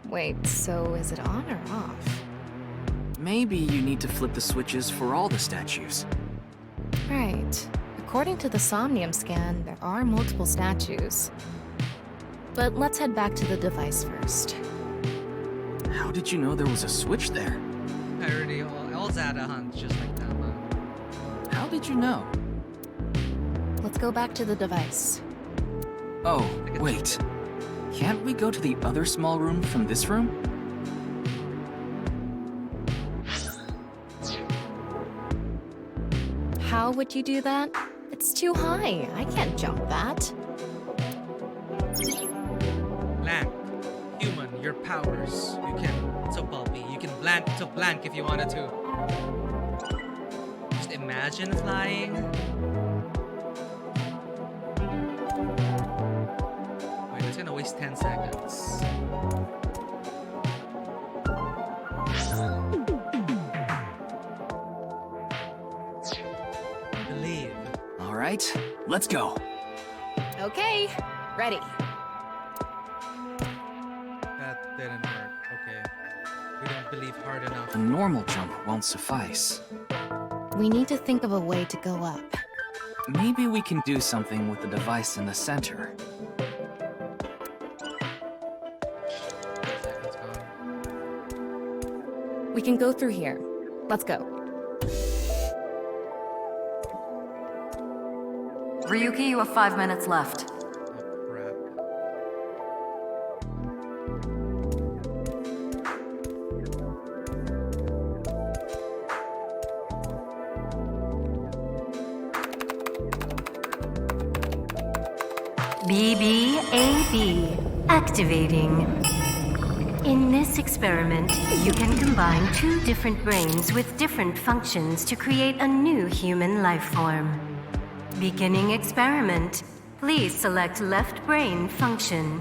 Wait, so is it on or off? Maybe you need to flip the switches for all the statues. Right. According to the Somnium scan, there are multiple statues. But let's head back to the device first. How did you know there was a switch there? I already all had a hunch, just like Tama. How did you know? Let's go back to the device. Oh, wait. Can't we go to the other small room from this room? How would you do that? It's too high. I can't jump that. Blank. Human, your powers. You can, so pulpy, you can blank to blank if you wanted to. Just imagine flying. Wait, it's gonna waste 10 seconds. Believe. All right, let's go. Okay, ready. That didn't work. Okay. We don't believe hard enough. A normal jump won't suffice. We need to think of a way to go up. Maybe we can do something with the device in the center. We can go through here. Let's go. Ryuki, you have 5 minutes left. BBAB activating. In this experiment, you can combine 2 different brains with different functions to create a new human life form. Beginning experiment. Please select left brain function.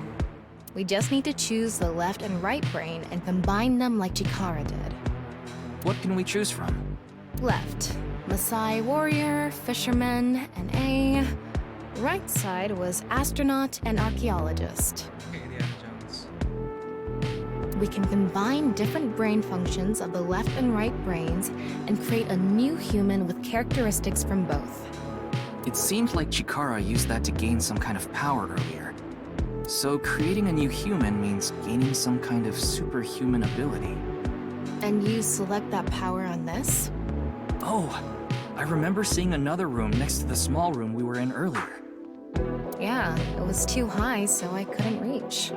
We just need to choose the left and right brain and combine them like Chikara did. What can we choose from? Left, Maasai warrior, fisherman, and A. Right side was astronaut and archaeologist. Okay, Indiana Jones. We can combine different brain functions of the left and right brains and create a new human with characteristics from both. It seemed like Chikara used that to gain some kind of power earlier. So creating a new human means gaining some kind of superhuman ability. And you select that power on this? Oh, I remember seeing another room next to the small room we were in earlier. Yeah, it was too high, so I couldn't reach.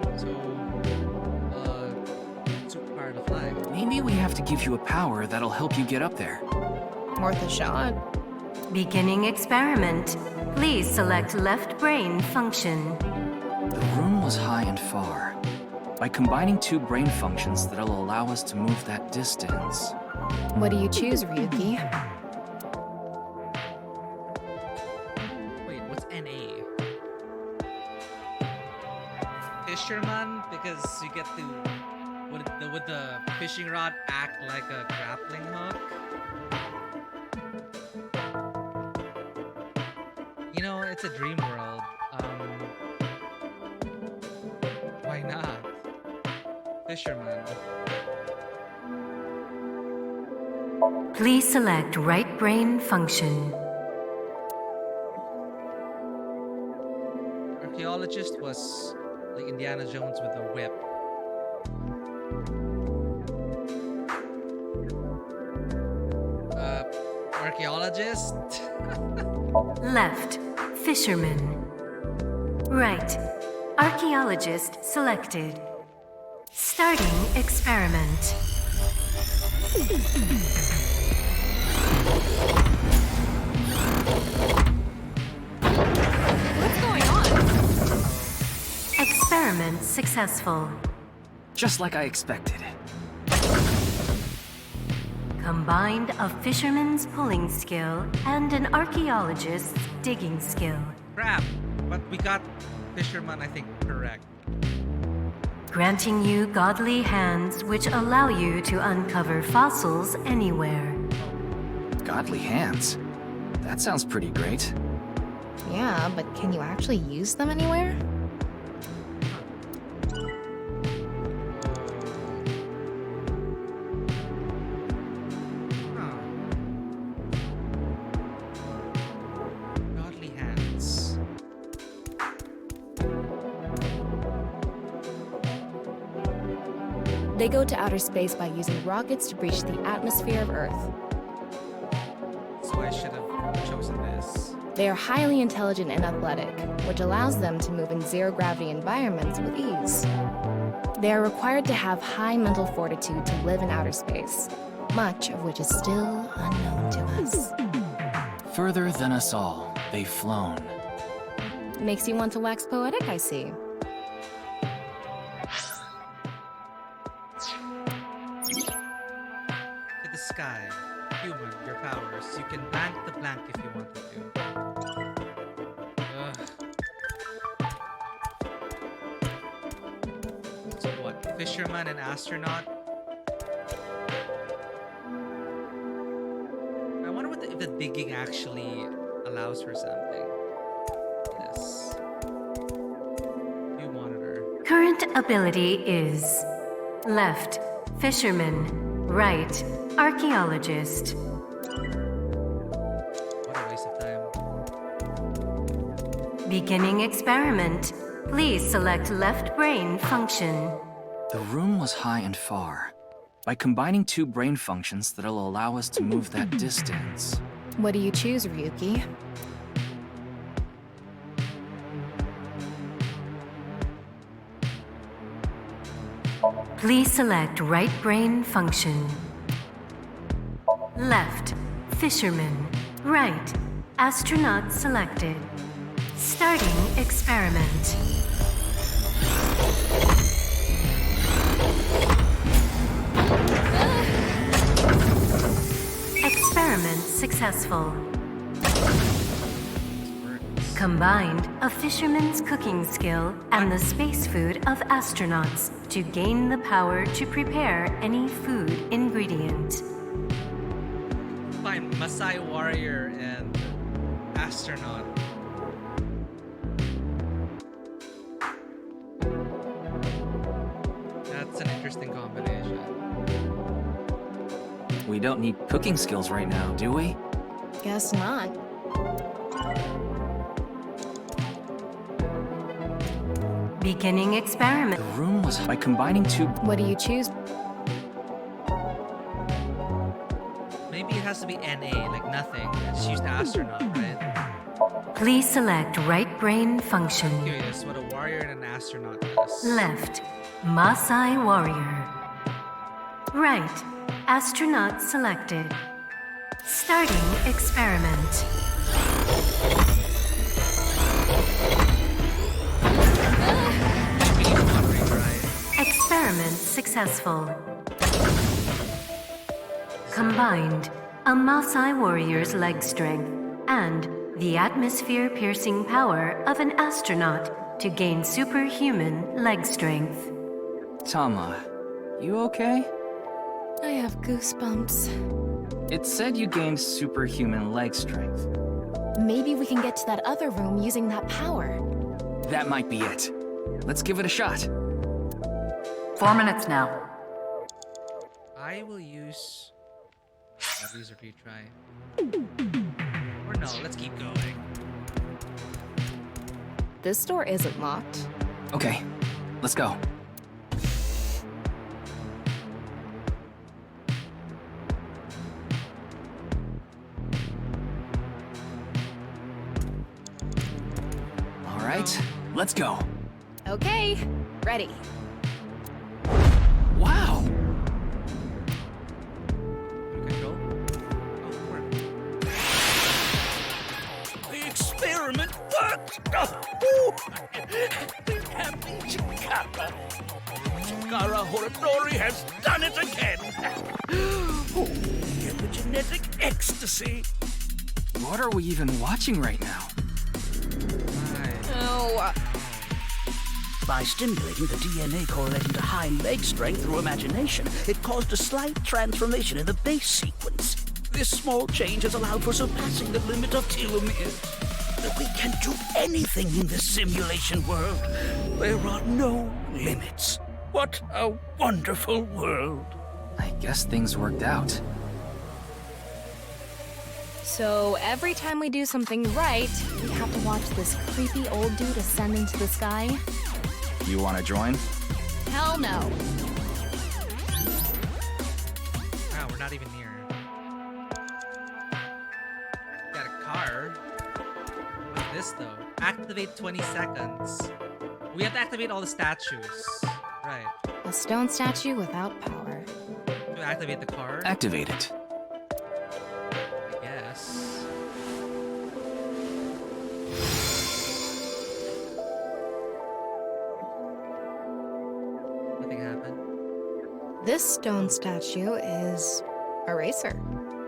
Super power to fly. Maybe we have to give you a power that'll help you get up there. Worth a shot. Beginning experiment. Please select left brain function. The room was high and far. By combining 2 brain functions that'll allow us to move that distance. What do you choose, Ryuki? Wait, what's NA? Fisherman? Because you get to... Would the fishing rod act like a grappling hook? You know, it's a dream world. Why not? Fisherman. Please select right brain function. Archaeologist was like Indiana Jones with a whip. Archaeologist? Left, fisherman. Right, archaeologist selected. Starting experiment. What's going on? Experiment successful. Just like I expected. Combined a fisherman's pulling skill and an archaeologist's digging skill. Crap! But we got fisherman, I think, correct. Granting you godly hands which allow you to uncover fossils anywhere. Godly hands? That sounds pretty great. Yeah, but can you actually use them anywhere? Godly hands. They go to outer space by using rockets to breach the atmosphere of Earth. So I should have chosen this. They are highly intelligent and athletic, which allows them to move in zero-gravity environments with ease. They are required to have high mental fortitude to live in outer space, much of which is still unknown to us. Further than us all, they've flown. Makes you want to wax poetic, I see. To the sky. Human, your powers. You can blank the blank if you wanted to. So what? Fisherman and astronaut? I wonder what if the digging actually allows for something. Yes. View monitor. Current ability is left, fisherman, right, archaeologist. What a waste of time. Beginning experiment. Please select left brain function. The room was high and far. By combining two brain functions that'll allow us to move that distance. What do you choose, Ryuki? Please select right brain function. Left, fisherman. Right, astronaut selected. Starting experiment. Experiment successful. Combined a fisherman's cooking skill and the space food of astronauts to gain the power to prepare any food ingredient. Fine, Maasai warrior and astronaut. That's an interesting combination. We don't need cooking skills right now, do we? Guess not. Beginning experiment. The room was by combining two. What do you choose? Maybe it has to be NA, like nothing. It's used astronaut, right? Please select right brain function. Curious what a warrior and an astronaut is. Left, Maasai warrior. Right, astronaut selected. Starting experiment. Experiment successful. Combined, a Maasai warrior's leg strength and the atmosphere-piercing power of an astronaut to gain superhuman leg strength. Tama, you okay? I have goosebumps. It said you gained superhuman leg strength. Maybe we can get to that other room using that power. That might be it. Let's give it a shot. 4 minutes now. I will use these or retry. Or no, let's keep going. This door isn't locked. Okay, let's go. All right, let's go. Okay, ready. Wow! Control. The experiment worked! Chikara Horadori has done it again! Oh, get the genetic ecstasy! What are we even watching right now? Oh. By stimulating the DNA correlating to hind leg strength through imagination, it caused a slight transformation in the base sequence. This small change has allowed for surpassing the limit of telomeres. That we can do anything in this simulation world. There are no limits. What a wonderful world. I guess things worked out. So every time we do something right, we have to watch this creepy old dude ascend into the sky? You want to join? Hell no. Wow, we're not even near. Got a car. What's this though? Activate 20 seconds. We have to activate all the statues. Right. A stone statue without power. To activate the car? Activate it. I guess. Nothing happened. This stone statue is a racer.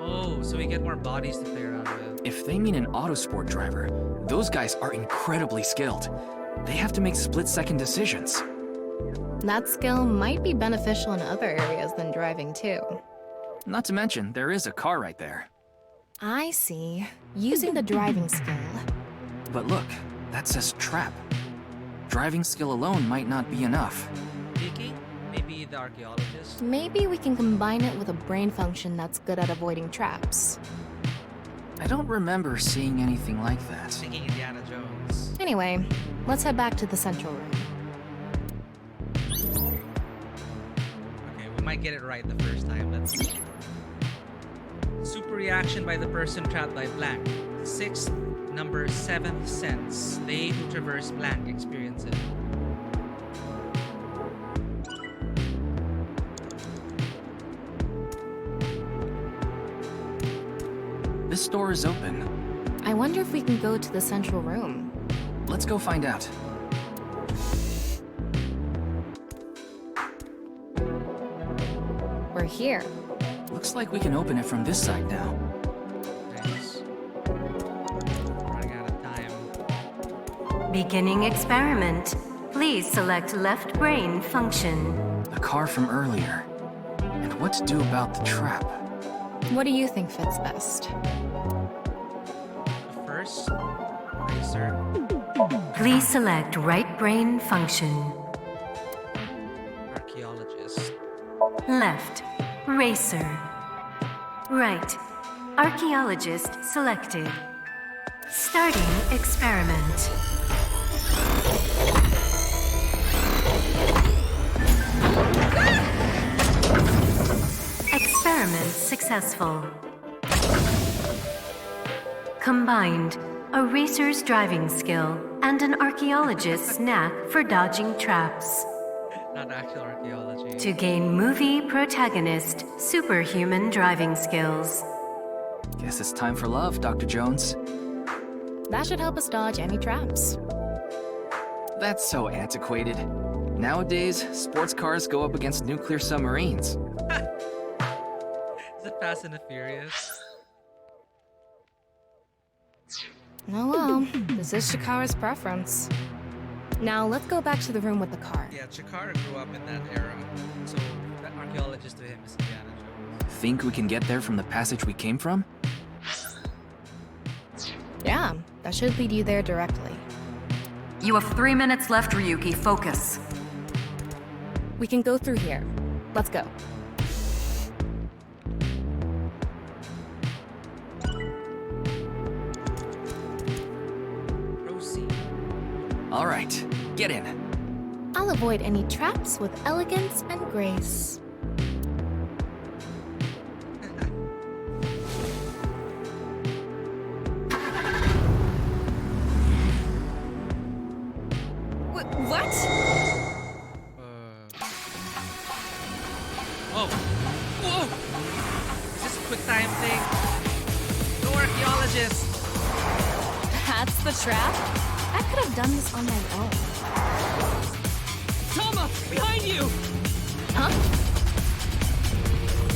Oh, so we get more bodies to play around with. If they mean an autosport driver, those guys are incredibly skilled. They have to make split-second decisions. That skill might be beneficial in other areas than driving too. Not to mention, there is a car right there. I see. Using the driving skill. But look, that says trap. Driving skill alone might not be enough. Vicky? Maybe the archaeologist? Maybe we can combine it with a brain function that's good at avoiding traps. I don't remember seeing anything like that. Thinking Indiana Jones. Anyway, let's head back to the central room. Okay, we might get it right the first time. Let's see. Super reaction by the person trapped by blank. 6th, number 7th sense. They who traverse blank experience it. This door is open. I wonder if we can go to the central room. Let's go find out. We're here. Looks like we can open it from this side now. Nice. Running out of time. Beginning experiment. Please select left brain function. The car from earlier. And what to do about the trap? What do you think fits best? First, racer. Please select right brain function. Archaeologist. Left, racer. Right, archaeologist selected. Starting experiment. Experiment successful. Combined, a racer's driving skill and an archaeologist's knack for dodging traps. Not actual archaeology. To gain movie protagonist superhuman driving skills. Guess it's time for love, Dr. Jones. That should help us dodge any traps. That's so antiquated. Nowadays, sports cars go up against nuclear submarines. Is it Fast and the Furious? Oh well, this is Shikara's preference. Now let's go back to the room with the car. Yeah, Chikara grew up in that era, so that archaeologist to him is Indiana Jones. Think we can get there from the passage we came from? Yeah, that should lead you there directly. You have 3 minutes left, Ryuki. Focus. We can go through here. Let's go. Proceed. All right, get in. I'll avoid any traps with elegance and grace. What? Oh. Whoa! Is this a quick time thing? No archaeologist! That's the trap? I could have done this on my own. Tama! Behind you! Huh?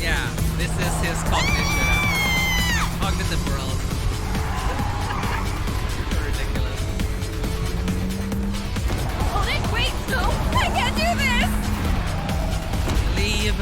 Yeah, this is his cognition. Cognitive world. So ridiculous. Hold it! Wait! No! I can't do this! Leave.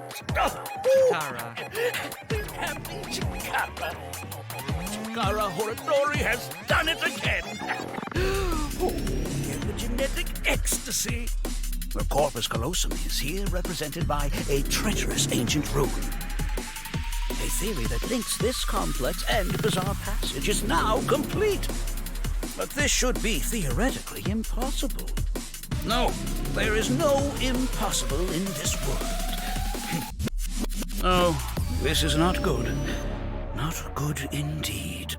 what? Chikara. Chikara. Chikara Horadori has done it again. Oh, the genetic ecstasy. The corpus callosum is here represented by a treacherous ancient rune. A theory that links this complex and bizarre passage is now complete. But this should be theoretically impossible. No, there is no impossible in this world. Oh, this is not good. Not good indeed.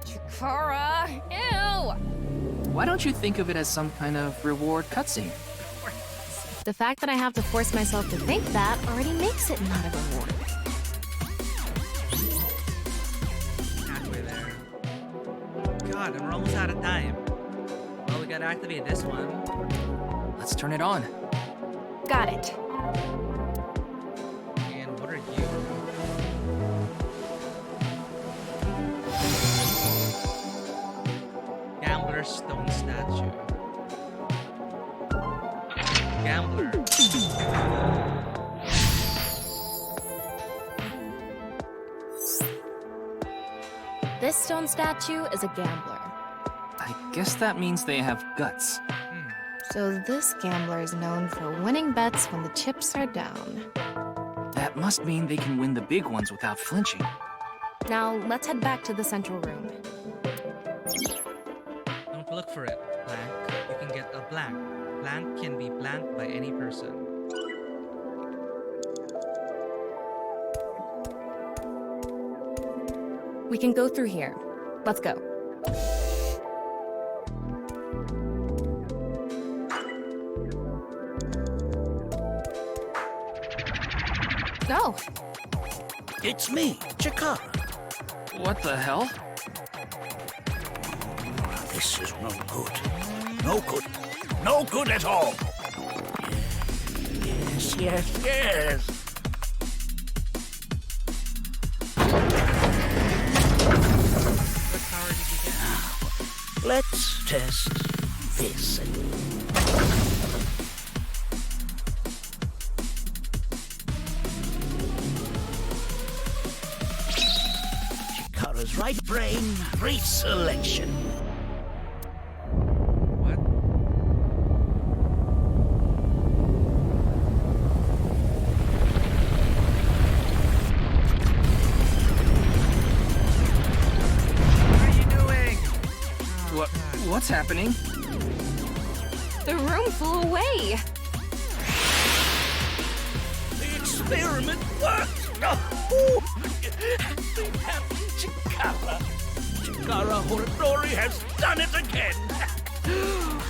Chikara! Ew! Why don't you think of it as some kind of reward cutscene? The fact that I have to force myself to think that already makes it not a reward. Halfway there. God, and we're almost out of time. Well, we gotta activate this one. Let's turn it on. Got it. And what are you? Gambler stone statue. Gambler. This stone statue is a gambler. I guess that means they have guts. So this gambler is known for winning bets when the chips are down. That must mean they can win the big ones without flinching. Now, let's head back to the central room. Don't look for it, blank. You can get a blank. Blank can be blanked by any person. We can go through here. Let's go. No. It's me, Chikara. What the hell? This is no good. No good. No good at all. Yes, yes, yes. What power did you get? Let's test this. Chikara's right brain reselection. What? What are you doing? What's happening? The room flew away. The experiment worked. Oh, Chikara. Chikara Horadori has done it again.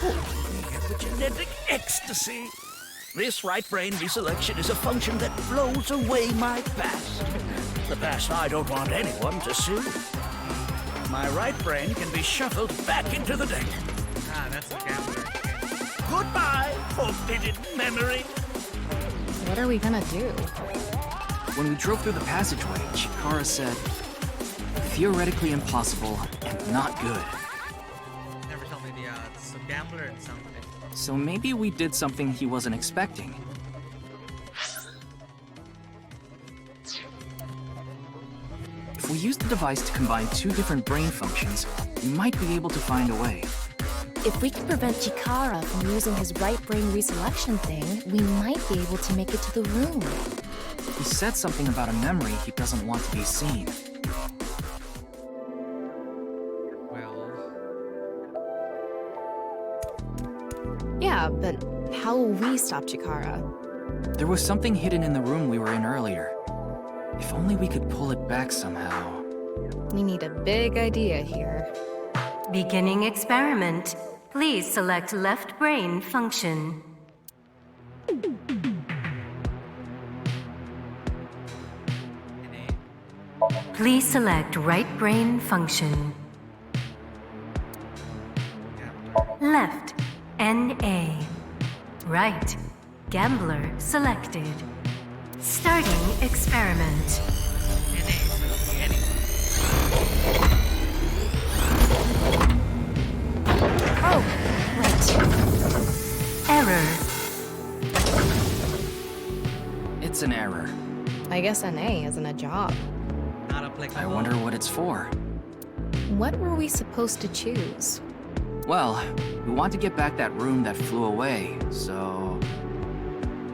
Oh, the genetic ecstasy. This right brain reselection is a function that blows away my past. The past I don't want anyone to see. My right brain can be shuffled back into the deck. Ah, that's a gambler. Goodbye, forbidden memory. What are we gonna do? When we drove through the passageway, Chikara said, theoretically impossible and not good. Never tell me the odds. So gambler and something. So maybe we did something he wasn't expecting. If we use the device to combine two different brain functions, we might be able to find a way. If we can prevent Chikara from using his right brain reselection thing, we might be able to make it to the room. He said something about a memory he doesn't want to be seen. Well, Yeah, but how will we stop Chikara? There was something hidden in the room we were in earlier. If only we could pull it back somehow. We need a big idea here. Beginning experiment. Please select left brain function. Please select right brain function. Left, NA. Right, gambler selected. Starting experiment. Oh, right. Error. It's That's an error. I guess NA isn't a job. Not applicable. I wonder what it's for. What were we supposed to choose? Well, we want to get back that room that flew away, so...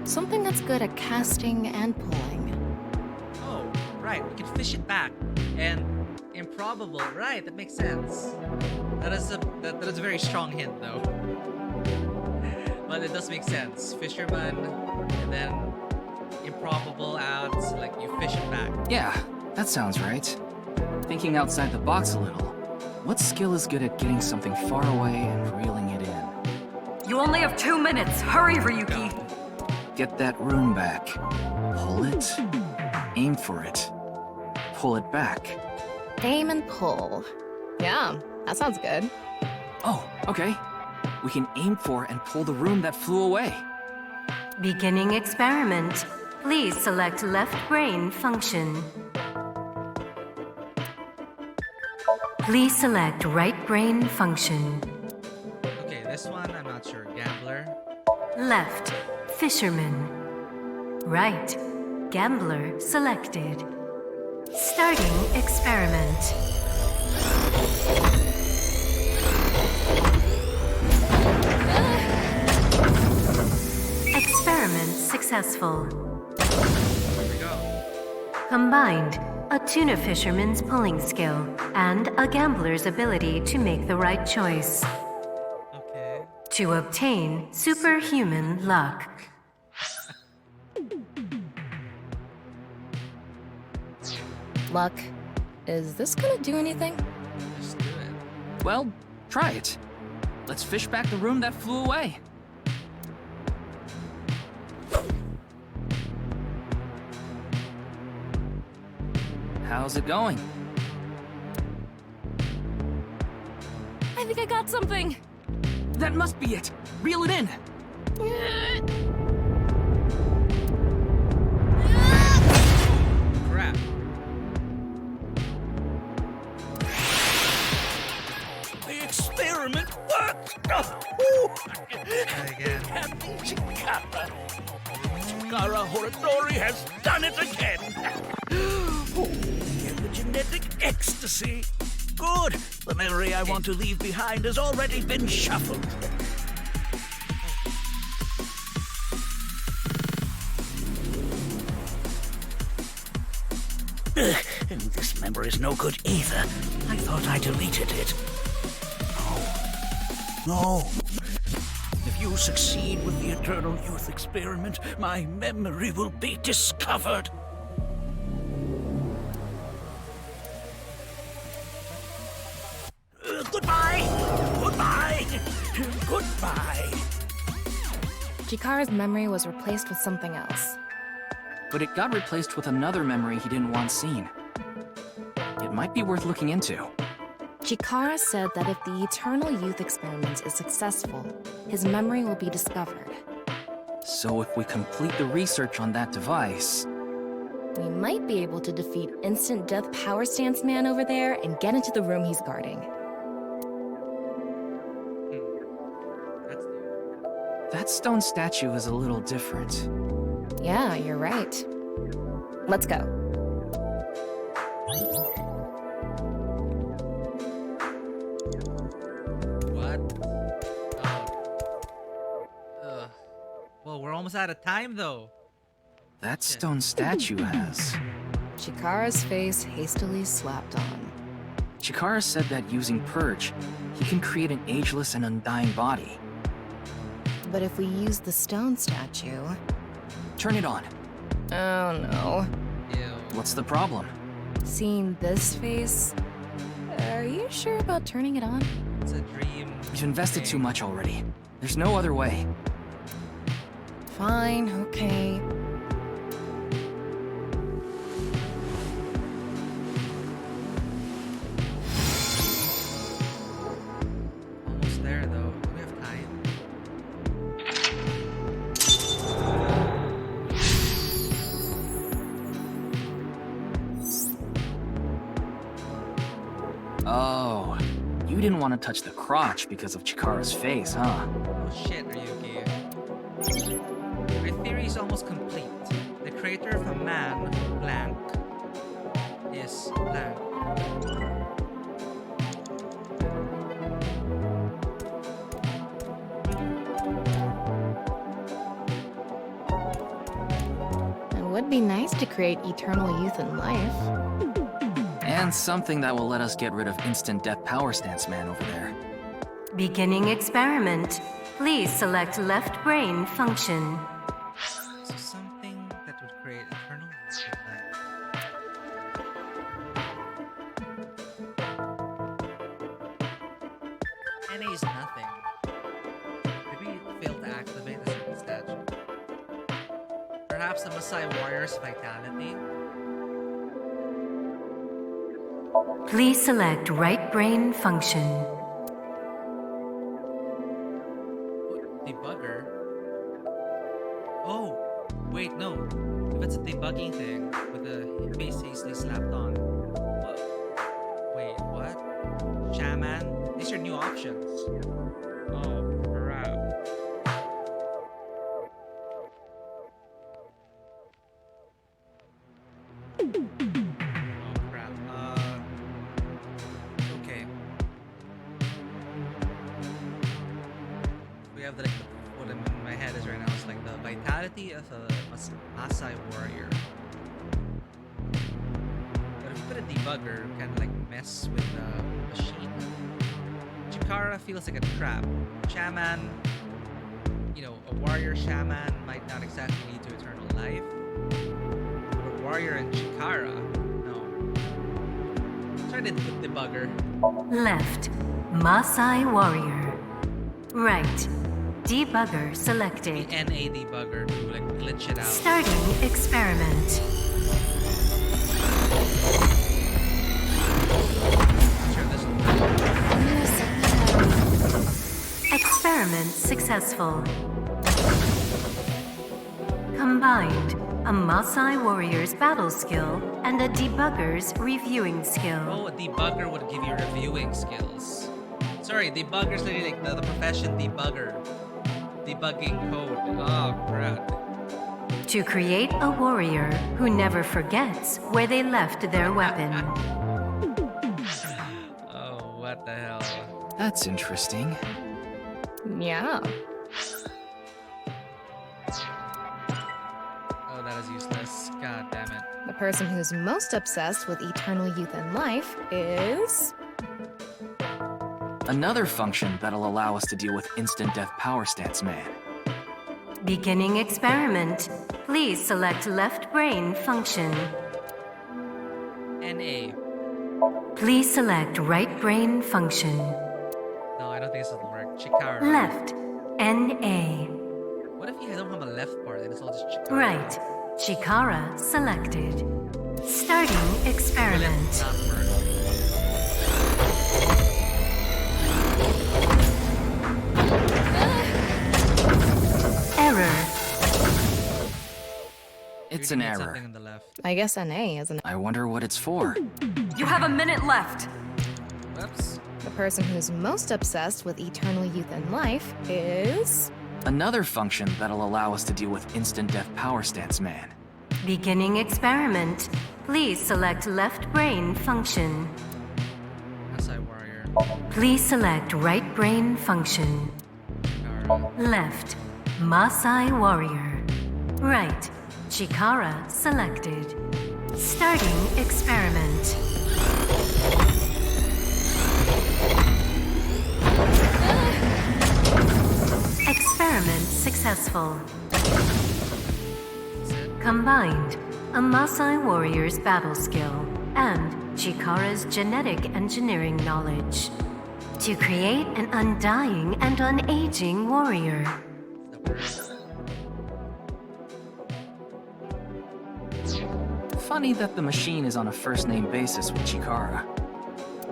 Something that's good at casting and pulling. Oh, right. We can fish it back. And improbable. Right, that makes sense. That is a very strong hint, though. But it does make sense. Fisherman, and then improbable out, so like you fish it back. Yeah, that sounds right. Thinking outside the box a little. What skill is good at getting something far away and reeling it in? You only have 2 minutes. Hurry, Ryuki. Get that rune back. Pull it. Aim for it. Pull it back. Aim and pull. Yeah, that sounds good. Oh, okay. We can aim for and pull the rune that flew away. Beginning experiment. Please select left brain function. Please select right brain function. Okay, this one, I'm not sure. Gambler. Left, fisherman. Right, gambler selected. Starting experiment. Experiment successful. Here we go. Combined, a tuna fisherman's pulling skill and a gambler's ability to make the right choice. Okay. To obtain superhuman luck. Luck. Is this gonna do anything? Just do it. Well, try it. Let's fish back the room that flew away. How's it going? I think I got something. That must be it. Reel it in. Crap. The experiment worked! Again. Captain Chikara! Chikara Horadori has done it again! Oh, the genetic ecstasy! Good! The memory I want to leave behind has already been shuffled. And this memory's no good either. I thought I deleted it. No. If you succeed with the Eternal Youth experiment, my memory will be discovered. Goodbye! Goodbye! Goodbye! Chikara's memory was replaced with something else. But it got replaced with another memory he didn't want seen. It might be worth looking into. Chikara said that if the Eternal Youth experiment is successful, his memory will be discovered. So if we complete the research on that device... We might be able to defeat Instant Death Power Stance Man over there and get into the room he's guarding. That stone statue is a little different. Yeah, you're right. Let's go. What? Oh. Well, we're almost out of time, though. That stone statue has... Chikara's face hastily slapped on. Chikara said that using Purge, he can create an ageless and undying body. But if we use the stone statue... Turn it on. Oh no. Ew. What's the problem? Seeing this face... Are you sure about turning it on? It's a dream. You've invested too much already. There's no other way. Fine, okay. Almost there, though. Do we have time? Oh, you didn't want to touch the crotch because of Chikara's face, huh? Oh shit, Ryuki. Our theory is almost complete. The creator be nice to create eternal youth and life. And something that will let us get rid of instant death power stance man over there. Beginning experiment. Please select left brain function. So something that would create eternal youth and life. NA is nothing. Did we fail to activate a certain statue? Perhaps a Maasai warrior's vitality? Please select right brain function. Debugger? Oh, wait, no. If it's a debugging thing with the face hastily slapped on. What? Wait, what? Shaman? These are new options. Oh, crap. Oh, crap. Okay. We have the, like, what in my head is right now is like the vitality of a Maasai warrior. But if you put a debugger, we kind of like mess with the machine. Chikara feels like a trap. Shaman, you know, a warrior shaman might not exactly lead to eternal life. But warrior and Chikara, no. Try the debugger. Left, Maasai warrior. Right, debugger selected. The NA debugger to like glitch it out. Starting experiment. Experiment successful. Combined, a Maasai warrior's battle skill and a debugger's reviewing skill. Oh, a debugger would give you reviewing skills. Sorry, debugger's literally like the profession debugger. Debugging code. Oh, crap. To create a warrior who never forgets where they left their weapon. Oh, what the hell? That's interesting. Yeah. Oh, that is useless. God damn it. The person who's most obsessed with eternal youth and life is... Another function that'll allow us to deal with instant death power stance man. Beginning experiment. Please select left brain function. NA. Please select right brain function. No, I don't think this will work. Chikara. Left, NA. What if you don't have a left part and it's all just Chikara? Right, Chikara selected. Starting experiment. Error. It's an error. I guess NA isn't. I wonder what it's for. You have a minute left. Whoops. The person who's most obsessed with eternal youth and life is... Another function that'll allow us to deal with instant death power stance man. Beginning experiment. Please select left brain function. Maasai warrior. Please select right brain function. Left, Maasai warrior. Right, Chikara selected. Starting experiment. Experiment successful. Combined, a Maasai warrior's battle skill and Chikara's genetic engineering knowledge to create an undying and unaging warrior. Funny that the machine is on a first-name basis with Chikara.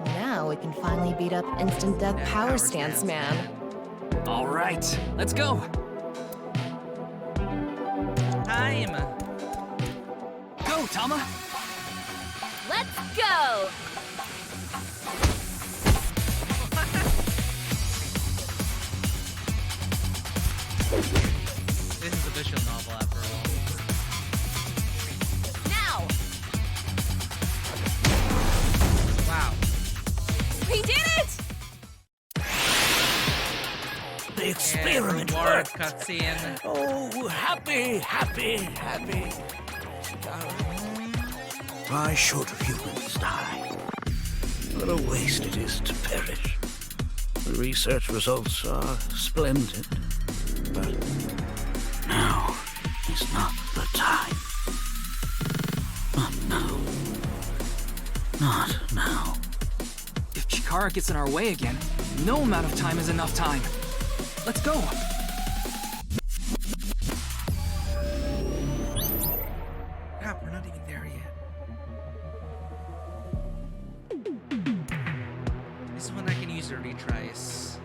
Now we can finally beat up instant death power stance man. All right, let's go. Time. Go, Tama. Let's go! This is a visual novel after all. Now! Wow. We did it! The experiment War worked. cutscene. Oh, happy, happy, happy. Chikara. Why should humans die? What a waste it is to perish. The research results are splendid, but now is not the time. Not now. Not now. If Chikara gets in our way again, no amount of time is enough time. Let's go! Crap, we're not even there yet. This is when I can use the retries.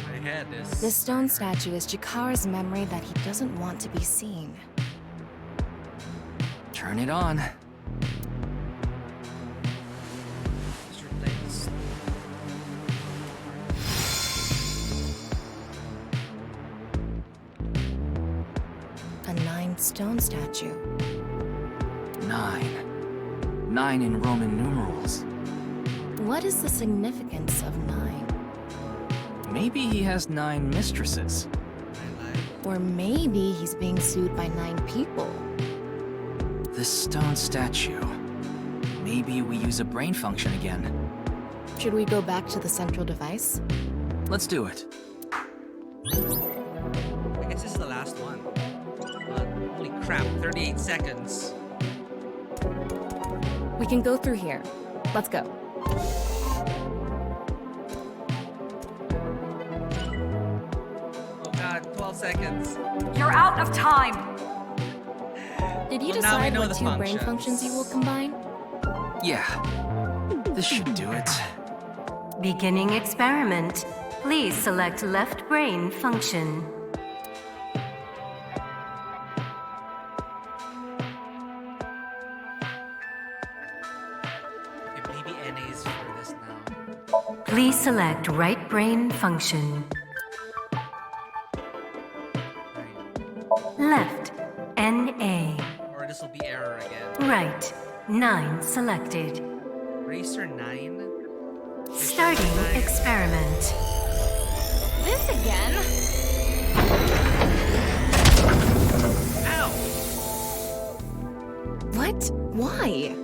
My head is... This stone statue is Chikara's memory that he doesn't want to be seen. Turn it on. Just replace. A 9 stone statue. 9. 9 in Roman numerals. What is the significance of 9? Maybe he has 9 mistresses. Or maybe he's being sued by 9 people. This stone statue. Maybe we use a brain function again. Should we go back to the central device? Let's do it. I guess this is the last one. Holy crap, 38 seconds. We can go through here. Let's go. Oh god, 12 seconds. You're out of time! Did you Well, now we decide know what the 2 brain functions you will combine? Yeah. This should do it. Beginning experiment. Please select left brain function. Okay, maybe NA is for this now. Please select right brain function. Left, NA. Or this will be error again. Right, 9 selected. Racer 9? Starting experiment. This again? Ow! What? Why?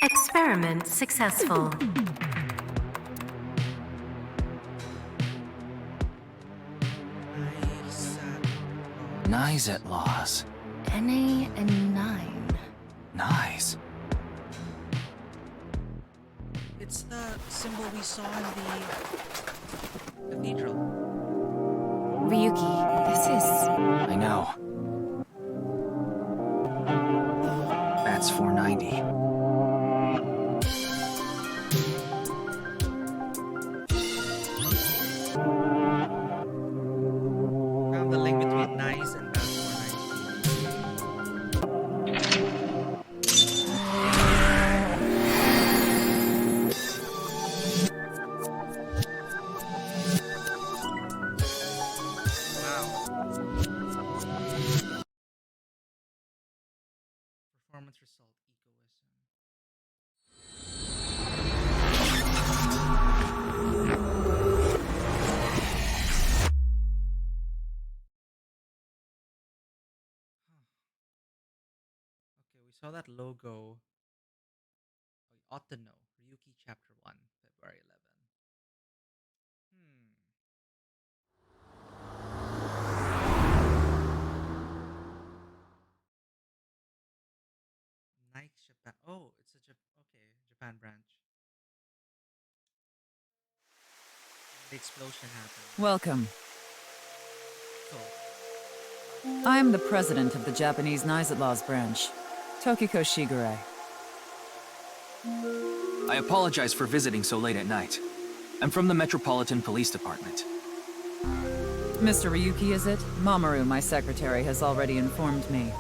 Experiment successful. Nice at laws. NA and 9. Nice. It's the symbol we saw in the Cathedral. Ryuki, this is... I know. That's 490. Found the link between nice and bad 490. Wow. Performance result egoism. Okay, we saw that logo. We ought to know. Ryuki Chapter 1, February 11. Nike Japan. Oh, it's a Japan branch. The explosion happened. Welcome. Cool. I'm the president of the Japanese Nizatlaws branch, Tokiko Shigure. I apologize for visiting so late at night. I'm from the Metropolitan Police Department. Mr. Ryuki, is it? Mamoru, my secretary, has already informed me.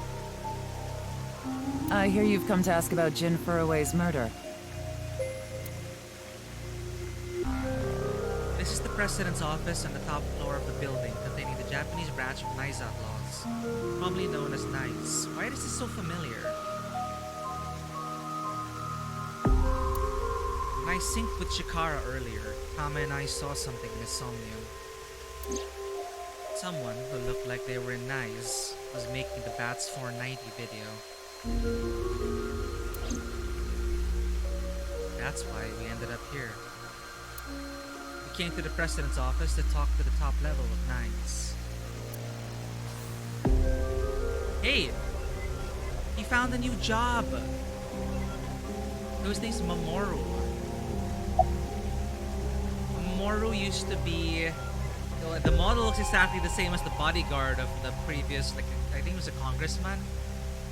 I hear you've come to ask about Jin Furue's murder. This is the president's office on the top floor of the building containing the Japanese branch of Nizatlaws. Formerly known as Nice. Why is this so familiar? When I synced with Shikara earlier, Kama and I saw something in the Somnium. Someone who looked like they were in Nice was making the Bats 490 video. That's why we ended up here. We came to the president's office to talk to the top level of Nice. Hey! He found a new job! His name's Mamoru. Mamoru used to be... The model looks exactly the same as the bodyguard of the previous, like, I think it was a congressman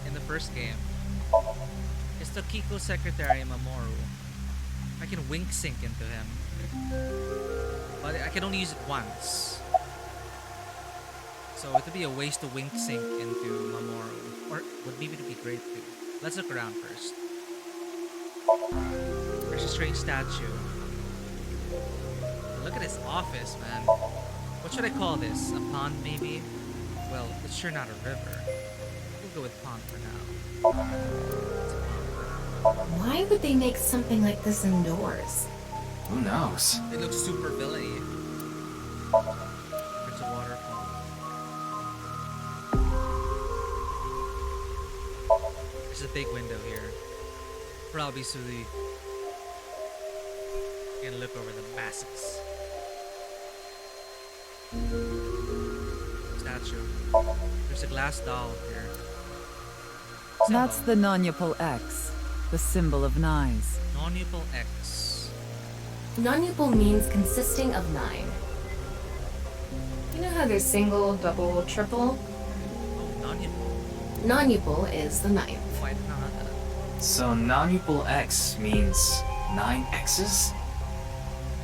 in the first game. It's Tokiko's secretary, Mamoru. I can wink sync into him. But I can only use it once. So it would be a waste to wink sync into Mamoru. Or would maybe to be great too. Let's look around first. There's a strange statue. Look at his office, man. What should I call this? A pond, maybe? Well, it's sure not a river. We'll go with pond for now. Why would they make something like this indoors? Who knows? It looks super villainy. There's a waterfall. There's a big window here. Probably so you can look over the masses. Statue. There's a glass doll here. That's the non-upal X, the symbol of Nyes. Non-upal X. Non-upal means consisting of 9. You know how there's single, double, triple? Oh, non-upal. Non-upal is the 9th. Why not? So non-upal X means 9 X's?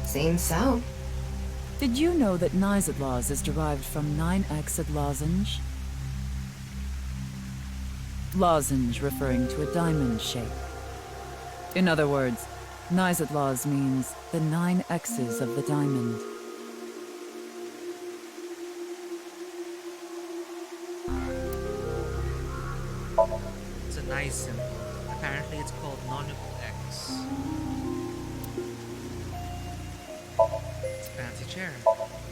Seems so. Did you know that Nyes is derived from 9-exed lozenge? Lozenge referring to a diamond shape. In other words, Nyes means the 9 X's of the diamond. It's a nice symbol. Apparently it's called non-upal X. It's a fancy chair.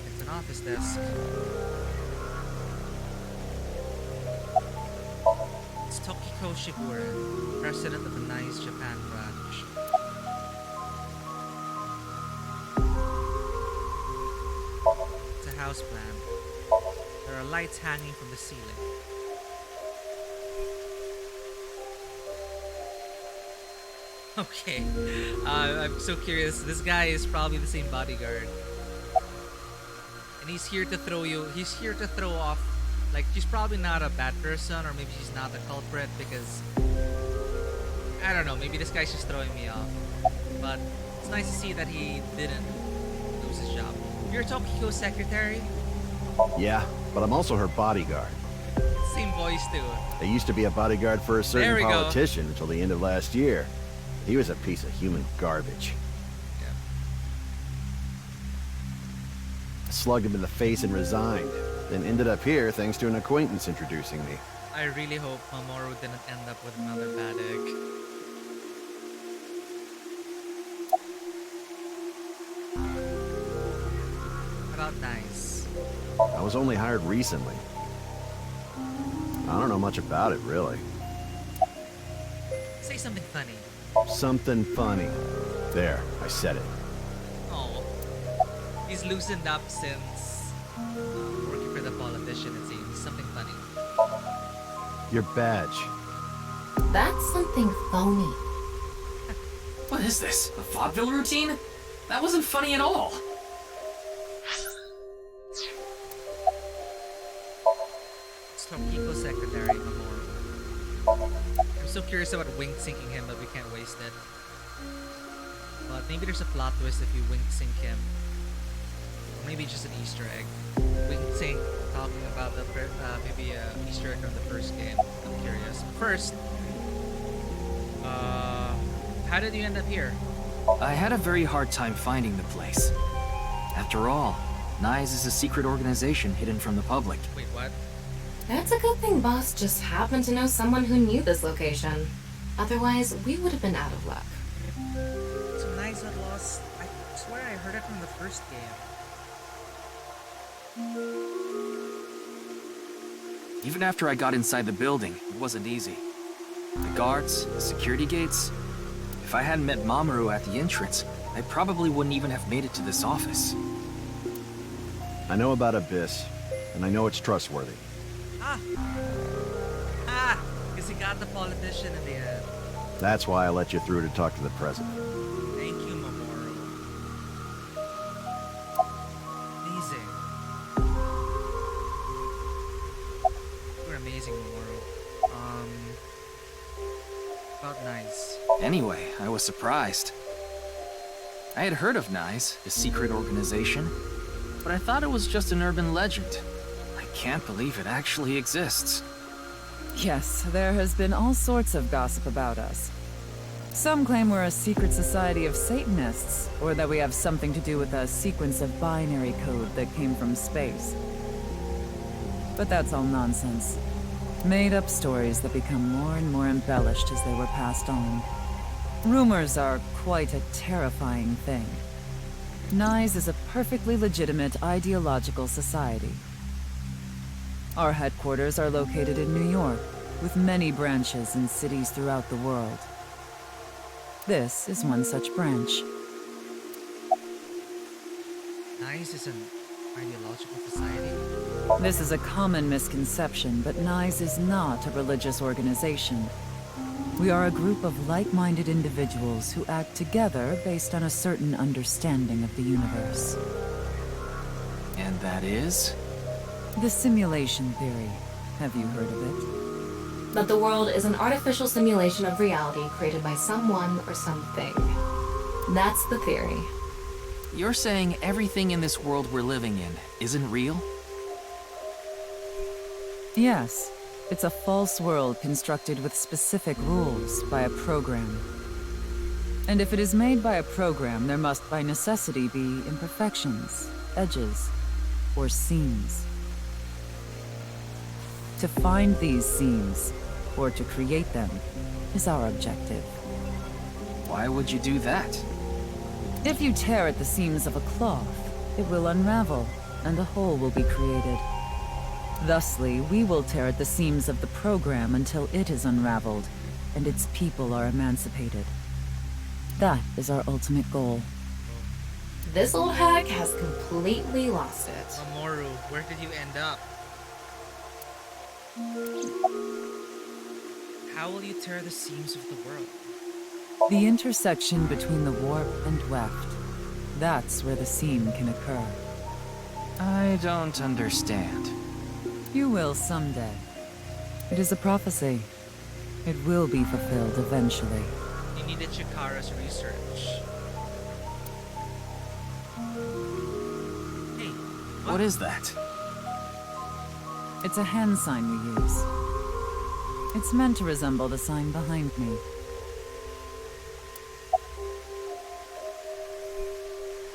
It's an office desk. It's Tokiko Shibuya, president of the Nice Japan branch. It's a house plan. There are lights hanging from the ceiling. Okay, I'm so curious. This guy is probably the same bodyguard. And he's here to throw off. Like, she's probably not a bad person, or maybe she's not the culprit, because I don't know, maybe this guy's just throwing me off. But it's nice to see that he didn't lose his job. You're Tokiko's secretary? Yeah, but I'm also her bodyguard. Same voice too. I used to be a bodyguard for a certain politician until the end of last year. He was a piece of human garbage. Yeah. I slugged him in the face and resigned. Then ended up here thanks to an acquaintance introducing me. I really hope Mamoru didn't end up with another bad egg. About nice. I was only hired recently. I don't know much about it, really. Say something funny. Something funny. There, I said it. Oh. He's loosened up since working for the politician, it seems. Something funny. Your badge. That's something phony. What is this? A vaudeville routine? That wasn't funny at all. It's Tokiko's secretary, Mamoru. I'm so curious about wink syncing him, but we can't waste it. But maybe there's a plot twist if you wink sync him. Or maybe just an Easter egg. Wink sync, talking about the maybe an Easter egg from the first game. I'm curious. First, how did you end up here? I had a very hard time finding the place. After all, Nyes is a secret organization hidden from the public. Wait, what? It's a good thing Boss just happened to know someone who knew this location. Otherwise, we would have been out of luck. So nice at lost. I swear I heard it from the first game. Even after I got inside the building, it wasn't easy. The guards, the security gates. If I hadn't met Mamoru at the entrance, I probably wouldn't even have made it to this office. I know about Abyss, and I know it's trustworthy. Because he got the politician in the end. That's why I let you through to talk to the president. Thank you, Mamoru. Amazing. You're amazing, Mamoru. About Nice. Anyway, I was surprised. I had heard of Nice, the secret organization, but I thought it was just an urban legend. I can't believe it actually exists. Yes, there has been all sorts of gossip about us. Some claim we're a secret society of Satanists, or that we have something to do with a sequence of binary code that came from space. But that's all nonsense. Made-up stories that become more and more embellished as they were passed on. Rumors are quite a terrifying thing. NICE is a perfectly legitimate ideological society. Our headquarters are located in New York, with many branches in cities throughout the world. This is one such branch. Nice is an ideological society? This is a common misconception, but NICE is not a religious organization. We are a group of like-minded individuals who act together based on a certain understanding of the universe. And that is? The simulation theory. Have you heard of it? That the world is an artificial simulation of reality created by someone or something. That's the theory. You're saying everything in this world we're living in isn't real? Yes. It's a false world constructed with specific rules by a program. And if it is made by a program, there must by necessity be imperfections, edges, or seams. To find these seams, or to create them, is our objective. Why would you do that? If you tear at the seams of a cloth, it will unravel, and a hole will be created. Thusly, we will tear at the seams of the program until it is unraveled, and its people are emancipated. That is our ultimate goal. This old hack has completely lost it. Mamoru, where did you end up? How will you tear the seams of the world? The intersection between the warp and weft. That's where the seam can occur. I don't understand. You will someday. It is a prophecy. It will be fulfilled eventually. You needed Chikara's research. Hey, what is that? It's a hand sign we use. It's meant to resemble the sign behind me.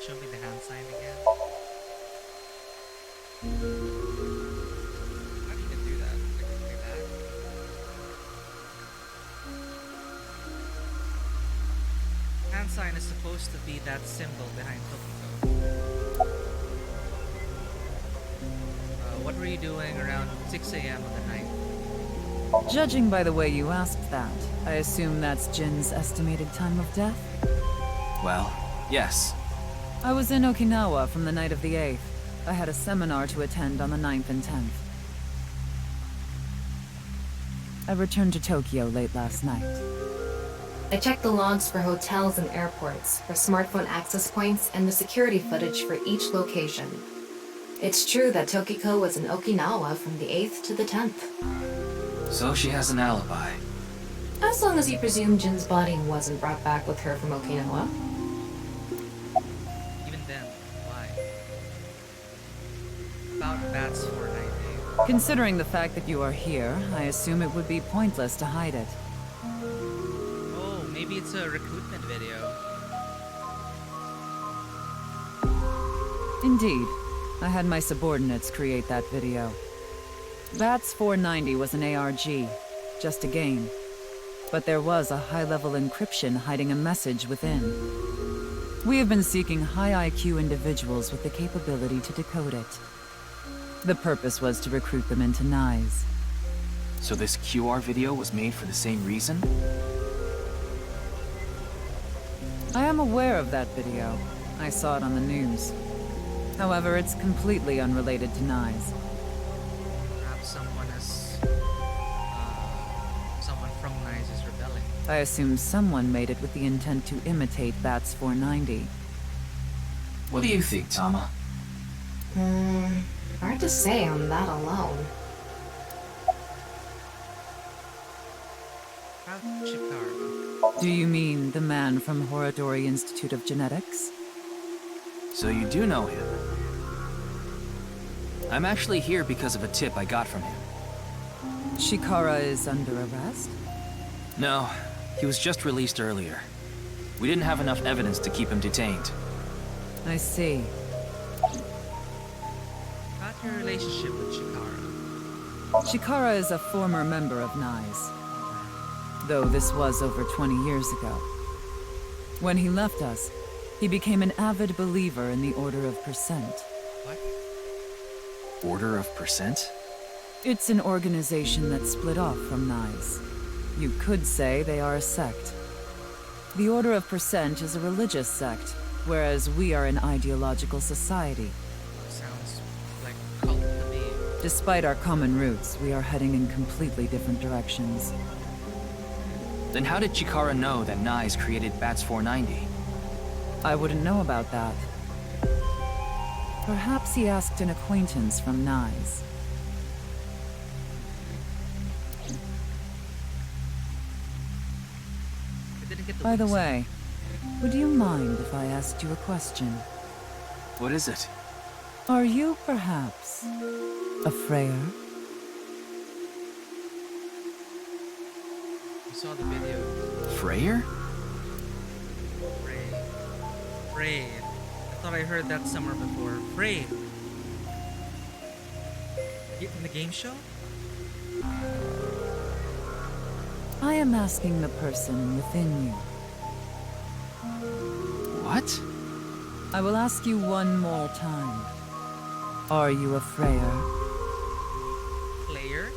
Show me the hand sign again. How do you even do that? Like that? Hand sign is supposed to be that symbol behind Tokyo. What were you doing around 6 a.m. on the night? Judging by the way you asked that, I assume that's Jin's estimated time of death? Well, yes. I was in Okinawa from the night of the 8th. I had a seminar to attend on the 9th and 10th. I returned to Tokyo late last night. I checked the logs for hotels and airports, for smartphone access points, and the security footage for each location. It's true that Tokiko was in Okinawa from the 8th to the 10th. So she has an alibi. As long as you presume Jin's body wasn't brought back with her from Okinawa. Even then, why? About Bat's Fortnite day. Considering the fact that you are here, I assume it would be pointless to hide it. Oh, maybe it's a recruitment video. Indeed. I had my subordinates create that video. Bats 490 was an ARG, just a game. But there was a high-level encryption hiding a message within. We have been seeking high IQ individuals with the capability to decode it. The purpose was to recruit them into Nyes. So this QR video was made for the same reason? I am aware of that video. I saw it on the news. However, it's completely unrelated to Nyes. Perhaps someone from Nyes is rebelling. I assume someone made it with the intent to imitate Bats 490. What do you think, Tama? Hard to say on that alone. How Chikara? Do you mean the man from Horodori Institute of Genetics? So you do know him? I'm actually here because of a tip I got from him. Chikara is under arrest? No, he was just released earlier. We didn't have enough evidence to keep him detained. I see. About your relationship with Chikara? Chikara is a former member of Nyes. Though this was over 20 years ago. When he left us, he became an avid believer in the Order of Percent. What? Order of Percent? It's an organization that split off from Nyes. You could say they are a sect. The Order of Percent is a religious sect, whereas we are an ideological society. Sounds like a cult to me. Despite our common roots, we are heading in completely different directions. Then how did Chikara know that Nyes created Bats 490? I wouldn't know about that. Perhaps he asked an acquaintance from Nyes. By the way, would you mind if I asked you a question? What is it? Are you perhaps a Freyr? You saw the video. Freyr? Frey. I thought I heard that somewhere before. Frey. In the game show? I am asking the person within you. What? I will ask you one more time. Are you a Freyr? Player?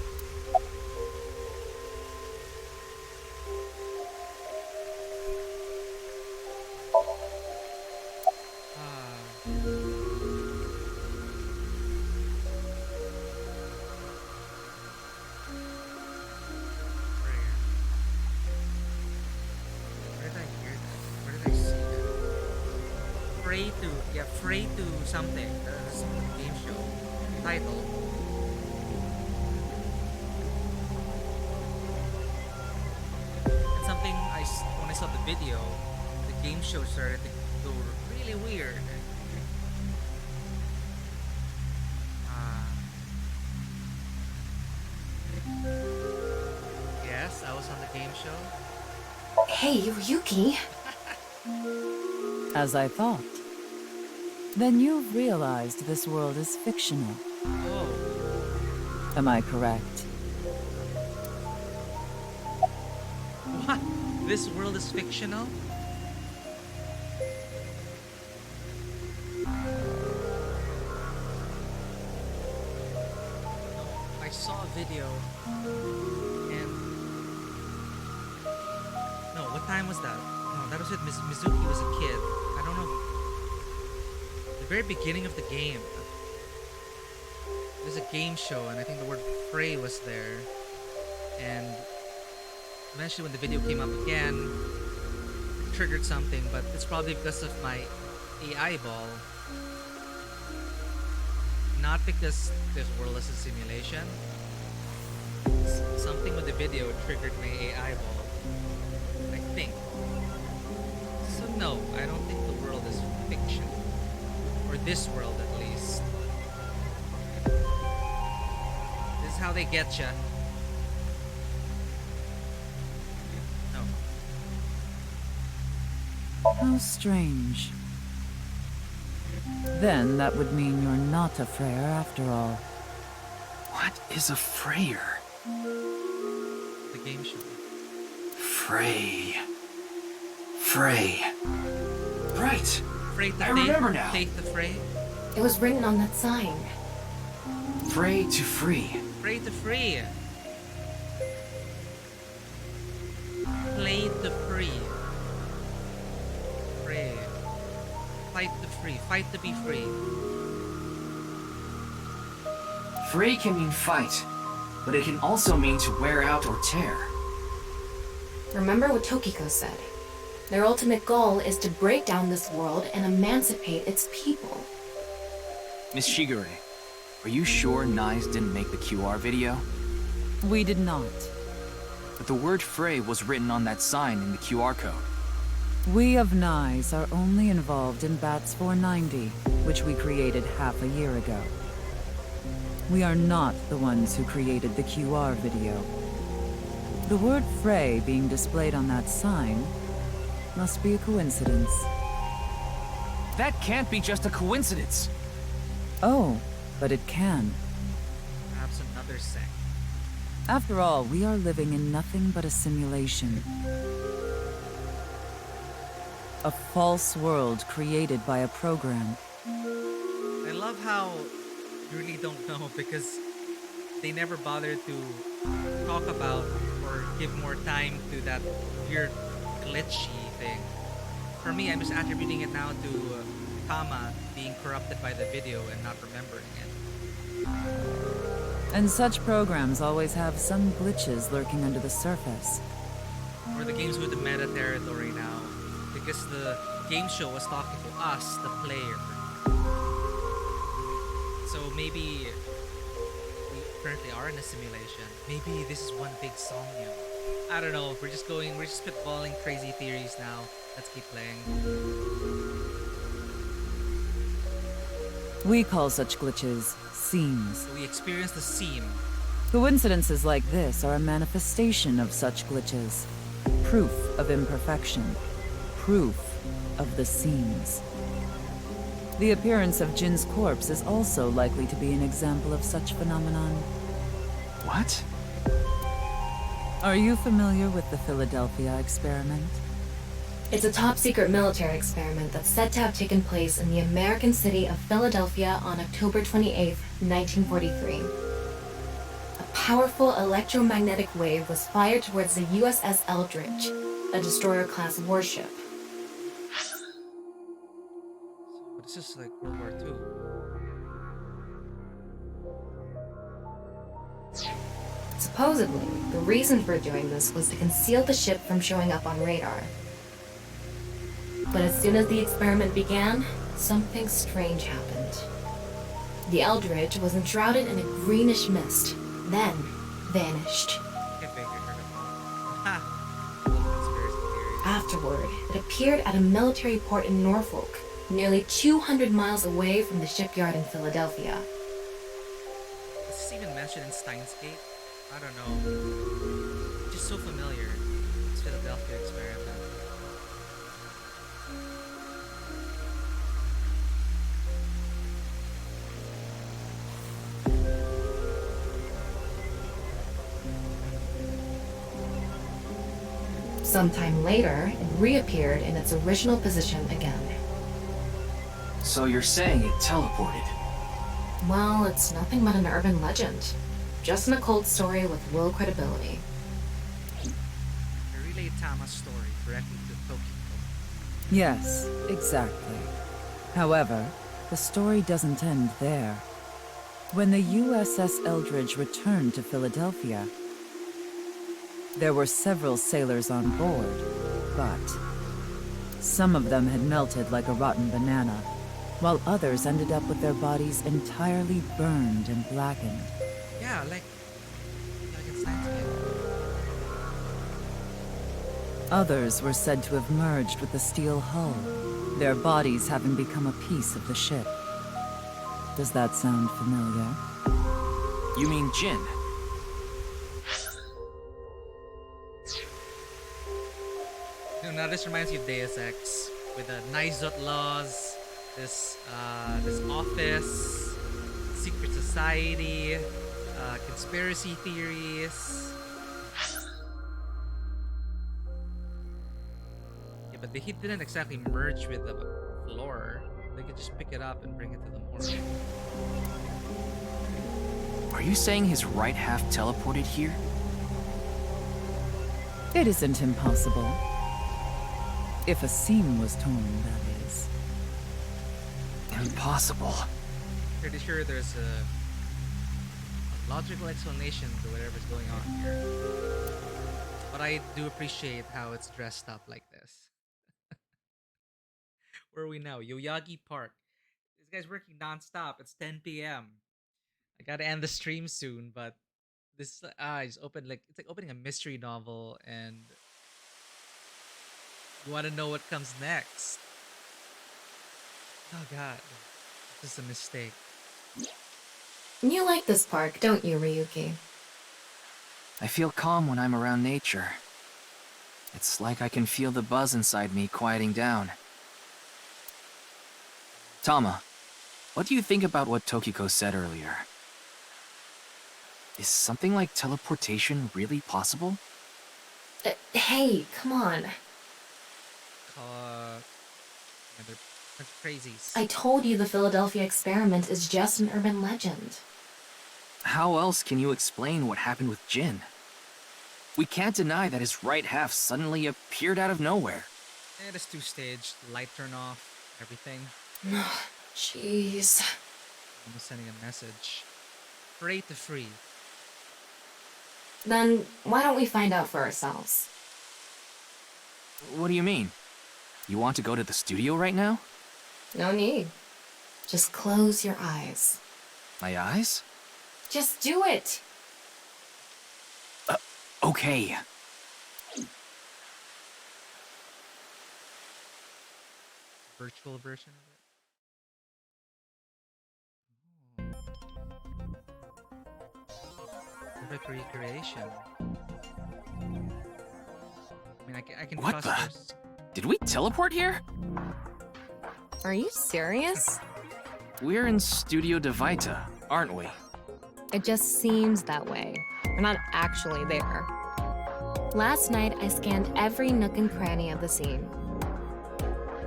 Frey to something. Some game show title. It's something when I saw the video, the game show started to go really weird. Yes, I was on the game show. Hey, Yuki. As I thought. Then you've realized this world is fictional. Oh. Am I correct? What? This world is fictional? I saw a video and... No, what time was that? No, that was when Mizuki was a kid. I don't know. The very beginning of the game. It was a game show and I think the word Frey was there. And eventually when the video came up again, it triggered something, but it's probably because of my AI ball. Not because this world is a simulation. Something with the video triggered my AI ball. I think. So no, I don't think the world is fiction. Or this world at least. This is how they get ya. No. How strange. Then that would mean you're not a Freyr after all. What? What is a Freyer? The game show. Frey. Right. I remember now. Faith the Frey. It was written on that sign. Frey to free. Frey to free. Play to free. Frey. Fight to free. Fight to be free. Frey can mean fight, but it can also mean to wear out or tear. Remember what Tokiko said. Their ultimate goal is to break down this world and emancipate its people. Miss Shigure, are you sure Nyes didn't make the QR video? We did not. But the word Frey was written on that sign in the QR code. We of Nyes are only involved in Bats 490, which we created half a year ago. We are not the ones who created the QR video. The word Frey being displayed on that sign must be a coincidence. That can't be just a coincidence. Oh, but it can. Perhaps another sect. After all, we are living in nothing but a simulation. A false world created by a program. I love how you really don't know because they never bothered to talk about or give more time to that weird glitchy thing. For me, I'm just attributing it now to Tama being corrupted by the video and not remembering it. And such programs always have some glitches lurking under the surface. Or the games with the meta territory now, because the game show was talking to us, the player. So maybe we currently are in a simulation. Maybe this is one big Somnium. I don't know. We're just spitballing crazy theories now. Let's keep playing. We call such glitches seams. So we experience the seam. Coincidences like this are a manifestation of such glitches. Proof of imperfection. Proof of the seams. The appearance of Jin's corpse is also likely to be an example of such phenomenon. What? Are you familiar with the Philadelphia experiment? It's a top-secret military experiment that's said to have taken place in the American city of Philadelphia on October 28, 1943. A powerful electromagnetic wave was fired towards the USS Eldridge, a destroyer-class warship. So this is like World War II. Supposedly, the reason for doing this was to conceal the ship from showing up on radar. But as soon as the experiment began, something strange happened. The Eldridge was enshrouded in a greenish mist, then vanished. Afterward, it appeared at a military port in Norfolk, nearly 200 miles away from the shipyard in Philadelphia. Is this even mentioned in Steins Gate? I don't know. It's just so familiar. This Philadelphia experiment. Sometime later, it reappeared in its original position again. So you're saying it teleported? Well, it's nothing but an urban legend. Just an occult story with low credibility. I relay Tama's story directly to Tokiko. Yes, exactly. However, the story doesn't end there. When the USS Eldridge returned to Philadelphia, there were several sailors on board, but some of them had melted like a rotten banana, while others ended up with their bodies entirely burned and blackened. Yeah, like in Steins Gate. Others were said to have merged with the steel hull, their bodies having become a piece of the ship. Does that sound familiar? You mean Jin? Now this reminds me of Deus Ex with the Nizot laws, this office, secret society. conspiracy theories. Yeah, but he didn't exactly merge with the floor. They could just pick it up and bring it to the morgue. Are you saying his right half teleported here? It isn't impossible. If a seam was torn, that is. Impossible. Pretty sure there's a logical explanation to whatever's going on here. But I do appreciate how it's dressed up like this. Where are we now? Yoyagi Park. This guy's working non-stop. It's 10 p.m. I gotta end the stream soon, but this I just opened it's like opening a mystery novel and you wanna know what comes next. Oh god. This is a mistake. You like this park, don't you, Ryuki? I feel calm when I'm around nature. It's like I can feel the buzz inside me quieting down. Tama, what do you think about what Tokiko said earlier? Is something like teleportation really possible? Hey, come on. They're crazies. I told you the Philadelphia experiment is just an urban legend. How else can you explain what happened with Jin? We can't deny that his right half suddenly appeared out of nowhere. It is two-staged. Light turn off. Everything. Jeez. I'm sending a message. Pray to free. Then why don't we find out for ourselves? What do you mean? You want to go to the studio right now? No need. Just close your eyes. My eyes? Just do it! Okay. Virtual version of it? Perfect recreation. I mean, I can What trust the? this. Did we teleport here? Are you serious? We're in Studio Devita, aren't we? It just seems that way. We're not actually there. Last night, I scanned every nook and cranny of the scene.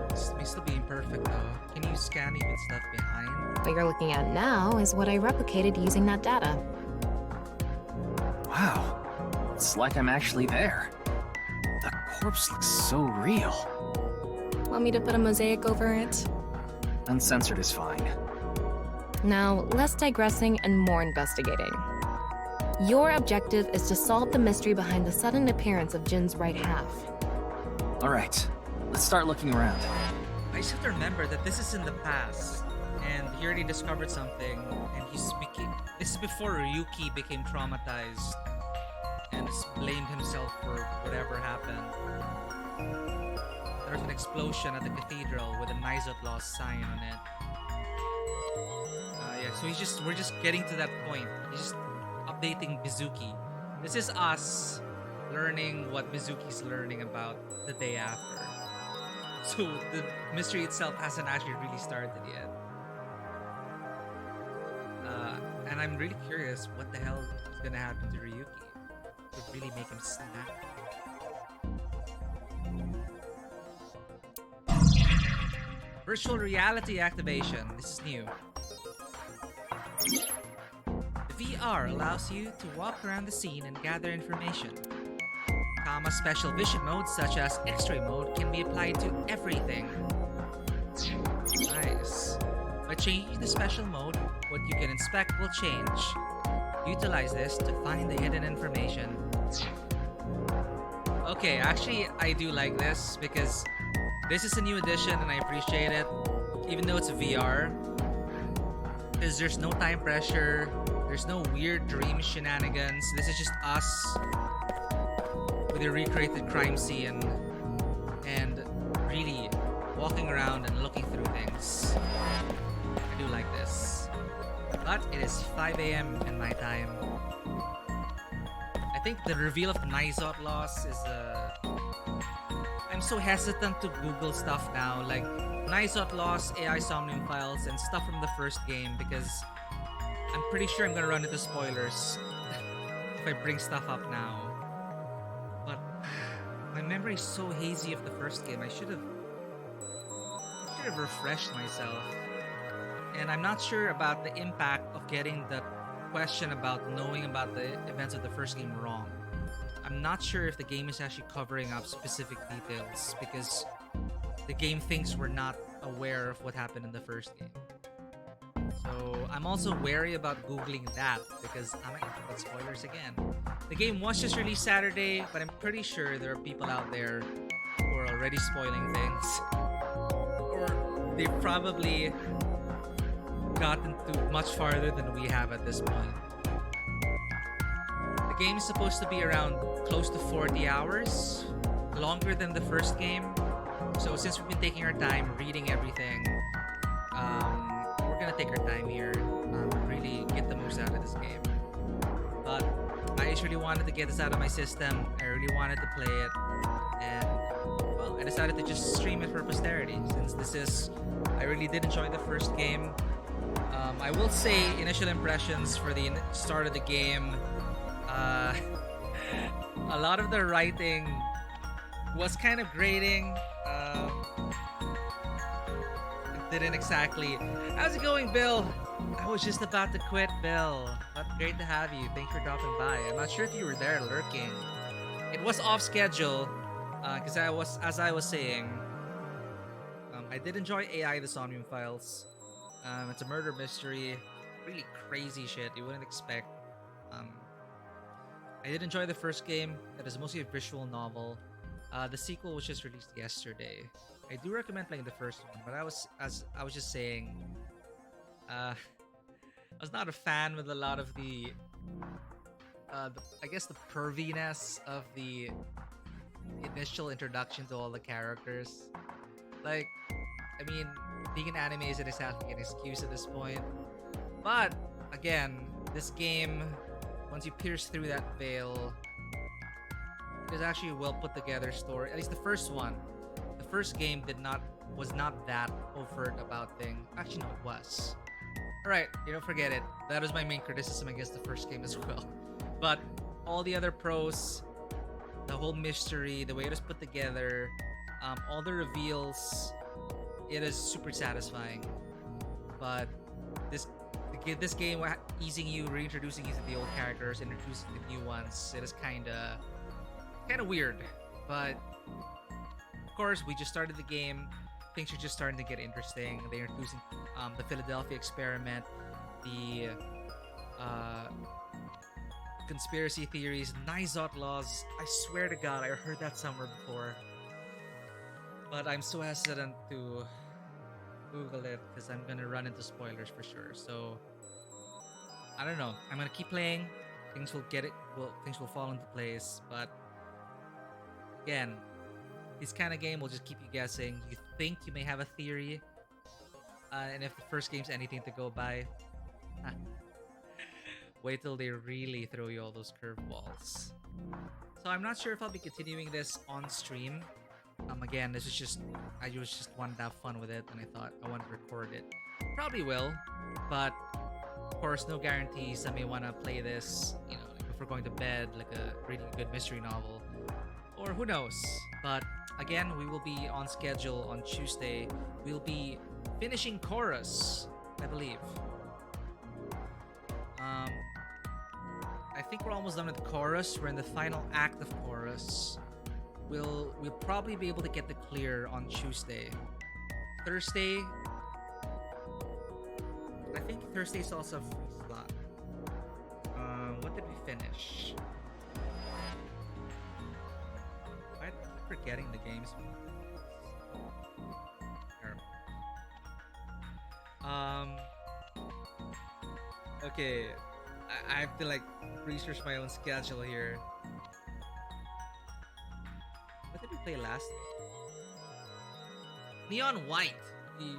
This may still be imperfect though. Can you scan even stuff behind? What you're looking at now is what I replicated using that data. Wow. It's like I'm actually there. The corpse looks so real. Want me to put a mosaic over it? Uncensored is fine. Now, less digressing and more investigating. Your objective is to solve the mystery behind the sudden appearance of Jin's right half. All right, let's start looking around. I just have to remember that this is in the past, and he already discovered something, and this is before Ryuki became traumatized and just blamed himself for whatever happened. There was an explosion at the cathedral with a Nizot Lost sign on it. Yeah, so we're just getting to that point. He's just updating Mizuki. This is us learning what Mizuki's learning about the day after. So the mystery itself hasn't actually really started yet. And I'm really curious what the hell is gonna happen to Ryuki. It would really make him snap. Virtual reality activation. This is new. The VR allows you to walk around the scene and gather information. Tama's special vision modes such as X-ray mode can be applied to everything. Nice. By changing the special mode, what you can inspect will change. Utilize this to find the hidden information. Okay, actually I do like this because this is a new addition and I appreciate it, even though it's a VR. Because there's no time pressure, there's no weird dream shenanigans. This is just us with a recreated crime scene and really walking around and looking through things. I do like this. But it is 5 a.m. in my time. I think the reveal of Nizot loss is I'm so hesitant to Google stuff now, like Nizot loss, AI Somnium files, and stuff from the first game because I'm pretty sure I'm gonna run into spoilers if I bring stuff up now. But my memory is so hazy of the first game. I should have refreshed myself. And I'm not sure about the impact of getting the question about knowing about the events of the first game wrong. I'm not sure if the game is actually covering up specific details because the game thinks we're not aware of what happened in the first game. So I'm also wary about Googling that because I might get spoilers again. The game was just released Saturday, but I'm pretty sure there are people out there who are already spoiling things. Or they've probably gotten to much farther than we have at this point. The game is supposed to be around close to 40 hours, longer than the first game. So since we've been taking our time reading everything, we're gonna take our time here, really get the most out of this game. But I just really wanted to get this out of my system. I really wanted to play it, and well, I decided to just stream it for posterity. Since I really did enjoy the first game. I will say initial impressions for the start of the game. A lot of the writing was kind of grating. It didn't exactly. How's it going, Bill? I was just about to quit, Bill. But great to have you. Thanks for dropping by. I'm not sure if you were there lurking. It was off schedule, because as I was saying, I did enjoy AI the Somnium Files. It's a murder mystery, really crazy shit you wouldn't expect. I did enjoy the first game. It is mostly a visual novel. The sequel was just released yesterday. I do recommend playing the first one, but I was just saying, I was not a fan with a lot of the I guess the perviness of the initial introduction to all the characters. Like, I mean, being an anime isn't exactly an excuse at this point. But again, this game, once you pierce through that veil, it is actually a well put together story. At least the first one. The first game was not that overt about things. Actually, no, it was. Alright, forget it. That was my main criticism against the first game as well. But all the other pros, the whole mystery, the way it was put together, all the reveals, it is super satisfying. But this game, reintroducing you to the old characters, introducing the new ones, it is kind of weird. But of course, we just started the game. Things are just starting to get interesting. They're introducing the Philadelphia experiment, the conspiracy theories, Nizot laws. I swear to God, I heard that somewhere before. But I'm so hesitant to Google it because I'm gonna run into spoilers for sure. So I don't know. I'm gonna keep playing. Things will fall into place. But again, this kind of game will just keep you guessing. You think you may have a theory, and if the first game's anything to go by, wait till they really throw you all those curveballs. So I'm not sure if I'll be continuing this on stream. Again, I just wanted to have fun with it, and I thought I wanted to record it. Probably will, but of course, no guarantees. I may want to play this, before going to bed, like reading a good mystery novel, or who knows. But again, we will be on schedule on Tuesday. We'll be finishing Chorus, I believe. I think we're almost done with Chorus. We're in the final act of Chorus. We'll probably be able to get the clear on Tuesday. Thursday, I think Thursday's also a free slot. What did we finish? I keep forgetting the games. Okay, I have to research my own schedule here. What did we play last? Neon White. We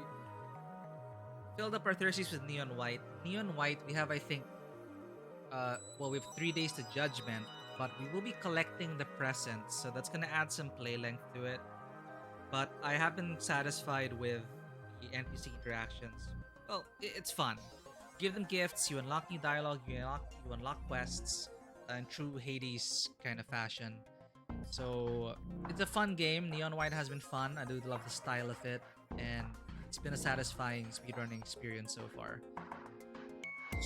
filled up our Thursdays with Neon White. Neon White, we have, I think, we have 3 days to Judgment, but we will be collecting the presents, so that's gonna add some play length to it. But I have been satisfied with the NPC interactions. Well, it's fun. give them gifts, you unlock new dialogue, you unlock quests in true Hades kind of fashion. So it's a fun game. Neon White has been fun. I do love the style of it, and it's been a satisfying speedrunning experience so far.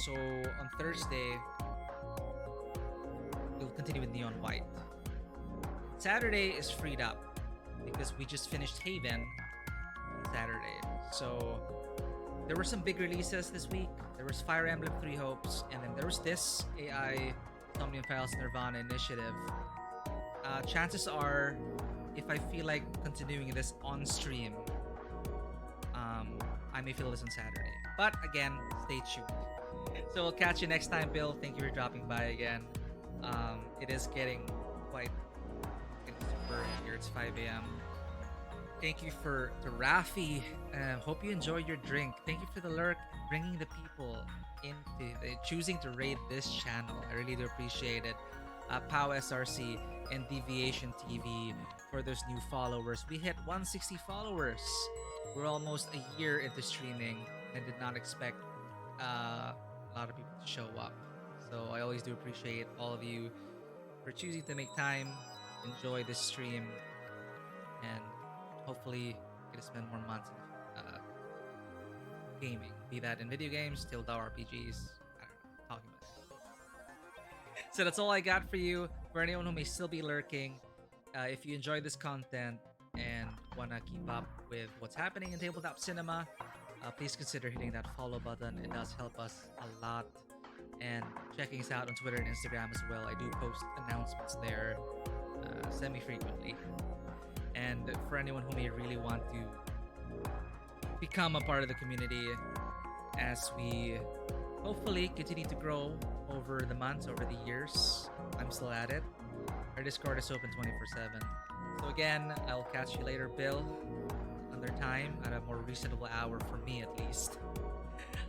So on Thursday, we'll continue with Neon White. Saturday is freed up because we just finished Haven Saturday. So there were some big releases this week. There was Fire Emblem Three Hopes, and then there was this AI Somnium Files Nirvana initiative. Chances are, if I feel like continuing this on stream, I may feel this on Saturday. But again, stay tuned. So we'll catch you next time, Bill. Thank you for dropping by again. It is getting quite super here. It's 5 a.m. Thank you to Rafi. Hope you enjoy your drink. Thank you for the lurk, bringing the people into choosing to raid this channel. I really do appreciate it. Pow SRC and Deviation TV for those new followers. We hit 160 followers. We're almost a year into streaming and did not expect a lot of people to show up. So I always do appreciate all of you for choosing to make time, enjoy this stream, and hopefully get to spend more months in gaming. Be that in video games, Tilda RPGs, I don't know, talking about it. So that's all I got for you. For anyone who may still be lurking, if you enjoy this content and want to keep up with what's happening in Tabletop Cinema, please consider hitting that follow button. It does help us a lot. And checking us out on Twitter and Instagram as well. I do post announcements there semi-frequently. And for anyone who may really want to become a part of the community as we hopefully continue to grow over the months, over the years, I'm still at it. Our Discord is open 24/7. So again, I'll catch you later, Bill, another time at a more reasonable hour for me at least.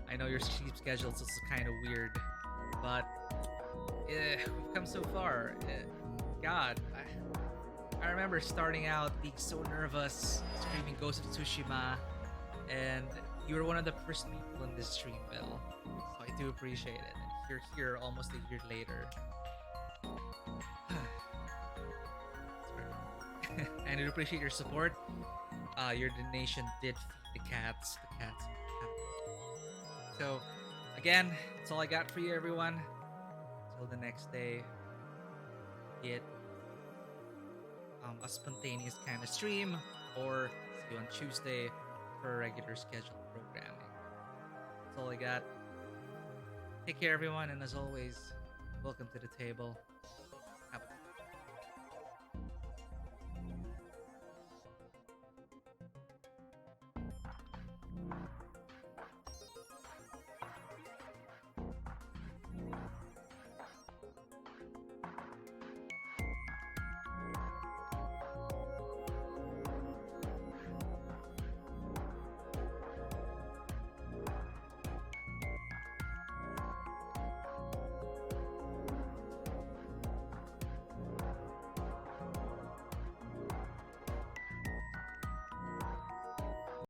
I know your sleep schedule is kind of weird, but we've come so far. God, I remember starting out being so nervous, streaming Ghost of Tsushima, and you were one of the first people in this stream, Bill. So I do appreciate it. You're here almost a year later. And I do appreciate your support. Your donation did feed the cats. So, again, that's all I got for you, everyone. Until the next day, get a spontaneous kind of stream, or see you on Tuesday for regular scheduled programming. That's all I got. Take care, everyone, and as always, welcome to the table.